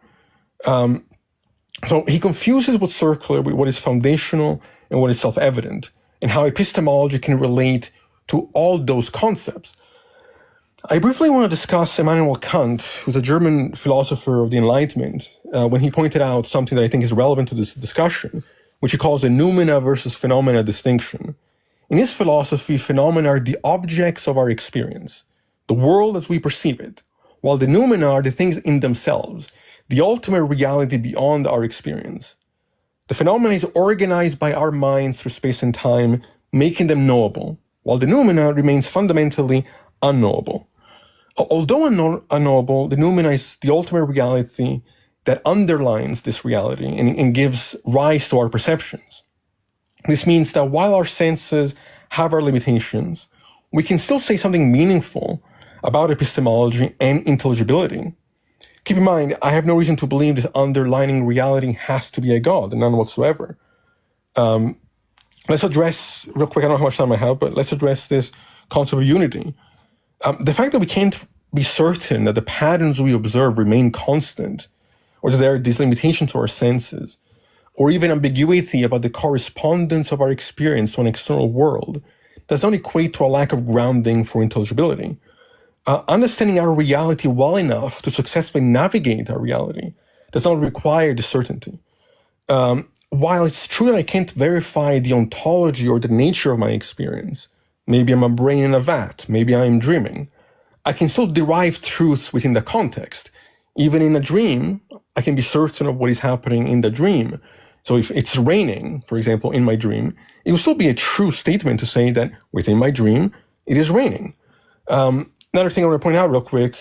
So he confuses what's circular with what is foundational and what is self-evident, and how epistemology can relate to all those concepts. I briefly want to discuss Immanuel Kant, who's a German philosopher of the Enlightenment, when he pointed out something that I think is relevant to this discussion, which he calls the noumena versus phenomena distinction. In his philosophy, phenomena are the objects of our experience, the world as we perceive it, while the noumena are the things in themselves, the ultimate reality beyond our experience. The phenomena is organized by our minds through space and time, making them knowable, while the noumena remains fundamentally unknowable. Although unknowable, the noumena is the ultimate reality that underlines this reality and gives rise to our perceptions. This means that while our senses have our limitations, we can still say something meaningful about epistemology and intelligibility. Keep in mind, I have no reason to believe this underlying reality has to be a God, none whatsoever. Let's address, real quick, I don't know how much time I have, but let's address this concept of unity. The fact that we can't be certain that the patterns we observe remain constant, or that there are these limitations to our senses, or even ambiguity about the correspondence of our experience to an external world, does not equate to a lack of grounding for intelligibility. Understanding our reality well enough to successfully navigate our reality does not require the certainty. While it's true that I can't verify the ontology or the nature of my experience, maybe I'm a brain in a vat, maybe I'm dreaming, I can still derive truths within the context. Even in a dream, I can be certain of what is happening in the dream. So if it's raining, for example, in my dream, it will still be a true statement to say that within my dream, it is raining. Another thing I want to point out real quick,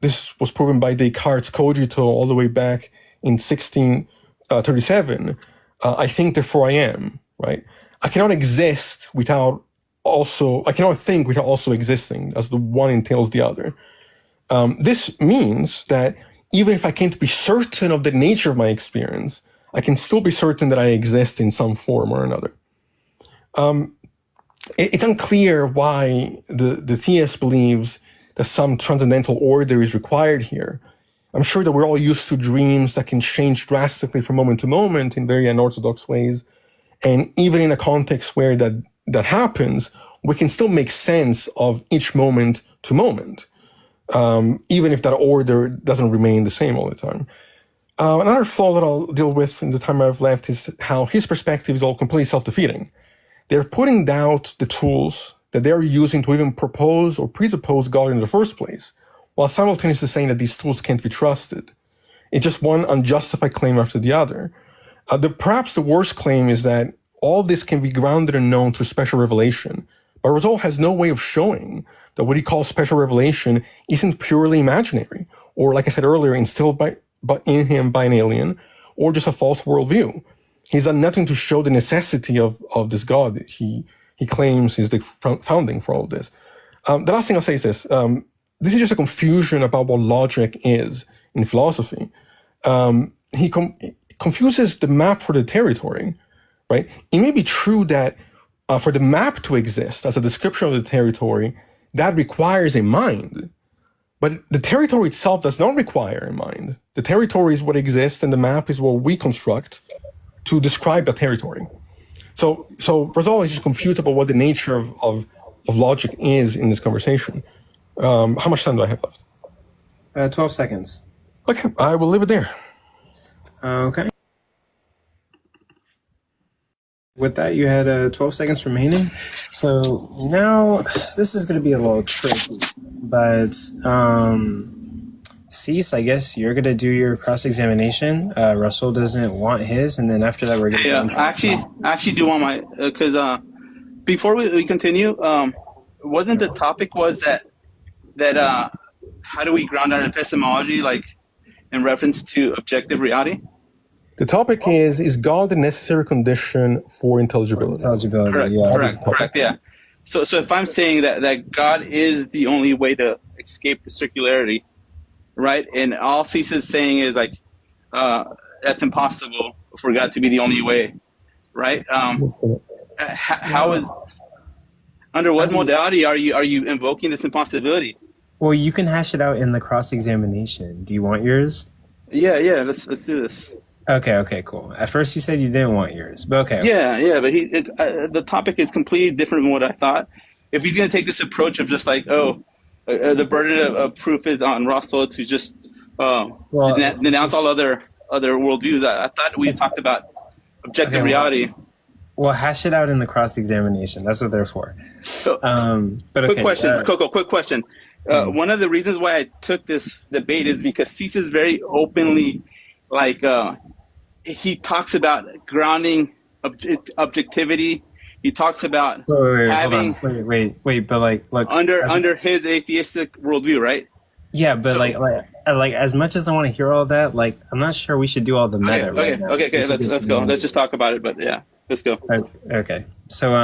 this was proven by Descartes' cogito all the way back in 1637. I think, therefore I am, right? I cannot exist without I cannot think without also existing, as the one entails the other. This means that even if I can't be certain of the nature of my experience, I can still be certain that I exist in some form or another. It's unclear why the theist believes that some transcendental order is required here. I'm sure that we're all used to dreams that can change drastically from moment to moment in very unorthodox ways. And even in a context where that happens, we can still make sense of each moment to moment, even if that order doesn't remain the same all the time. Another flaw that I'll deal with in the time I've left is how his perspective is all completely self-defeating. They're putting out the tools that they're using to even propose or presuppose God in the first place, while simultaneously saying that these tools can't be trusted. It's just one unjustified claim after the other. Perhaps the worst claim is that all this can be grounded and known through special revelation, but Rizal has no way of showing that what he calls special revelation isn't purely imaginary, or like I said earlier, instilled in him by an alien, or just a false worldview. He's done nothing to show the necessity of this God that he claims is the founding for all of this. The last thing I'll say is this. This is just a confusion about what logic is in philosophy. He confuses the map for the territory, right? It may be true that for the map to exist as a description of the territory, that requires a mind. But the territory itself does not require a mind. The territory is what exists, and the map is what we construct to describe the territory. So Rizal is just confused about what the nature of logic is in this conversation. How much time do I have left? 12 seconds. Okay, I will leave it there. Okay. With that, you had 12 seconds remaining. So now this is going to be a little tricky, but Cease, I guess you're going to do your cross-examination. Russell doesn't want his, and then after that, we're going to... Yeah, I actually do want my... Because before we continue, wasn't the topic was that how do we ground our epistemology, like in reference to objective reality? The topic is God a necessary condition for intelligibility? Correct, yeah. So if I'm saying that God is the only way to escape the circularity, right? And all Cease is saying is like, that's impossible for God to be the only way, right? How is, under what modality are you invoking this impossibility? Well, you can hash it out in the cross-examination. Do you want yours? Yeah, let's do this. Okay, cool. At first you said you didn't want yours, but okay. Yeah, but the topic is completely different than what I thought. If he's going to take this approach of just like, the burden of proof is on Russell to just denounce all other worldviews. I thought we talked about objective reality. Well, hash it out in the cross-examination. That's what they're for. So, but quick question, CoCo. Quick question. One of the reasons why I took this debate is because Cease is very openly, he talks about grounding objectivity. He talks about having but look, under his atheistic worldview, right? Yeah, but like as much as I want to hear all that, like I'm not sure we should do all the meta. Okay. Let's go. Let's just talk about it. But yeah, let's go. Okay. So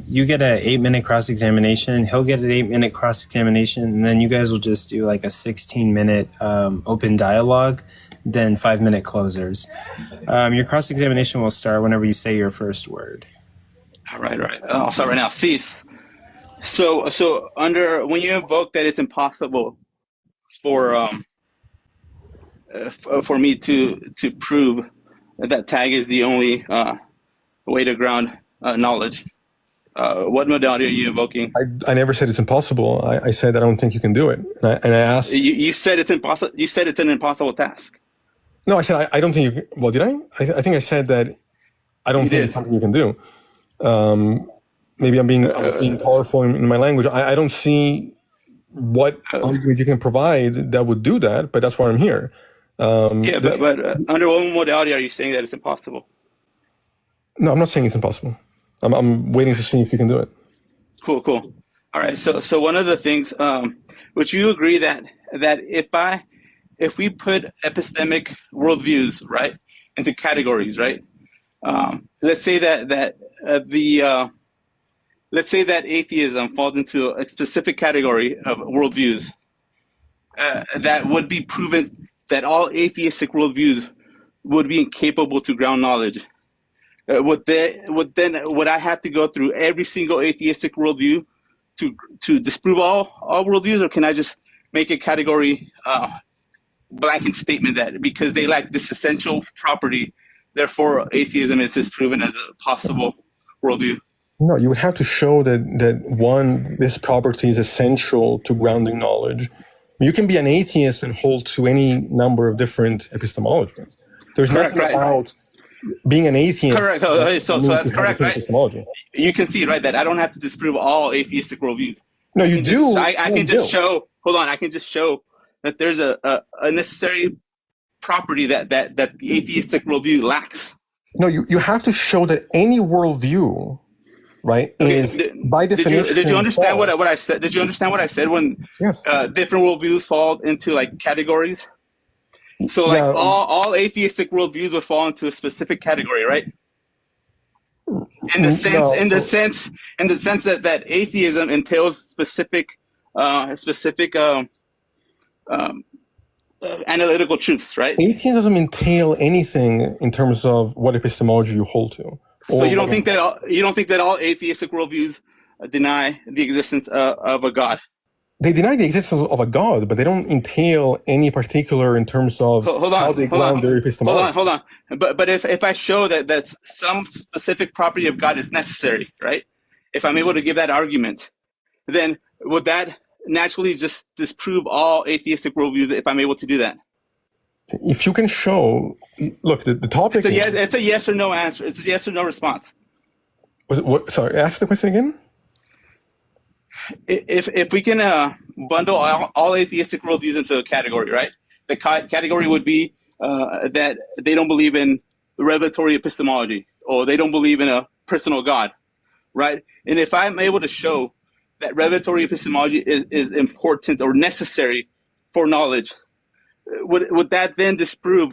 you get an 8-minute cross-examination. He'll get an 8-minute cross-examination, and then you guys will just do like a 16-minute open dialogue, then 5-minute closers. Your cross-examination will start whenever you say your first word. All right. I'll start right now. Cease. So under when you invoke that it's impossible for me to prove that tag is the only way to ground knowledge. What modality are you invoking? I never said it's impossible. I said I don't think you can do it, and I asked. You said it's impossible. You said it's an impossible task. No, I said I don't think you. Well, did I? I think I said that I don't think it's something you can do. Maybe I'm being colorful in my language. I don't see what argument you can provide that would do that, but that's why I'm here. But under what modality are you saying that it's impossible? No, I'm not saying it's impossible. I'm waiting to see if you can do it. Cool. All right. So one of the things, would you agree that if we put epistemic worldviews, right, into categories, right? Let's say that atheism falls into a specific category of worldviews. That would be proven that all atheistic worldviews would be incapable to ground knowledge. Would I have to go through every single atheistic worldview to disprove all worldviews, or can I just make a category blanket statement that because they lack this essential property, therefore atheism is disproven as a possible worldview? No, you would have to show that this property is essential to grounding knowledge. You can be an atheist and hold to any number of different epistemologies. There's nothing about being an atheist. Correct. So that's correct, right? You can see, right, that I don't have to disprove all atheistic worldviews. No, you do. I can just show. Hold on. I can just show that there's a necessary property that the atheistic worldview lacks. No, you have to show that any worldview, right, is by definition. Did you understand what I said? Did you understand what I said when different worldviews fall into like categories? So like all atheistic worldviews would fall into a specific category, right? In the sense that atheism entails specific analytical truths, right? Atheism doesn't entail anything in terms of what epistemology you hold to. So you don't think that all atheistic worldviews deny the existence of a God? They deny the existence of a God, but they don't entail any particular in terms of how they ground their epistemology. Hold on. But if I show that some specific property of God is necessary, right? If I'm able to give that argument, then would that naturally just disprove all atheistic worldviews if I'm able to do that? If you can show, look, the topic. It's a yes or no answer. It's a yes or no response. Sorry, ask the question again. If we can bundle all atheistic worldviews into a category, right? The category would be that they don't believe in revelatory epistemology, or they don't believe in a personal God, right? And if I'm able to show that revelatory epistemology is important or necessary for knowledge, would that then disprove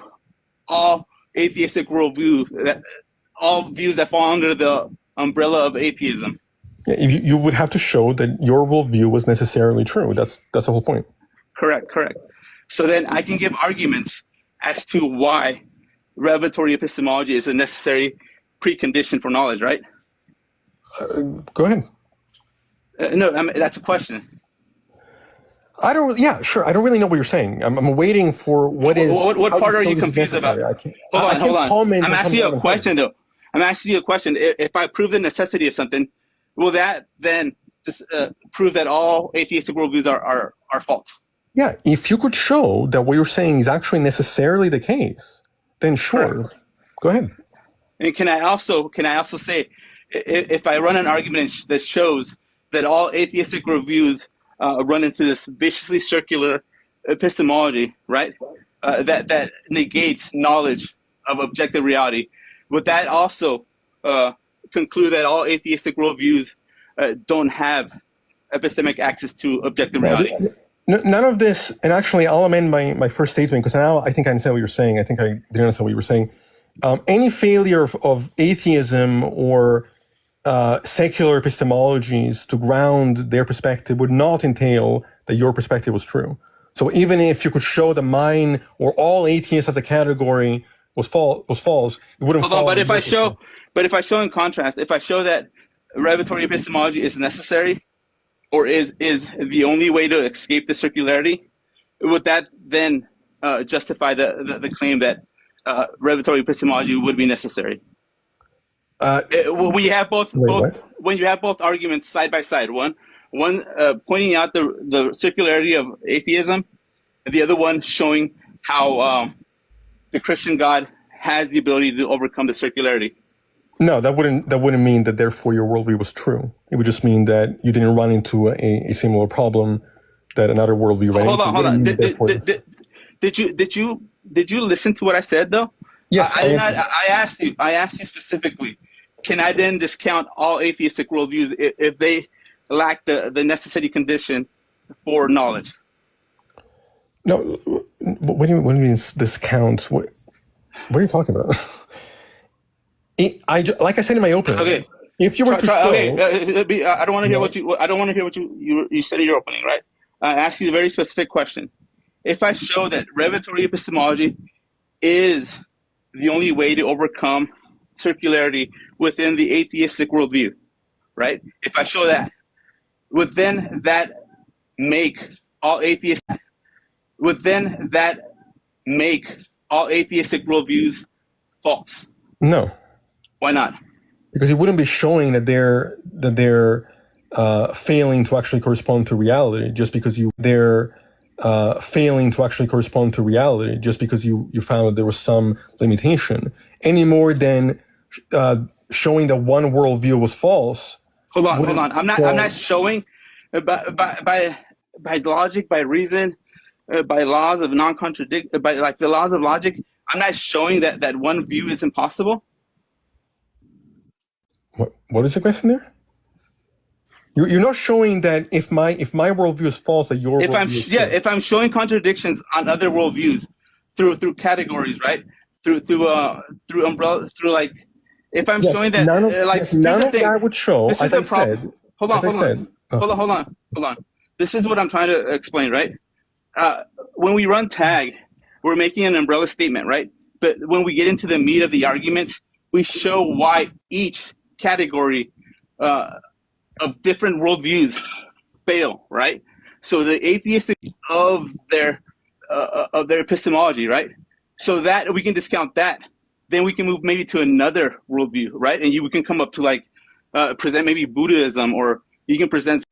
all atheistic worldview, all views that fall under the umbrella of atheism? Yeah, you would have to show that your worldview was necessarily true. That's the whole point. Correct. So then I can give arguments as to why revelatory epistemology is a necessary precondition for knowledge, right? Go ahead. No, that's a question. Sure. I don't really know what you're saying. I'm waiting for what part are you confused about? Hold on. I'm asking you a question, though. I'm asking you a question. If I prove the necessity of something, will that then prove that all atheistic worldviews are false. Yeah, if you could show that what you're saying is actually necessarily the case, then sure. Correct. Go ahead. And can I also say, if I run an argument that shows that all atheistic worldviews run into this viciously circular epistemology, right? That negates knowledge of objective reality, would that also conclude that all atheistic worldviews don't have epistemic access to objective reality? None of this, and actually I'll amend my first statement because now I think I understand what you're saying. I think I didn't understand what you were saying. Any failure of atheism or secular epistemologies to ground their perspective would not entail that your perspective was true. So even if you could show that mine or all atheists as a category was false, it wouldn't. Hold on, but if I show in contrast, if I show that revelatory epistemology is necessary or is the only way to escape the circularity, would that then justify the claim that revelatory epistemology would be necessary? When you have both arguments side by side, one pointing out the circularity of atheism, and the other one showing how the Christian God has the ability to overcome the circularity. No, that wouldn't mean that therefore your worldview was true. It would just mean that you didn't run into a similar problem that another worldview ran into. Hold on. Did you listen to what I said though? Yes, I did not. I asked you specifically. Can I then discount all atheistic worldviews if they lack the necessary condition for knowledge? No, what do you mean discount? What are you talking about? Like I said in my opening. Okay. If you were to show, I don't want to hear what you said in your opening, right? I asked you a very specific question. If I show that revelatory epistemology is the only way to overcome circularity within the atheistic worldview, right? If I show that, would then that make all atheistic worldviews false? No. Why not? Because it wouldn't be showing that they're failing to actually correspond to reality just because you found that there was some limitation, any more than showing that one worldview was false. Hold on. I'm not showing by logic, by reason, by laws of by like the laws of logic. I'm not showing that one view is impossible. What is the question there? You're not showing that if my worldview is false, that your worldview is true. If I'm showing contradictions on other worldviews through categories, right? Through umbrella, through like, if I'm showing that none of that would show. This is the problem. Hold on. This is what I'm trying to explain, right? When we run tag, we're making an umbrella statement, right? But when we get into the meat of the argument, we show why each category of different worldviews fail, right? So the atheistic of their epistemology, right? So that we can discount that. Then we can move maybe to another worldview, right? And we can come up to like present maybe Buddhism, or you can present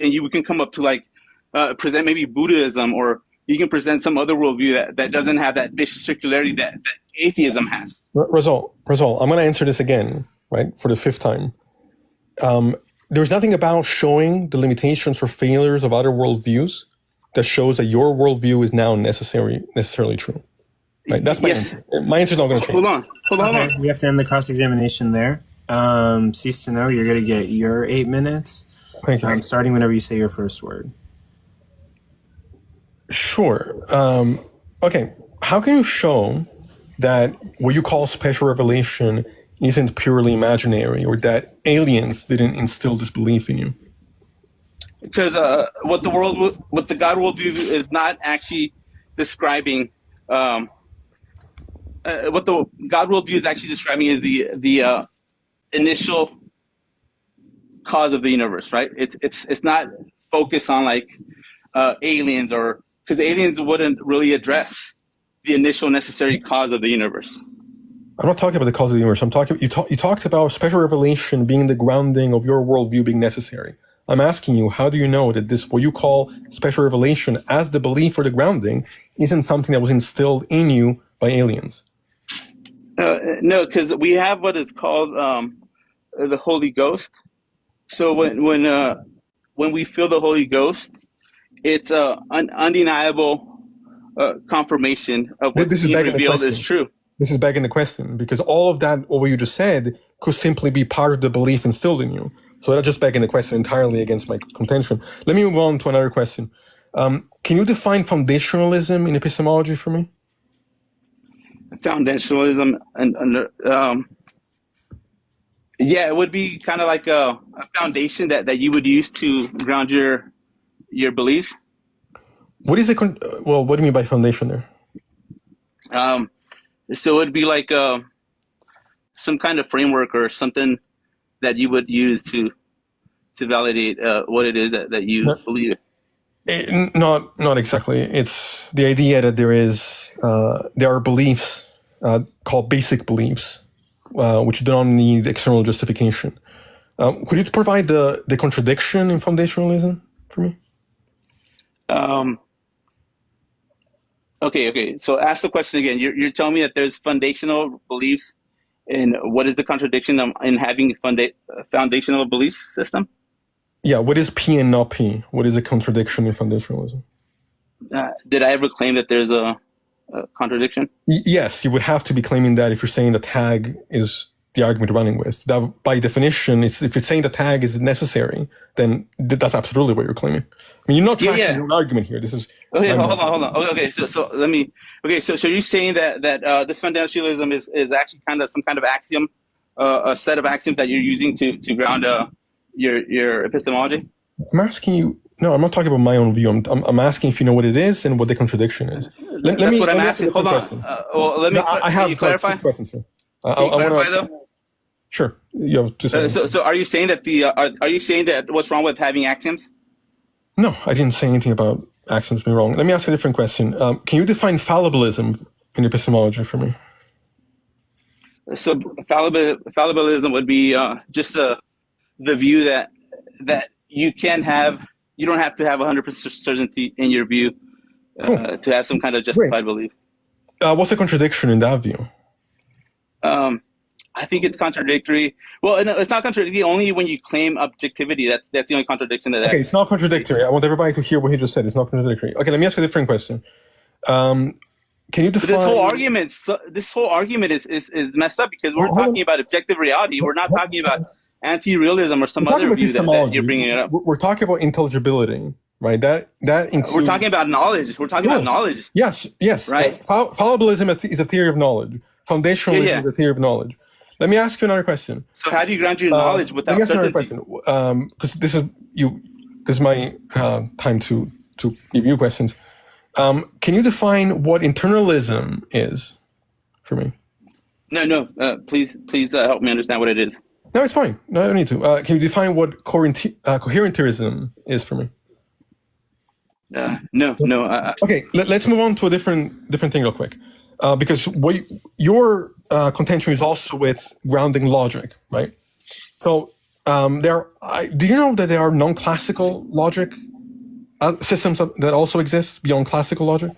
some other worldview that doesn't have that vicious circularity that atheism has. Rizal, I'm going to answer this again, right, for the fifth time. There's nothing about showing the limitations or failures of other worldviews that shows that your worldview is now necessarily true. Right? That's my answer. My answer's not going to change. Hold on. We have to end the cross-examination there. Cease to know, you're going to get your 8 minutes. Thank you. Starting whenever you say your first word. Sure. Okay. How can you show that what you call special revelation isn't purely imaginary, or that aliens didn't instill this belief in you? Because what the God worldview is not actually describing. What the God worldview is actually describing is the initial cause of the universe, right? It's not focused on like aliens, or because aliens wouldn't really address the initial necessary cause of the universe. I'm not talking about the cause of the universe. I'm talking. You talked about special revelation being the grounding of your worldview being necessary. I'm asking you, how do you know that this, what you call special revelation as the belief or the grounding, isn't something that was instilled in you by aliens? No, because we have what is called the Holy Ghost. So when we feel the Holy Ghost, it's an undeniable confirmation of what's being revealed is true. This is begging the question, because all of that, what you just said, could simply be part of the belief instilled in you. So that's just begging the question entirely against my contention. Let me move on to another question. Can you define foundationalism in epistemology for me? Foundationalism, yeah, it would be kind of like a foundation that you would use to ground your beliefs. What is it? Well, what do you mean by foundation there? So it'd be like some kind of framework or something that you would use to validate what it is that you believe. Not exactly. It's the idea that there are beliefs called basic beliefs, which don't need external justification. Could you provide the contradiction in foundationalism for me? Okay. So ask the question again. You're telling me that there's foundational beliefs, and what is the contradiction in having foundational belief system? Yeah, what is P and not P? What is a contradiction in foundationalism? Did I ever claim that there's a contradiction? Yes, you would have to be claiming that if you're saying the tag is the argument you're running with. That, by definition, if it's saying the tag is necessary, then that's absolutely what you're claiming. I mean, you're not tracking your argument here. This is okay. Hold on. Okay, so let me. Okay, so you're saying that this foundationalism is actually kind of some kind of axiom, a set of axioms that you're using to ground your epistemology? I'm asking you. No, I'm not talking about my own view. I'm asking if you know what it is and what the contradiction is. That's what I'm asking. Hold on. Well, let me. I have clarify. 6 questions here. Can you clarify though? Sure. You have 2 seconds. So are you saying that are you saying that what's wrong with having axioms? No, I didn't say anything about axioms being wrong. Let me ask a different question. Can you define fallibilism in epistemology for me? So fallibilism would be just the view that you don't have to have 100% certainty in your view to have some kind of justified belief. What's the contradiction in that view? I think it's contradictory. Well, no, it's not contradictory only when you claim objectivity. That's the only contradiction that. Okay, it's not contradictory. I want everybody to hear what he just said. It's not contradictory. Okay, let me ask you a different question. Can you define? But this whole argument is messed up because we're talking about objective reality. We're not talking about anti-realism or some other view that you're bringing it up. We're talking about intelligibility, right? That includes. We're talking about knowledge. We're talking about knowledge. Yes. Right. Fallibilism is a theory of knowledge. Foundationalism is a theory of knowledge. Let me ask you another question. So how do you ground your knowledge without certainty? Let me ask you another question, because this is my time to give you questions. Can you define what internalism is for me? No. Please help me understand what it is. No, it's fine. No, I don't need to. Can you define what coherenterism is for me? No. Okay, let's move on to a different thing real quick. Because your contention is also with grounding logic, right? So do you know that there are non-classical logic systems that also exist beyond classical logic?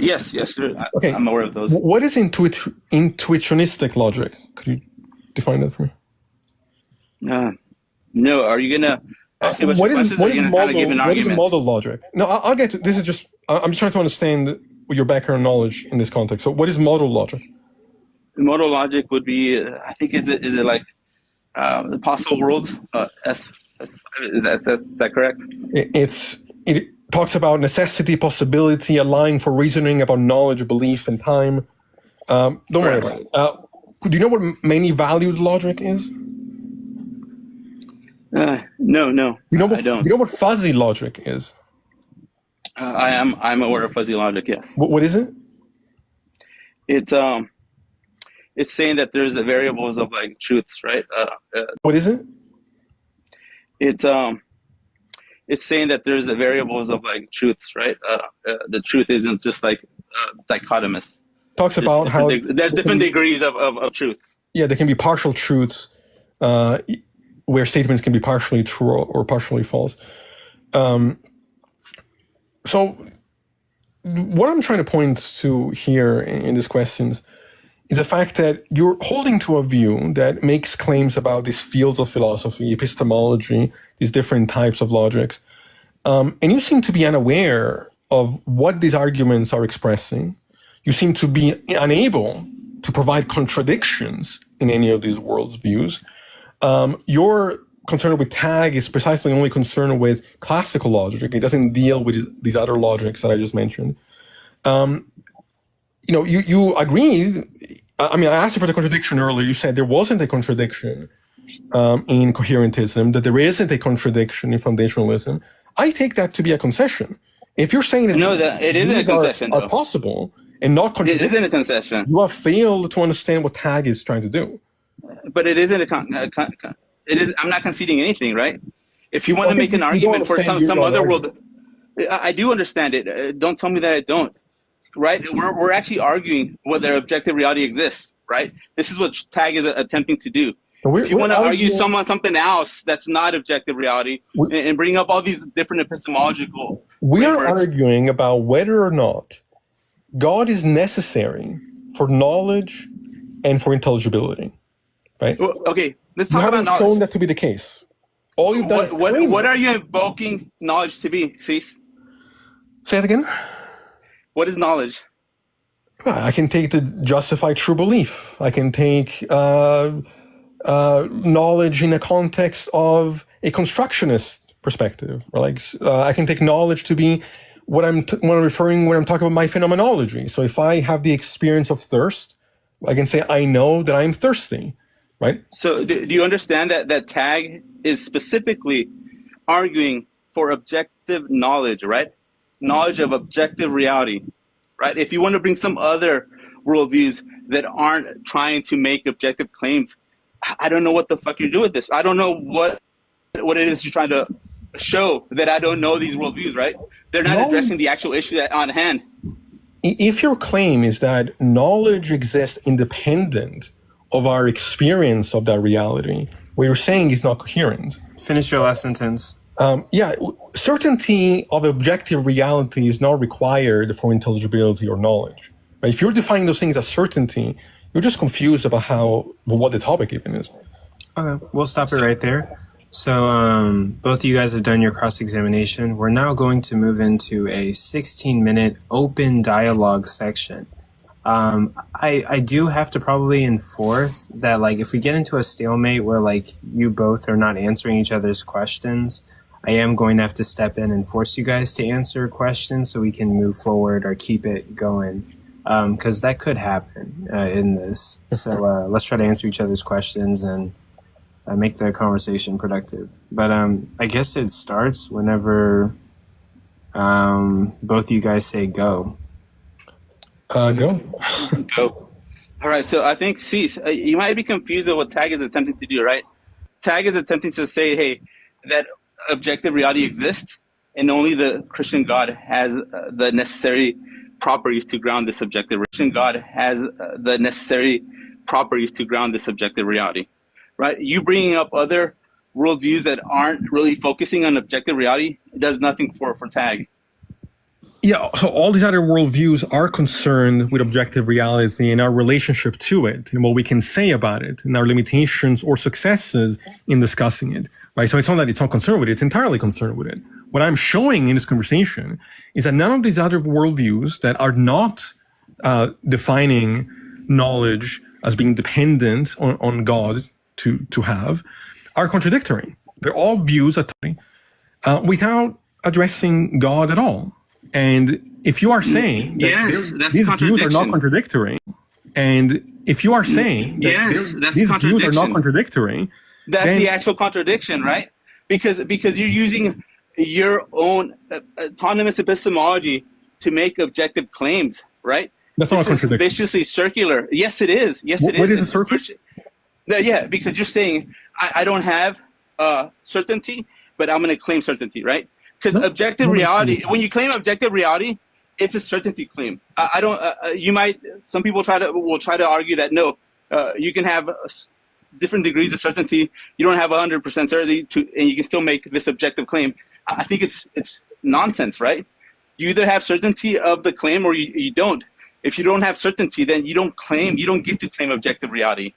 Yes, sir. Okay. I'm aware of those. What is intuitionistic logic? Could you define that for me? No. Are you gonna ask me a bunch of questions? What is model logic? No, I'll get to this. Is just I'm just trying to understand your background knowledge in this context. So, what is modal logic? Modal logic would be, I think, is it like the possible worlds? Is that correct? It talks about necessity, possibility, allowing for reasoning about knowledge, belief, and time. Don't worry about it. Do you know what many valued logic is? No. I don't. Do you know what fuzzy logic is? I'm aware of fuzzy logic. Yes. What is it? It's saying that there's the variables of like truths, right? What is it? It's saying that there's the variables of like truths, right? The truth isn't just like dichotomous. Talks about how there are different degrees of truths. Yeah, there can be partial truths. where statements can be partially true or partially false. So what I'm trying to point to here in these questions is the fact that you're holding to a view that makes claims about these fields of philosophy, epistemology, these different types of logics. And you seem to be unaware of what these arguments are expressing. You seem to be unable to provide contradictions in any of these world's views. Your concern with tag is precisely only concerned with classical logic. It doesn't deal with these other logics that I just mentioned. You agreed. I mean, I asked you for the contradiction earlier. You said there wasn't a contradiction in coherentism, that there isn't a contradiction in foundationalism. I take that to be a concession. If you're saying that it isn't a concession, are possible and not contradictory, it isn't a concession. You have failed to understand what tag is trying to do. But it isn't it is. I'm not conceding anything, right? If you want to make an argument for some other world, I do understand it. Don't tell me that I don't. Right? We're actually arguing whether objective reality exists. Right? This is what tag is attempting to do. If you want to argue something else that's not objective reality and bring up all these different epistemological we are arguing about whether or not God is necessary for knowledge and for intelligibility, right? Well, okay, let's talk about knowledge. You haven't shown that to be the case. All you've done what are you invoking knowledge to be, Cease? Say it again. What is knowledge? I can take to justify true belief. I can take knowledge in a context of a constructionist perspective. Or I can take knowledge to be when I'm talking about my phenomenology. So if I have the experience of thirst, I can say I know that I'm thirsty, right? So do you understand that tag is specifically arguing for objective knowledge, right? Knowledge of objective reality, right? If you want to bring some other worldviews that aren't trying to make objective claims, I don't know what the fuck you're doing with this. I don't know what it is you're trying to show, that I don't know these worldviews, right? They're not addressing the actual issue on hand. If your claim is that knowledge exists independent of our experience of that reality, what you're saying is not coherent. Finish your last sentence. Certainty of objective reality is not required for intelligibility or knowledge. Right? If you're defining those things as certainty, you're just confused about what the topic even is. Okay, we'll stop it right there. So both of you guys have done your cross-examination. We're now going to move into a 16-minute open dialogue section. I do have to probably enforce that, if we get into a stalemate where, you both are not answering each other's questions, I am going to have to step in and force you guys to answer questions so we can move forward or keep it going. Because that could happen in this. So let's try to answer each other's questions and make the conversation productive. But I guess it starts whenever both of you guys say go. Go. Go. All right, so I think, Cease, you might be confused with what tag is attempting to do, right? Tag is attempting to say, hey, that objective reality exists, and only the Christian God has the necessary properties to ground this objective. Christian God has the necessary properties to ground this objective reality, right? You bringing up other worldviews that aren't really focusing on objective reality does nothing for tag. Yeah, so all these other worldviews are concerned with objective reality and our relationship to it and what we can say about it and our limitations or successes in discussing it, right? So it's not that it's not concerned with it, it's entirely concerned with it. What I'm showing in this conversation is that none of these other worldviews that are not defining knowledge as being dependent on God to have are contradictory. They're all views without addressing God at all. And if you are saying that these views are not contradictory, and if you are saying that these views are not contradictory, that's the actual contradiction, right? Because you're using your own autonomous epistemology to make objective claims, right? That's not a contradiction. Viciously circular. Yes, it is. Yes, it is. What is a circle? Yeah, because you're saying I don't have certainty, but I'm going to claim certainty, right? Because objective reality, when you claim objective reality, it's a certainty claim. Some people will try to argue that no, you can have different degrees of certainty. You don't have 100% certainty and you can still make this objective claim. I think it's nonsense, right? You either have certainty of the claim or you don't. If you don't have certainty, then you don't get to claim objective reality.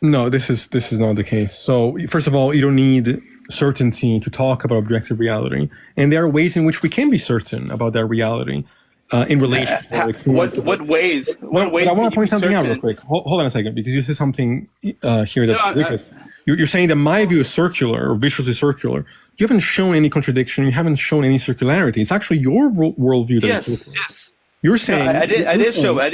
No, this is not the case. So first of all, you don't need certainty to talk about objective reality, and there are ways in which we can be certain about that reality in relation to our experience. What ways? What ways? I want to point something out real quick. Hold on a second, because you said something here that's ridiculous. You're saying that my view is circular or viciously circular. You haven't shown any contradiction. You haven't shown any circularity. It's actually your worldview that is circular. Yes. You're saying I did show it.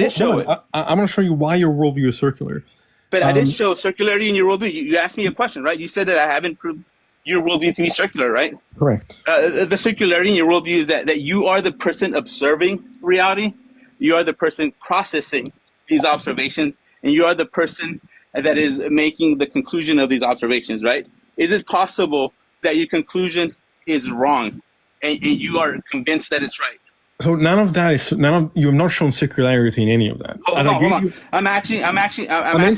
I'm going to show you why your worldview is circular. But I did show circularity in your worldview. You asked me a question, right? You said that I haven't proved your worldview to be circular, right? Correct. The circularity in your worldview is that you are the person observing reality, you are the person processing these observations, and you are the person that is making the conclusion of these observations, right? Is it possible that your conclusion is wrong and you are convinced that it's right? So you have not shown circularity in any of that. Hold on. I'm asking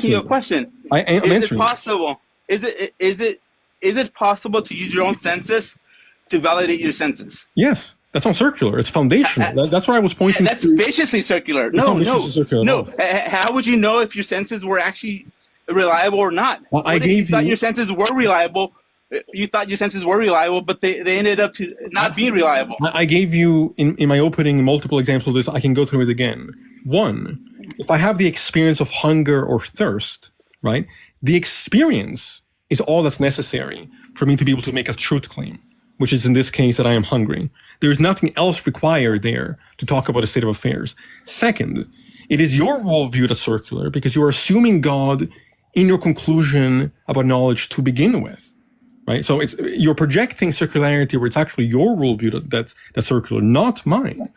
you a question. Is it possible? Is it possible to use your own senses to validate your senses? Yes, that's not circular. It's foundational. That's what I was pointing to. That's viciously circular. No. How would you know if your senses were actually reliable or not? Well, you thought your senses were reliable. You thought your senses were reliable, but they ended up to not being reliable. I gave you, in my opening, multiple examples of this. I can go through it again. One, if I have the experience of hunger or thirst, right, the experience is all that's necessary for me to be able to make a truth claim, which is in this case that I am hungry. There is nothing else required there to talk about a state of affairs. Second, it is your worldview that's circular because you are assuming God in your conclusion about knowledge to begin with. Right, so you're projecting circularity where it's actually your worldview that's circular, not mine.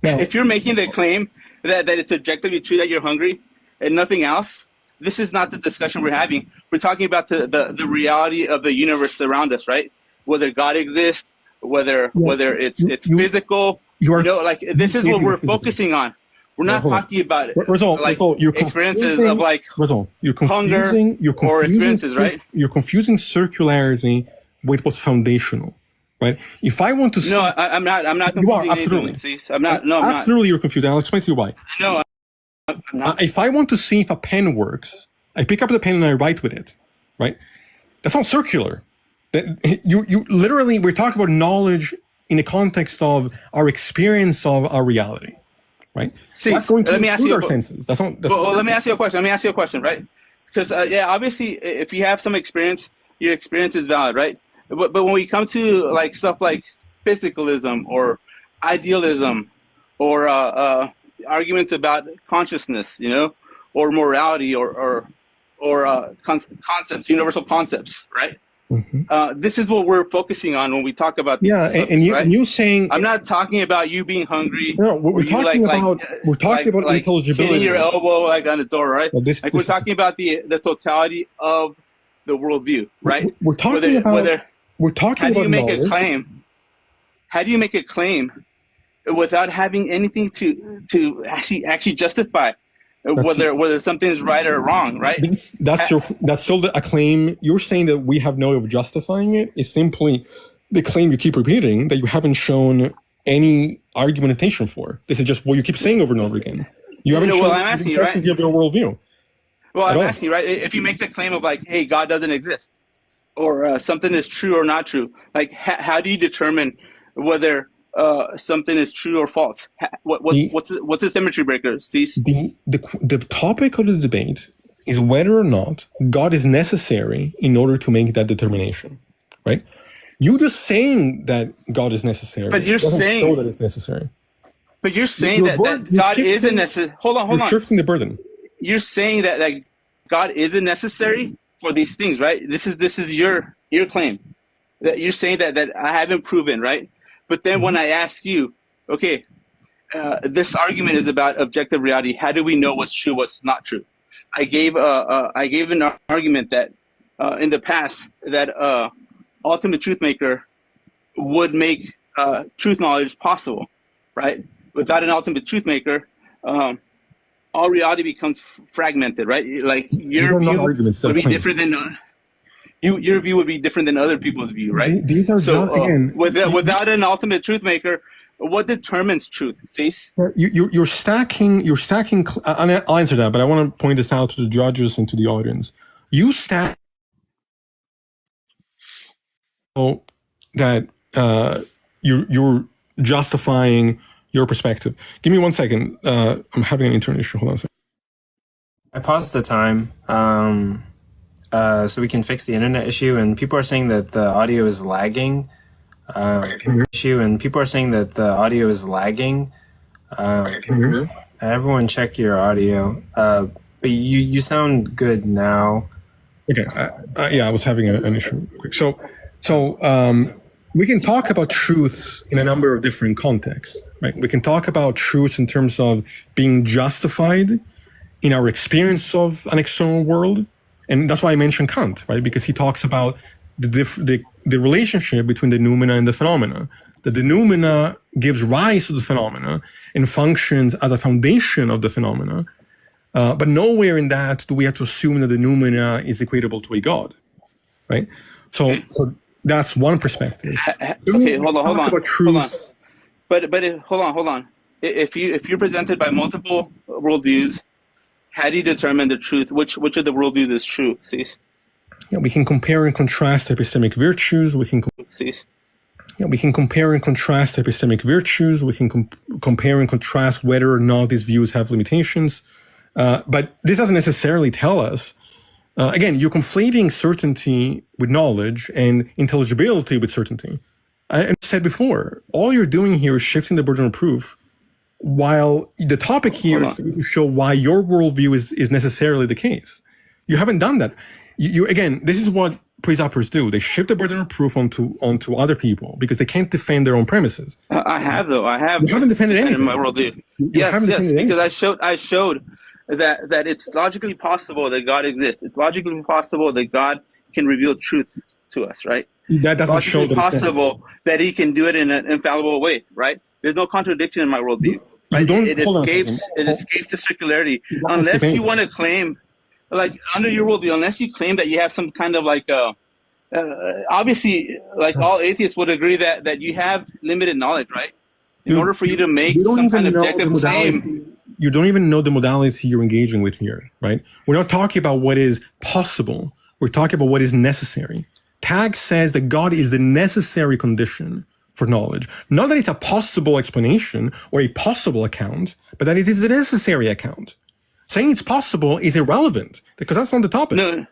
Now, if you're making the claim that it's objectively true that you're hungry and nothing else, this is not the discussion we're having. We're talking about the reality of the universe around us, right? Whether God exists, whether it's physical. This is what we're focusing on. We're not talking about experiences of hunger or experiences, right? You're confusing circularity with what's foundational, right? If I want to see... No, I'm not confusing. You are, absolutely. I'm not. No, I'm absolutely, you're confusing. I'll explain to you why. No, I'm not. If I want to see if a pen works, I pick up the pen and I write with it, right? That's not circular. You literally, we're talking about knowledge in the context of our experience of our reality. Right? See, that's going to let me ask you our senses. Let me ask you a question. Right? Because obviously, if you have some experience, your experience is valid, right? But when we come to stuff like physicalism or idealism or arguments about consciousness, or morality or concepts, universal concepts, right? Mm-hmm. This is what we're focusing on when we talk about these subjects, and you saying I'm not talking about you being hungry. No, we're talking about intelligibility. Hitting your elbow on the door, right? Well, we're talking about the totality of the worldview, right? We're talking about how do you make a claim? How do you make a claim without having anything to actually justify whether something is right or wrong, right? That's still a claim. You're saying that we have no way of justifying it. It's simply the claim you keep repeating that you haven't shown any argumentation for. This is just what you keep saying over and over again. You haven't shown I'm asking you, right? Of your worldview. Well, I'm asking you, right? If you make the claim of hey, God doesn't exist, or something is true or not true, how do you determine whether something is true or false? What's the symmetry breaker? Cease. The topic of the debate is whether or not God is necessary in order to make that determination, right? You just saying that God is necessary, but you're saying show that it's necessary. But you're saying that God isn't necessary. Hold on. You're shifting the burden. You're saying that God isn't necessary for these things, right? This is your claim. That you're saying that I haven't proven, right? But then when I ask you, okay, this argument is about objective reality. How do we know what's true, what's not true? I gave an argument that in the past that ultimate truth maker would make truth knowledge possible, right? Without an ultimate truth maker, all reality becomes fragmented, right? Like These your are not view arguments, would they're be claims. different than your view would be different than other people's view, right? These are So just, again, without an ultimate truth maker, what determines truth? Cease? you're stacking. I'll answer that, but I want to point this out to the judges and to the audience. You stack that you're justifying your perspective. Give me 1 second. I'm having an internet issue. Hold on a second. I paused the time so we can fix the internet issue, and people are saying that the audio is lagging. Everyone check your audio. But you sound good now. Okay. I was having an issue. Quick. So we can talk about truths in a number of different contexts, right? We can talk about truths in terms of being justified in our experience of an external world. And that's why I mentioned Kant, right? Because he talks about the relationship between the noumena and the phenomena. That the noumena gives rise to the phenomena and functions as a foundation of the phenomena. But nowhere in that do we have to assume that the noumena is equatable to a god, right? So that's one perspective. Okay, hold on. But hold on. If you're presented by multiple worldviews, how do you determine the truth? Which of the worldviews is true? Cease. Yeah, we can compare and contrast epistemic virtues. We can compare and contrast epistemic virtues. We can compare and contrast whether or not these views have limitations. But this doesn't necessarily tell us. Again, you're conflating certainty with knowledge and intelligibility with certainty. I said before, all you're doing here is shifting the burden of proof, while the topic here is to show why your worldview is necessarily the case. You haven't done that. Again, this is what pre-suppers do. They shift the burden of proof onto other people because they can't defend their own premises. I have, though. I have. You haven't defended anything. In my worldview. Yes, because I showed that it's logically possible that God exists. It's logically possible that God can reveal truth to us, right? That doesn't show that it's possible that He can do it in an infallible way, right? There's no contradiction in my worldview. Right? It escapes the circularity. Unless you want to claim, like under your worldview, unless you claim that you have some kind of like, obviously, like all atheists would agree that you have limited knowledge, right? In order for you to make some kind of objective claim. You don't even know the modality you're engaging with here, right? We're not talking about what is possible. We're talking about what is necessary. Tag says that God is the necessary condition for knowledge. Not that it's a possible explanation or a possible account, but that it is the necessary account. Saying it's possible is irrelevant because that's not the topic. No,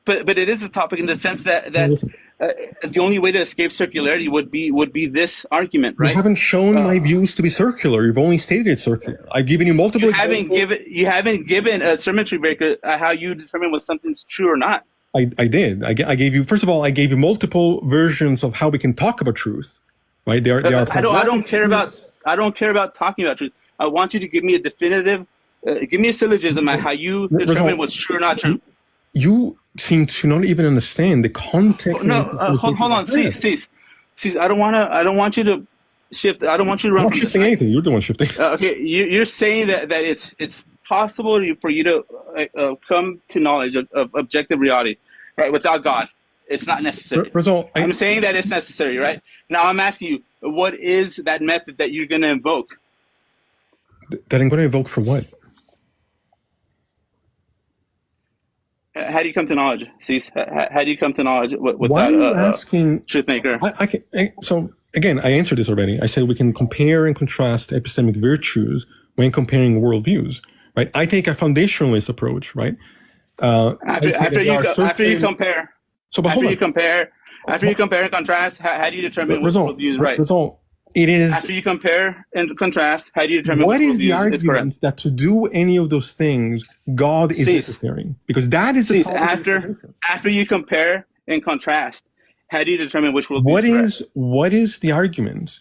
but it is a topic in the sense that the only way to escape circularity would be this argument, right? You haven't shown my views to be circular. You've only stated it's circular. I've given you multiple. You haven't given a symmetry breaker how you determine whether something's true or not. I did. I gave you, first of all, I gave you multiple versions of how we can talk about truth, right? They are. I don't care about talking about truth. I want you to give me a definitive, give me a syllogism on how you determine what's true or not true. You seem to not even understand the context. No, hold on. Cease. I don't want you to shift. I don't want you to run. I'm not shifting anything. You're the one shifting. Okay, you're saying that it's possible for you to come to knowledge of objective reality, right? Without God, it's not necessary. I'm saying that it's necessary, right? Now I'm asking you, what is that method that you're going to invoke? That I'm going to invoke for what? How do you come to knowledge? Cease. How do you come to knowledge without asking truth maker? So again, I answered this already. I said we can compare and contrast epistemic virtues when comparing worldviews. Right? I take a foundationalist approach, right? After you compare and contrast, how do you determine which worldview is right? It is after you compare and contrast, how do you determine what which is the argument that to do any of those things, God is necessary? Because that is after you compare and contrast, how do you determine which worldview is correct? What is the argument?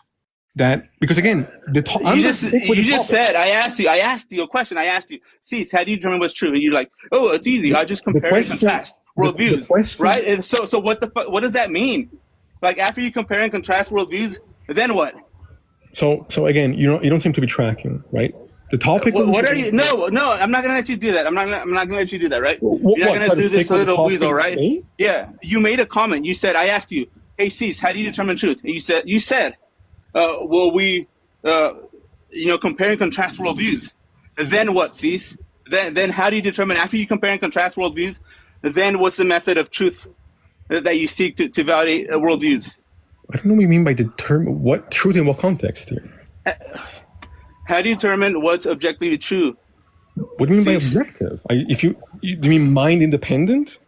That because again, you just said I asked you a question. I asked you, Cease, how do you determine what's true? And you're like, oh, it's easy. I just compare and contrast worldviews, right? And so what what does that mean? Like after you compare and contrast worldviews, then what? So again, you don't seem to be tracking, right? The topic. What are you? No, I'm not gonna let you do that. I'm not gonna let you do that, right? You're not gonna do this little weasel, right? Yeah. You made a comment. You said, I asked you, hey, Cease, how do you determine truth? And you said, well, we, compare and contrast worldviews. And then what, Cease? Then how do you determine after you compare and contrast worldviews? Then what's the method of truth that you seek to validate worldviews? I don't know what you mean by determine what truth in what context here. How do you determine what's objectively true? What do you mean by objective? Do you mean mind independent?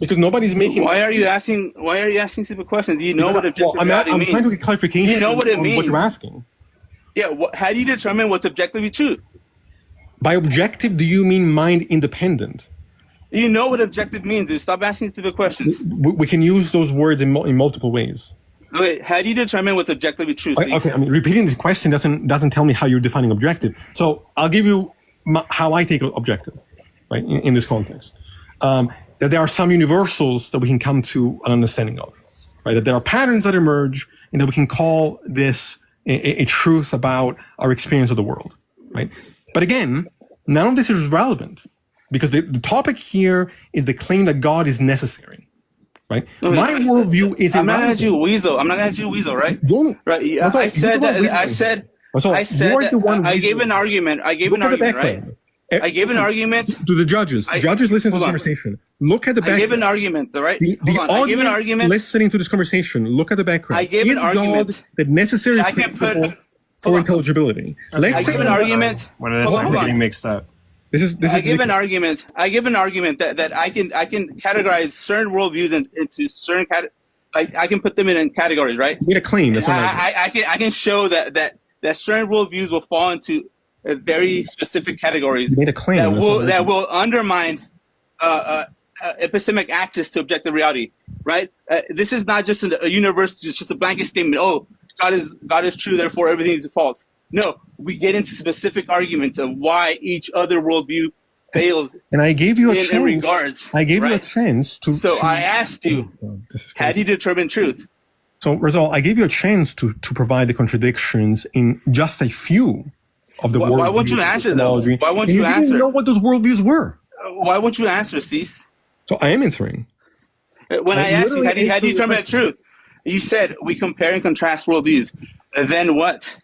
Because nobody's making. Why are you asking simple questions? Do you know what objective reality means? I'm trying to get clarification. Do you know what it means? What you're asking? Yeah. How do you determine what's objectively true? By objective, do you mean mind independent? You know what objective means. Dude. Stop asking stupid questions. We can use those words in multiple ways. Okay, how do you determine what's objectively true? Okay, I mean, repeating this question doesn't tell me how you're defining objective. So I'll give you how I take objective, right, in this context. That there are some universals that we can come to an understanding of, right? That there are patterns that emerge, and that we can call this a truth about our experience of the world, right? But again, none of this is relevant, because the topic here is the claim that God is necessary. Right. Okay. My worldview is. I'm not gonna let you weasel. Right. Right. I said that. I said. I gave an argument. I gave an argument. Right. I gave an argument to the judges. Judges listen to this conversation. Look at the background. I gave an argument. Right. I gave an argument. Listening to this conversation. Look at the background. I gave an argument. The necessary principle for intelligibility. Let's say an argument. One of the time we're getting mixed up. I give an argument that I can categorize certain worldviews into certain I can put them in categories, right? You made a claim. That's what I can show that certain worldviews will fall into very specific categories. You made a claim that will undermine epistemic access to objective reality, right? This is not just a universe, just a blanket statement. Oh, God is true, therefore everything is false. No, we get into specific arguments of why each other worldview fails. And I gave you a chance. In regards, I gave you a chance to. So I asked you, how do you determine truth? So, Rizal, I gave you a chance to provide the contradictions in just a few of the worldviews. Why won't you answer though? Why won't you answer? You didn't know what those worldviews were. Why won't you answer, Cease? So I am answering. When I asked you, how do you determine truth? You said we compare and contrast worldviews. And then what?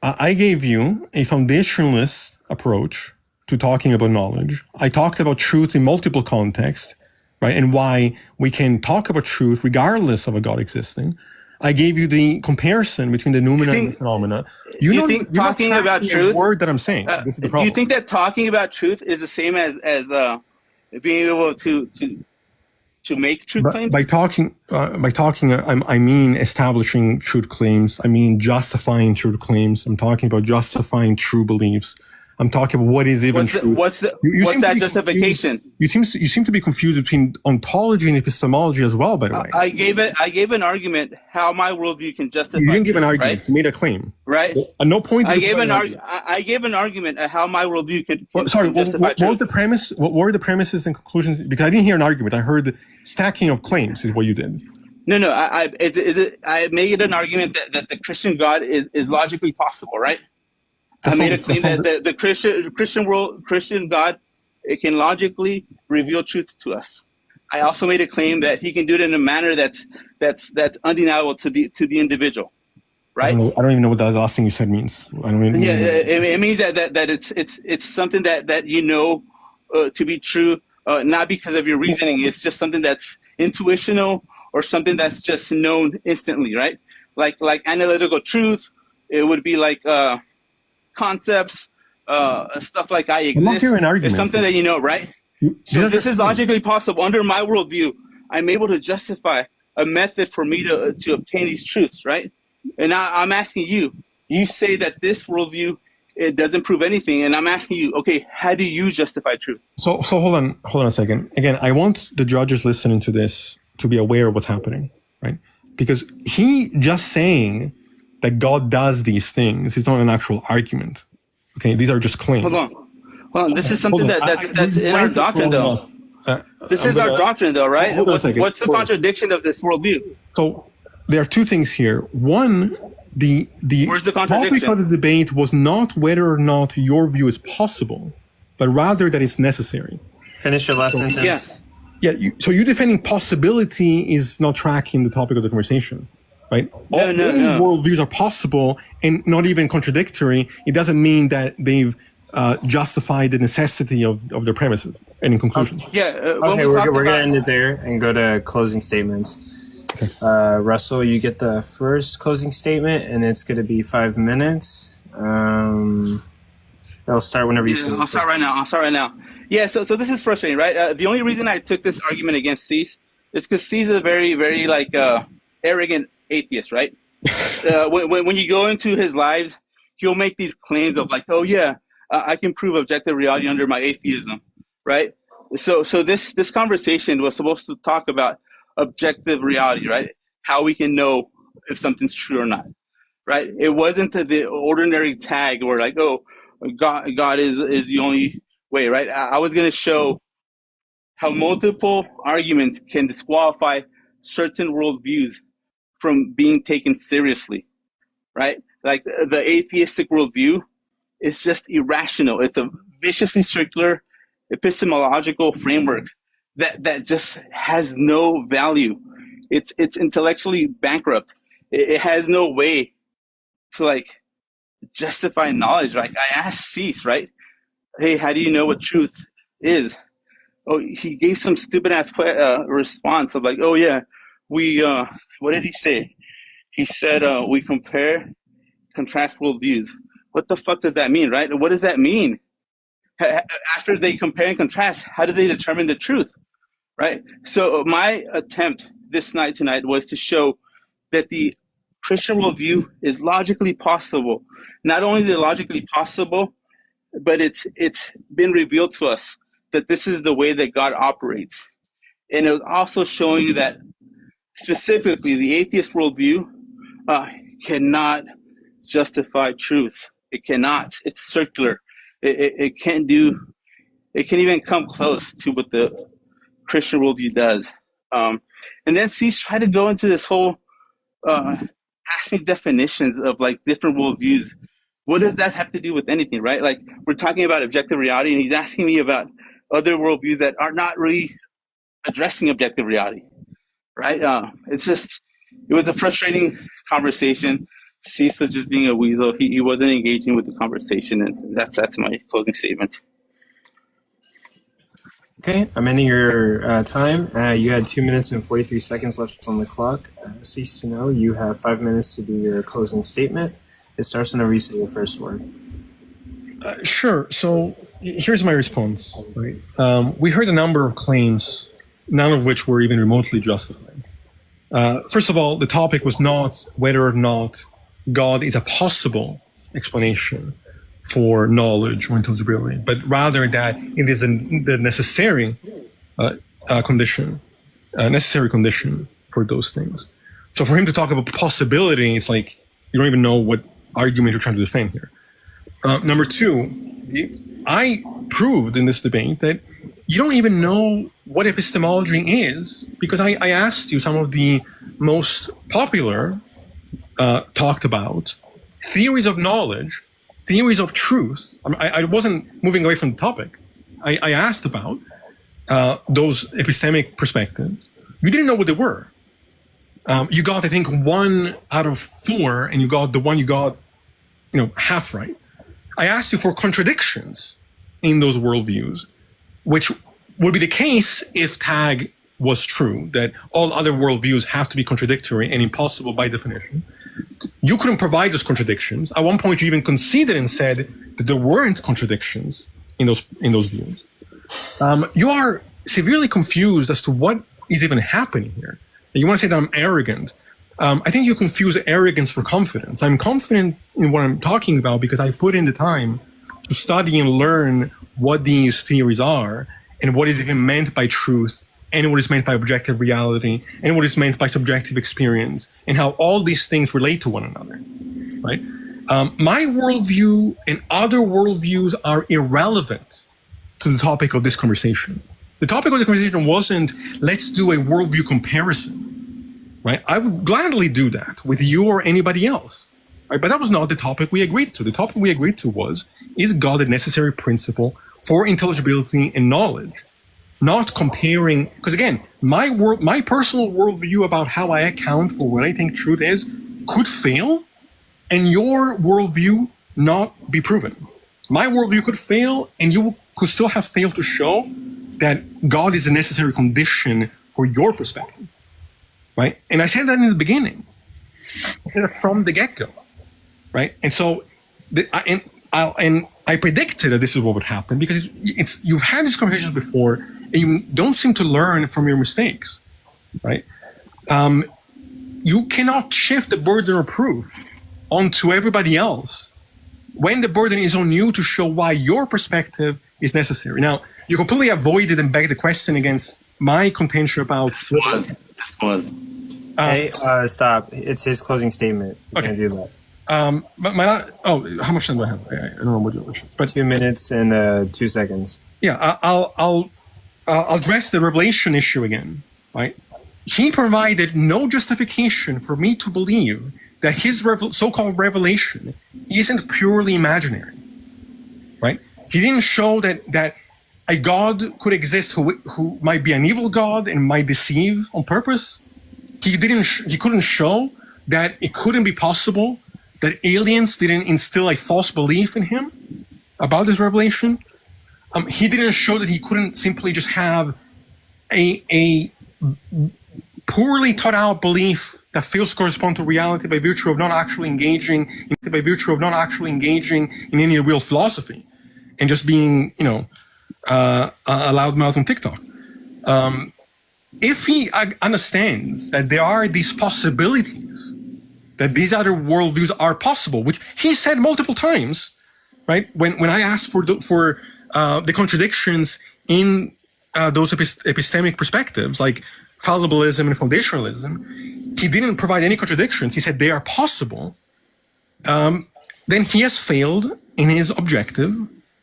I gave you a foundationalist approach to talking about knowledge. I talked about truth in multiple contexts, right? And why we can talk about truth regardless of a God existing. I gave you the comparison between the noumena and the phenomena. You think talking about truth? Word that I'm saying. This is the problem. Do you think that talking about truth is the same as being able to make truth claims? By talking, I mean establishing truth claims. I mean justifying truth claims. I'm talking about justifying true beliefs. I'm talking about what is even true. What's that justification? You seem to be confused between ontology and epistemology as well. By the way, I gave an argument how my worldview can justify. You didn't give an truth, argument. Right? You made a claim. Right. At no point. I gave an argument at how my worldview can justify what was the premise? What were the premises and conclusions? Because I didn't hear an argument. I heard the stacking of claims is what you did. No. I made an argument that the Christian God is logically possible, right? I made a claim that the Christian God, it can logically reveal truth to us. I also made a claim that He can do it in a manner that's undeniable to the individual, right? I don't even know what that last thing you said means. I don't even. Yeah, it means that it's something that you know to be true, not because of your reasoning. It's just something that's intuitional or something that's just known instantly, right? Like analytical truth, it would be like. Concepts, stuff like I exist. It's something that you know, right? So this is logically possible. Under my worldview, I'm able to justify a method for me to obtain these truths, right? And I'm asking you. You say that this worldview it doesn't prove anything, and I'm asking you, okay, how do you justify truth? So hold on a second. Again, I want the judges listening to this to be aware of what's happening, right? Because he just saying that God does these things is not an actual argument. Okay, these are just claims. Hold on. This is something that's in our doctrine, though. This is our doctrine, though, right? What's the contradiction of this worldview? So there are two things here. One, Where's the topic contradiction? of the debate was not whether or not your view is possible, but rather that it's necessary. Finish your last sentence. Yeah. Yeah, so you defending possibility is not tracking the topic of the conversation, right? Many worldviews are possible and not even contradictory. It doesn't mean that they've justified the necessity of their premises and in conclusions. Okay, we're going to end it there and go to closing statements. Russell, you get the first closing statement, and it's going to be 5 minutes. I'll start whenever you say. I'll start right now. Yeah, so this is frustrating, right? The only reason I took this argument against Cease is because Cease is a very, very arrogant atheist, right? When you go into his lives, he'll make these claims of like, oh yeah, I can prove objective reality under my atheism, right? So this conversation was supposed to talk about objective reality, right? How we can know if something's true or not, right? It wasn't the ordinary tag where like, oh, God is the only way, right? I was going to show how multiple arguments can disqualify certain worldviews from being taken seriously, right? Like the atheistic worldview is just irrational. It's a viciously circular epistemological framework that just has no value. It's intellectually bankrupt. It has no way to like justify knowledge. Like I asked Cease, right? Hey, how do you know what truth is? Oh, he gave some stupid ass response of like, oh yeah, we what did he say? He said we contrast worldviews. What the fuck does that mean, right? What does that mean? After they compare and contrast, how do they determine the truth, right? So my attempt tonight was to show that the Christian worldview is logically possible. Not only is it logically possible, but it's been revealed to us that this is the way that God operates. And it was also showing you that specifically the atheist worldview cannot justify truth. It cannot. It's circular. It can't even come close to what the Christian worldview does. And then Cease tried to go into this whole ask me definitions of like different worldviews. What does that have to do with anything, right? Like we're talking about objective reality, and he's asking me about other worldviews that are not really addressing objective reality, right? It was a frustrating conversation. Cease was just being a weasel. He wasn't engaging with the conversation, and that's my closing statement. Okay, I'm ending your time. You had 2 minutes and 43 seconds left on the clock. Cease to know you have 5 minutes to do your closing statement. It starts whenever you say your first word. Sure. So here's my response. Right? We heard a number of claims, none of which were even remotely justified. First of all, the topic was not whether or not God is a possible explanation for knowledge or intelligibility, but rather that it is the necessary condition for those things. So for him to talk about possibility, it's like you don't even know what argument you're trying to defend here. Number two, I proved in this debate that you don't even know what epistemology is, because I asked you some of the most popular talked about theories of knowledge, theories of truth. I wasn't moving away from the topic. I asked about those epistemic perspectives. You didn't know what they were. You got, I think, 1 out of 4, and you got the one you got, half right. I asked you for contradictions in those worldviews, which would be the case if tag was true, that all other worldviews have to be contradictory and impossible by definition. You couldn't provide those contradictions. At one point, you even conceded and said that there weren't contradictions in those views. You are severely confused as to what is even happening here. You want to say that I'm arrogant. I think you confuse arrogance for confidence. I'm confident in what I'm talking about because I put in the time to study and learn what these theories are and what is even meant by truth and what is meant by objective reality and what is meant by subjective experience and how all these things relate to one another, right? My worldview and other worldviews are irrelevant to the topic of this conversation. The topic of the conversation wasn't, let's do a worldview comparison, right? I would gladly do that with you or anybody else. right? But that was not the topic we agreed to. The topic we agreed to was, is God a necessary principle for intelligibility and knowledge? Not comparing, because again, my personal worldview about how I account for what I think truth is could fail, and your worldview not be proven. My worldview could fail, and you could still have failed to show that God is a necessary condition for your perspective, right? And I said that in the beginning, I said that from the get-go, right? And so, I predicted that this is what would happen because you've had these conversations before, and you don't seem to learn from your mistakes, right? You cannot shift the burden of proof onto everybody else when the burden is on you to show why your perspective is necessary. Now, you completely avoided and begged the question against my contention about... This was. Hey, stop. It's his closing statement. You can't do that. How much time do I have? I don't know what you're... But 2 minutes and 2 seconds. Yeah, I'll address the revelation issue again, right? He provided no justification for me to believe that his so-called revelation isn't purely imaginary, right? He didn't show that a God could exist who might be an evil God and might deceive on purpose. He couldn't show that it couldn't be possible that aliens didn't instill a false belief in him about this revelation. He didn't show that he couldn't simply just have a poorly thought out belief that fails to correspond to reality by virtue of not actually engaging in any real philosophy and just being, a loudmouth on TikTok. If he understands that there are these possibilities, that these other worldviews are possible, which he said multiple times, right? When I asked for the contradictions in those epistemic perspectives, like fallibilism and foundationalism, he didn't provide any contradictions. He said they are possible. Then he has failed in his objective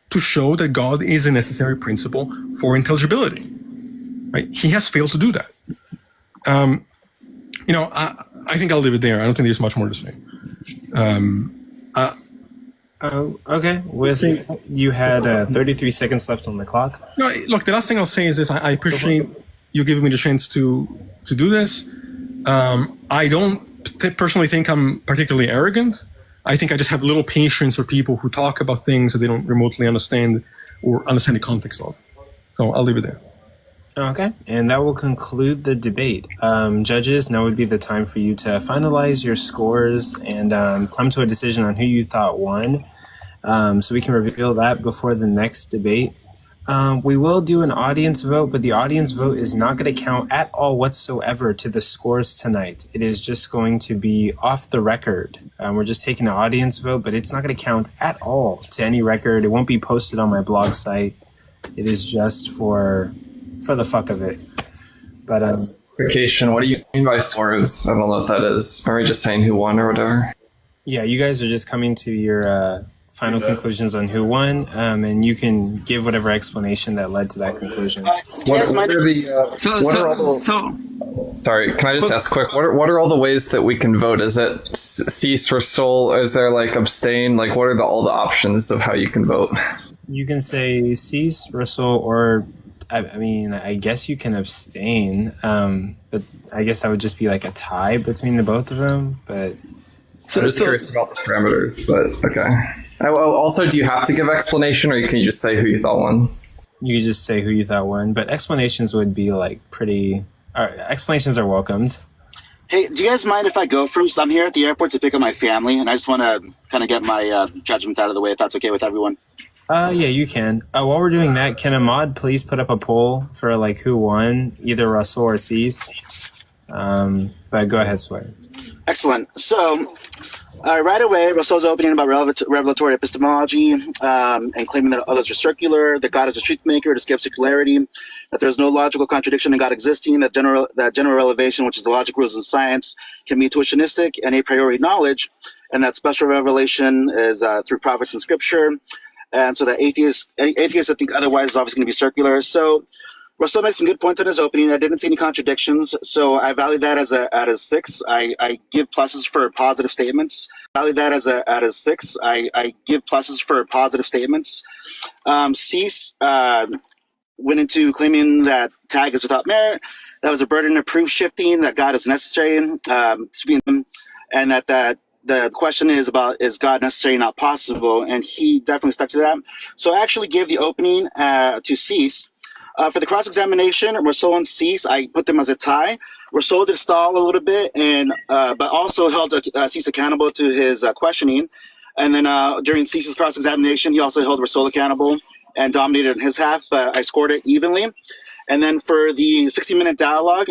to show that God is a necessary principle for intelligibility. Right? He has failed to do that. I think I'll leave it there. I don't think there's much more to say. Okay. You had 33 seconds left on the clock. No, look, the last thing I'll say is this. I appreciate you giving me the chance to do this. I don't personally think I'm particularly arrogant. I think I just have little patience for people who talk about things that they don't remotely understand or understand the context of. So I'll leave it there. Okay, and that will conclude the debate. Judges, now would be the time for you to finalize your scores and come to a decision on who you thought won. So we can reveal that before the next debate. We will do an audience vote, but the audience vote is not going to count at all whatsoever to the scores tonight. It is just going to be off the record. We're just taking an audience vote, but it's not going to count at all to any record. It won't be posted on my blog site. It is just for the fuck of it. But Vacation, what do you mean by scores? I don't know what that is. Are we just saying who won or whatever? Yeah, you guys are just coming to your final conclusions on who won, and you can give whatever explanation that led to that conclusion. Sorry, can I just ask quick? What are all the ways that we can vote? Is it cease, resole? Is there abstain? What are all the options of how you can vote? You can say cease, resole, or I guess you can abstain, but I guess that would just be a tie between the both of them. But I'm just curious about the parameters. But okay. Also, do you have to give explanation, or can you just say who you thought won? You can just say who you thought won, but explanations would be pretty. Explanations are welcomed. Hey, do you guys mind if I go first? I'm here at the airport to pick up my family, and I just want to kind of get my judgments out of the way, if that's okay with everyone. Yeah, you can. While we're doing that, can Ahmad please put up a poll for who won, either Russell or Cease? But go ahead, Sway. Excellent. So, right away, Russell's opening about revelatory epistemology and claiming that others are circular, that God is a truth maker, to skip circularity, that there's no logical contradiction in God existing, that general revelation, which is the logic rules in science, can be intuitionistic and a priori knowledge, and that special revelation is through prophets and scripture. And so that atheists that think otherwise is obviously going to be circular. So Russell made some good points in his opening. I didn't see any contradictions, so I value that as a 6. I give pluses for positive statements. tally that as a 6. I give pluses for positive statements. Cease went into claiming that tag is without merit. That was a burden of proof shifting, that God is necessary to be in, and that the question is about, is God necessary, not possible? And he definitely stuck to that. So I actually gave the opening to Cease. For the cross-examination, Rasul and Cease, I put them as a tie. Rasul did stall a little bit, and but also held Cease accountable to his questioning. And then during Cease's cross-examination, he also held Rasul accountable and dominated in his half, but I scored it evenly. And then for the 60-minute dialogue,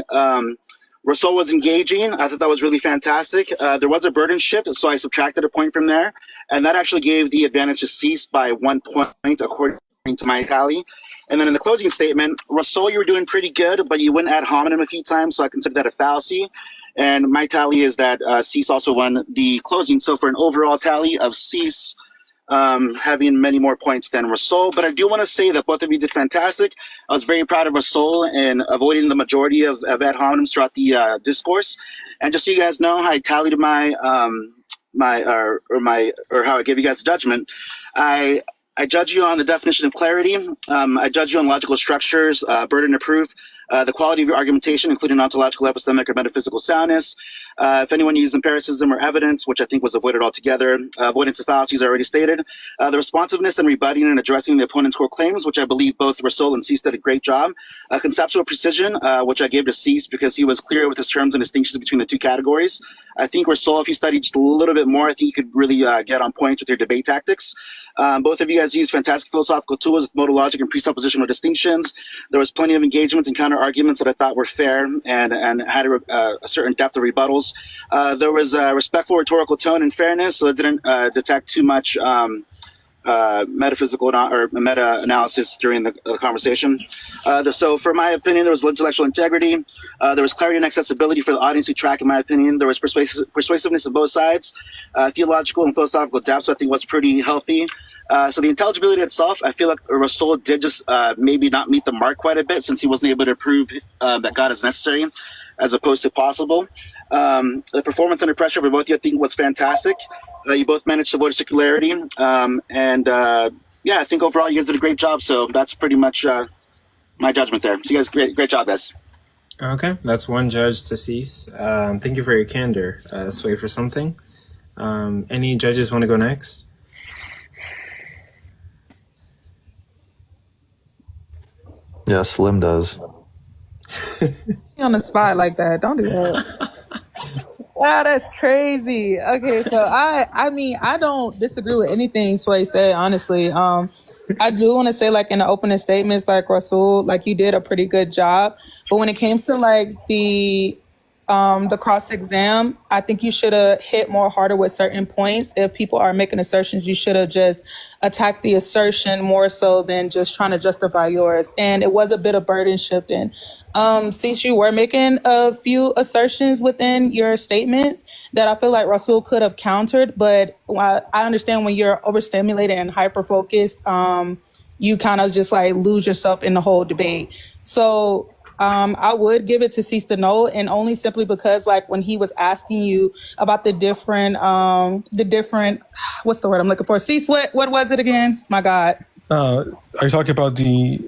Rasul was engaging. I thought that was really fantastic. There was a burden shift, so I subtracted a point from there. And that actually gave the advantage to Cease by 1 point, according to my tally. And then in the closing statement, Rasul, you were doing pretty good, but you went ad hominem a few times, so I consider that a fallacy. And my tally is that Cease also won the closing. So for an overall tally of Cease having many more points than Rasul. But I do want to say that both of you did fantastic. I was very proud of Rasul in avoiding the majority of ad hominems throughout the discourse. And just so you guys know, I tallied my how I give you guys judgment. I judge you on the definition of clarity. I judge you on logical structures, burden of proof, the quality of your argumentation, including ontological, epistemic, or metaphysical soundness. If anyone used empiricism or evidence, which I think was avoided altogether, avoidance of fallacies I already stated, the responsiveness and rebutting and addressing the opponent's core claims, which I believe both Rasul and Cease did a great job. Conceptual precision, which I gave to Cease because he was clear with his terms and distinctions between the two categories. I think Rasul, if you studied just a little bit more, I think you could really get on point with your debate tactics. Both of you guys used fantastic philosophical tools with modal logic and presuppositional distinctions. There was plenty of engagements and counter arguments that I thought were fair and had a certain depth of rebuttals. There was a respectful rhetorical tone and fairness, so it didn't detect too much metaphysical or meta-analysis during the conversation. So for my opinion, there was intellectual integrity. There was clarity and accessibility for the audience to track, in my opinion. There was persuasiveness of both sides. Theological and philosophical depth, so I think was pretty healthy. So the intelligibility itself, I feel like Rasul did just maybe not meet the mark quite a bit, since he wasn't able to prove that God is necessary as opposed to possible. The performance under pressure for both of you, I think, was fantastic. You both managed to avoid circularity. Yeah, I think overall you guys did a great job. So that's pretty much my judgment there. So you guys, great job, guys. Okay, that's one judge to Cease. Thank you for your candor. Sway for something. Any judges want to go next? Yeah, Slim does. On the spot like that, don't do that. Wow, that's crazy. Okay, so I mean, I don't disagree with anything Sway said, honestly. I do want to say, like, in the opening statements, like, Rasul, like, you did a pretty good job. But when it came to, like, the cross-exam, I think you should have hit more harder with certain points. If people are making assertions, you should have just attacked the assertion more so than just trying to justify yours. And it was a bit of burden shifting. Since you were making a few assertions within your statements that I feel like Rasul could have countered, but I understand when you're overstimulated and hyper-focused, you kind of just like lose yourself in the whole debate. So I would give it to Cease to know, and only simply because, like, when he was asking you about the different, what's the word I'm looking for? Cease, what was it again? My God. Are you talking about the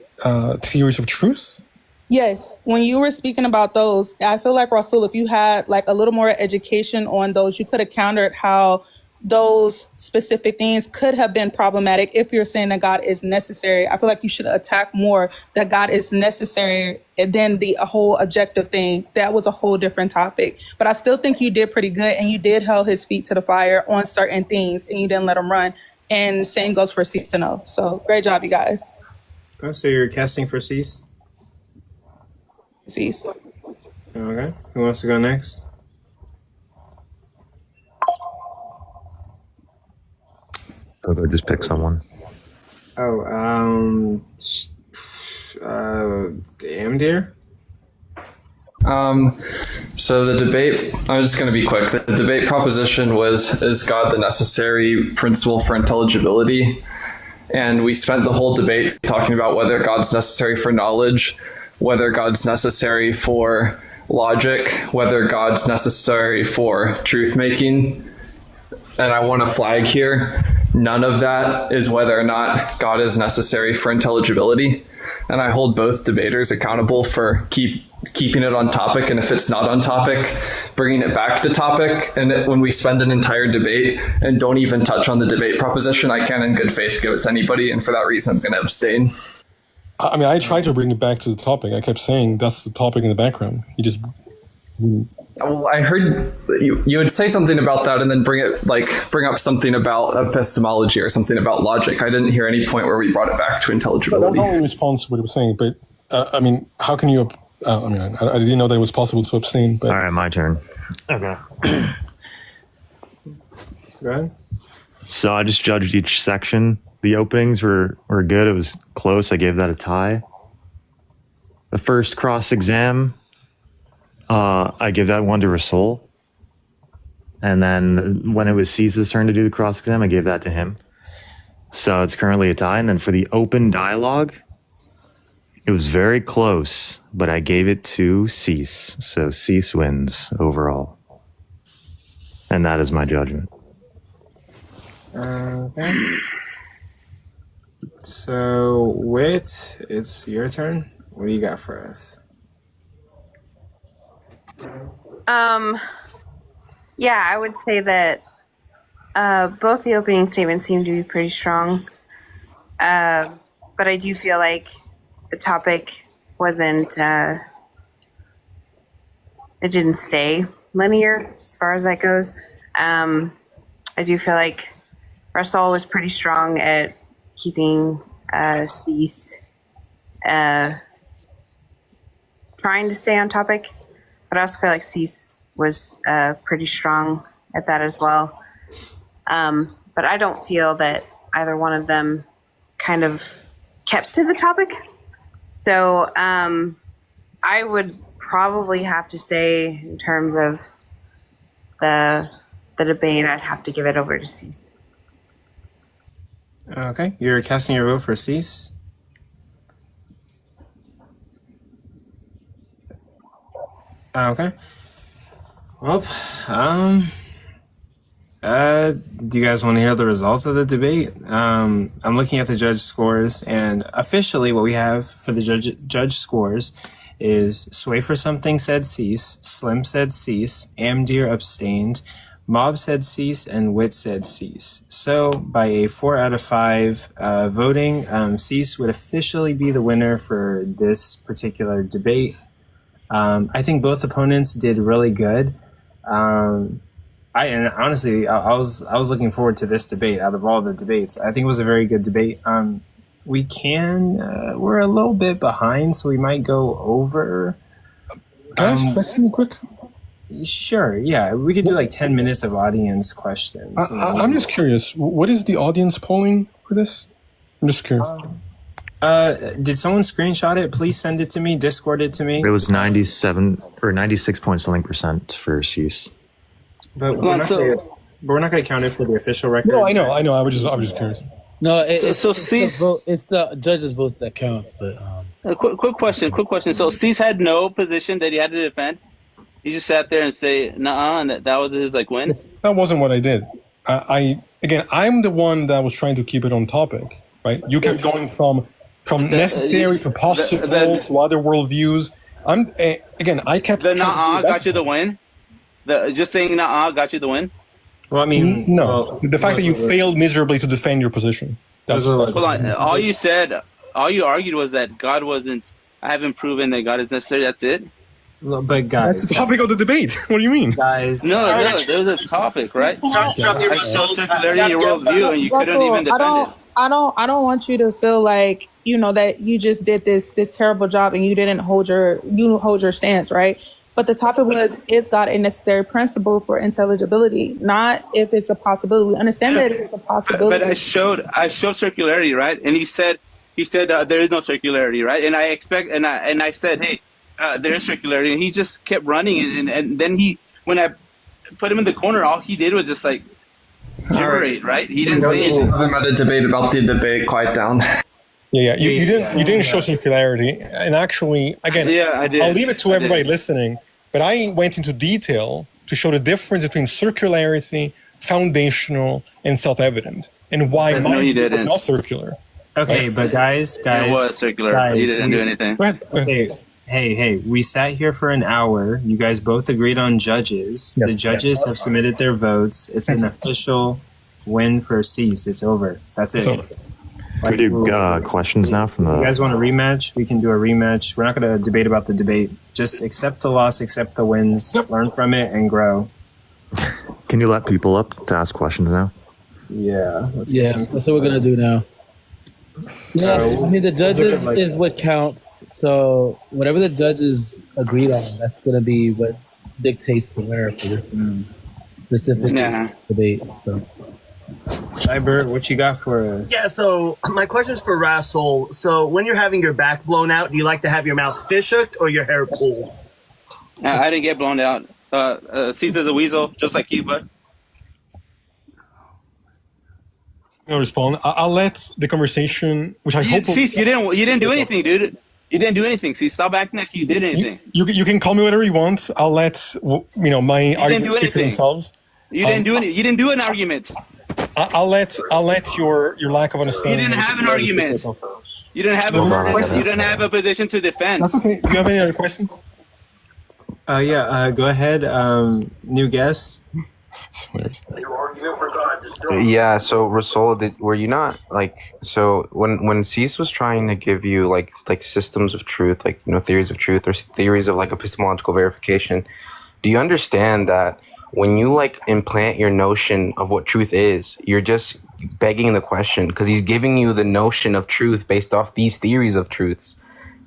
theories of truth? Yes. When you were speaking about those, I feel like, Rasul, if you had like a little more education on those, you could have countered how those specific things could have been problematic if you're saying that God is necessary. I feel like you should attack more that God is necessary than the whole objective thing. That was a whole different topic. But I still think you did pretty good, and you did hold his feet to the fire on certain things, and you didn't let him run. And same goes for Cease to know. So great job, you guys. Oh, so you're casting for Cease? Cease. Okay. Who wants to go next? I'll just pick someone. Oh, damn dear. So the debate, I'm just going to be quick. The debate proposition was, is God the necessary principle for intelligibility? And we spent the whole debate talking about whether God's necessary for knowledge, whether God's necessary for logic, whether God's necessary for truth making. and I want to flag here, none of that is whether or not God is necessary for intelligibility. And I hold both debaters accountable for keeping it on topic, and if it's not on topic, bringing it back to topic. And when we spend an entire debate and don't even touch on the debate proposition, I can in good faith give it to anybody, and for that reason I'm going to abstain. I mean, I tried to bring it back to the topic. I kept saying that's the topic in the background. You just... Well, I heard you would say something about that and then bring up something about epistemology or something about logic. I didn't hear any point where we brought it back to intelligibility. That's not in response to what he was saying, but I mean, how can you... I mean, I didn't know that it was possible to abstain, but... All right, my turn. Okay. Go ahead. So I just judged each section. The openings were good. It was close. I gave that a tie. The first cross-exam, I give that one to Rasul. And then when it was Cease's turn to do the cross-exam, I gave that to him. So it's currently a tie. And then for the open dialogue, it was very close, but I gave it to Cease. So Cease wins overall. And that is my judgment. Okay. So, Wit, it's your turn. What do you got for us? Yeah, I would say that both the opening statements seem to be pretty strong. But I do feel like the topic wasn't, it didn't stay linear as far as that goes. I do feel like Russell was pretty strong at keeping Cease trying to stay on topic, but I also feel like Cease was pretty strong at that as well. But I don't feel that either one of them kind of kept to the topic. So I would probably have to say, in terms of the debate, I'd have to give it over to Cease. Okay, you're casting your vote for Cease. Okay. Well, do you guys want to hear the results of the debate? I'm looking at the judge scores, and officially what we have for the judge scores is Sway for Something said Cease, Slim said Cease, Amdir abstained, Mob said Cease, and Wit said Cease. So by a 4 out of 5 voting, Cease would officially be the winner for this particular debate. I think both opponents did really good. And honestly, I was looking forward to this debate. Out of all the debates, I think it was a very good debate. We're a little bit behind, so we might go over. Can I ask a question quick? Sure, yeah. We could do like 10 minutes of audience questions. I'm just curious. What is the audience polling for this? I'm just curious. Did someone screenshot it? Please send it to me. Discord it to me. It was 97 or 96 point something % for Cease. But we're not going to count it for the official record. No, I know. I was just curious. No, Cease. It's the judges' votes that counts. But quick question. So Cease had no position that he had to defend. He just sat there and say, "Nuh-uh," and that was his win. That wasn't what I did. I'm the one that was trying to keep it on topic, right? You kept going from necessary to possible to other worldviews. I kept. The "nuh-uh" got you the win. Just saying "nuh-uh" got you the win. Well, I mean, no. The fact that you failed miserably to defend your position. Hold on. All you argued was that God wasn't. I haven't proven that God is necessary. That's it. But guys, that's the topic of the debate. What do you mean, guys? No, there was a topic, right? Sorry to interrupt you. I showed circularity in your worldview, and you couldn't even defend it. I don't want you to feel like that you just did this terrible job and you didn't hold your stance, right? But the topic was, is God a necessary principle for intelligibility? Not if it's a possibility. We understand that it's a possibility. But I showed circularity, right? And he said there is no circularity, right? And I said, hey, there is circularity, and he just kept running, and then when I put him in the corner, all he did was just gibberate, right? He didn't say anything. I'm at a debate about the debate. Quiet down. Yeah. You didn't show circularity, and actually, again, I did. I'll leave it to everybody listening. But I went into detail to show the difference between circularity, foundational and self-evident, and why No, my you view was didn't. not circular. Okay, but guys, It was circular. You didn't do anything. Okay, hey, we sat here for an hour. You guys both agreed on judges. Yep. The judges have submitted their votes. It's an official win for Cease. It's over. That's it. Can we do questions now from If you the? guys want a rematch, we can do a rematch. We're not going to debate about the debate. Just accept the loss, accept the wins, learn from it, and grow. Can you let people up to ask questions now? Yeah. Yeah, that's what we're gonna do now. Yeah, I mean the judges is what counts. So whatever the judges agreed on, that's gonna be what dictates the winner for this specific debate. So. Cyber, what you got for us? Yeah, so my question is for Rasul. So when you're having your back blown out, do you like to have your mouth fishhooked or your hair pulled? I didn't get blown out. Caesar's a weasel, just like you, bud. I'll respond. I'll let the conversation, which I hope. Cease, you didn't do anything, dude. You didn't do anything. Cease, stop acting like you did anything. You can call me whatever you want. I'll let my arguments speak for themselves. You didn't do any. You didn't do an argument. I'll let your lack of You understanding. didn't have an argument. You didn't have you didn't have a position to defend. That's okay. Do you have any other questions? Go ahead. New guest. Yeah, so Rasul, were you not so when Cease was trying to give you like systems of truth, theories of truth or theories of epistemological verification, do you understand that when you implant your notion of what truth is, you're just begging the question because he's giving you the notion of truth based off these theories of truths,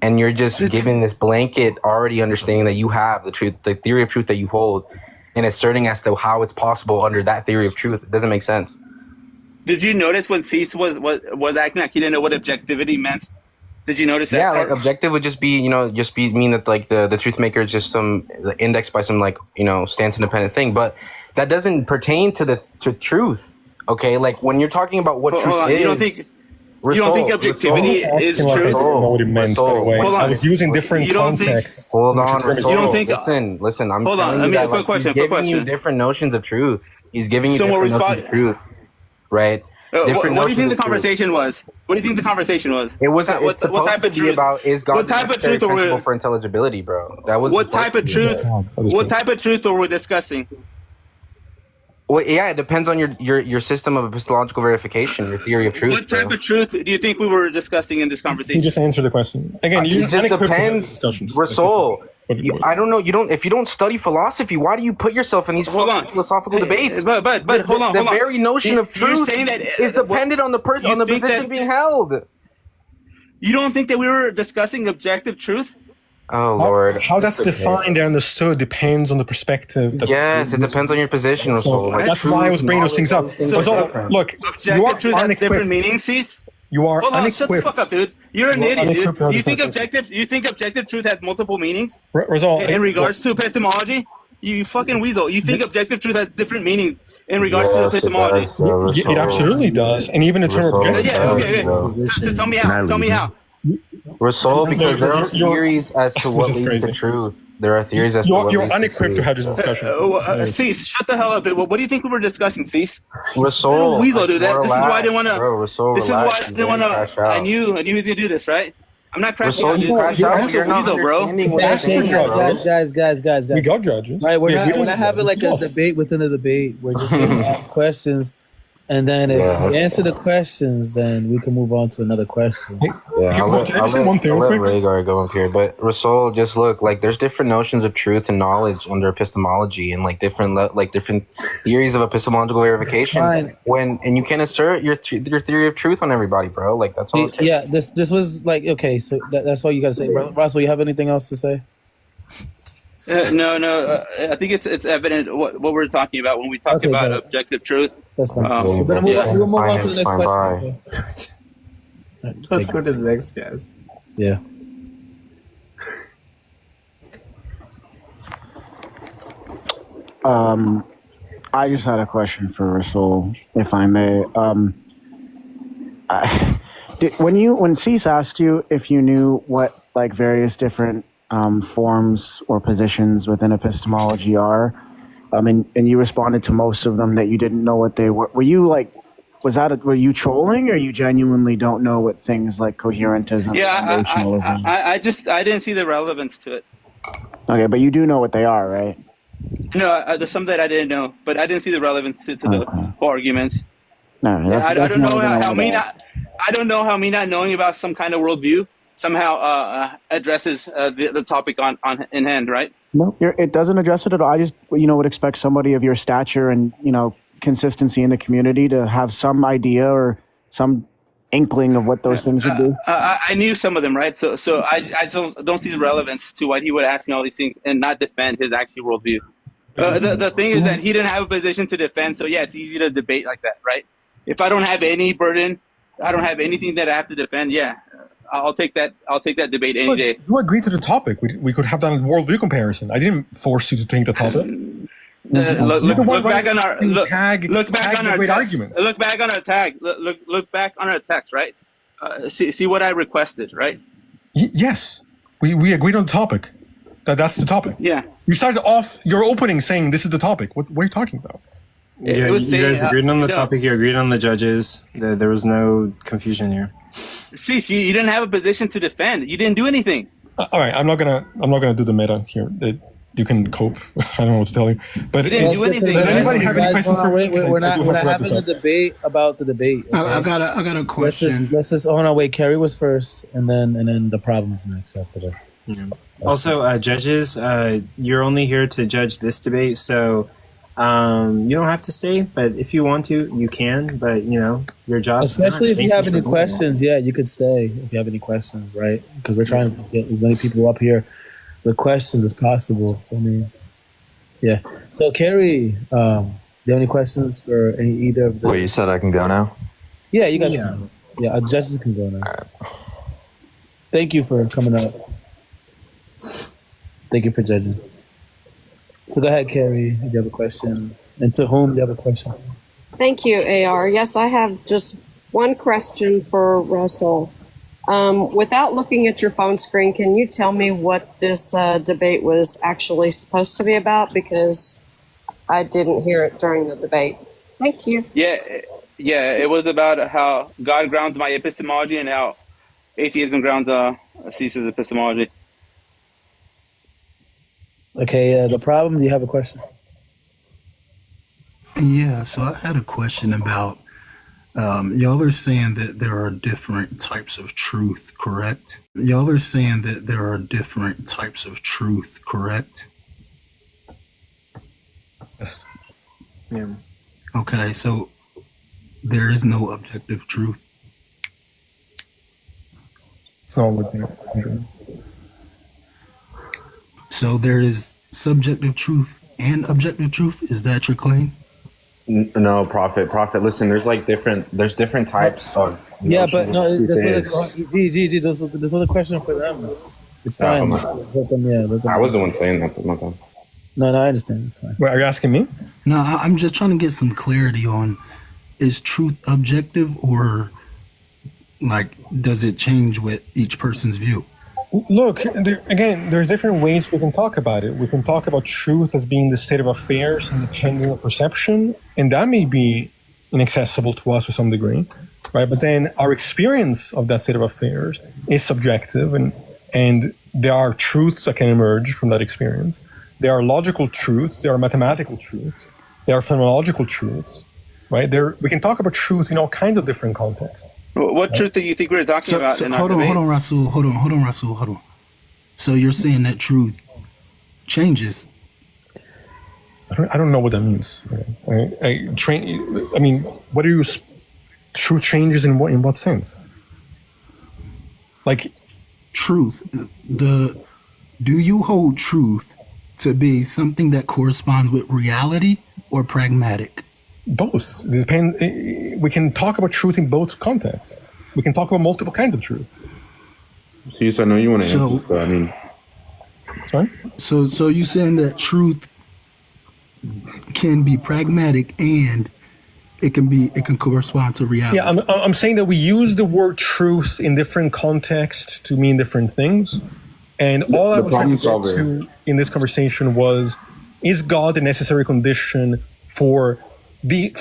and you're just giving this blanket already understanding that you have the truth, the theory of truth that you hold, and asserting as to how it's possible under that theory of truth. It doesn't make sense. Did you notice when Cease was acting like he didn't know what objectivity meant? Did you notice that? Yeah, part? objective would just be mean that the truth maker is just some indexed by some stance independent thing, but that doesn't pertain to truth. Okay, when you're talking about what truth is. You don't think objectivity is truth? I don't know what it meant, by the way. I was using different contexts. Hold on, You don't think? Listen. I'm telling you that quick question. He's giving you different notions of truth. He's giving you Someone different notions of truth, right? What do you think the notions of conversation was? What do you think the conversation was? It was what type of truth? About is God what type of truth are we? For intelligibility, bro? That was what type of truth? What type of truth are we discussing? Well, yeah, it depends on your system of epistemological verification, your theory of truth. What type of truth do you think we were discussing in this conversation? You just answer the question again. It just depends, Rasul. I don't know. If you don't study philosophy, why do you put yourself in these philosophical debates? But hold on. The very notion of truth is dependent on the person, on the position being held. You don't think that we were discussing objective truth? Oh Lord! How that's defined and understood depends on the perspective. Yes, it depends on your position. So that's why I was bringing those things up. Look, you are truth has different meanings. Cease. You are Hold on, unequipped. shut the fuck up, dude. You're an idiot, dude. You think objective truth has multiple meanings? In regards to epistemology, you fucking weasel. You think objective truth has different meanings in regards to epistemology? It absolutely does, and even its own objective. Yeah, okay. So tell me how. Tell me how. Rasul, because there are theories as to what leads to truth. There are theories as to what You're unequipped to have this discussion. Cease, shut the hell up. What do you think we were discussing, Cease? Rasul, weasel, dude. This is why I didn't want to. This is why I didn't want to. I knew he was gonna do this, right? I'm not crashing out. You're a weasel, bro. Guys. We got judges. Right, we're not having a debate within the debate. We're just going to ask questions. And then if we answer the questions, then we can move on to another question. Yeah, I'll let Rhaegar go up here. But Rasul, just look, there's different notions of truth and knowledge under epistemology, and different theories of epistemological verification. And you can assert your theory of truth on everybody, bro. That's all. Yeah, this was okay. So that's all you got to say, bro. Russell, you have anything else to say? No. I think it's evident what we're talking about when we talk about objective truth. That's fine. We'll move on to the next question. Okay. Let's go to the next guest. Yeah. I just had a question for Rasul, if I may. When Cease asked you if you knew what various different forms or positions within epistemology are, and you responded to most of them that you didn't know what they were. Were you like, were you trolling, or you genuinely don't know what things like coherentism, emotionalism? I didn't see the relevance to it. Okay, but you do know what they are, right? No, there's some that I didn't know, but I didn't see the relevance to the whole arguments. No, I don't know how me not knowing about some kind of worldview somehow addresses the topic in hand, right? No, it doesn't address it at all. I just, would expect somebody of your stature and, consistency in the community to have some idea or some inkling of what those things would be. I knew some of them, right? So I don't see the relevance to why he would ask me all these things and not defend his actual worldview. The thing is that he didn't have a position to defend, so yeah, it's easy to debate like that, right? If I don't have any burden, I don't have anything that I have to defend, yeah, I'll take that debate any day. You agreed to the topic. We could have done a worldview comparison. I didn't force you to take the topic. Look back on our text, right? See what I requested, right? Yes, we agreed on the topic. That's the topic. Yeah. You started off your opening saying this is the topic. What are you talking about? Yeah, you guys agreed on the topic. You agreed on the judges. There was no confusion here. Cease, you didn't have a position to defend. You didn't do anything. All right, I'm not gonna do the meta here. You can cope. I don't know what to tell you. But you didn't do anything. Does anybody have any questions? We're not having a debate about the debate. Okay? I got a question. Let's just hold on. Wait, Carrie was first, and then the problems next after that. Yeah. Also, judges, you're only here to judge this debate, so you don't have to stay. But if you want to, you can. But your job. Especially if you have any questions, yeah, you could stay if you have any questions, right? Because we're trying to get as many people up here with questions as possible. So yeah. So Carrie, do you have any questions for either of the? Wait, you said I can go now? Yeah, you guys. Can. Yeah, judges can go now. Thank you for coming up. Thank you for judging. So go ahead, Carrie, if you have a question. And to whom do you have a question? Thank you, AR. Yes, I have just one question for Russell. Without looking at your phone screen, can you tell me what this debate was actually supposed to be about? Because I didn't hear it during the debate. Thank you. Yeah, it was about how God grounds my epistemology and how atheism grounds Cease's epistemology. Okay, the problem, do you have a question? Yeah, so I had a question about, y'all are saying that there are different types of truth, correct? Y'all are saying that there are different types of truth, correct? Yes. Yeah. Okay, so there is no objective truth. It's not objective. So there is subjective truth and objective truth. Is that your claim? No, prophet. Listen, there's different types of. Yeah, but no, this was a question for them. It's fine. I was the one saying that. My bad. No, I understand. It's fine. Wait, are you asking me? No, I'm just trying to get some clarity on: is truth objective, or does it change with each person's view? Look, there's different ways we can talk about it. We can talk about truth as being the state of affairs independent of perception, and that may be inaccessible to us to some degree, right? But then our experience of that state of affairs is subjective, and there are truths that can emerge from that experience. There are logical truths, there are mathematical truths, there are phenomenological truths, right? We can talk about truth in all kinds of different contexts. What truth do you think we're talking about? Hold on, Rasul. Hold on. So you're saying that truth changes? I don't know what that means. I mean, what are you? Truth changes in what sense? Like truth. Do you hold truth to be something that corresponds with reality or pragmatic? Both. We can talk about truth in both contexts. We can talk about multiple kinds of truth. See, I know you want to answer, but I mean, sorry. So you're saying that truth can be pragmatic and it can correspond to reality. Yeah, I'm saying that we use the word truth in different contexts to mean different things, and all I was trying to get to in this conversation was is God the necessary condition for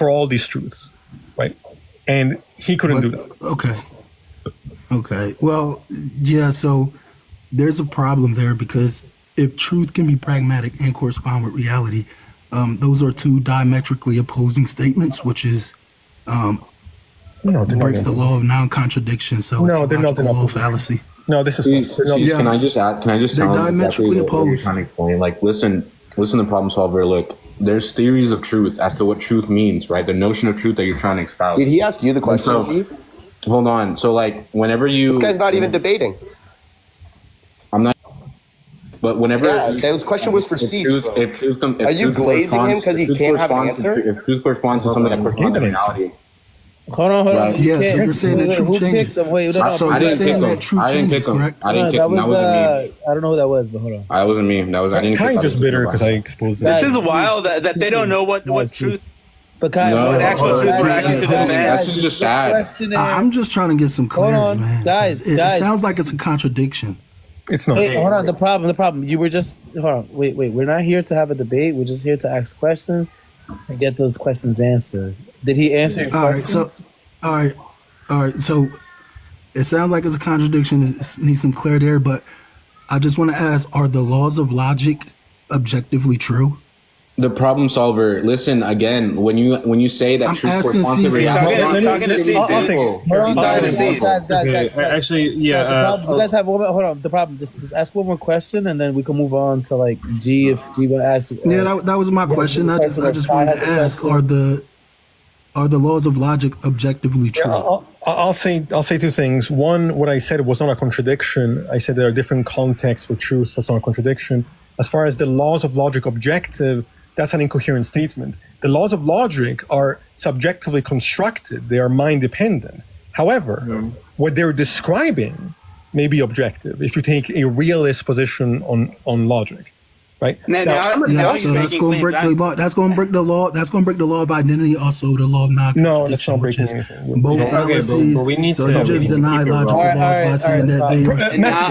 all these truths, right? And he couldn't do that. Okay. Well, yeah. So there's a problem there because if truth can be pragmatic and correspond with reality, those are two diametrically opposing statements, which is breaks the law of non-contradiction. So it's a logical law of fallacy. No, this is. Can I just add? Can I just They're tell them diametrically exactly what you're opposed. trying to explain? Like, listen to problem solver. Look, there's theories of truth as to what truth means, right? The notion of truth that you're trying to espouse. Did he ask you the question, So, Chief? hold on. So, like, whenever you, This guy's not even debating. I'm not. But whenever, that question was for Cease. Are you truth glazing him corresponds- because he if truth can't have an corresponds to- answer? If truth corresponds to something that corresponds to reality. Hold on. Right. You Yeah, so can't- you're saying that truth who changes. picked him? Wait, no, So I you're didn't saying pick that him. truth I didn't changes, pick him. correct? I didn't pick him. That wasn't me. I don't know who that was, but hold on. I wasn't me. That was. I didn't. Kai pick just that. bitter because I exposed This it. is wild that they don't know what truth. But Kai, No, what actual truth we're actually to demand. That's just sad. I'm just trying to get some clarity, man. Guys, It guys. sounds like it's a contradiction. It's not. Wait, hold on. The problem. You were just hold on. Wait. We're not here to have a debate. We're just here to ask questions and get those questions answered. Did he answer your All question? right. So it sounds like it's a contradiction. It needs some clarity there, but I just want to ask: are the laws of logic objectively true? The problem solver. Listen again. When you say that I'm truth asking corresponds to Cease. reality. He's talking to Cease. Hold on, guys. Actually, yeah. You guys have one. Hold on. The problem. Just ask one more question, and then we can move on to like G. If G want to ask. Yeah, that was my question. I just wanted to ask: are the laws of logic objectively true? I'll say two things. One, what I said was not a contradiction. I said there are different contexts for truth. That's not a contradiction. As far as the laws of logic objective, that's an incoherent statement. The laws of logic are subjectively constructed. They are mind dependent. However, what they're describing may be objective if you take a realist position on logic, right? So that's going to break the law. That's going to break the law. That's going to break the law of identity. Also, the law of non-contradiction. No, that's not breaking anything. Both Okay, fallacies. but we need so to- you we just need to deny keep it logical raw. laws by saying that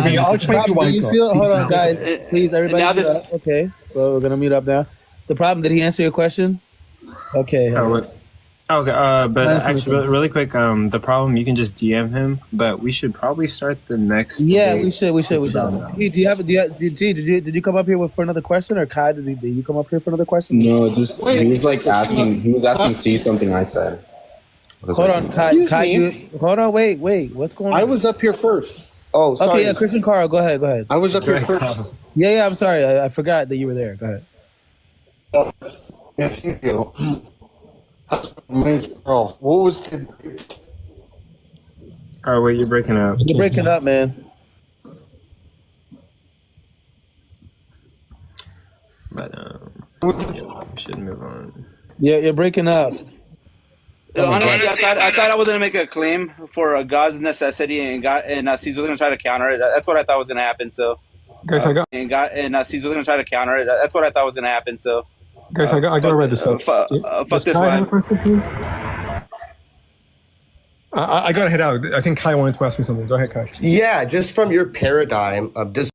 they. I'll explain to you why. Hold on, guys. Please, everybody. Now Mute up. Okay, so we're gonna mute up now. The problem. Did he answer your question? Okay. Okay, but actually, really quick, the problem, you can just DM him, but we should probably start the next. Yeah, debate. we should. Did you come up here for another question, or Kai? Did you come up here for another question? No, just he was like asking. He was asking to see something I said. Hold on, Kai. Hold on. Wait. What's going on? I was up here first. Oh, sorry. Okay, yeah, Christian Carl, go ahead. I was up here first. Yeah, I'm sorry. I forgot that you were there. Go ahead. Yes, thank you. My name's Carl. What was the... Oh, wait, you're breaking up. You're breaking up, man. But, yeah, we should move on. Yeah, you're breaking up. Honestly, I thought I was gonna make a claim for God's necessity, and Cease was gonna try to counter it. That's what I thought was gonna happen. So, Guys, I got. Cease was gonna try to counter it. That's what I thought was gonna happen. So, Guys, I got to read this up. fuck Does this Kai have a line. question for you? I got to head out. I think Kai wanted to ask me something. Go ahead, Kai. Yeah, just from your paradigm of does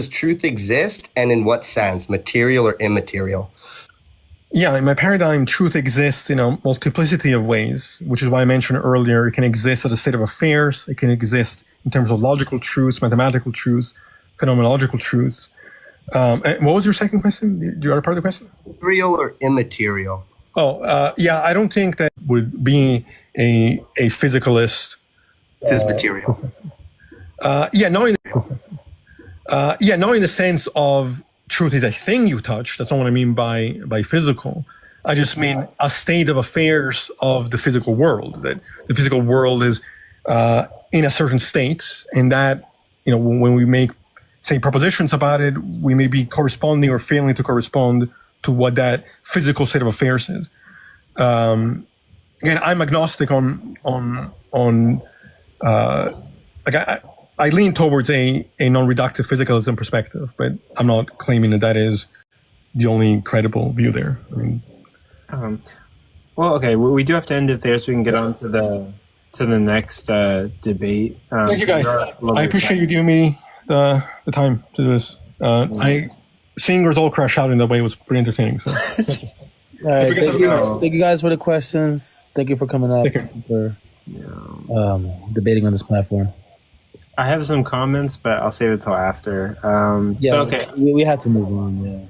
truth exist, and in what sense, material or immaterial? Yeah, in my paradigm, truth exists in a multiplicity of ways, which is why I mentioned earlier, it can exist as a state of affairs. It can exist in terms of logical truths, mathematical truths, phenomenological truths. And what was your second question? The other part of the question? Material or immaterial? Yeah, I don't think that would be a physicalist. Is material. Not in the sense of truth is a thing you touch. That's not what I mean by physical. I just mean a state of affairs of the physical world. That the physical world is in a certain state, and that when we make say propositions about it, we may be corresponding or failing to correspond to what that physical state of affairs is. Again, I'm agnostic on I lean towards a non-reductive physicalism perspective, but I'm not claiming that is the only credible view there. I mean, well, okay, we do have to end it there so we can get on to the next debate. thank you guys. I appreciate you giving me the time to do this. seeing us all crash out in that way was pretty entertaining. So. All right, thank you guys for the questions. Thank you for coming up. Thank you for debating on this platform. I have some comments, but I'll save it till after. Okay. We have to move on.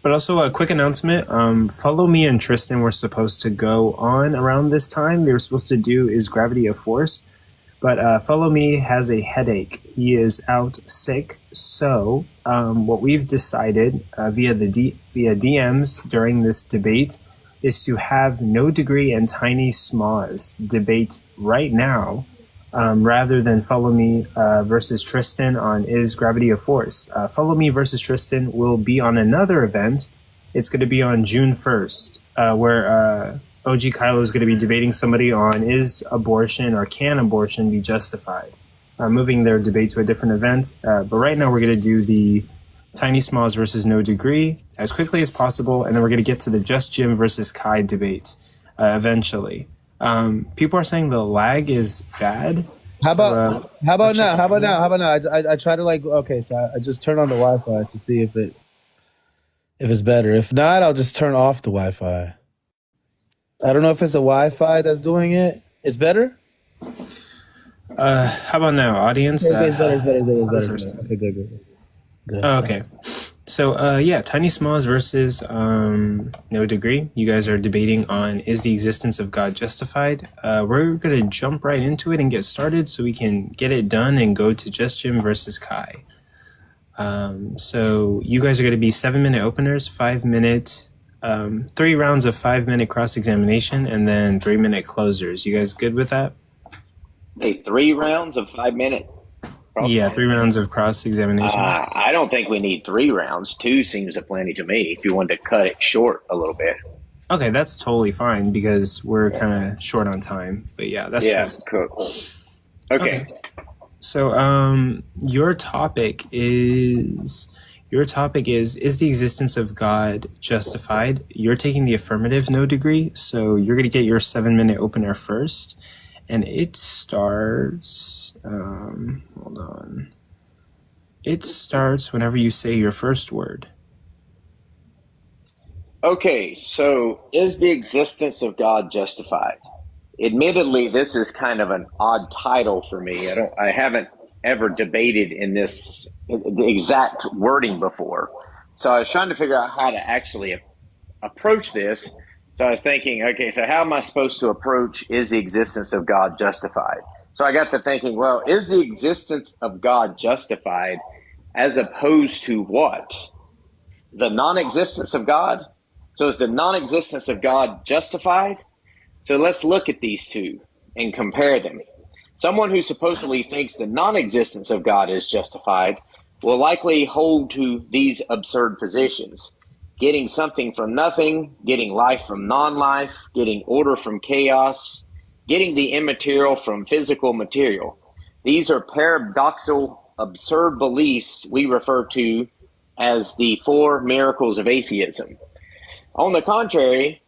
But also a quick announcement. Follow me and Tristan were supposed to go on around this time. They were supposed to do Is Gravity a Force? But Follow Me has a headache. He is out sick. So what we've decided via DMs during this debate is to have No Degree and Tiny Smaws debate right now, rather than Follow Me versus Tristan on Is Gravity a Force? Follow Me versus Tristan will be on another event. It's going to be on June 1st, where OG Kylo is going to be debating somebody on is abortion or can abortion be justified? Moving their debate to a different event. But right now we're going to do the Tiny Smalls versus No Degree as quickly as possible, and then we're going to get to the Just Jim versus Kai debate eventually. People are saying the lag is bad. How about now? I try to so I just turn on the Wi-Fi to see if it's better. If not, I'll just turn off the Wi-Fi. I don't know if it's the Wi-Fi that's doing it. It's better? How about now, audience? It's better. Okay, good. Okay. So, Tiny Smalls versus No Degree. You guys are debating on is the existence of God justified? We're going to jump right into it and get started so we can get it done and go to Just Jim versus Kai. So you guys are going to be 7-minute openers, 5-minute, 3 rounds of 5-minute cross-examination, and then 3-minute closers. You guys good with that? Hey, 3 rounds of 5 minutes? Yeah, 3 rounds of cross-examination. I don't think we need 3 rounds. 2 seems plenty to me if you wanted to cut it short a little bit. Okay, that's totally fine because we're kind of short on time. But yeah, that's cool. Okay. So your topic is the existence of God justified? You're taking the affirmative No Degree, so you're going to get your 7-minute opener first. And it starts, hold on. It starts whenever you say your first word. Okay, so is the existence of God justified? Admittedly, this is kind of an odd title for me. I haven't ever debated in the exact wording before. So I was trying to figure out how to actually approach this. So I was thinking, okay, so how am I supposed to approach is the existence of God justified? So I got to thinking, well, is the existence of God justified as opposed to what? The non-existence of God? So is the non-existence of God justified? So let's look at these two and compare them. Someone who supposedly thinks the non-existence of God is justified will likely hold to these absurd positions. Getting something from nothing, getting life from non-life, getting order from chaos, getting the immaterial from physical material. These are paradoxical, absurd beliefs we refer to as the 4 miracles of atheism. On the contrary,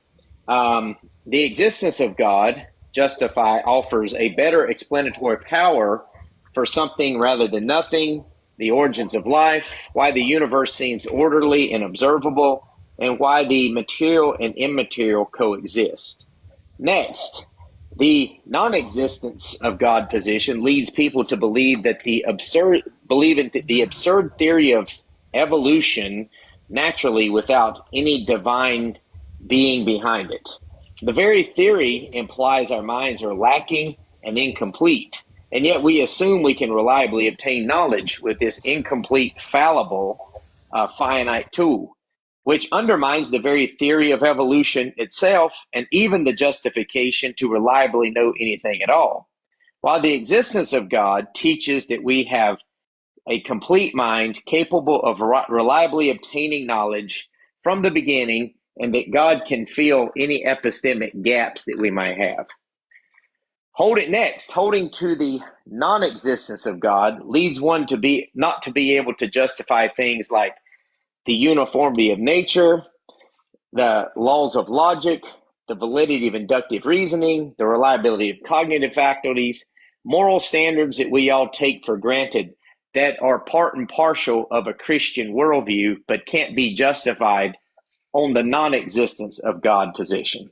the existence of God offers a better explanatory power for something rather than nothing, the origins of life, why the universe seems orderly and observable, and why the material and immaterial coexist. Next, the non-existence of God position leads people to believe that the absurd theory of evolution naturally without any divine being behind it. The very theory implies our minds are lacking and incomplete, and yet we assume we can reliably obtain knowledge with this incomplete, fallible, finite tool, which undermines the very theory of evolution itself and even the justification to reliably know anything at all. While the existence of God teaches that we have a complete mind capable of reliably obtaining knowledge from the beginning, and that God can fill any epistemic gaps that we might have. Holding to the non-existence of God leads one to not to be able to justify things like the uniformity of nature, the laws of logic, the validity of inductive reasoning, the reliability of cognitive faculties, moral standards that we all take for granted that are part and parcel of a Christian worldview, but can't be justified on the non-existence of God position.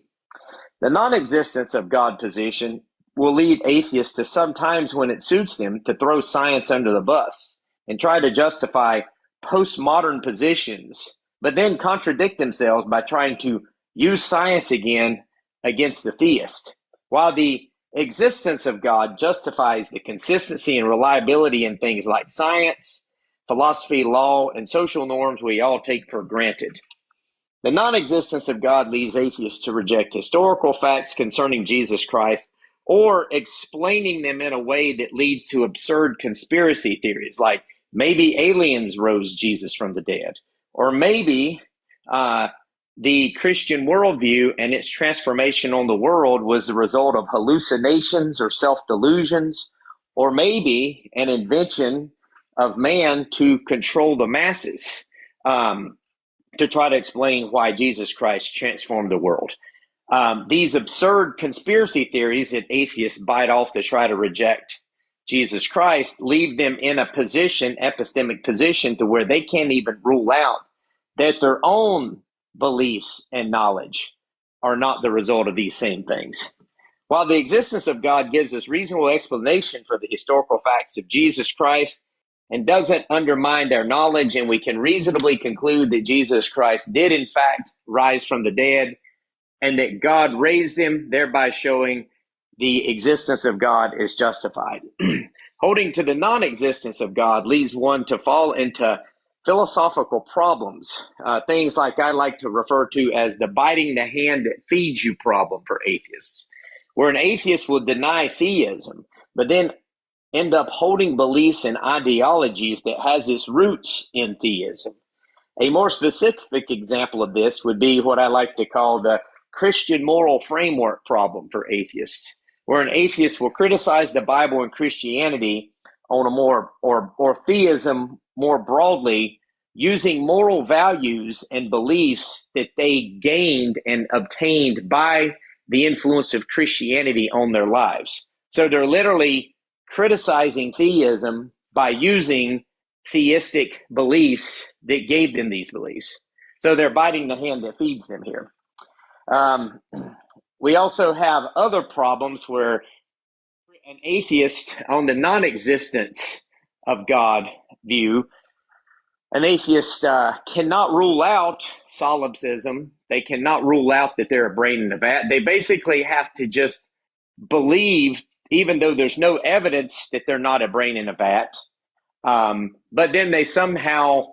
The non-existence of God position will lead atheists to sometimes, when it suits them, to throw science under the bus and try to justify postmodern positions, but then contradict themselves by trying to use science again against the theist. While the existence of God justifies the consistency and reliability in things like science, philosophy, law, and social norms we all take for granted, the non-existence of God leads atheists to reject historical facts concerning Jesus Christ, or explaining them in a way that leads to absurd conspiracy theories, like maybe aliens rose Jesus from the dead, or maybe the Christian worldview and its transformation on the world was the result of hallucinations or self-delusions, or maybe an invention of man to control the masses, to try to explain why Jesus Christ transformed the world. These absurd conspiracy theories that atheists bite off to try to reject Jesus Christ leave them in a position, epistemic position, to where they can't even rule out that their own beliefs and knowledge are not the result of these same things. While the existence of God gives us reasonable explanation for the historical facts of Jesus Christ and doesn't undermine their knowledge, and we can reasonably conclude that Jesus Christ did in fact rise from the dead and that God raised him, thereby showing the existence of God is justified. Holding to the non-existence of God leads one to fall into philosophical problems, things like I like to refer to as the biting the hand that feeds you problem for atheists, where an atheist will deny theism, but then end up holding beliefs and ideologies that has its roots in theism. A more specific example of this would be what I like to call the Christian moral framework problem for atheists, where an atheist will criticize the Bible and Christianity on a more, or theism more broadly, using moral values and beliefs that they gained and obtained by the influence of Christianity on their lives. So they're literally criticizing theism by using theistic beliefs that gave them these beliefs. So they're biting the hand that feeds them here. We also have other problems where an atheist on the non-existence of God view, an atheist cannot rule out solipsism. They cannot rule out that they're a brain in a vat. They basically have to just believe, even though there's no evidence that they're not a brain in a vat. But then they somehow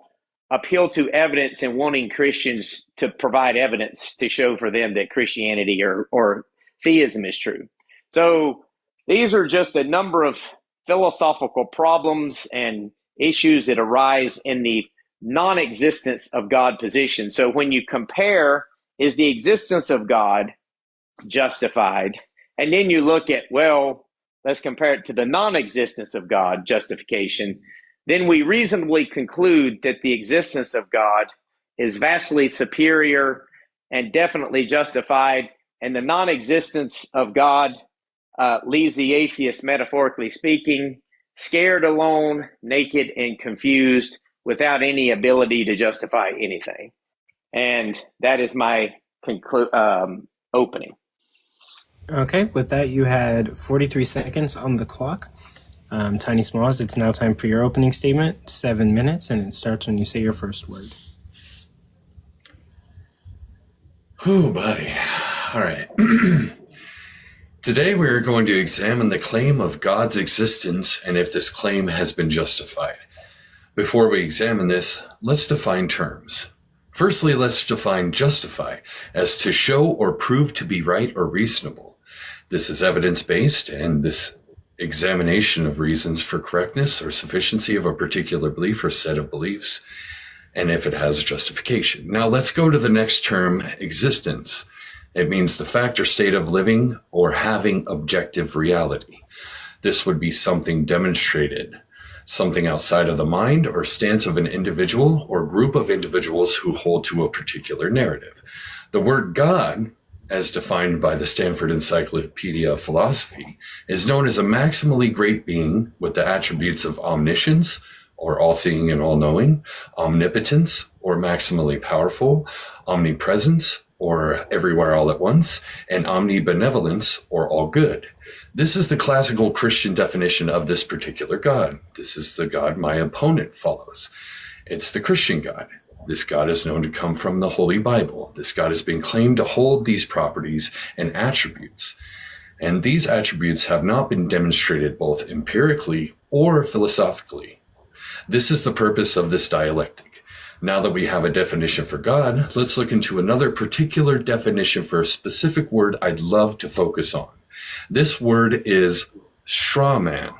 appeal to evidence and wanting Christians to provide evidence to show for them that Christianity or theism is true. So these are just a number of philosophical problems and issues that arise in the non-existence of God position. So when you compare, is the existence of God justified? And then you look at, well, let's compare it to the non-existence of God justification. Then we reasonably conclude that the existence of God is vastly superior and definitely justified, and the non-existence of God leaves the atheist, metaphorically speaking, scared, alone, naked, and confused, without any ability to justify anything. And that is my opening. Okay, with that, you had 43 seconds on the clock. Tiny Smalls, it's now time for your opening statement. 7 minutes, and it starts when you say your first word. Oh, buddy. All right. Today we are going to examine the claim of God's existence and if this claim has been justified. Before we examine this, let's define terms. Firstly, let's define justify as to show or prove to be right or reasonable. This is evidence-based, and this examination of reasons for correctness or sufficiency of a particular belief or set of beliefs, and if it has a justification. Now let's go to the next term, existence. It means the fact or state of living or having objective reality. This would be something demonstrated, something outside of the mind or stance of an individual or group of individuals who hold to a particular narrative. The word God, as defined by the Stanford Encyclopedia of Philosophy, is known as a maximally great being with the attributes of omniscience, or all-seeing and all-knowing, omnipotence, or maximally powerful, omnipresence, or everywhere all at once, and omnibenevolence, or all good. This is the classical Christian definition of this particular God. This is the God my opponent follows. It's the Christian God. This God is known to come from the Holy Bible. This God has been claimed to hold these properties and attributes. And these attributes have not been demonstrated both empirically or philosophically. This is the purpose of this dialectic. Now that we have a definition for God, let's look into another particular definition for a specific word I'd love to focus on. This word is straw man.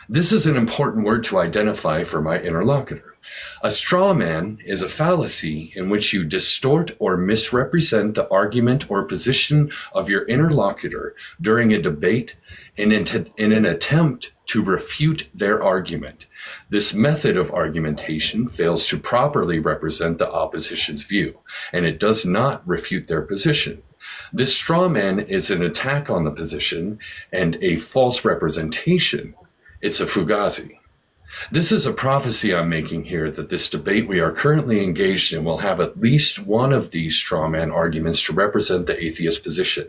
This is an important word to identify for my interlocutor. A straw man is a fallacy in which you distort or misrepresent the argument or position of your interlocutor during a debate in an attempt to refute their argument. This method of argumentation fails to properly represent the opposition's view, and it does not refute their position. This straw man is an attack on the position and a false representation. It's a fugazi. This is a prophecy I'm making here that this debate we are currently engaged in will have at least one of these straw man arguments to represent the atheist position.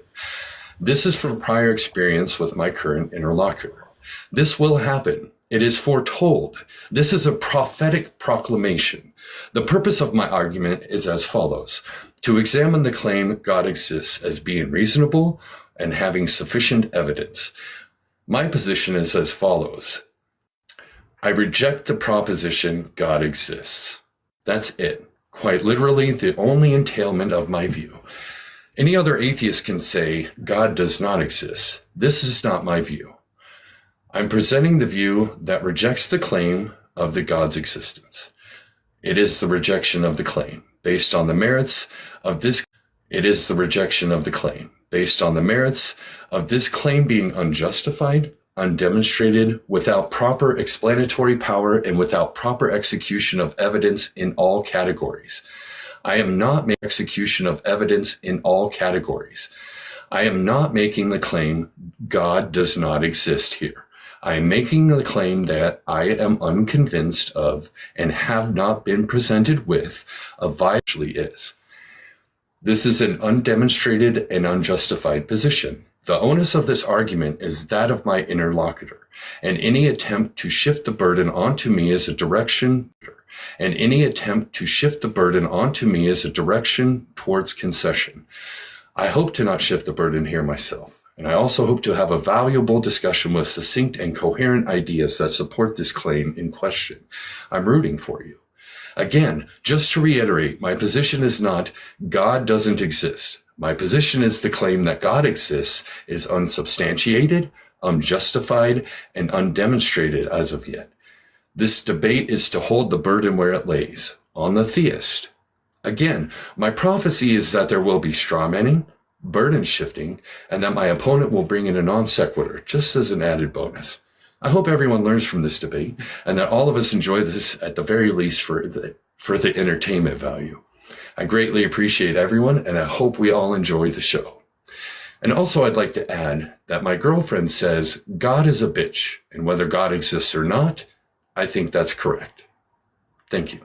This is from prior experience with my current interlocutor. This will happen. It is foretold. This is a prophetic proclamation. The purpose of my argument is as follows: to examine the claim God exists as being reasonable and having sufficient evidence. My position is as follows. I reject the proposition God exists. That's it. Quite literally, the only entailment of my view. Any other atheist can say God does not exist. This is not my view. I'm presenting the view that rejects the claim of the God's existence. It is the rejection of the claim based on the merits of this. It is the rejection of the claim based on the merits of this claim being unjustified, undemonstrated, without proper explanatory power, and without proper execution of evidence in all categories. I am not making execution of evidence in all categories. I am not making the claim God does not exist here. I am making the claim that I am unconvinced of and have not been presented with a violation is. This is an undemonstrated and unjustified position. The onus of this argument is that of my interlocutor, and any attempt to shift the burden onto me is a direction, towards concession. I hope to not shift the burden here myself, and I also hope to have a valuable discussion with succinct and coherent ideas that support this claim in question. I'm rooting for you. Again, just to reiterate, my position is not God doesn't exist. My position is the claim that God exists is unsubstantiated, unjustified, and undemonstrated as of yet. This debate is to hold the burden where it lays, on the theist. Again, my prophecy is that there will be strawmanning, burden shifting, and that my opponent will bring in a non sequitur, just as an added bonus. I hope everyone learns from this debate, and that all of us enjoy this at the very least for the entertainment value. I greatly appreciate everyone, and I hope we all enjoy the show. And also, I'd like to add that my girlfriend says God is a bitch, and whether God exists or not, I think that's correct. Thank you.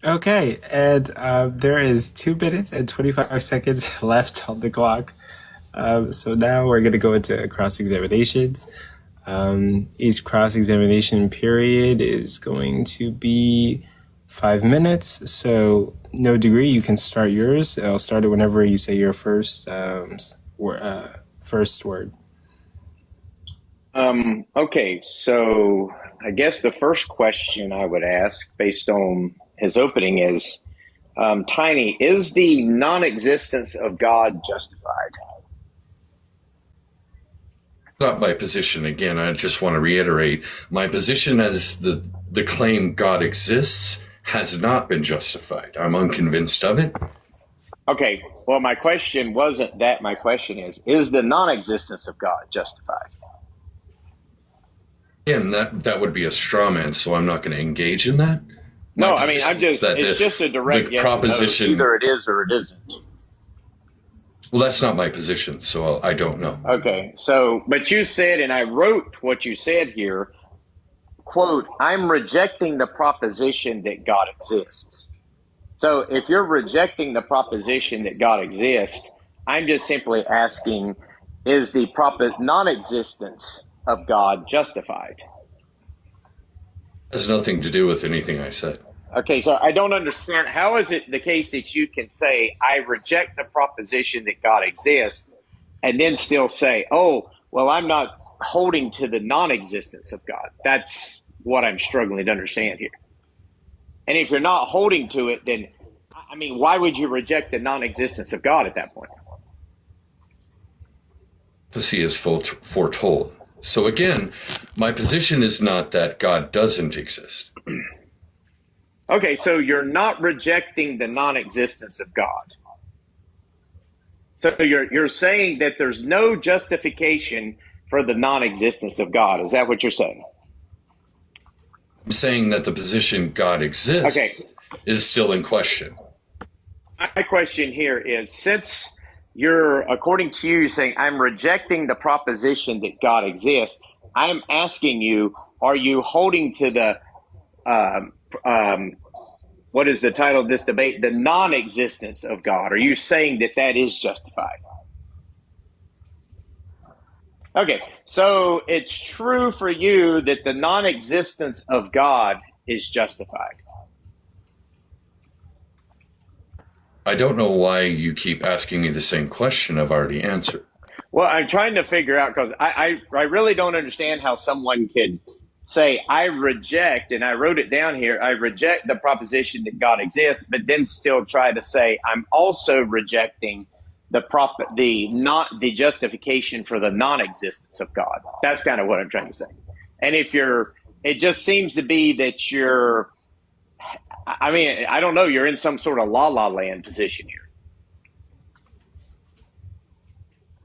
Okay, and there is 2 minutes and 25 seconds left on the clock. So now we're going to go into cross-examinations. Each cross-examination period is going to be 5 minutes. So no degree, you can start yours. I'll start it whenever you say your first word. Okay, so I guess the first question I would ask based on his opening is, Tiny, is the non-existence of God justified? Not my position. Again, I just want to reiterate, my position as the claim God exists has not been justified. I'm unconvinced of it. Okay, well, my question wasn't that. My question is the non-existence of God justified? Again, that would be a straw man, so I'm not going to engage in that. No, I mean, it's just a direct yes proposition. No. Either it is or it isn't. Well, that's not my position, so I don't know. Okay, so, but you said, and I wrote what you said here, quote, I'm rejecting the proposition that God exists. So if you're rejecting the proposition that God exists, I'm just simply asking, is the non-existence of God justified? It has nothing to do with anything I said. Okay, so I don't understand. How is it the case that you can say, I reject the proposition that God exists, and then still say, oh, well, I'm not holding to the non-existence of God? That's what I'm struggling to understand here. And if you're not holding to it, then, I mean, why would you reject the non-existence of God at that point? Prophecy is foretold. So again, my position is not that God doesn't exist. Okay, so you're not rejecting the non-existence of God. So you're saying that there's no justification for the non-existence of God. Is that what you're saying? I'm saying that the position God exists is still in question. My question here is, since you're, according to you, saying I'm rejecting the proposition that God exists, I'm asking you, are you holding to the what is the title of this debate? The non-existence of God. Are you saying that that is justified? Okay, so it's true for you that the non-existence of God is justified. I don't know why you keep asking me the same question I've already answered. Well, I'm trying to figure out, because I really don't understand how someone could say, I reject, and I wrote it down here, I reject the proposition that God exists, but then still try to say, I'm also rejecting the justification for the non-existence of God. That's kind of what I'm trying to say. And it just seems to be that I don't know, you're in some sort of la-la land position here.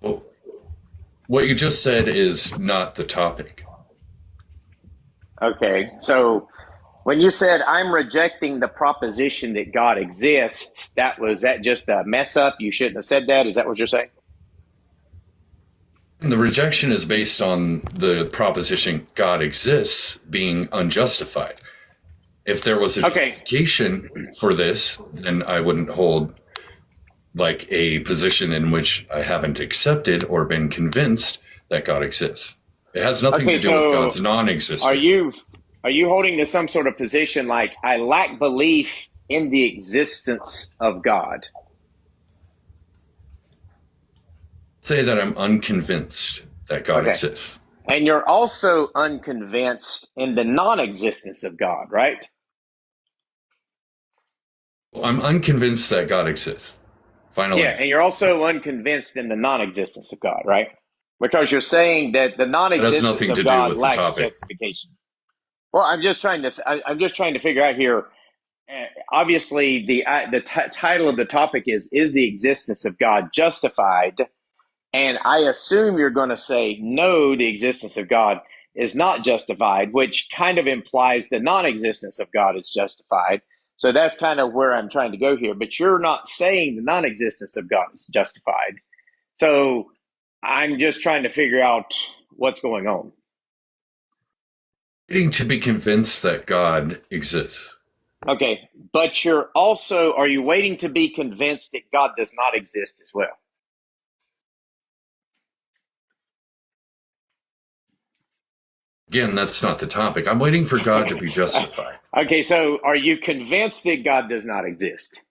Well, what you just said is not the topic. Okay, so when you said I'm rejecting the proposition that God exists, was that just a mess up? You shouldn't have said that. Is that what you're saying? And the rejection is based on the proposition God exists being unjustified. If there was a justification for this, then I wouldn't hold like a position in which I haven't accepted or been convinced that God exists. It has nothing to do with God's non-existence. Are you holding to some sort of position like I lack belief in the existence of God? Say that I'm unconvinced that God exists. And you're also unconvinced in the non-existence of God, right? I'm unconvinced that God exists. Finally. Yeah, and you're also unconvinced in the non-existence of God, right? Because you're saying that the non-existence of God lacks justification. Well, I'm just trying to figure out here. Obviously, the title of the topic is the existence of God justified? And I assume you're going to say no, the existence of God is not justified, which kind of implies the non-existence of God is justified. So that's kind of where I'm trying to go here. But you're not saying the non-existence of God is justified. So I'm just trying to figure out what's going on. Waiting to be convinced that God exists. Okay, but are you waiting to be convinced that God does not exist as well? Again, that's not the topic. I'm waiting for God to be justified. Okay, so are you convinced that God does not exist?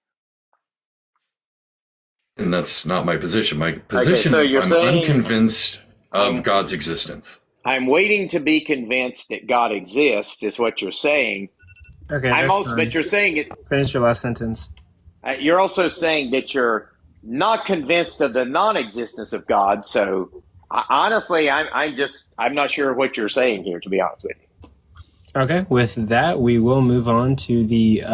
And that's not my position. My position is I'm unconvinced of God's existence. I'm waiting to be convinced that God exists, is what you're saying. Okay, but you're saying it. Finish your last sentence. You're also saying that you're not convinced of the non-existence of God. So honestly, I'm not sure what you're saying here, to be honest with you. Okay, with that, we will move on to the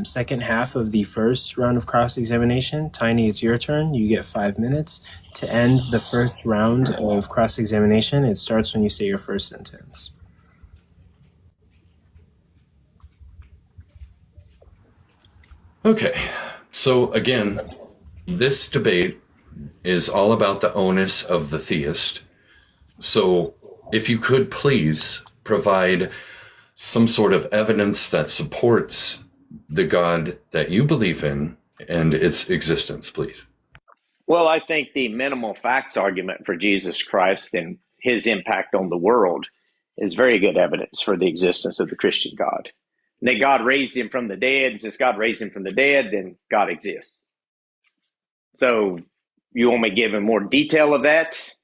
second half of the first round of cross-examination. Tiny, it's your turn. You get 5 minutes. To end the first round of cross-examination, it starts when you say your first sentence. Okay, so again, this debate is all about the onus of the theist. So if you could please provide some sort of evidence that supports the God that you believe in and its existence, please. Well, I think the minimal facts argument for Jesus Christ and his impact on the world is very good evidence for the existence of the Christian God. And that God raised him from the dead. Since God raised him from the dead, then God exists. So you want me to give him more detail of that?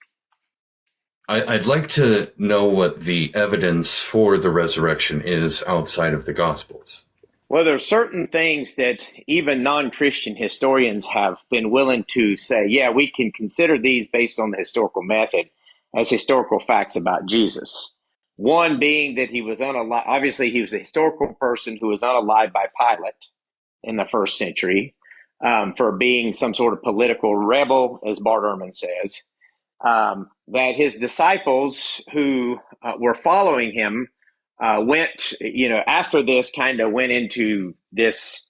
I'd like to know what the evidence for the resurrection is outside of the Gospels. Well, there are certain things that even non-Christian historians have been willing to say, yeah, we can consider these based on the historical method as historical facts about Jesus. One being that he was unalive. Obviously, he was a historical person who was unalive by Pilate in the first century for being some sort of political rebel, as Bart Ehrman says. That his disciples who were following him went, after this kind of went into this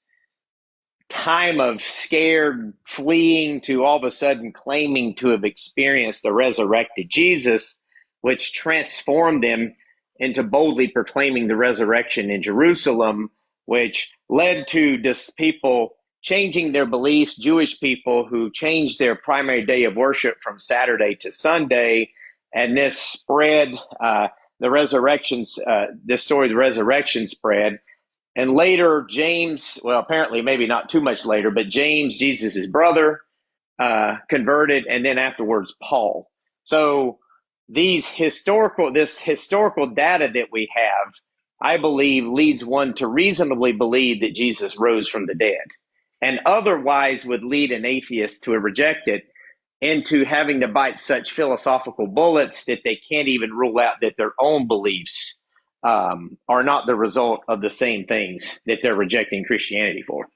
time of scared fleeing to all of a sudden claiming to have experienced the resurrected Jesus, which transformed them into boldly proclaiming the resurrection in Jerusalem, which led to people changing their beliefs, Jewish people who changed their primary day of worship from Saturday to Sunday. And this spread, the resurrections, this story of the resurrection spread. And later, James, well, apparently maybe not too much later, but James, Jesus' brother, converted, and then afterwards, Paul. So this historical data that we have, I believe, leads one to reasonably believe that Jesus rose from the dead, and otherwise would lead an atheist to reject it into having to bite such philosophical bullets that they can't even rule out that their own beliefs are not the result of the same things that they're rejecting Christianity for.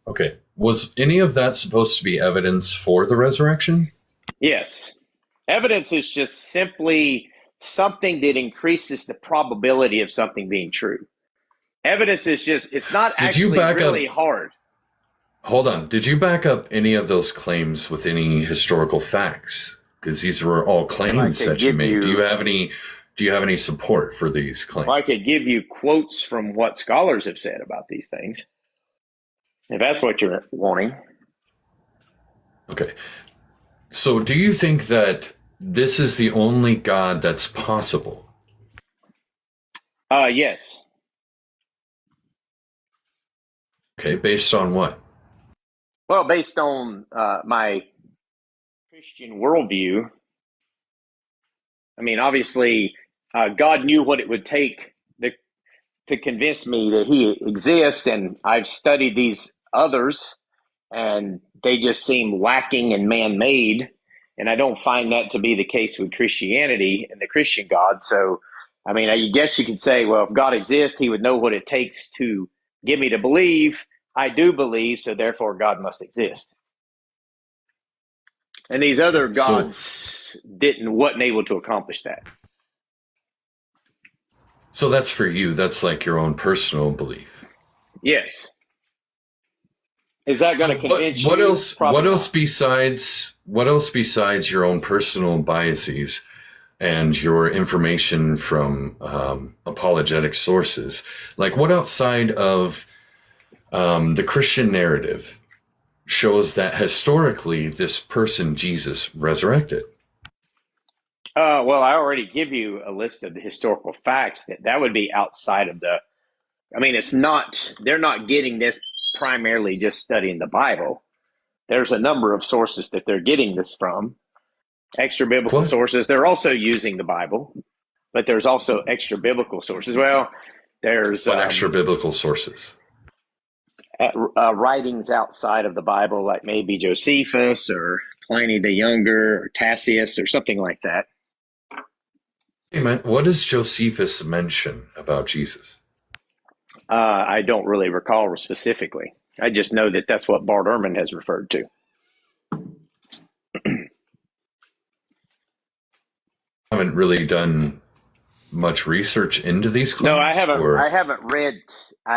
Okay. Was any of that supposed to be evidence for the resurrection? Yes. Evidence is just simply something that increases the probability of something being true. Evidence is just, it's not actually really hard. Hold on. Did you back up any of those claims with any historical facts? Because these were all claims that you made. Do you have any support for these claims? Well, I could give you quotes from what scholars have said about these things, if that's what you're wanting. Okay. So do you think that this is the only God that's possible? Yes. Okay, based on what? Well, based on my Christian worldview, I mean, obviously, God knew what it would take to convince me that he exists, and I've studied these others, and they just seem lacking and man-made, and I don't find that to be the case with Christianity and the Christian God. So, I mean, I guess you could say, well, if God exists, he would know what it takes to get me to believe. I do believe, so therefore God must exist. And these other gods wasn't able to accomplish that. So that's for you. That's like your own personal belief. Yes. Is that going to convince what you? Else? What else besides your own personal biases and your information from apologetic sources? Like, what outside of the Christian narrative shows that historically this person, Jesus, resurrected? Well, I already give you a list of the historical facts that would be outside of the, I mean, they're not getting this primarily just studying the Bible. There's a number of sources that they're getting this from, extra biblical sources. They're also using the Bible, but there's also extra biblical sources. Well, there's extra biblical sources. Writings outside of the Bible, like maybe Josephus or Pliny the Younger or Tacitus or something like that. Hey man, what does Josephus mention about Jesus? I don't really recall specifically. I just know that that's what Bart Ehrman has referred to. Haven't really done much research into these claims? No, I haven't. Or? I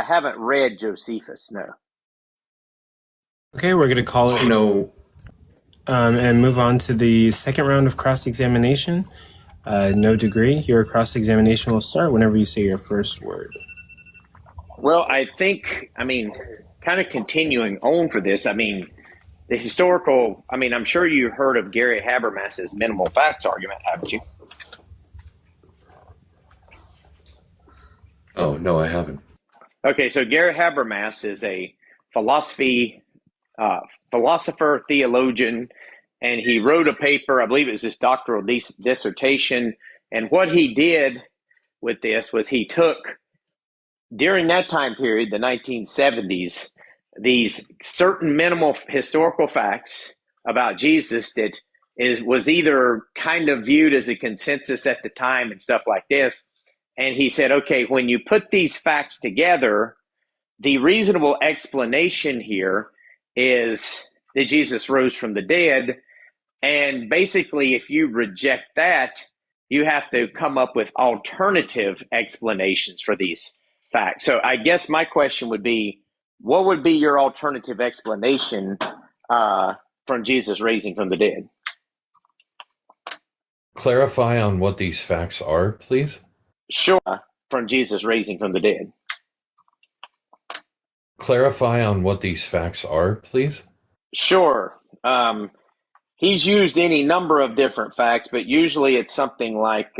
haven't read Josephus. No. Okay, we're going to call it and move on to the second round of cross-examination. No degree. Your cross-examination will start whenever you say your first word. Well, I think, kind of continuing on for this, the historical, I'm sure you heard of Gary Habermas's minimal facts argument, haven't you? Oh, no, I haven't. Okay, so Gary Habermas is a philosopher, theologian, and he wrote a paper, I believe it was his doctoral dissertation, and what he did with this was he took, during that time period, the 1970s, these certain minimal historical facts about Jesus that was either kind of viewed as a consensus at the time and stuff like this. And he said, okay, when you put these facts together, the reasonable explanation here is that Jesus rose from the dead. And basically, if you reject that, you have to come up with alternative explanations for these facts. So I guess my question would be, what would be your alternative explanation from Jesus raising from the dead? Clarify on what these facts are, please. Sure. From Jesus raising from the dead. Clarify on what these facts are, please. Sure. He's used any number of different facts, but usually it's something like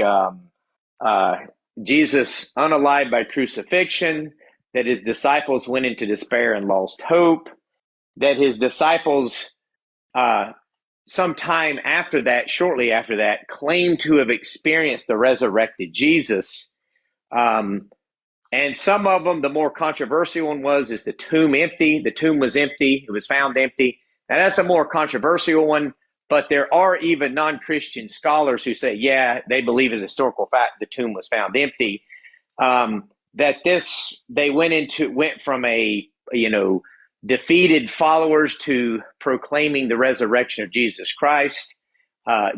Jesus unalived by crucifixion, that his disciples went into despair and lost hope, that his disciples sometime after that, shortly after that, claimed to have experienced the resurrected Jesus. And some of them, the more controversial one is the tomb empty. The tomb was empty. It was found empty. Now that's a more controversial one, but there are even non-Christian scholars who say, yeah, they believe as a historical fact the tomb was found empty. They went from a, defeated followers to proclaiming the resurrection of Jesus Christ.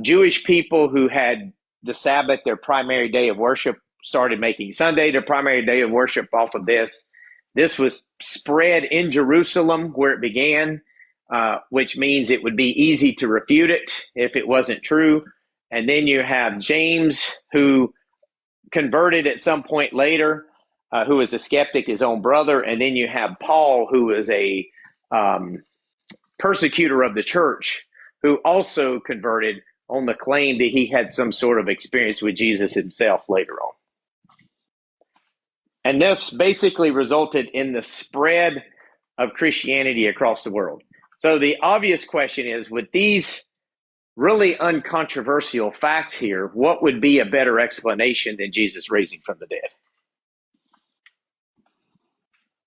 Jewish people who had the Sabbath, their primary day of worship, started making Sunday their primary day of worship off of this. This was spread in Jerusalem where it began, which means it would be easy to refute it if it wasn't true. And then you have James, who converted at some point later, who was a skeptic, his own brother. And then you have Paul, who was a persecutor of the church, who also converted on the claim that he had some sort of experience with Jesus himself later on. And this basically resulted in the spread of Christianity across the world. So the obvious question is, with these really uncontroversial facts here, what would be a better explanation than Jesus raising from the dead?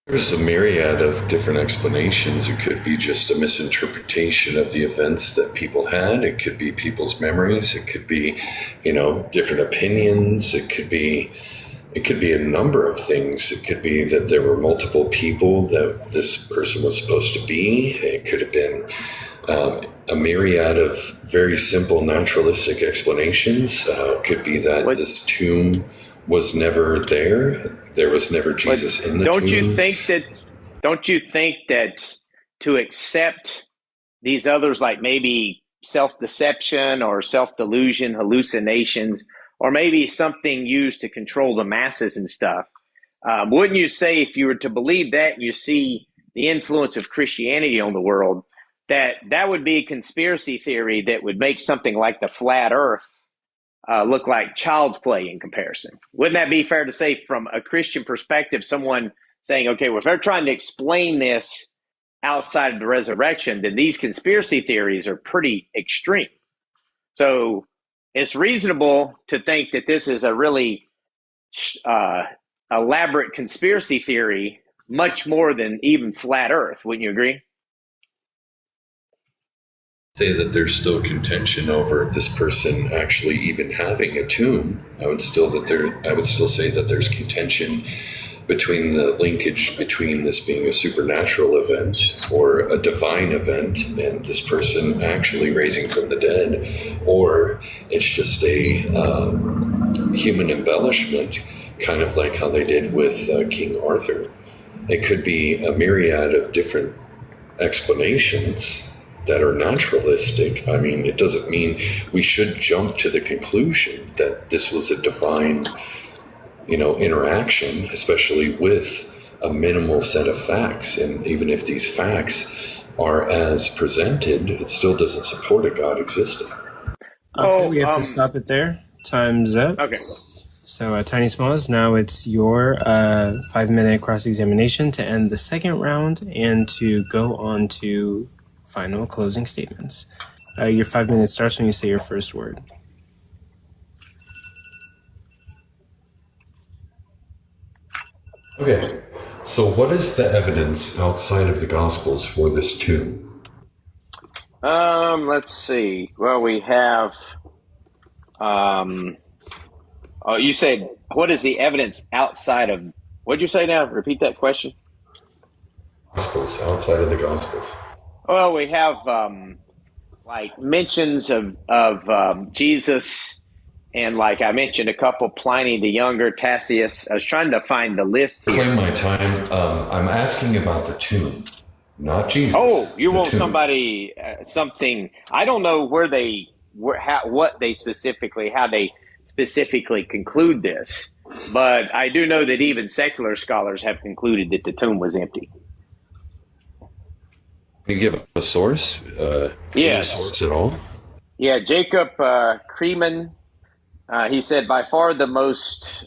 There's a myriad of different explanations. It could be just a misinterpretation of the events that people had. It could be people's memories. It could be, different opinions. It could be a number of things. It could be that there were multiple people that this person was supposed to be. It could have been a myriad of very simple naturalistic explanations. It could be that this tomb was never there. There was never Jesus in the tomb. Don't you think that to accept these others, like maybe self-deception or self-delusion, hallucinations, or maybe something used to control the masses and stuff, wouldn't you say, if you were to believe that and you see the influence of Christianity on the world, that would be a conspiracy theory that would make something like the flat earth look like child's play in comparison? Wouldn't that be fair to say from a Christian perspective, someone saying, okay, well, if they're trying to explain this outside of the resurrection, then these conspiracy theories are pretty extreme. So it's reasonable to think that this is a really elaborate conspiracy theory, much more than even flat earth. Wouldn't you agree? Say that there's still contention over this person actually even having a tomb. I would still say that there's contention between the linkage between this being a supernatural event or a divine event and this person actually raising from the dead, or it's just a human embellishment, kind of like how they did with King Arthur. It could be a myriad of different explanations that are naturalistic, I mean, it doesn't mean we should jump to the conclusion that this was a divine, interaction, especially with a minimal set of facts. And even if these facts are as presented, it still doesn't support a God existing. Okay, we have to stop it there. Time's up. Okay. So, Tiny Smalls, now it's your 5-minute cross-examination to end the second round and to go on to final closing statements. Your 5 minutes starts when you say your first word. Okay, so what is the evidence outside of the Gospels for this tomb? Let's see. Well, we have, you said, what is the evidence outside of, what'd you say now? Repeat that question. Gospels, outside of the Gospels. Well, we have, like mentions of Jesus, and like I mentioned a couple, Pliny the Younger, Tacitus. I was trying to find the list here. Claim my time. I'm asking about the tomb, not Jesus. Oh, you want tomb. somebody, something. I don't know how they specifically conclude this, but I do know that even secular scholars have concluded that the tomb was empty. Can you give a source? Yes. Any source at all? Yeah, Jacob Creeman. He said, by far the most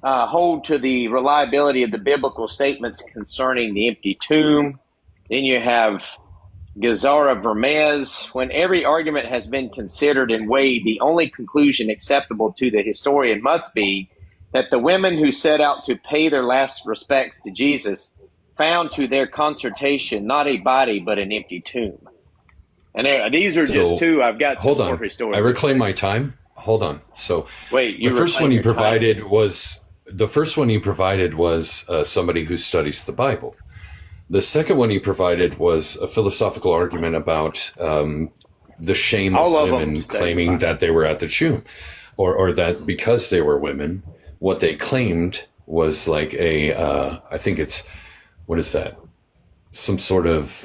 hold to the reliability of the biblical statements concerning the empty tomb. Then you have Gazara Vermez. When every argument has been considered and weighed, the only conclusion acceptable to the historian must be that the women who set out to pay their last respects to Jesus found to their consternation not a body but an empty tomb. And these are just two. I've got some more historians. I reclaim my time. Hold on. So wait, the first one you provided was somebody who studies the Bible. The second one you provided was a philosophical argument about the shame of women claiming that they were at the tomb, or that because they were women, what they claimed was like I think it's, what is that? Some sort of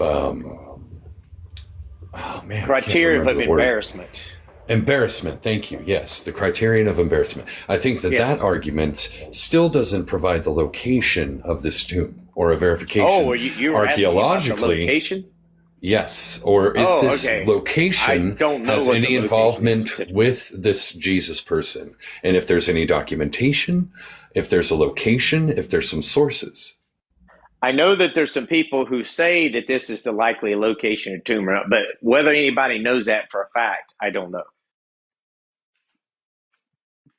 criteria of embarrassment. Embarrassment, thank you. Yes, the criterion of embarrassment. I think that argument still doesn't provide the location of this tomb or a verification. Oh, you were archaeologically. Asking about the location? Yes, or if this location has any involvement with this Jesus person, and if there's any documentation, if there's a location, if there's some sources. I know that there's some people who say that this is the likely location of tomb, but whether anybody knows that for a fact, I don't know.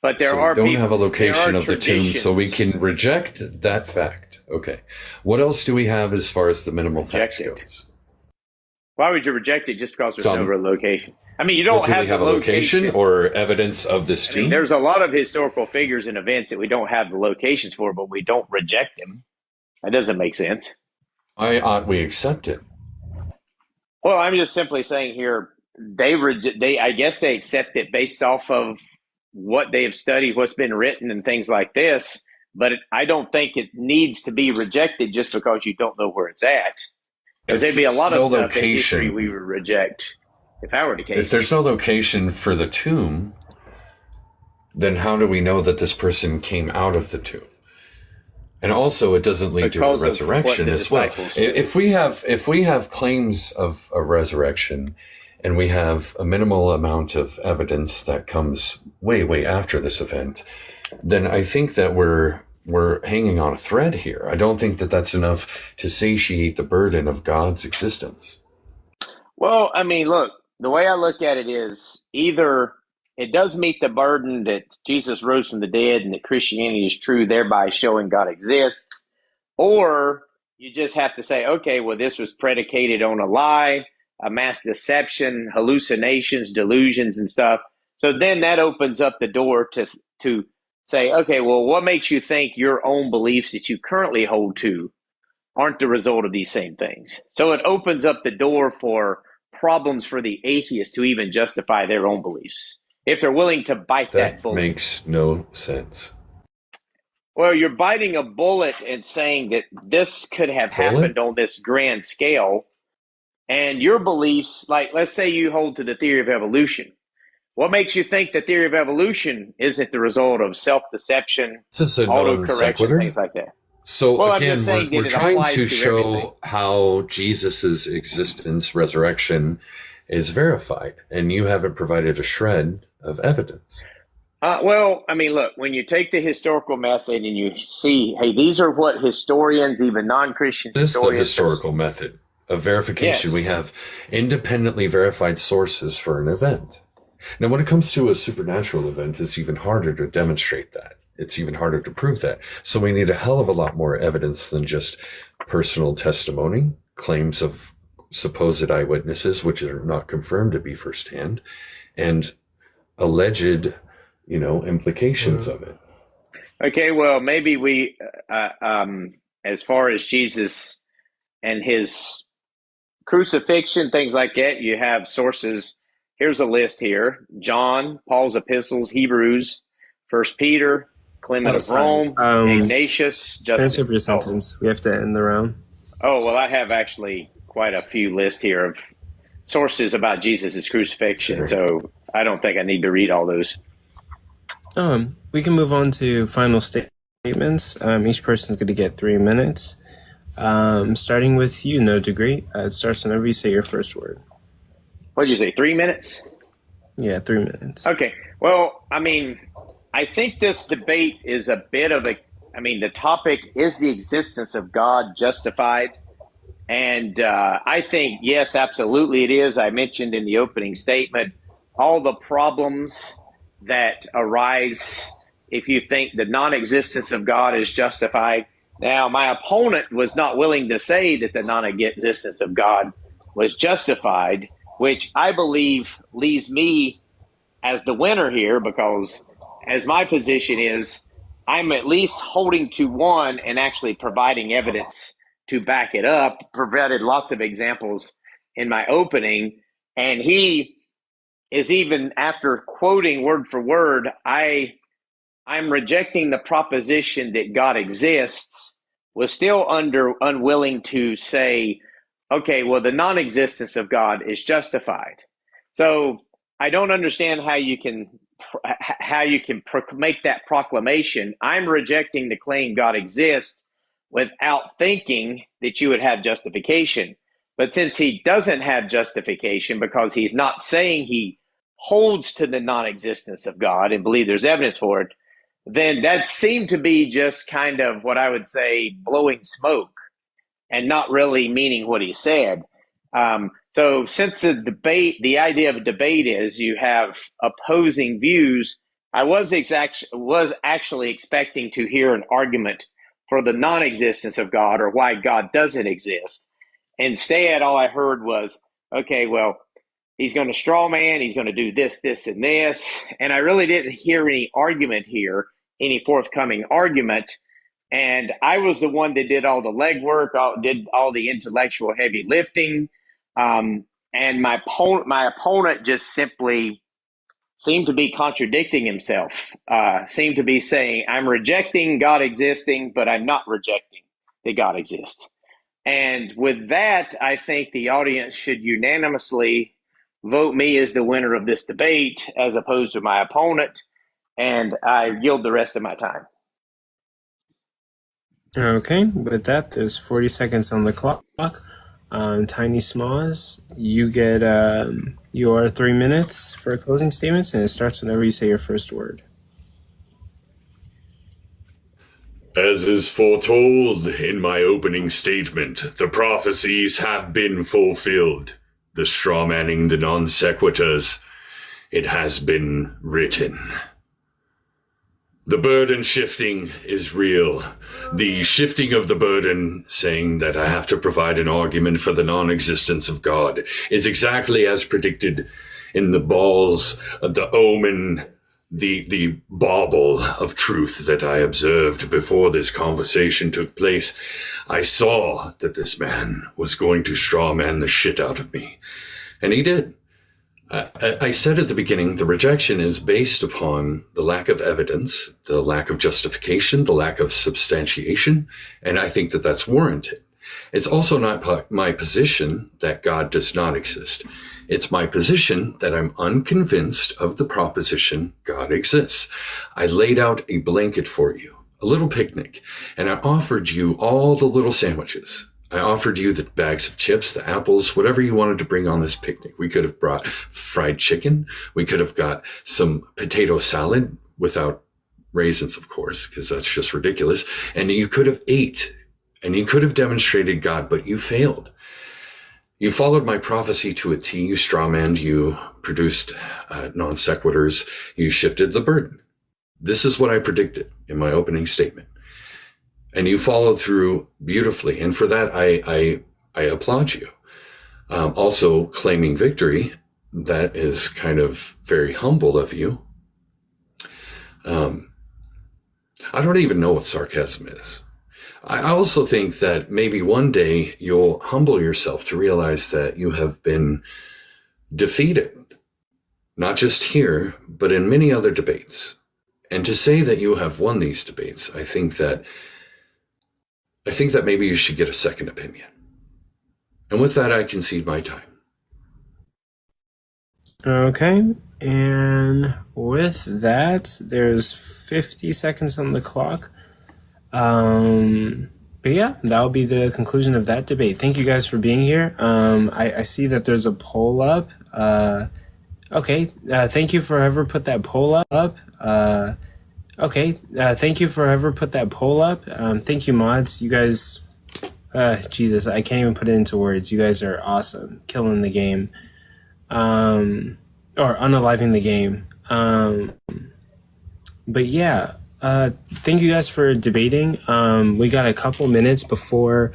But there are people. We don't have a location of the tomb, so we can reject that fact. Okay. What else do we have as far as the minimal facts goes? Why would you reject it just because there's no location? I mean, you don't have a location or evidence of this tomb? There's a lot of historical figures and events that we don't have the locations for, but we don't reject them. That doesn't make sense. Why ought we accept it? Well, I'm just simply saying here, I guess they accept it based off of what they have studied, what's been written, and things like this. But I don't think it needs to be rejected just because you don't know where it's at. Because there'd be a lot of stuff in history we would reject if that were the case. If there's no location for the tomb, then how do we know that this person came out of the tomb? And also, it doesn't lead to a resurrection as well. If we have claims of a resurrection, and we have a minimal amount of evidence that comes way after this event, then I think that we're hanging on a thread here. I don't think that that's enough to satiate the burden of God's existence. Well, I mean, look, the way I look at it is either it does meet the burden that Jesus rose from the dead and that Christianity is true, thereby showing God exists, or you just have to say, okay, well, this was predicated on a lie, a mass deception, hallucinations, delusions, and stuff. So then that opens up the door to say, okay, well, what makes you think your own beliefs that you currently hold to aren't the result of these same things? So it opens up the door for problems for the atheists to even justify their own beliefs, if they're willing to bite that bullet. That makes no sense. Well, you're biting a bullet and saying that this could have happened on this grand scale. And your beliefs, like, let's say you hold to the theory of evolution. What makes you think the theory of evolution isn't the result of self-deception, This is a non autocorrection, sequitur. things like that? So Well, I'm again, just saying we're that it trying applies to to show everything. how Jesus's existence, resurrection, is verified, and you haven't provided a shred of evidence. Well, I mean, look, when you take the historical method and you see, hey, these are what historians, even non-Christian This is the historians, historical method of verification. Yes. We have independently verified sources for an event. Now, when it comes to a supernatural event, it's even harder to demonstrate that. It's even harder to prove that. So we need a hell of a lot more evidence than just personal testimony, claims of supposed eyewitnesses, which are not confirmed to be firsthand, and alleged, implications of it. Okay, well, maybe we, as far as Jesus and his crucifixion, things like that, you have sources. Here's a list here: John, Paul's epistles, Hebrews, 1 Peter, Clement of Rome, Ignatius, Finish Justin. up your sentence. We have to end the round. Oh, well, I have actually quite a few lists here of sources about Jesus' crucifixion, so I don't think I need to read all those. We can move on to final statements. Each person is going to get 3 minutes. Starting with you, No Degree. It starts whenever you say your first word. What did you say, 3 minutes? Yeah, 3 minutes. Okay. Well, I mean, I think this debate is a bit of the topic is the existence of God justified? And I think, yes, absolutely it is. I mentioned in the opening statement all the problems that arise if you think the non-existence of God is justified. Now, my opponent was not willing to say that the non-existence of God was justified, which I believe leaves me as the winner here, because as my position is, I'm at least holding to one and actually providing evidence to back it up. Provided lots of examples in my opening, and he is, even after quoting word for word, I'm rejecting the proposition that God exists, was still unwilling to say, okay, well, the non-existence of God is justified. So I don't understand how you can make that proclamation. I'm rejecting the claim God exists without thinking that you would have justification. But since he doesn't have justification, because he's not saying he holds to the non-existence of God and believe there's evidence for it, then that seemed to be just kind of what I would say blowing smoke and not really meaning what he said. So since the idea of a debate is you have opposing views, I was actually expecting to hear an argument for the non-existence of God or why God doesn't exist. Instead, all I heard was, okay, well, he's going to straw man, he's going to do this, this, and this. And I really didn't hear any argument here, any forthcoming argument. And I was the one that did all the legwork, did all the intellectual heavy lifting. And my opponent just simply seemed to be contradicting himself, seemed to be saying, I'm rejecting God existing, but I'm not rejecting that God exists. And with that, I think the audience should unanimously vote me as the winner of this debate as opposed to my opponent. And I yield the rest of my time. Okay, with that, there's 40 seconds on the clock. Tiny Smalls, you get your 3 minutes for closing statements, and it starts whenever you say your first word. As is foretold in my opening statement, the prophecies have been fulfilled. The strawmanning, the non sequiturs, it has been written. The burden shifting is real. The shifting of the burden, saying that I have to provide an argument for the non-existence of God, is exactly as predicted in the balls of the omen, the bauble of truth that I observed before this conversation took place. I saw that this man was going to strawman the shit out of me. And he did. I said at the beginning, the rejection is based upon the lack of evidence, the lack of justification, the lack of substantiation, and I think that that's warranted. It's also not my position that God does not exist. It's my position that I'm unconvinced of the proposition God exists. I laid out a blanket for you, a little picnic, and I offered you all the little sandwiches. I offered you the bags of chips, the apples, whatever you wanted to bring on this picnic. We could have brought fried chicken. We could have got some potato salad without raisins, of course, because that's just ridiculous. And you could have ate and you could have demonstrated God, but you failed. You followed my prophecy to a T. You strawmanned, you produced non sequiturs, you shifted the burden. This is what I predicted in my opening statement. And you followed through beautifully. And for that, I applaud you. Also claiming victory, that is kind of very humble of you. I don't even know what sarcasm is. I also think that maybe one day you'll humble yourself to realize that you have been defeated, not just here, but in many other debates. And to say that you have won these debates, I think that maybe you should get a second opinion. And with that, I concede my time. Okay, and with that, there's 50 seconds on the clock. But yeah, that'll be the conclusion of that debate. Thank you guys for being here. I see that there's a poll up. Okay, thank you for whoever put that poll up. Thank you for whoever put that poll up. Thank you, mods. You guys, Jesus, I can't even put it into words. You guys are awesome. Killing the game. Or unaliving the game. But yeah, thank you guys for debating. We got a couple minutes before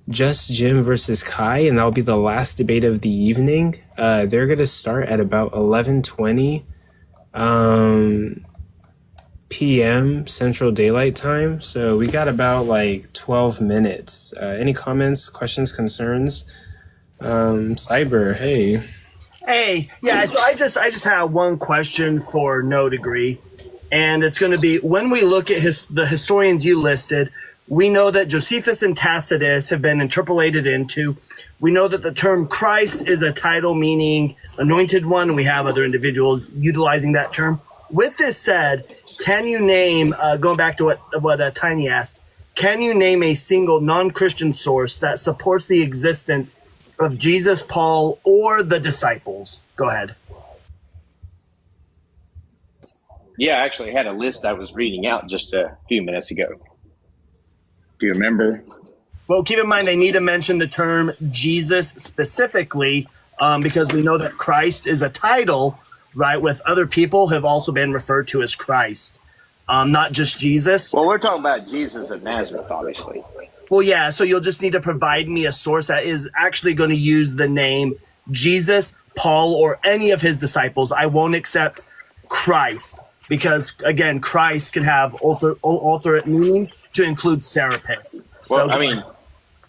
Just Jim versus Kai, and that'll be the last debate of the evening. They're going to start at about 11:20 p.m. Central Daylight Time. So we got about like 12 minutes. Any comments, questions, concerns? Cyber, hey. Hey, yeah, so I just have one question for No Degree, and it's going to be, when we look at the historians you listed, we know that Josephus and Tacitus have been interpolated into. We know that the term Christ is a title meaning anointed one, and we have other individuals utilizing that term. With this said, can you name, going back to what Tiny asked, can you name a single non-Christian source that supports the existence of Jesus, Paul, or the disciples? Go ahead. Yeah, I actually had a list I was reading out just a few minutes ago. Do you remember? Well, keep in mind, they need to mention the term Jesus specifically, because we know that Christ is a title, right, with other people have also been referred to as Christ, not just Jesus. Well, we're talking about Jesus of Nazareth, obviously. Well, yeah, so you'll just need to provide me a source that is actually going to use the name Jesus, Paul, or any of his disciples. I won't accept Christ because, again, Christ can have alternate meanings to include Serapis. Well, so, I mean,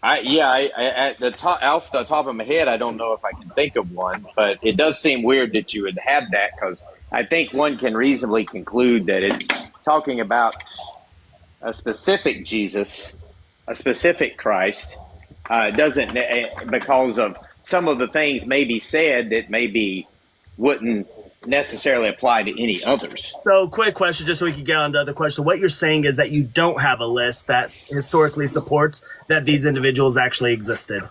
off the top of my head, I don't know if I can think of one, but it does seem weird that you would have that, because I think one can reasonably conclude that it's talking about a specific Jesus, a specific Christ. Doesn't, because of some of the things maybe said that maybe wouldn't necessarily apply to any others. So, quick question, just so we can get on to the other question. What you're saying is that you don't have a list that historically supports that these individuals actually existed?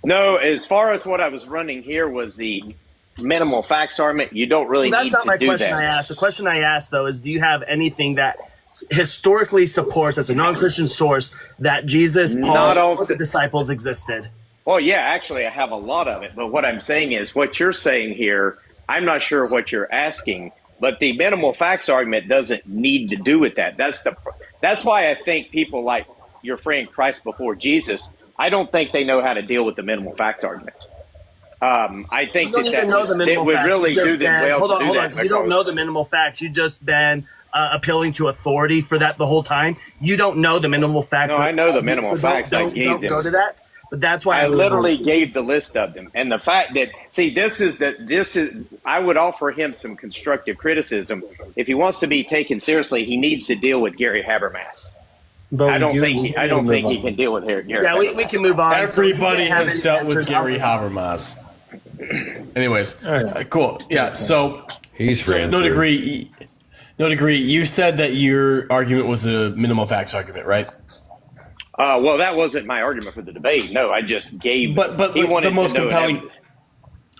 No, as far as what I was running here was the minimal facts argument. You don't really Well, need that's not to do my question that. I asked. The question I asked, though, is do you have anything that historically supports, as a non-Christian source, that Jesus, Paul, or the disciples existed? Well, yeah, actually, I have a lot of it. But what I'm saying is what you're saying here, I'm not sure what you're asking, but the minimal facts argument doesn't need to do with that. That's why I think people like your friend Christ before Jesus, I don't think they know how to deal with the minimal facts argument. I think it would really do them well to do that. You don't know the minimal facts. You've just been appealing to authority for that the whole time. You don't know the minimal facts. No, I know the minimal facts. I gave don't them. go to that. But that's why I literally gave the list of them, and the fact that this is I would offer him some constructive criticism. If he wants to be taken seriously, he needs to deal with Gary Habermas. But I don't think he can deal with Gary. Yeah, we can move on. Everybody has dealt with Gary Habermas. Anyways, cool. Yeah, so no degree. You said that your argument was a minimal facts argument, right? Well, that wasn't my argument for the debate. No, I just gave. But he wanted the most to know compelling.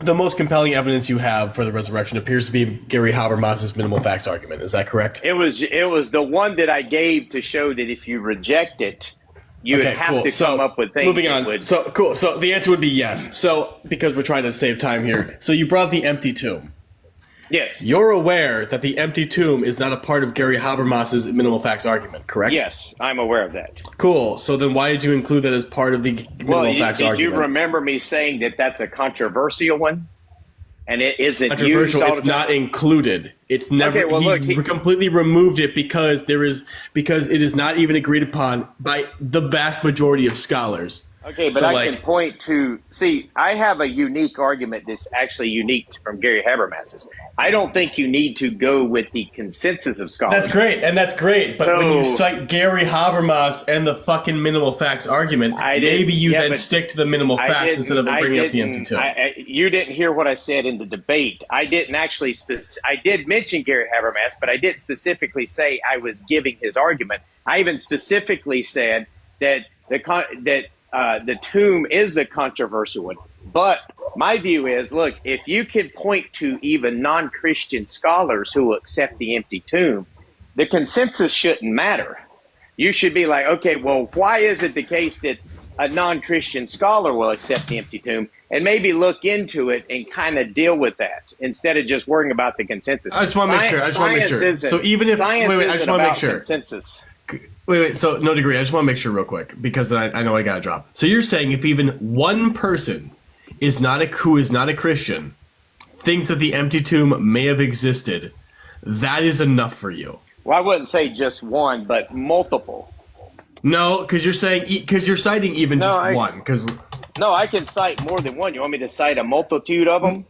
The most compelling evidence you have for the resurrection appears to be Gary Habermas's minimal facts argument. Is that correct? It was the one that I gave to show that if you reject it, you would have to come up with things. Moving on. So cool. So the answer would be yes. So because we're trying to save time here, so you brought the empty tomb. Yes. You're aware that the empty tomb is not a part of Gary Habermas's minimal facts argument, correct? Yes, I'm aware of that. Cool. So then why did you include that as part of the minimal facts argument? Did you remember me saying that that's a controversial one? And it isn't controversial. Used all it's the time? not included. It's never. Okay, well, he completely removed it because it is not even agreed upon by the vast majority of scholars. Okay, but I can point to I have a unique argument that's actually unique from Gary Habermas's. I don't think you need to go with the consensus of scholars. That's great. But when you cite Gary Habermas and the fucking minimal facts argument, maybe you then stick to the minimal facts instead of bringing up the empty tomb. You didn't hear what I said in the debate. I didn't actually. I did mention Gary Habermas, but I didn't specifically say I was giving his argument. I even specifically said that the tomb is a controversial one. But my view is, look, if you can point to even non-Christian scholars who will accept the empty tomb, the consensus shouldn't matter. You should be like, okay, well, why is it the case that a non-Christian scholar will accept the empty tomb? And maybe look into it and kind of deal with that instead of just worrying about the consensus. I just want to make sure. So even if I just want to make sure. Consensus. Wait. So no degree. I just want to make sure real quick because then I know I got to drop. So you're saying if even one person who is not a Christian thinks that the empty tomb may have existed, that is enough for you? Well, I wouldn't say just one, but multiple. No, because you're citing even just one. No, I can cite more than one. You want me to cite a multitude of them?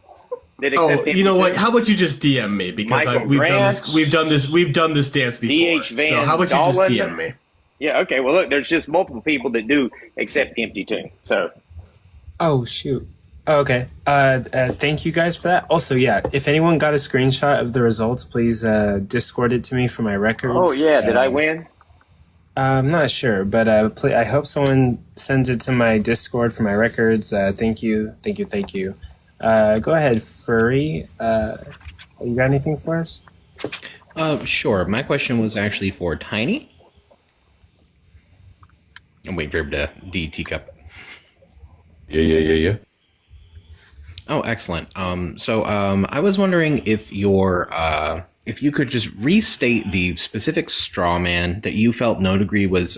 You know what? How about you just DM me because we've done this dance before. So how about you just DM me? Yeah. Okay. Well, look, there's just multiple people that do accept the empty tomb. So. Oh shoot. Okay. Thank you guys for that. Also, yeah, if anyone got a screenshot of the results, please Discord it to me for my records. Oh yeah, did I win? I'm not sure, but I hope someone sends it to my Discord for my records. Thank you. Go ahead, Furry. You got anything for us? Sure. My question was actually for Tiny. I'm waiting for him to teacup. Yeah. Oh, excellent. So I was wondering if if you could just restate the specific straw man that you felt No Degree was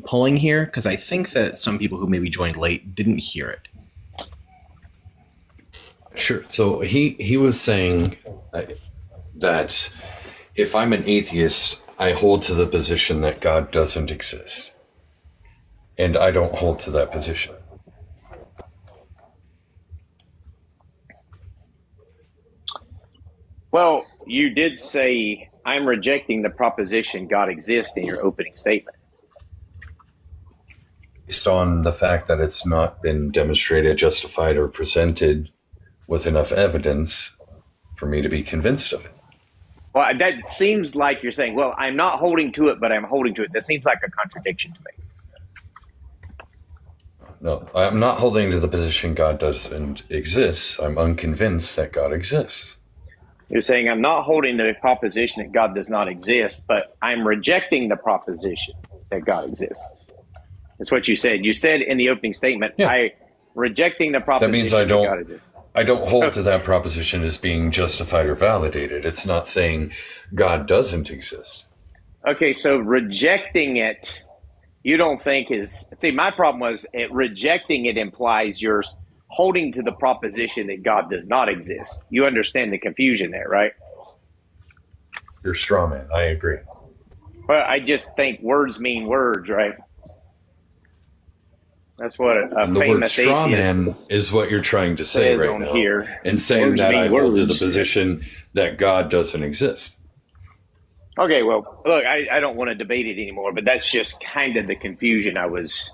pulling here, because I think that some people who maybe joined late didn't hear it. Sure. So he was saying that if I'm an atheist, I hold to the position that God doesn't exist. And I don't hold to that position. Well, you did say, I'm rejecting the proposition God exists in your opening statement. Based on the fact that it's not been demonstrated, justified, or presented with enough evidence for me to be convinced of it. Well, that seems like you're saying, well, I'm not holding to it, but I'm holding to it. That seems like a contradiction to me. No, I'm not holding to the position God doesn't exist. I'm unconvinced that God exists. You're saying I'm not holding to the proposition that God does not exist, but I'm rejecting the proposition that God exists. That's what you said. You said in the opening statement, I rejecting the proposition that means I don't hold to that proposition as being justified or validated. It's not saying God doesn't exist. Okay, so rejecting it, you don't think is... See, my problem was rejecting it implies you're holding to the proposition that God does not exist. You understand the confusion there, right? You're straw man. I agree. Well, I just think words mean words, right? That's what a And the word famous straw man atheist is what you're trying to say says right on now. here. And saying Words that mean I hold to the words. position that God doesn't exist. Okay, well, look, I don't want to debate it anymore, but that's just kind of the confusion I was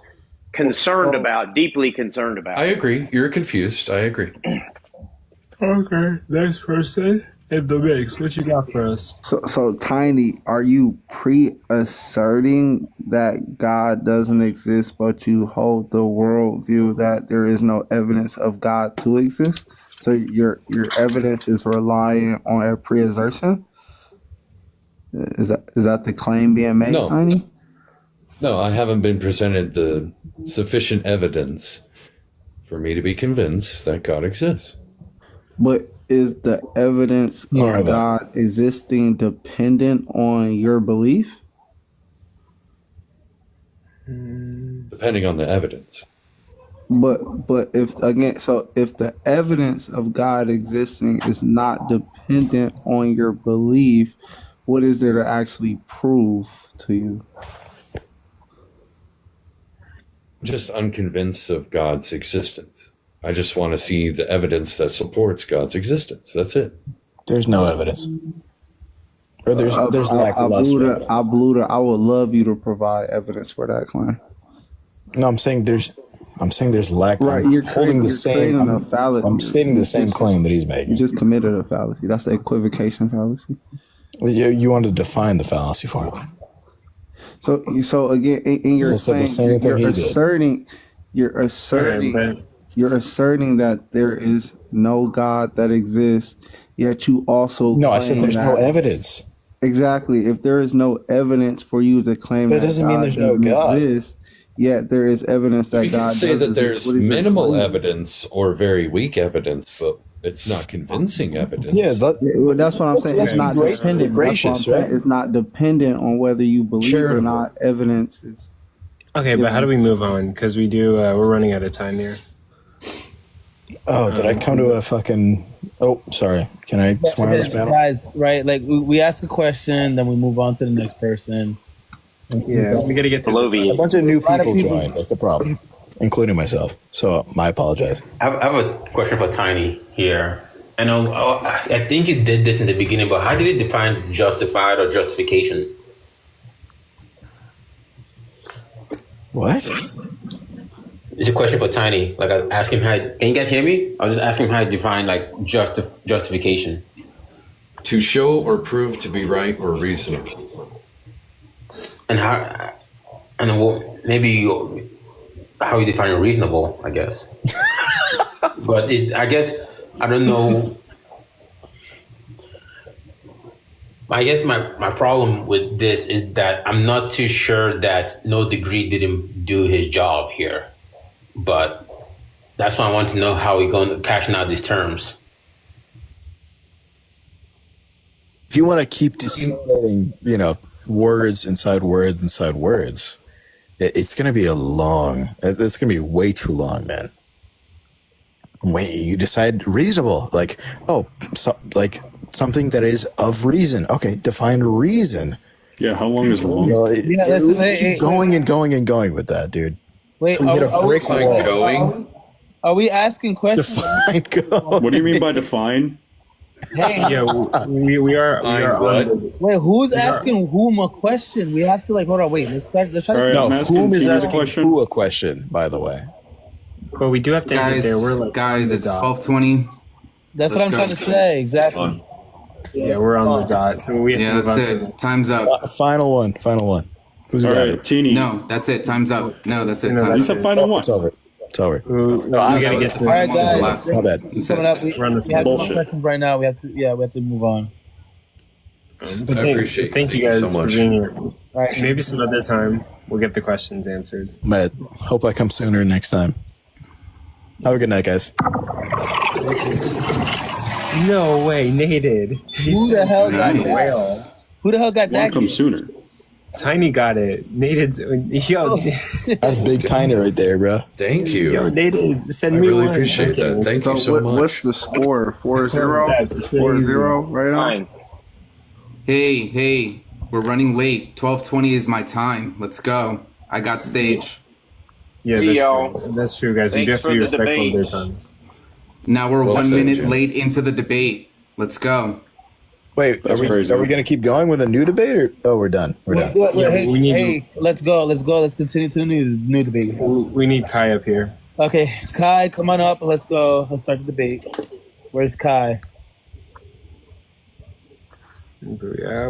concerned about, deeply concerned about. I agree. You're confused. I agree. Okay, next person in the mix. What you got for us? So Tiny, are you pre-asserting that God doesn't exist, but you hold the worldview that there is no evidence of God to exist? So your evidence is relying on a pre-assertion? Is that the claim being made, No. Tiny? No, I haven't been presented the sufficient evidence for me to be convinced that God exists. But is the evidence of God existing dependent on your belief? Depending on the evidence. But if the evidence of God existing is not dependent on your belief, what is there to actually prove to you? Just unconvinced of God's existence. I just want to see the evidence that supports God's existence. That's it. There's no evidence. Or there's lack of evidence. I would love you to provide evidence for that claim. No, I'm saying there's lack. Right, I'm you're holding the same. a fallacy. I'm stating the same claim that he's making. You just committed a fallacy. That's the equivocation fallacy. You want to define the fallacy for me. So again, in your claim, you're asserting that there is no God that exists, yet you also No, I said there's no evidence. Exactly. If there is no evidence for you to claim That doesn't mean there's no God. Exists, yet there is evidence that You can God say does that exist. there's What is your minimal claim? evidence or very weak evidence, but it's not convincing evidence. That's what I'm saying. It's not dependent. gracious, That's what I'm saying. It's not dependent on whether you believe or not. Evidence is. Okay, but how do we move on? Because we're running out of time here. Oh, did I come to a fucking? Oh, sorry. Can I swear on this panel? Guys, right? Like we ask a question, then we move on to the next person. Yeah, we got to get through A bunch of new people joined. That's the problem, including myself. So I apologize. I have a question for Tiny here. I know I think you did this in the beginning, but how did you define justified or justification? What? It's a question for Tiny. Like I ask him how. Can you guys hear me? I was just asking him how to define like justification. To show or prove to be right or reasonable. And how? And how you define reasonable? I guess. But I guess I don't know. I guess my problem with this is that I'm not too sure that no degree didn't do his job here. But that's why I want to know how we're going to cash out these terms. If you want to keep disseminating, words inside words inside words, it's going to be it's going to be way too long, man. Wait, you decide reasonable, something that is of reason. Okay, define reason. Yeah, how long is long? Keep going and going and going with that, dude. Wait, Till we hit a brick wall. Are we asking questions? Define go. What do you mean by define? Hey, yeah, we are. Wait, who's asking whom a question? We have to hold on. Wait, let's try to. No, whom is asking who a question? By the way. But we do have to get there. We're guys, it's 12:20. That's what I'm trying to say. Exactly. Yeah, we're on the dot, so we have to move on. That's it. Time's up. Final one. Who's All got right, it? Teeny. No, that's it. Time's up. No, that's it. No, Time's It's up. a final one. It's over. We gotta get to. All right, guys. My bad. Coming up, we have more bullshit. questions right now. We have to move on. But thank you guys so for much. being here. All right. Maybe some other time we'll get the questions answered. Man, hope I come sooner next time. Have a good night, guys. No way, Nate did. Who the hell got that? Who the hell got that? Come sooner. Tiny got it. Nate did. Yo, That's big Tiny right there, bro. Thank you. yo, Nate did. Send I me really one. appreciate that. Thank you so much. What's the score? 4-0? That's 4-0 right on? Hey, we're running late. 12:20 is my time. Let's go. I got stage. Yeah, See that's y'all. true. That's true, guys. We do Thanks have to be for the respectful of their debate. time. Now we're Well 1 said, minute Jim. late into the debate. Let's go. Wait, That's crazy. are we going to keep going with a new debate, or we're done? We're done. Yeah, hey, we need- hey, let's go. Let's continue to the new debate. We need Kai up here. Okay, Kai, come on up. Let's go. Let's start the debate. Where's Kai? Yeah,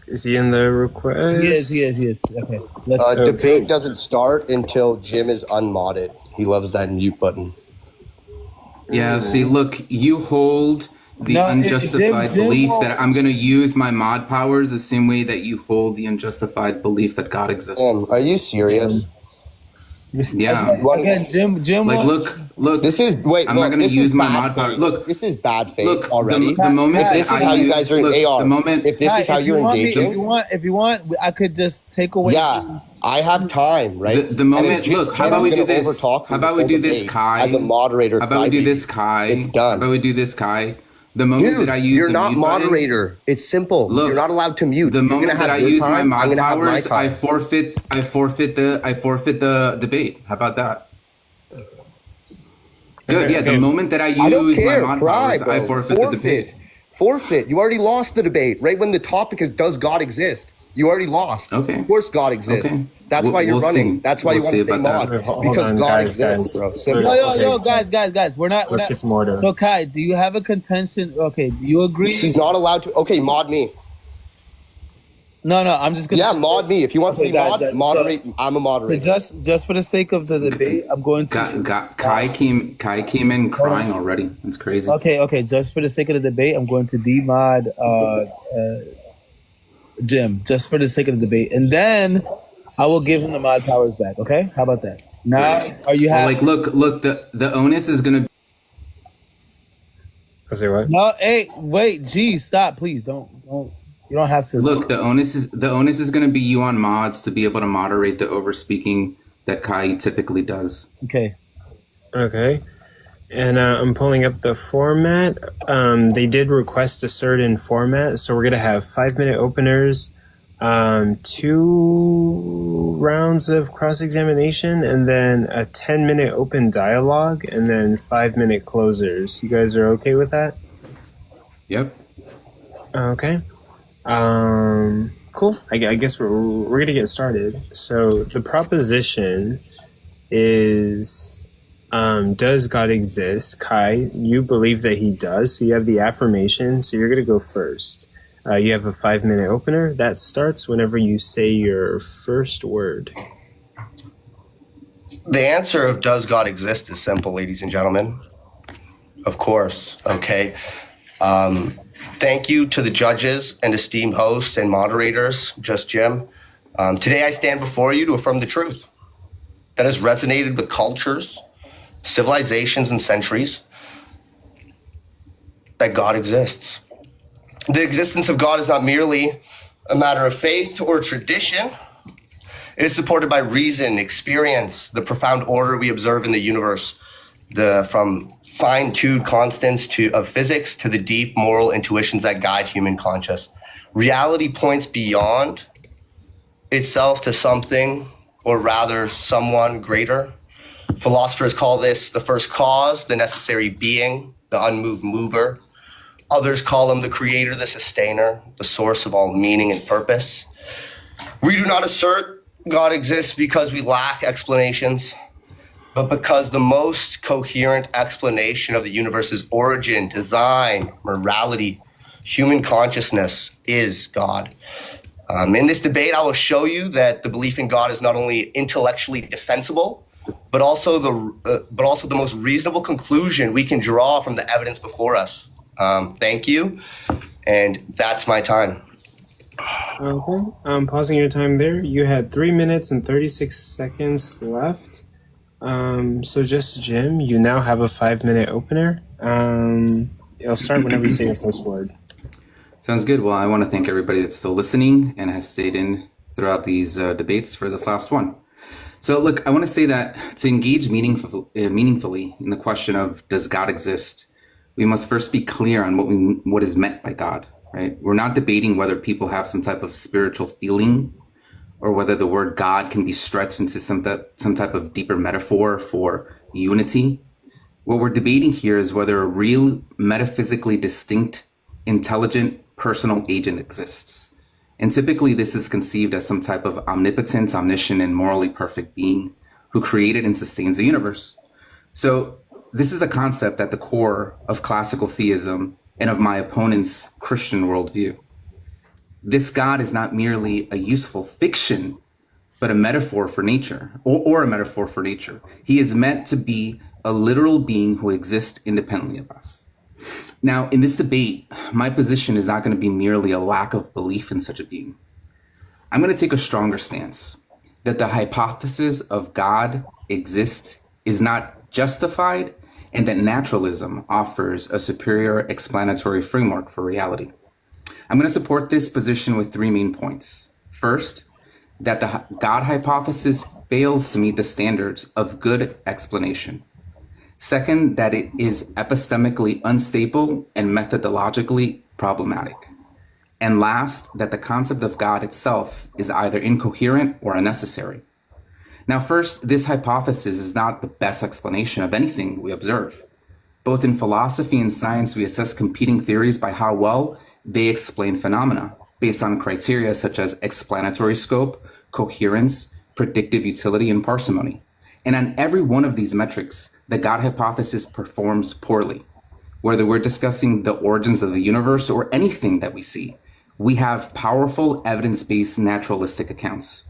is he in the request? He is. Okay. Debate doesn't start until Jim is unmodded. He loves that mute button. Yeah, see, look, you hold the No, unjustified Jim belief won't- that I'm going to use my mod powers the same way that you hold the unjustified belief that God exists. Are you serious? Yeah. Again, Jim. Like, look. This is I'm not going to use my mod power. Look, this is bad faith look, already. The moment if this is how you guys are AR, the moment, if this is how you're engaging, if you want, I could just take away. Yeah, I have time, right? The moment, look, how about we do this? How about we do this, Kai? As a moderator, how about we do this, Kai? It's done. How about we do this, Kai? The moment that I use you're the not mute button- moderator. It's simple. Look, you're not allowed to mute. The moment that I use my mod powers, time. I forfeit the debate. How about that? Good. Yeah. The moment that I use my mod powers, I forfeit the debate. Forfeit. You already lost the debate. Right when the topic is, does God exist? You already lost. Okay. Of course God exists. Okay. That's why you're We'll running. see. That's why We'll you want see to stay about mod. that. Because God guys, exists, bro. Simple. Yo, guys. We're not. Let's get some order. So, Kai, do you have a contention? Okay, do you agree? He's not allowed to. Okay, mod me. No, I'm just gonna. Yeah, mod me. If you want to be moderate, I'm a moderator. Just for the sake of the debate, I'm going to. Kai came in crying already. It's crazy. Okay. Just for the sake of the debate, I'm going to demod Jim. Just for the sake of the debate, and then I will give him the mod powers back. Okay? How about that? Now, are you happy? Like, look. The onus is gonna. I say what? No, hey, wait, G, stop, please, don't. You don't have to. Look, the onus is going to be you on mods to be able to moderate the overspeaking that Kai typically does. Okay. And I'm pulling up the format. They did request a certain format, so we're gonna have 5-minute openers, 2 rounds of cross-examination, and then a 10-minute open dialogue, and then 5-minute closers. You guys are okay with that? Yep. Okay. Cool. I guess we're gonna get started. So the proposition is, does God exist? Kai, you believe that he does, so you have the affirmation, so you're gonna go first. You have a 5-minute opener that starts whenever you say your first word. The answer of does God exist is simple, ladies and gentlemen. Of course. Okay. Thank you to the judges and esteemed hosts and moderators, just Jim. Today I stand before you to affirm the truth that has resonated with cultures, civilizations, and centuries, that God exists. The existence of God is not merely a matter of faith or tradition. It is supported by reason, experience, the profound order we observe in the universe, from fine-tuned constants of physics to the deep moral intuitions that guide human conscience. Reality points beyond itself to something, or rather someone greater. Philosophers call this the first cause, the necessary being, the unmoved mover. Others call him the creator, the sustainer, the source of all meaning and purpose. We do not assert God exists because we lack explanations, but because the most coherent explanation of the universe's origin, design, morality, human consciousness is God. In this debate, I will show you that the belief in God is not only intellectually defensible, but also the most reasonable conclusion we can draw from the evidence before us. Thank you, and that's my time. Okay, pausing your time there. You had 3 minutes and 36 seconds left. So just Jim, you now have a 5-minute opener. It'll start whenever you say your first word. Sounds good. Well, I want to thank everybody that's still listening and has stayed in throughout these debates for this last one. So look, I want to say that to engage meaningfully in the question of does God exist, we must first be clear on what is meant by God, right? We're not debating whether people have some type of spiritual feeling or whether the word God can be stretched into some type of deeper metaphor for unity. What we're debating here is whether a real, metaphysically distinct, intelligent, personal agent exists. And typically this is conceived as some type of omnipotent, omniscient, and morally perfect being who created and sustains the universe. So this is a concept at the core of classical theism and of my opponent's Christian worldview. This God is not merely a useful fiction, but a metaphor for nature, or a metaphor for nature. He is meant to be a literal being who exists independently of us. Now, in this debate, my position is not going to be merely a lack of belief in such a being. I'm going to take a stronger stance that the hypothesis of God exists is not justified, and that naturalism offers a superior explanatory framework for reality. I'm going to support this position with three main points. First, that the God hypothesis fails to meet the standards of good explanation. Second, that it is epistemically unstable and methodologically problematic. And last, that the concept of God itself is either incoherent or unnecessary. Now, first, this hypothesis is not the best explanation of anything we observe. Both in philosophy and science, we assess competing theories by how well they explain phenomena based on criteria such as explanatory scope, coherence, predictive utility, and parsimony. And on every one of these metrics, the God hypothesis performs poorly. Whether we're discussing the origins of the universe or anything that we see, we have powerful evidence-based naturalistic accounts.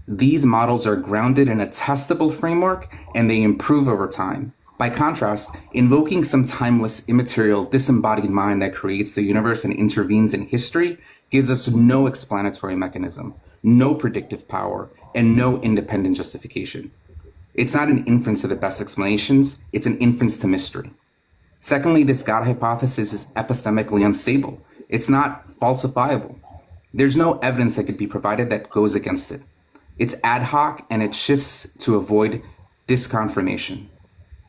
These models are grounded in a testable framework and they improve over time. By contrast, invoking some timeless, immaterial, disembodied mind that creates the universe and intervenes in history gives us no explanatory mechanism, no predictive power, and no independent justification. It's not an inference to the best explanations, it's an inference to mystery. Secondly, this God hypothesis is epistemically unstable. It's not falsifiable. There's no evidence that could be provided that goes against it. It's ad hoc and it shifts to avoid disconfirmation.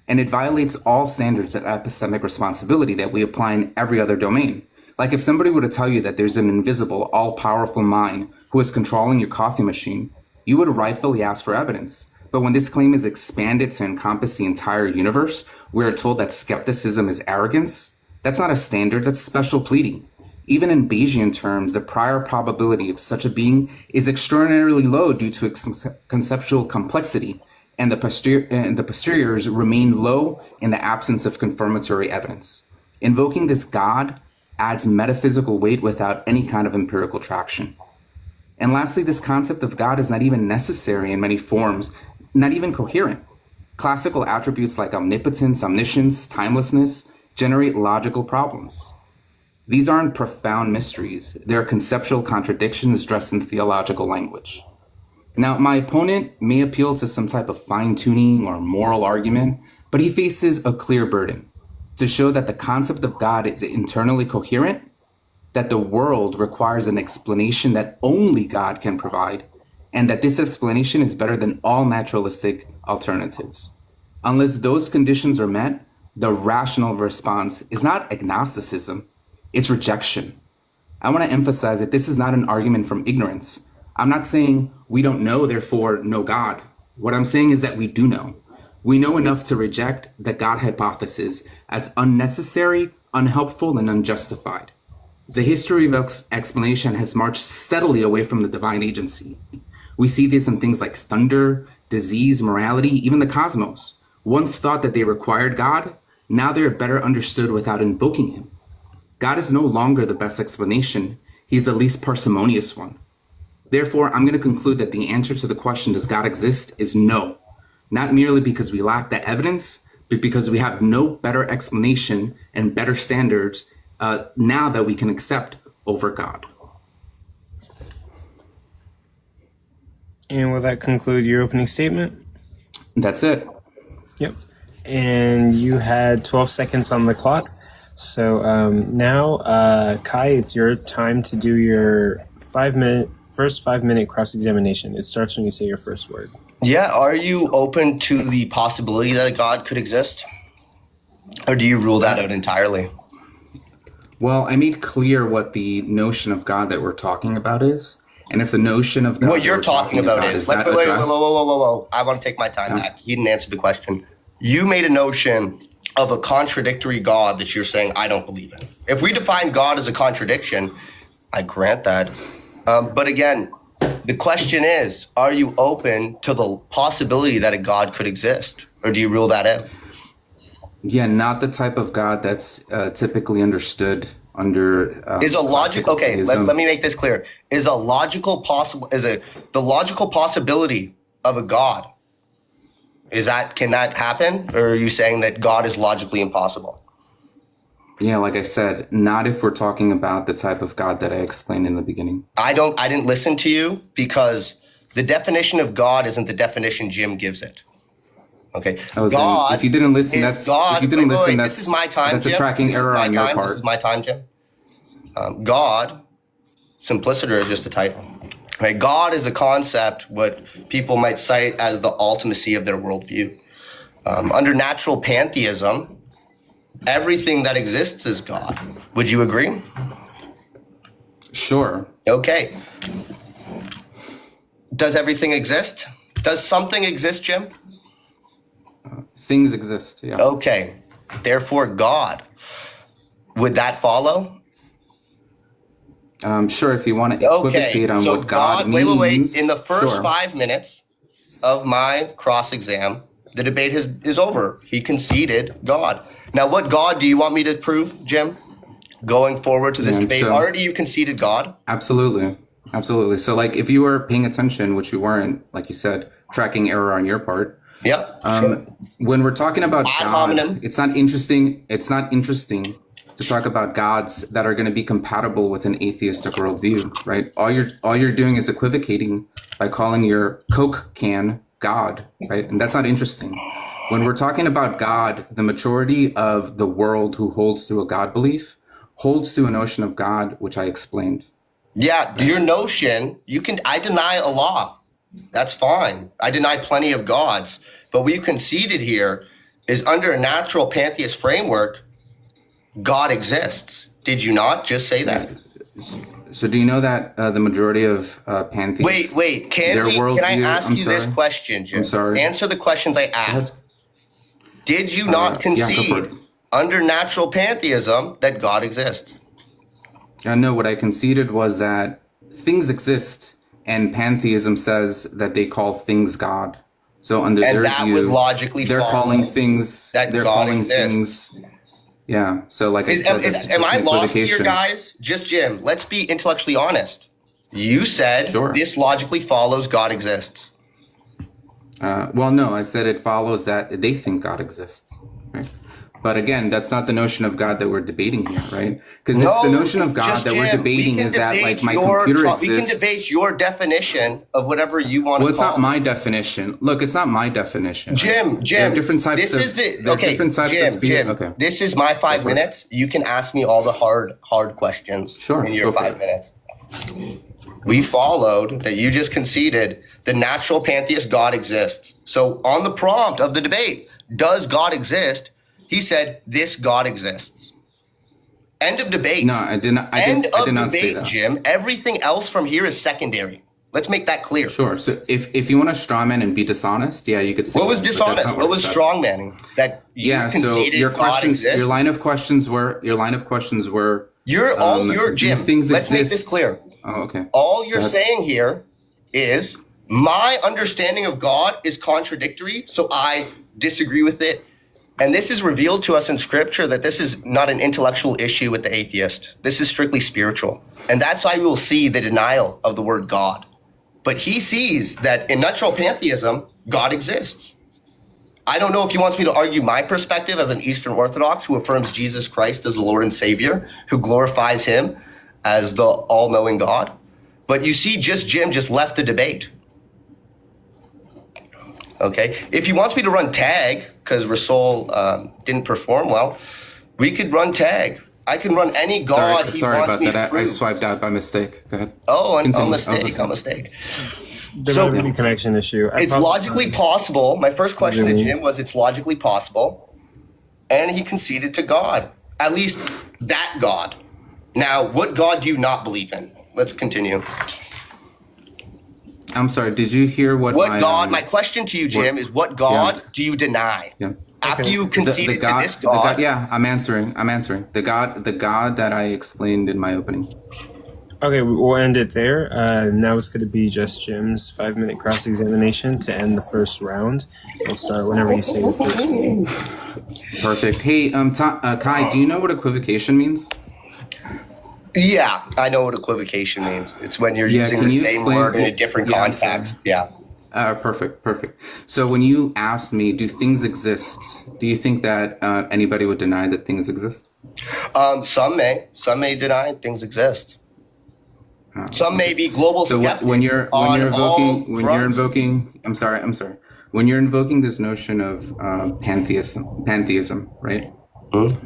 And it violates all standards of epistemic responsibility that we apply in every other domain. Like if somebody were to tell you that there's an invisible, all-powerful mind who is controlling your coffee machine, you would rightfully ask for evidence. But when this claim is expanded to encompass the entire universe, we are told that skepticism is arrogance. That's not a standard, that's special pleading. Even in Bayesian terms, the prior probability of such a being is extraordinarily low due to its conceptual complexity, and the posteriors remain low in the absence of confirmatory evidence. Invoking this God adds metaphysical weight without any kind of empirical traction. And lastly, this concept of God is not even necessary in many forms, not even coherent. Classical attributes like omnipotence, omniscience, timelessness generate logical problems. These aren't profound mysteries. They're conceptual contradictions dressed in theological language. Now, my opponent may appeal to some type of fine-tuning or moral argument, but he faces a clear burden to show that the concept of God is internally coherent, that the world requires an explanation that only God can provide, and that this explanation is better than all naturalistic alternatives. Unless those conditions are met, the rational response is not agnosticism, it's rejection. I want to emphasize that this is not an argument from ignorance. I'm not saying we don't know, therefore no God. What I'm saying is that we do know. We know enough to reject the God hypothesis as unnecessary, unhelpful, and unjustified. The history of explanation has marched steadily away from the divine agency. We see this in things like thunder, disease, morality, even the cosmos. Once thought that they required God, now they are better understood without invoking him. God is no longer the best explanation. He's the least parsimonious one. Therefore, I'm going to conclude that the answer to the question, does God exist, is no. Not merely because we lack the evidence, but because we have no better explanation and better standards now that we can accept over God. And will that conclude your opening statement? That's it. Yep. And you had 12 seconds on the clock. So now, Kai, it's your time to do your first 5 minute cross-examination. It starts when you say your first word. Yeah, are you open to the possibility that a God could exist? Or do you rule that out entirely? Well, I made clear what the notion of God that we're talking about is. And if the notion of God what you're talking about is, let's wait, whoa. I want to take my time back. He didn't answer the question. You made a notion of a contradictory God that you're saying I don't believe in. If we define God as a contradiction, I grant that. But again, the question is, are you open to the possibility that a God could exist? Or do you rule that out? Yeah, not the type of God that's typically understood under is a logic okay let me make this clear. Is a logical possible the logical possibility of a God, can that happen, or are you saying that God is logically impossible? Yeah, like I said, not if we're talking about the type of God that I explained in the beginning. I didn't listen to you, because the definition of God isn't the definition Jim gives it. Okay. God, if you didn't listen, that's God. If you didn't listen, this is my time. That's Jim. a tracking error on your part. This is my time, Jim. God, simpliciter is just a title. Right? God is a concept, what people might cite as the ultimacy of their worldview. Under natural pantheism, everything that exists is God. Would you agree? Sure. Okay. Does everything exist? Does something exist, Jim? Things exist, yeah. Okay. Therefore, God. Would that follow? Sure, if you want to equivocate on what God means. Wait. In the first 5 minutes of my cross-exam, the debate is over. He conceded God. Now, what God do you want me to prove, Jim? Going forward to this debate, already you conceded God? Absolutely. So, like, if you were paying attention, which you weren't, like you said, tracking error on your part. Yep. When we're talking about God, it's not interesting to talk about gods that are going to be compatible with an atheistic worldview, right? All you're doing is equivocating by calling your Coke can God, right? And that's not interesting. When we're talking about God, the majority of the world who holds to a God belief holds to a notion of God, which I explained. Yeah, your notion, I deny a law. That's fine. I deny plenty of gods. But what you conceded here is under a natural pantheist framework, God exists. Did you not just say that? So do you know that the majority of pantheists... Wait. Can I ask you this question, Jim? I'm sorry. Answer the questions I asked. Did you not concede under natural pantheism that God exists? No, what I conceded was that things exist, and pantheism says that they call things God. So under their view, would logically they're calling things that they're God calling exists. Things. Yeah. So like I said, am I lost here, guys? Just Jim. Let's be intellectually honest. You said this logically follows God exists. Well, no, I said it follows that they think God exists. Right? But again, that's not the notion of God that we're debating here, right? Because if the notion of God that we're debating is that like my computer exists. We can debate your definition of whatever you want to call it. Well, it's not my definition. Look, it's not my definition. Jim, there are different types Jim, this is my 5 minutes. You can ask me all the hard questions in your 5 minutes. We followed that you just conceded the natural pantheist God exists. So on the prompt of the debate, does God exist? He said, this God exists. End of debate. No, I did not. I did not say that. Jim. Everything else from here is secondary. Let's make that clear. Sure. So if you want to strawman and be dishonest, yeah, you could say what was dishonest? What was strongmanning? That you conceded your God questions, exists? your line of questions were Jim. Let's make this clear. Oh, okay. All you're saying here is my understanding of God is contradictory, so I disagree with it. And this is revealed to us in scripture that this is not an intellectual issue with the atheist. This is strictly spiritual. And that's why we will see the denial of the word God. But he sees that in natural pantheism, God exists. I don't know if he wants me to argue my perspective as an Eastern Orthodox who affirms Jesus Christ as the Lord and Savior, who glorifies him as the all-knowing God. But you see, Jim just left the debate. Okay, if he wants me to run tag because Rasul didn't perform well, we could run tag. I can run any God Sorry he wants about me that. to prove. I swiped out by mistake. Go ahead. Oh, a mistake. There might be a connection issue. It's logically possible. My first question to Jim was, it's logically possible. And he conceded to God, at least that God. Now, what God do you not believe in? Let's continue. I'm sorry. Did you hear what? My question to you, Jim, is what God do you deny? Yeah. After you conceded to this God. Yeah, I'm answering. The God that I explained in my opening. Okay, we'll end it there. Now it's going to be just Jim's 5-minute cross-examination to end the first round. We'll start whenever you say the first name. Perfect. Hey, Kai, do you know what equivocation means? Yeah, I know what equivocation means. It's when you're using the same word in a different context. Yeah. Perfect. So when you asked me, do things exist? Do you think that anybody would deny that things exist? Some may deny things exist. Some may be global skeptics. When you're invoking, I'm sorry. When you're invoking this notion of pantheism, right?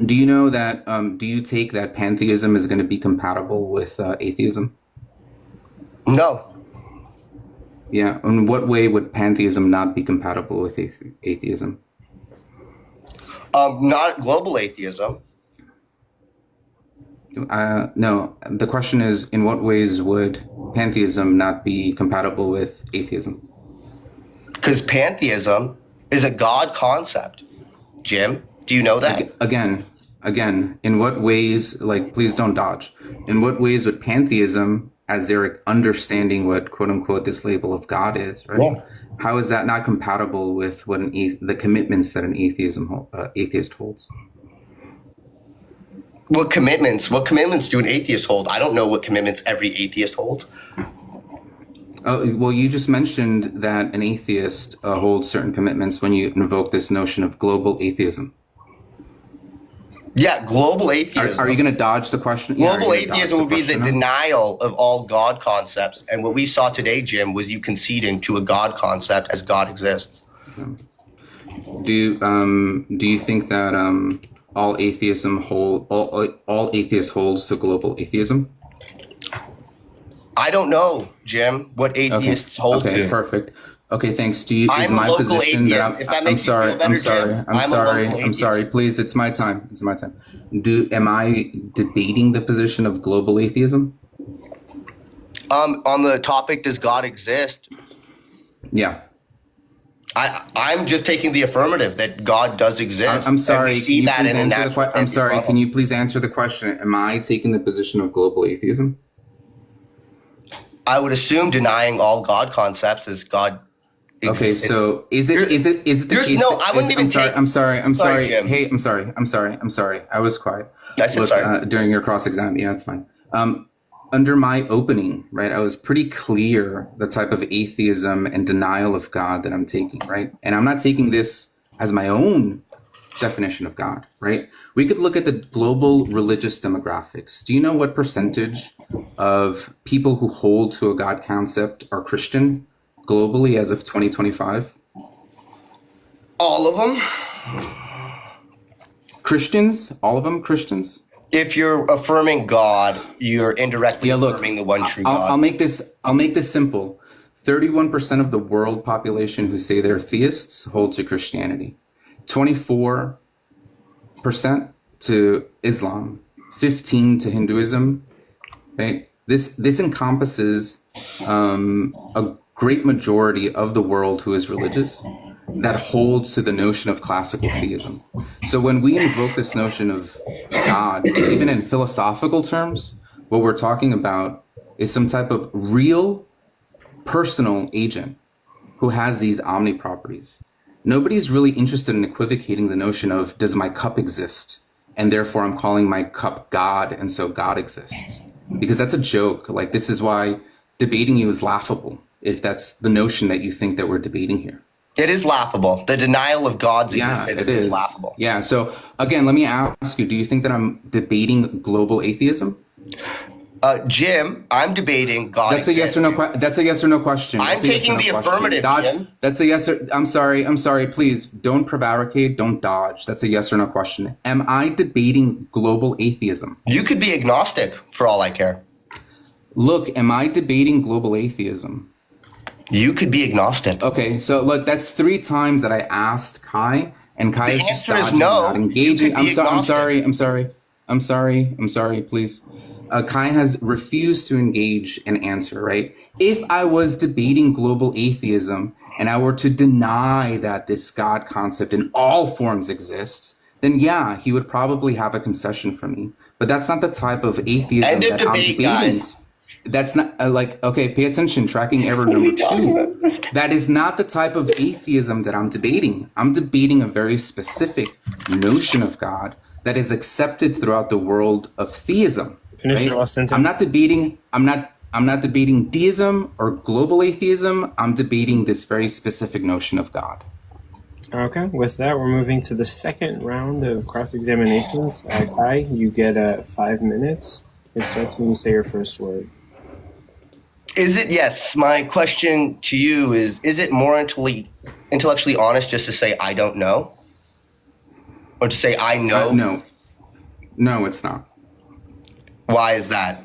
Do you know that? Do you take that pantheism is going to be compatible with atheism? No. Yeah. In what way would pantheism not be compatible with atheism? Not global atheism. No. The question is, in what ways would pantheism not be compatible with atheism? Because pantheism is a God concept, Jim. Do you know that? Again, in what ways, please don't dodge. In what ways would pantheism, as they're understanding what quote unquote this label of God is, right? Yeah. How is that not compatible with what the commitments that an atheist holds? What commitments do an atheist hold? I don't know what commitments every atheist holds. Oh, well, you just mentioned that an atheist holds certain commitments when you invoke this notion of global atheism. Yeah, global atheism. Are you going to dodge the question? Global atheism would be the denial of all God concepts. And what we saw today, Jim, was you conceding to a God concept as God exists. Do you think that all atheists holds to global atheism? I don't know, Jim, what atheists hold to. Okay, perfect. Okay, thanks. Is my position that I'm sorry. Please, it's my time. Am I debating the position of global atheism? On the topic, does God exist? Yeah. I'm just taking the affirmative that God does exist. I'm sorry. And we see that in I'm sorry. Can you please answer the question? Am I taking the position of global atheism? I would assume denying all God concepts is God. Okay, so is it the case? No, I wouldn't even take. I'm sorry. Jim. Hey, I'm sorry. I was quiet. I said sorry. During your cross exam. Yeah, that's fine. Under my opening, right, I was pretty clear the type of atheism and denial of God that I'm taking, right? And I'm not taking this as my own definition of God, right? We could look at the global religious demographics. Do you know what percentage of people who hold to a God concept are Christian globally as of 2025? All of them? Christians? All of them Christians? If you're affirming God, you're indirectly affirming the one true God. I'll make this simple. 31% of the world population who say they're theists hold to Christianity. 24% to Islam, 15% to Hinduism. Right? This encompasses a great majority of the world who is religious that holds to the notion of classical theism. So when we invoke this notion of God, even in philosophical terms, what we're talking about is some type of real personal agent who has these omni properties. Nobody's really interested in equivocating the notion of, does my cup exist? And therefore I'm calling my cup God, and so God exists. Because that's a joke. Like, this is why debating you is laughable, if that's the notion that you think that we're debating here. It is laughable. The denial of God's existence is laughable. Yeah. So again, let me ask you, do you think that I'm debating global atheism? Jim, I'm debating God. That's a yes or no. That's a yes or no question. I'm taking the affirmative, Jim. That's a yes or. I'm sorry. Please don't prevaricate. Don't dodge. That's a yes or no question. Am I debating global atheism? You could be agnostic for all I care. Look, am I debating global atheism? You could be agnostic. Okay, so look, that's 3 times that I asked Kai, and Kai is just dodging, no. Not engaging. I'm sorry. Please. Kai has refused to engage and answer, right? If I was debating global atheism and I were to deny that this God concept in all forms exists, then yeah, he would probably have a concession from me. But that's not the type of atheism End of that I'm debate, debating. guys. That's not okay, pay attention. Tracking error number 2. That is not the type of atheism that I'm debating. I'm debating a very specific notion of God that is accepted throughout the world of theism. Finish right? your last sentence. I'm not debating deism or global atheism. I'm debating this very specific notion of God. Okay, with that, we're moving to the second round of cross-examinations. Kai, you get 5 minutes. It starts when you say your first word. Yes, my question to you is it more intellectually honest just to say, I don't know? Or to say, I know? No, it's not. Why is that?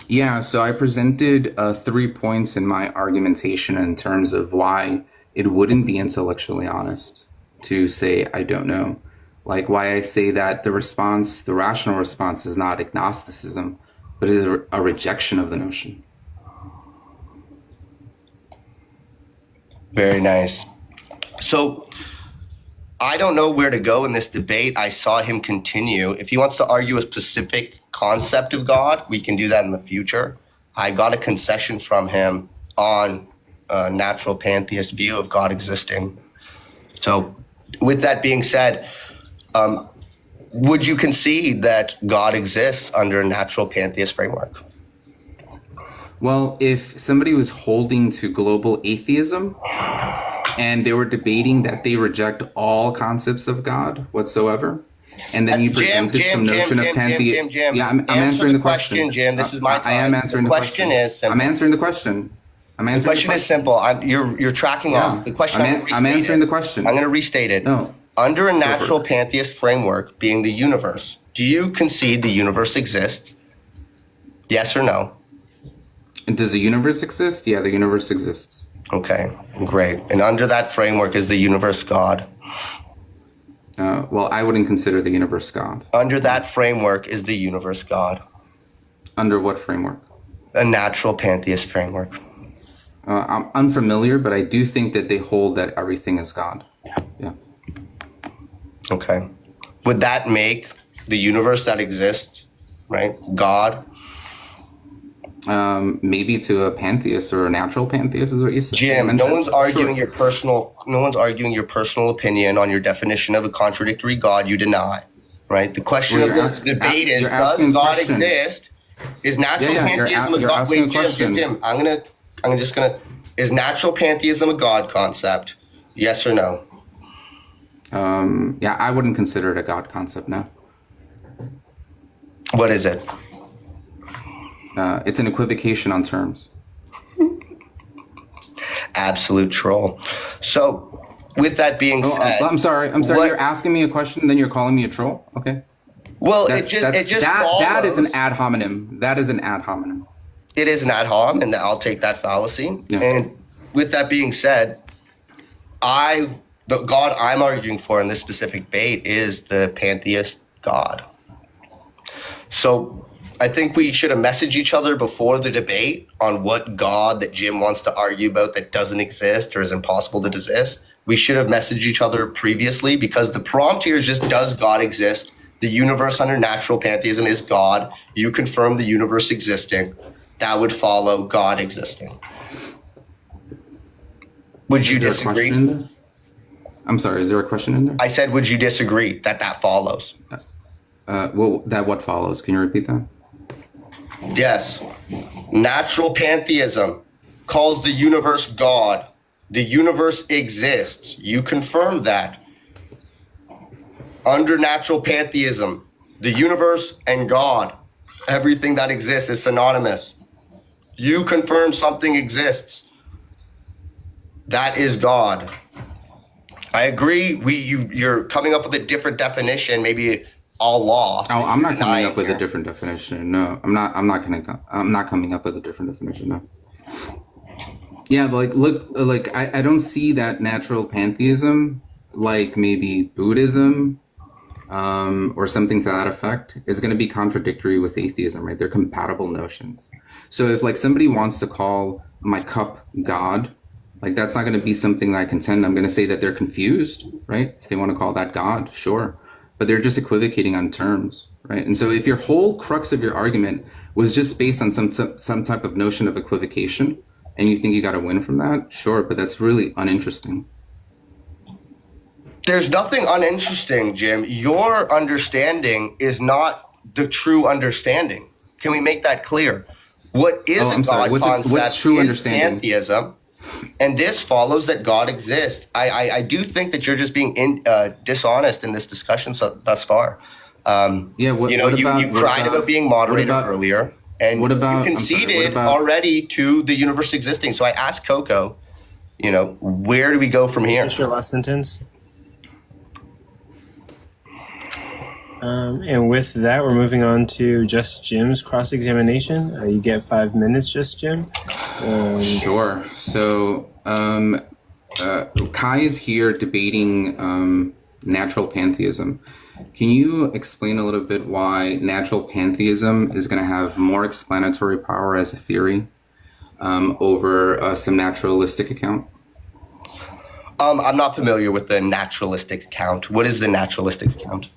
Yeah, so I presented 3 points in my argumentation in terms of why it wouldn't be intellectually honest to say, I don't know. Like why I say that the rational response is not agnosticism, but is a rejection of the notion. Very nice. So I don't know where to go in this debate. I saw him continue. If he wants to argue a specific concept of God, we can do that in the future. I got a concession from him on a natural pantheist view of God existing. So with that being said, would you concede that God exists under a natural pantheist framework? Well, if somebody was holding to global atheism and they were debating that they reject all concepts of God whatsoever, and then you presented some notion of pantheism. Yeah, I'm answering the question. Jim, this is my time. I am answering the question. The question is simple. I'm answering the question. The question is simple. You're tracking off. The question I'm answering the question. I'm going to restate it. No. Under a natural pantheist framework, being the universe, do you concede the universe exists? Yes or no? And does the universe exist? Yeah, the universe exists. Okay, great. And under that framework, is the universe God? Well, I wouldn't consider the universe God. Under that framework, is the universe God? Under what framework? A natural pantheist framework. I'm unfamiliar, but I do think that they hold that everything is God. Yeah. Okay. Would that make the universe that exists, right, God? Maybe to a pantheist or a natural pantheist is what you said. Jim, no one's arguing your personal opinion on your definition of a contradictory God you deny, right? The question of this debate is, does God exist? Is natural pantheism a God? Wait, Jim, I'm just gonna is natural pantheism a God concept? Yes or no? Yeah, I wouldn't consider it a God concept, no. What is it? It's an equivocation on terms. Absolute troll. So, with that being said, I'm sorry. You're asking me a question, and then you're calling me a troll. Okay. Well, it just that is an ad hominem. That is an ad hominem. It is an ad hom, and I'll take that fallacy. Yeah. And with that being said, the God I'm arguing for in this specific debate is the pantheist God. So I think we should have messaged each other before the debate on what God that Jim wants to argue about that doesn't exist or is impossible to exist. We should have messaged each other previously, because the prompt here is just, does God exist? The universe under natural pantheism is God. You confirm the universe existing. That would follow God existing. Would you disagree? I'm sorry, is there a question in there? I said, would you disagree that follows? Well, that what follows? Can you repeat that? Yes. Natural pantheism calls the universe God. The universe exists. You confirm that. Under natural pantheism, the universe and God, everything that exists is synonymous. You confirm something exists. That is God. I agree. You're coming up with a different definition, maybe Allah. Oh, I'm not coming up with a different definition. No, I'm not coming up with a different definition. No. Yeah, but I don't see that natural pantheism like maybe Buddhism or something to that effect is going to be contradictory with atheism, right? They're compatible notions. So if like somebody wants to call my cup God, like that's not going to be something that I contend. I'm going to say that they're confused, right? If they want to call that God, sure. But they're just equivocating on terms, right? And so if your whole crux of your argument was just based on some type of notion of equivocation, and you think you got to win from that, sure, but that's really uninteresting. There's nothing uninteresting, Jim. Your understanding is not the true understanding. Can we make that clear? What is a God concept what's true is understanding? pantheism, and this follows that God exists. I do think that you're just being dishonest in this discussion thus far. You cried about being moderated earlier, and you conceded already to the universe existing. So I asked CoCo, where do we go from here? Finish your last sentence. And with that, we're moving on to Just Jim's cross-examination. You get 5 minutes, Just Jim. Sure. So Kai is here debating natural pantheism. Can you explain a little bit why natural pantheism is going to have more explanatory power as a theory over some naturalistic account? I'm not familiar with the naturalistic account. What is the naturalistic account?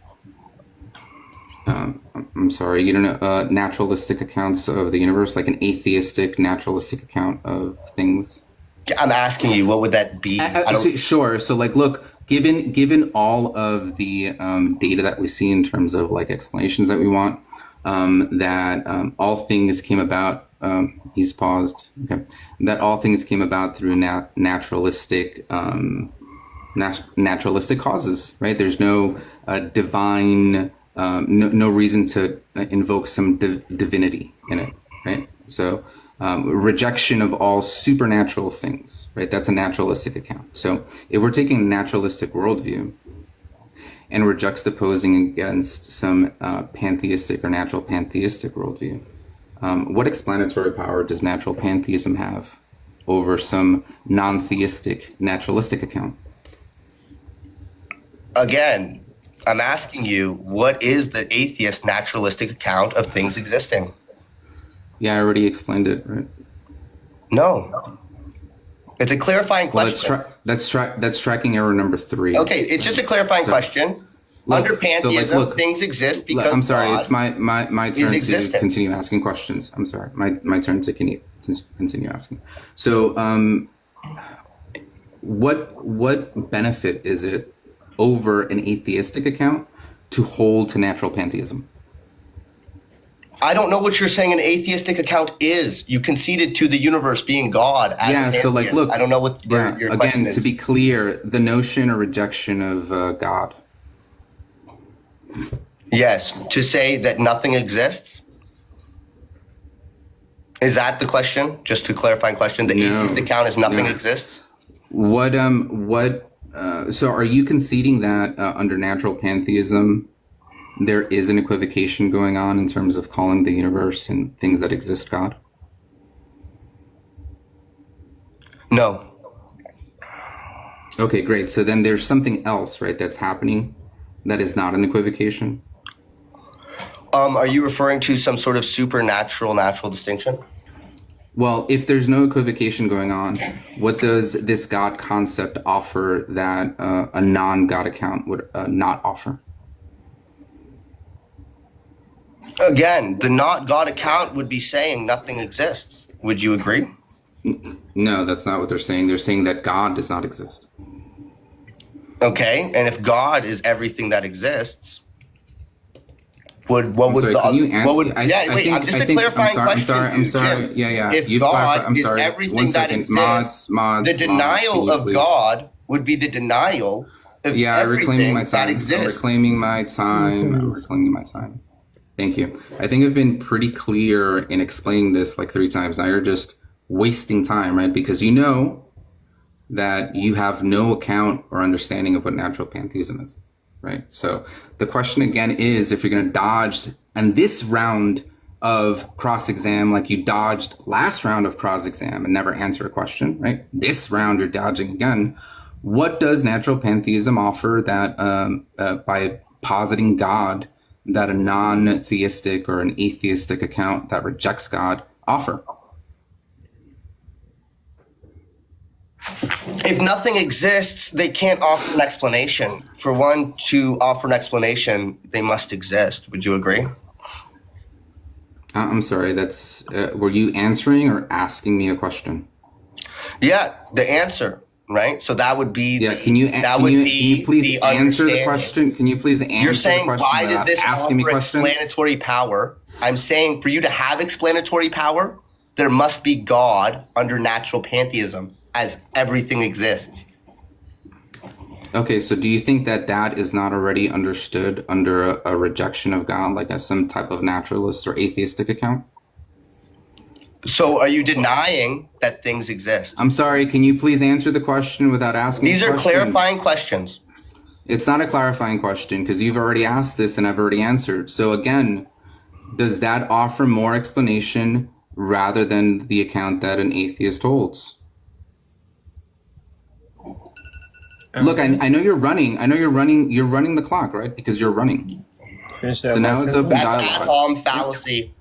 I'm sorry, you don't know naturalistic accounts of the universe, like an atheistic naturalistic account of things? I'm asking you, what would that be? Sure. So like, look, given all of the data that we see in terms of like explanations that we want, that all things came about, he's paused, okay, that all things came about through naturalistic causes, right? There's no divine... no reason to invoke some divinity in it, right? So rejection of all supernatural things, right? That's a naturalistic account. So if we're taking a naturalistic worldview and we're juxtaposing against some pantheistic or natural pantheistic worldview, what explanatory power does natural pantheism have over some non-theistic naturalistic account? Again, I'm asking you, what is the atheist naturalistic account of things existing? Yeah, I already explained it, right? No. It's a clarifying question. That's tracking error number 3. Okay, it's just a clarifying question. Under pantheism, things exist because I'm sorry, God it's my turn existence. to continue asking questions. I'm sorry, my turn to continue asking. So, what benefit is it over an atheistic account to hold to natural pantheism? I don't know what you're saying an atheistic account is. You conceded to the universe being God as an so like, atheist. look, I don't know what your question again, is. to be clear, the notion or rejection of God. Yes, to say that nothing exists? Is that the question? Just to clarify question, the atheistic account is nothing exists? So are you conceding that under natural pantheism, there is an equivocation going on in terms of calling the universe and things that exist God? No. Okay, great. So then there's something else, right, that's happening that is not an equivocation? Are you referring to some sort of supernatural natural distinction? Well, if there's no equivocation going on, what does this God concept offer that a non-God account would not offer? Again, the not God account would be saying nothing exists. Would you agree? No, that's not what they're saying. They're saying that God does not exist. Okay, and if God is everything that exists, I'm just a clarifying question. I'm sorry. Jim, Yeah. If God is everything that exists, the denial of God would be the denial of everything that exists. I'm reclaiming my time. Thank you. I think I've been pretty clear in explaining this like 3 times. Now you're just wasting time, right? Because you know that you have no account or understanding of what natural pantheism is, right? So the question again is, if you're going to dodge and this round of cross-exam like you dodged last round of cross-exam and never answer a question, right? This round you're dodging again. What does natural pantheism offer that positing God that a non-theistic or an atheistic account that rejects God offer? If nothing exists, they can't offer an explanation. For one to offer an explanation, they must exist. Would you agree? I'm sorry, that's were you answering or asking me a question? Yeah, the answer, right? So that would be can you please answer the question? Can you please answer You're saying, the question why does this asking me offer questions? explanatory power? I'm saying for you to have explanatory power, there must be God under natural pantheism, as everything exists. Okay, so do you think that that is not already understood under a rejection of God, like as some type of naturalist or atheistic account? So are you denying that things exist? I'm sorry, can you please answer the question without asking These the are question? clarifying questions. It's not a clarifying question because you've already asked this and I've already answered. So again, does that offer more explanation rather than the account that an atheist holds? Look, I know you're running. I know you're running. You're running the clock, right? Because you're running. Finish that. So now it's open That's dialogue. ad hom fallacy.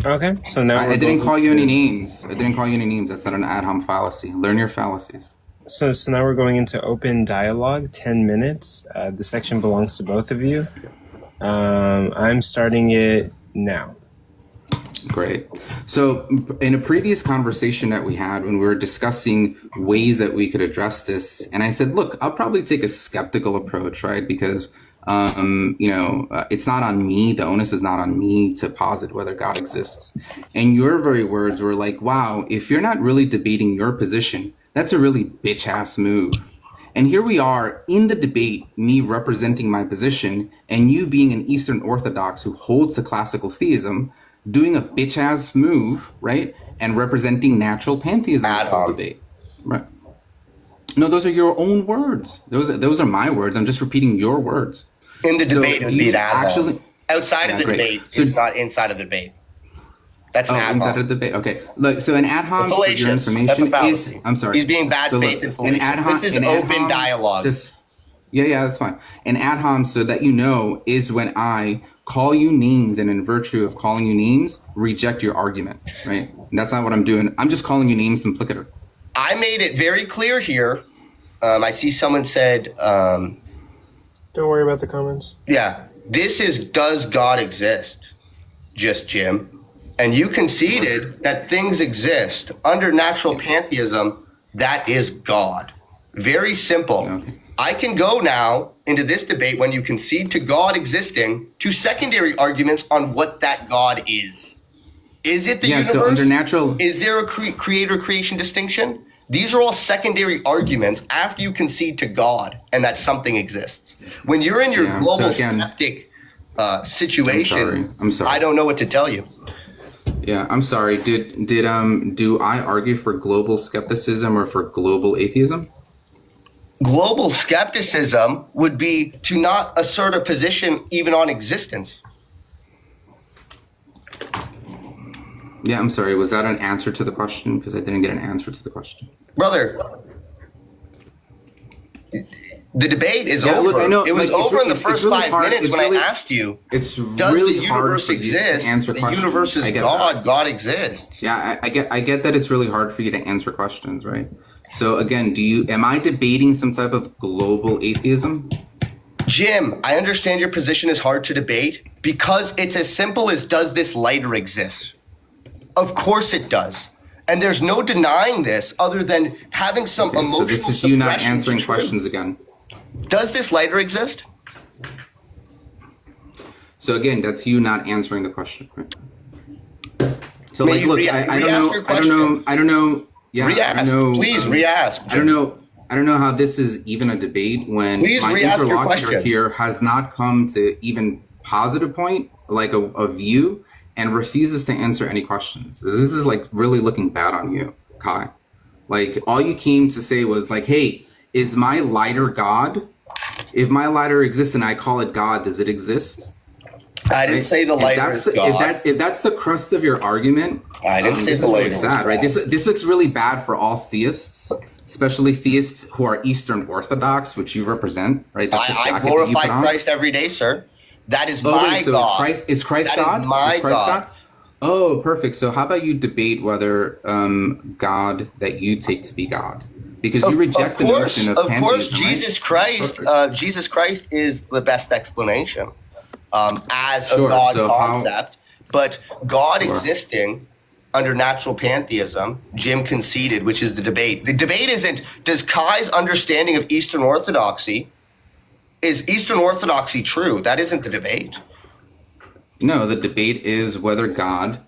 Okay, so now I didn't call you any names. I didn't call you any names. That's not an ad hom fallacy. Learn your fallacies. So now we're going into open dialogue, 10 minutes. The section belongs to both of you. I'm starting it now. Great. So in a previous conversation that we had when we were discussing ways that we could address this, and I said, look, I'll probably take a skeptical approach, right? Because, it's not on me. The onus is not on me to posit whether God exists. And your very words were like, wow, if you're not really debating your position, that's a really bitch-ass move. And here we are in the debate, me representing my position, and you being an Eastern Orthodox who holds to classical theism, doing a bitch-ass move, right? And representing natural pantheism in this debate. Right. No, those are your own words. Those are my words. I'm just repeating your words. In the debate, it would be an ad hom. Outside of the great. debate, So- it's not inside of the debate. That's an ad hom. inside of the debate. Okay, look. So an ad hom, for your Fallacious. information, That's a fallacy. is. I'm sorry. He's being bad So faith look, and fallacious. An ad hom, This is an ad open hom- dialogue. Yeah, that's fine. An ad hom, so that you know, is when I call you names, and in virtue of calling you names, reject your argument. Right? And that's not what I'm doing. I'm just calling you names implicator. I made it very clear here. I see someone said, don't worry about the comments. yeah, this is, does God exist? Just Jim. And you conceded that things exist under natural pantheism. That is God. Very simple. Okay. I can go now into this debate when you concede to God existing to secondary arguments on what that God is. Is it the universe? So under natural, is there a creator-creation distinction? These are all secondary arguments after you concede to God and that something exists. When you're in your global skeptic situation, I'm sorry. I don't know what to tell you. Yeah, I'm sorry. Do I argue for global skepticism or for global atheism? Global skepticism would be to not assert a position even on existence. Yeah, I'm sorry. Was that an answer to the question? Because I didn't get an answer to the question. Brother, the debate is over. Look, I know, it was over in the first really 5 hard. minutes It's when really, I asked you, it's does really the hard universe for you to exist? answer The questions. universe is I get God. that. God exists. Yeah, I get that it's really hard for you to answer questions, right? So again, am I debating some type of global atheism? Jim, I understand your position is hard to debate because it's as simple as, does this lighter exist? Of course it does. And there's no denying this other than having some emotional So this is you not suppression answering to truth. questions again. Does this lighter exist? So again, that's you not answering the question. Right? So May like, you look, re-ask I don't your know. I question. don't know. Yeah, Re-ask. I don't know. Please re-ask. I don't know. I don't know how this is even a debate when Please my re-ask your interlocutor question. here has not come to even posit a point, like a view, and refuses to answer any questions. This is like really looking bad on you, Kai. Like all you came to say was like, hey, is my lighter God? If my lighter exists and I call it God, does it exist? I didn't say the lighter is God. If that's the crust of your argument, I didn't say this the is lighter really is sad, right? God. This looks really bad for all theists especially theists who are Eastern Orthodox, which you represent, right? That's the I jacket that you glorify put on. Christ every day, sir. That is Oh, my wait, so God. Is Christ That God? is my Is Christ God. Oh, perfect. So how about you debate whether God that you take to be God? Because you reject the notion of pantheism. Of course, right? Jesus Christ is the best explanation as Sure, a God so concept. But God Sure. existing under natural pantheism, Jim conceded, which is the debate. The debate isn't, does Kai's understanding of Eastern Orthodoxy, is Eastern Orthodoxy true? That isn't the debate. No, the debate is whether God,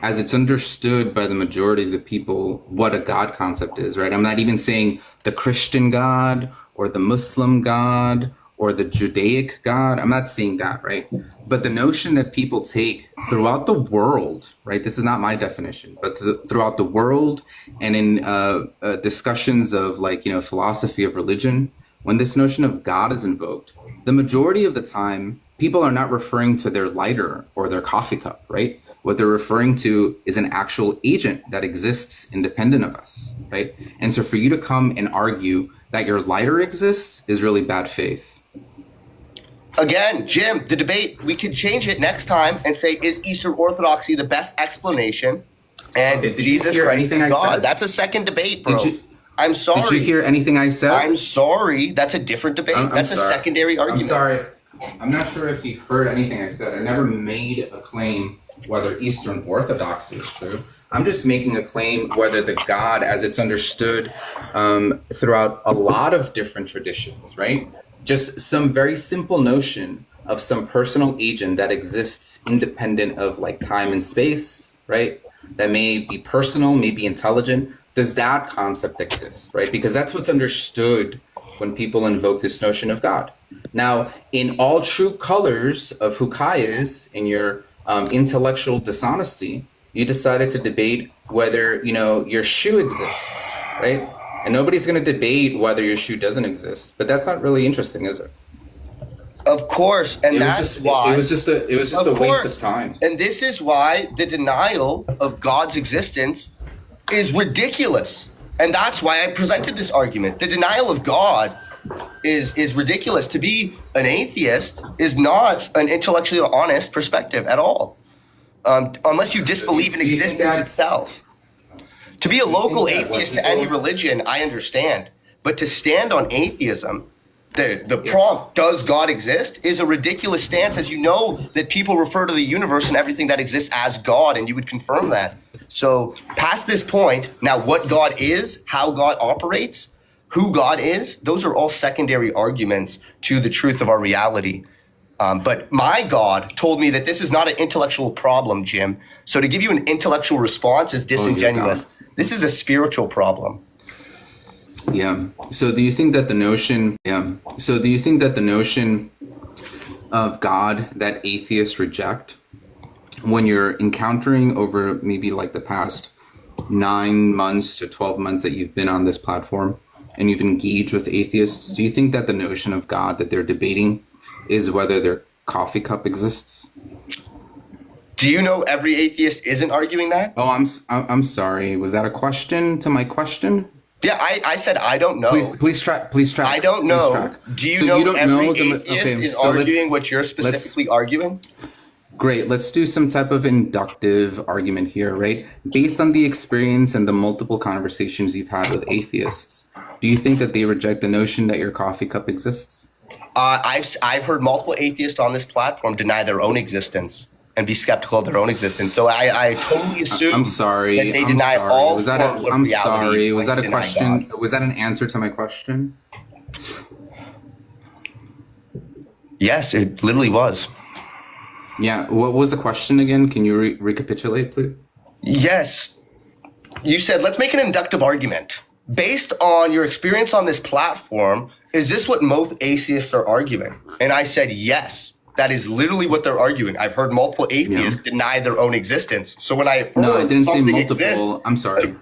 as it's understood by the majority of the people, what a God concept is, right? I'm not even saying the Christian God or the Muslim God or the Judaic God. I'm not saying that, right? But the notion that people take throughout the world, right? This is not my definition, but throughout the world and in discussions of philosophy of religion, when this notion of God is invoked, the majority of the time, people are not referring to their lighter or their coffee cup, right? What they're referring to is an actual agent that exists independent of us, right? And so for you to come and argue that your lighter exists is really bad faith. Again, Jim, the debate, we could change it next time and say, is Eastern Orthodoxy the best explanation? And Did you Jesus hear Christ anything is I God. said? That's a second debate, bro. I'm sorry. Did you hear anything I said? I'm sorry. That's a different debate. That's a secondary argument. I'm sorry. I'm not sure if you heard anything I said. I never made a claim whether Eastern Orthodoxy is true. I'm just making a claim whether the God, as it's understood throughout a lot of different traditions, right? Just some very simple notion of some personal agent that exists independent of time and space, right? That may be personal, may be intelligent. Does that concept exist, right? Because that's what's understood when people invoke this notion of God. Now, in all true colors of who Kai is, in your intellectual dishonesty, you decided to debate whether, your shoe exists, right? And nobody's going to debate whether your shoe doesn't exist. But that's not really interesting, is it? Of course, and that's why it was just a waste of time. And this is why the denial of God's existence is ridiculous. And that's why I presented this argument. The denial of God is ridiculous. To be an atheist is not an intellectually honest perspective at all, unless you disbelieve in existence itself. To be a local atheist to any religion, I understand. But to stand on atheism, the prompt, does God exist, is a ridiculous stance, as you know that people refer to the universe and everything that exists as God, and you would confirm that. So past this point, now what God is, how God operates, who God is, those are all secondary arguments to the truth of our reality. But my God told me that this is not an intellectual problem, Jim. So to give you an intellectual response is disingenuous. This is a spiritual problem. Yeah. So do you think that the notion of God that atheists reject, when you're encountering over maybe the past 9 months to 12 months that you've been on this platform and you've engaged with atheists, do you think that the notion of God that they're debating is whether their coffee cup exists? Do you know every atheist isn't arguing that? Oh, I'm sorry. Was that a question to my question? Yeah, I said I don't know. Please track. I don't know. Do you know every atheist is arguing what you're specifically arguing? Great. Let's do some type of inductive argument here, right? Based on the experience and the multiple conversations you've had with atheists, do you think that they reject the notion that your coffee cup exists? I've heard multiple atheists on this platform deny their own existence and be skeptical of their own existence. So I totally assume I'm sorry. that they deny all forms of I'm reality. sorry. Was that a deny question? God. Was that an answer to my question? Yes, it literally was. Yeah. What was the question again? Can you recapitulate, please? Yes. You said, let's make an inductive argument. Based on your experience on this platform, is this what most atheists are arguing? And I said, yes. That is literally what they're arguing. I've heard multiple atheists deny their own existence. So when I didn't say multiple. Exists, I'm sorry.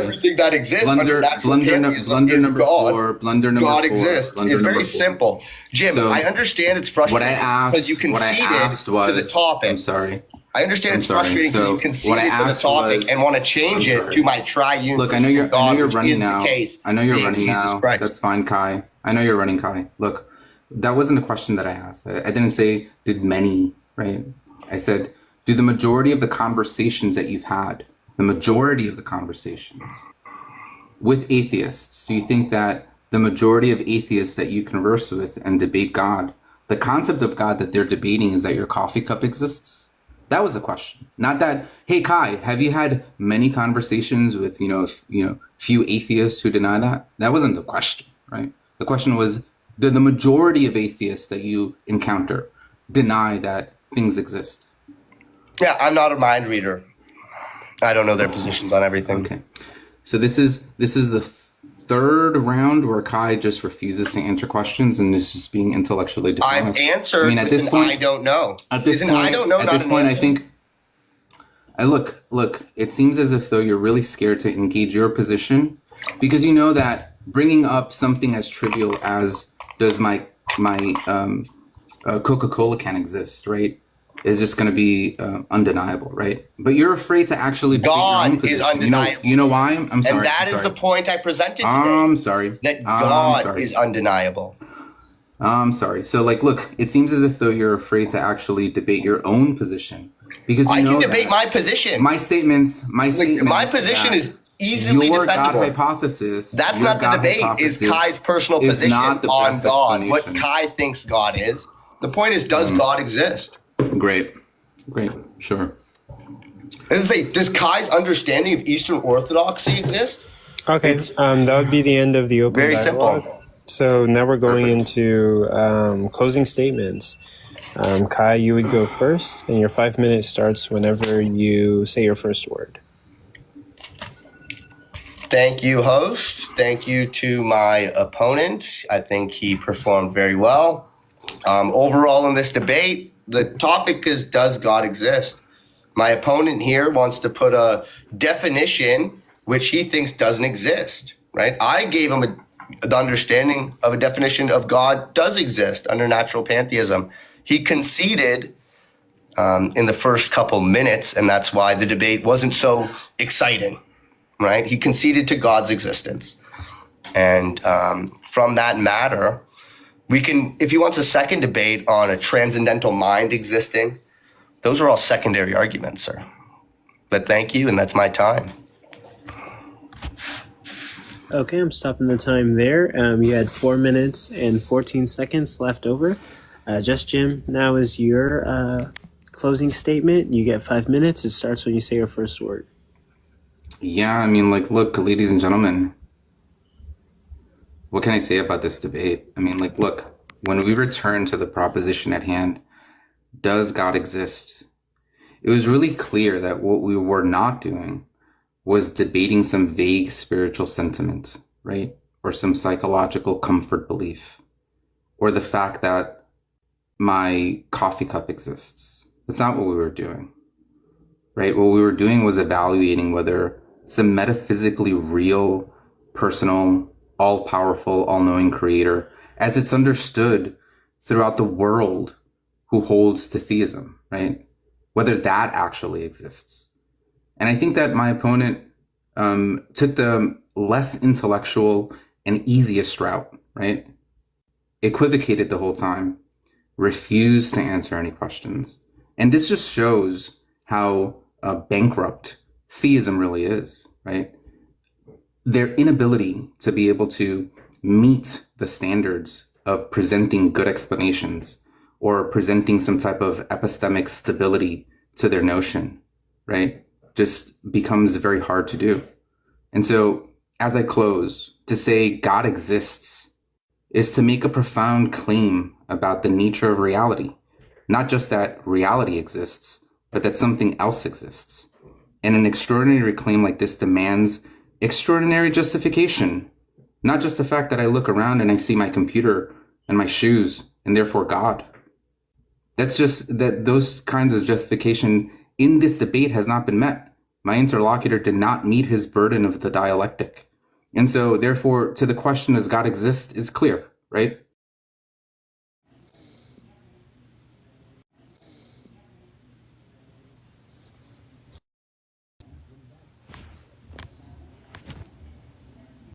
Everything that exists under natural pantheism is God. God exists. It's very simple. Jim, I understand it's frustrating because you conceded to the topic. I'm sorry. I understand I'm it's sorry. frustrating because So you what conceded I to the asked topic was, and want to change I'm it sorry. to my triune. Look, I know you're which running is now. The case I know you're being running Jesus now. Christ. That's fine, Kai. I know you're running, Kai. Look, that wasn't a question that I asked. I didn't say did many, right? I said, do the majority of the conversations that you've had, the majority of the conversations with atheists, do you think that the majority of atheists that you converse with and debate God, the concept of God that they're debating is that your coffee cup exists? That was a question. Not that, hey, Kai, have you had many conversations with, few atheists who deny that? That wasn't the question, right? The question was, do the majority of atheists that you encounter deny that things exist? Yeah, I'm not a mind reader. I don't know their positions on everything. Okay. So this is the third round where Kai just refuses to answer questions and is just being intellectually dishonest. I've answered at this point, I don't know. At this point, I don't know. At this point, I think. Look. It seems as if though you're really scared to engage your position because you know that bringing up something as trivial as does my Coca-Cola can exist, right? Is just going to be undeniable, right? But you're afraid to actually debate your own God is position. undeniable. You know why? I'm sorry. And that I'm is sorry. the point I presented today. I'm sorry. That God is undeniable. I'm sorry. So, look, it seems as if though you're afraid to actually debate your own position because you I know can debate that my position. my statements. My position is easily your defendable. God hypothesis. That's your not the God debate. Is Kai's personal position not the on best God? What explanation. Kai thinks God is. The point is, does God exist? Great, sure. As I say, does Kai's understanding of Eastern Orthodoxy exist? Okay, that would be the end of the open Very dialogue. simple. So now we're going into closing statements. Kai, you would go first, and your 5 minutes starts whenever you say your first word. Thank you, host. Thank you to my opponent. I think he performed very well. Overall in this debate, the topic is, does God exist? My opponent here wants to put a definition which he thinks doesn't exist, right? I gave him the understanding of a definition of God does exist under natural pantheism. He conceded in the first couple minutes, and that's why the debate wasn't so exciting, right? He conceded to God's existence. And from that matter, we can, if he wants a second debate on a transcendental mind existing, those are all secondary arguments, sir. But thank you, and that's my time. Okay, I'm stopping the time there. You had 4 minutes and 14 seconds left over. Just Jim, now is your closing statement. You get 5 minutes. It starts when you say your first word. Yeah, look, ladies and gentlemen, what can I say about this debate? Look, when we return to the proposition at hand, does God exist? It was really clear that what we were not doing was debating some vague spiritual sentiment, right? Or some psychological comfort belief, or the fact that my coffee cup exists. That's not what we were doing, right? What we were doing was evaluating whether some metaphysically real, personal, all-powerful, all-knowing creator, as it's understood throughout the world who holds to theism, right? Whether that actually exists. And I think that my opponent took the less intellectual and easiest route, right? Equivocated the whole time, refused to answer any questions. And this just shows how bankrupt theism really is, right? Their inability to be able to meet the standards of presenting good explanations or presenting some type of epistemic stability to their notion, right, just becomes very hard to do. And so as I close, to say God exists is to make a profound claim about the nature of reality, not just that reality exists, but that something else exists. And an extraordinary claim like this demands extraordinary justification, not just the fact that I look around and I see my computer and my shoes and therefore God. That's just that those kinds of justification in this debate has not been met. My interlocutor did not meet his burden of the dialectic. And so therefore, to the question, does God exist, is clear, right?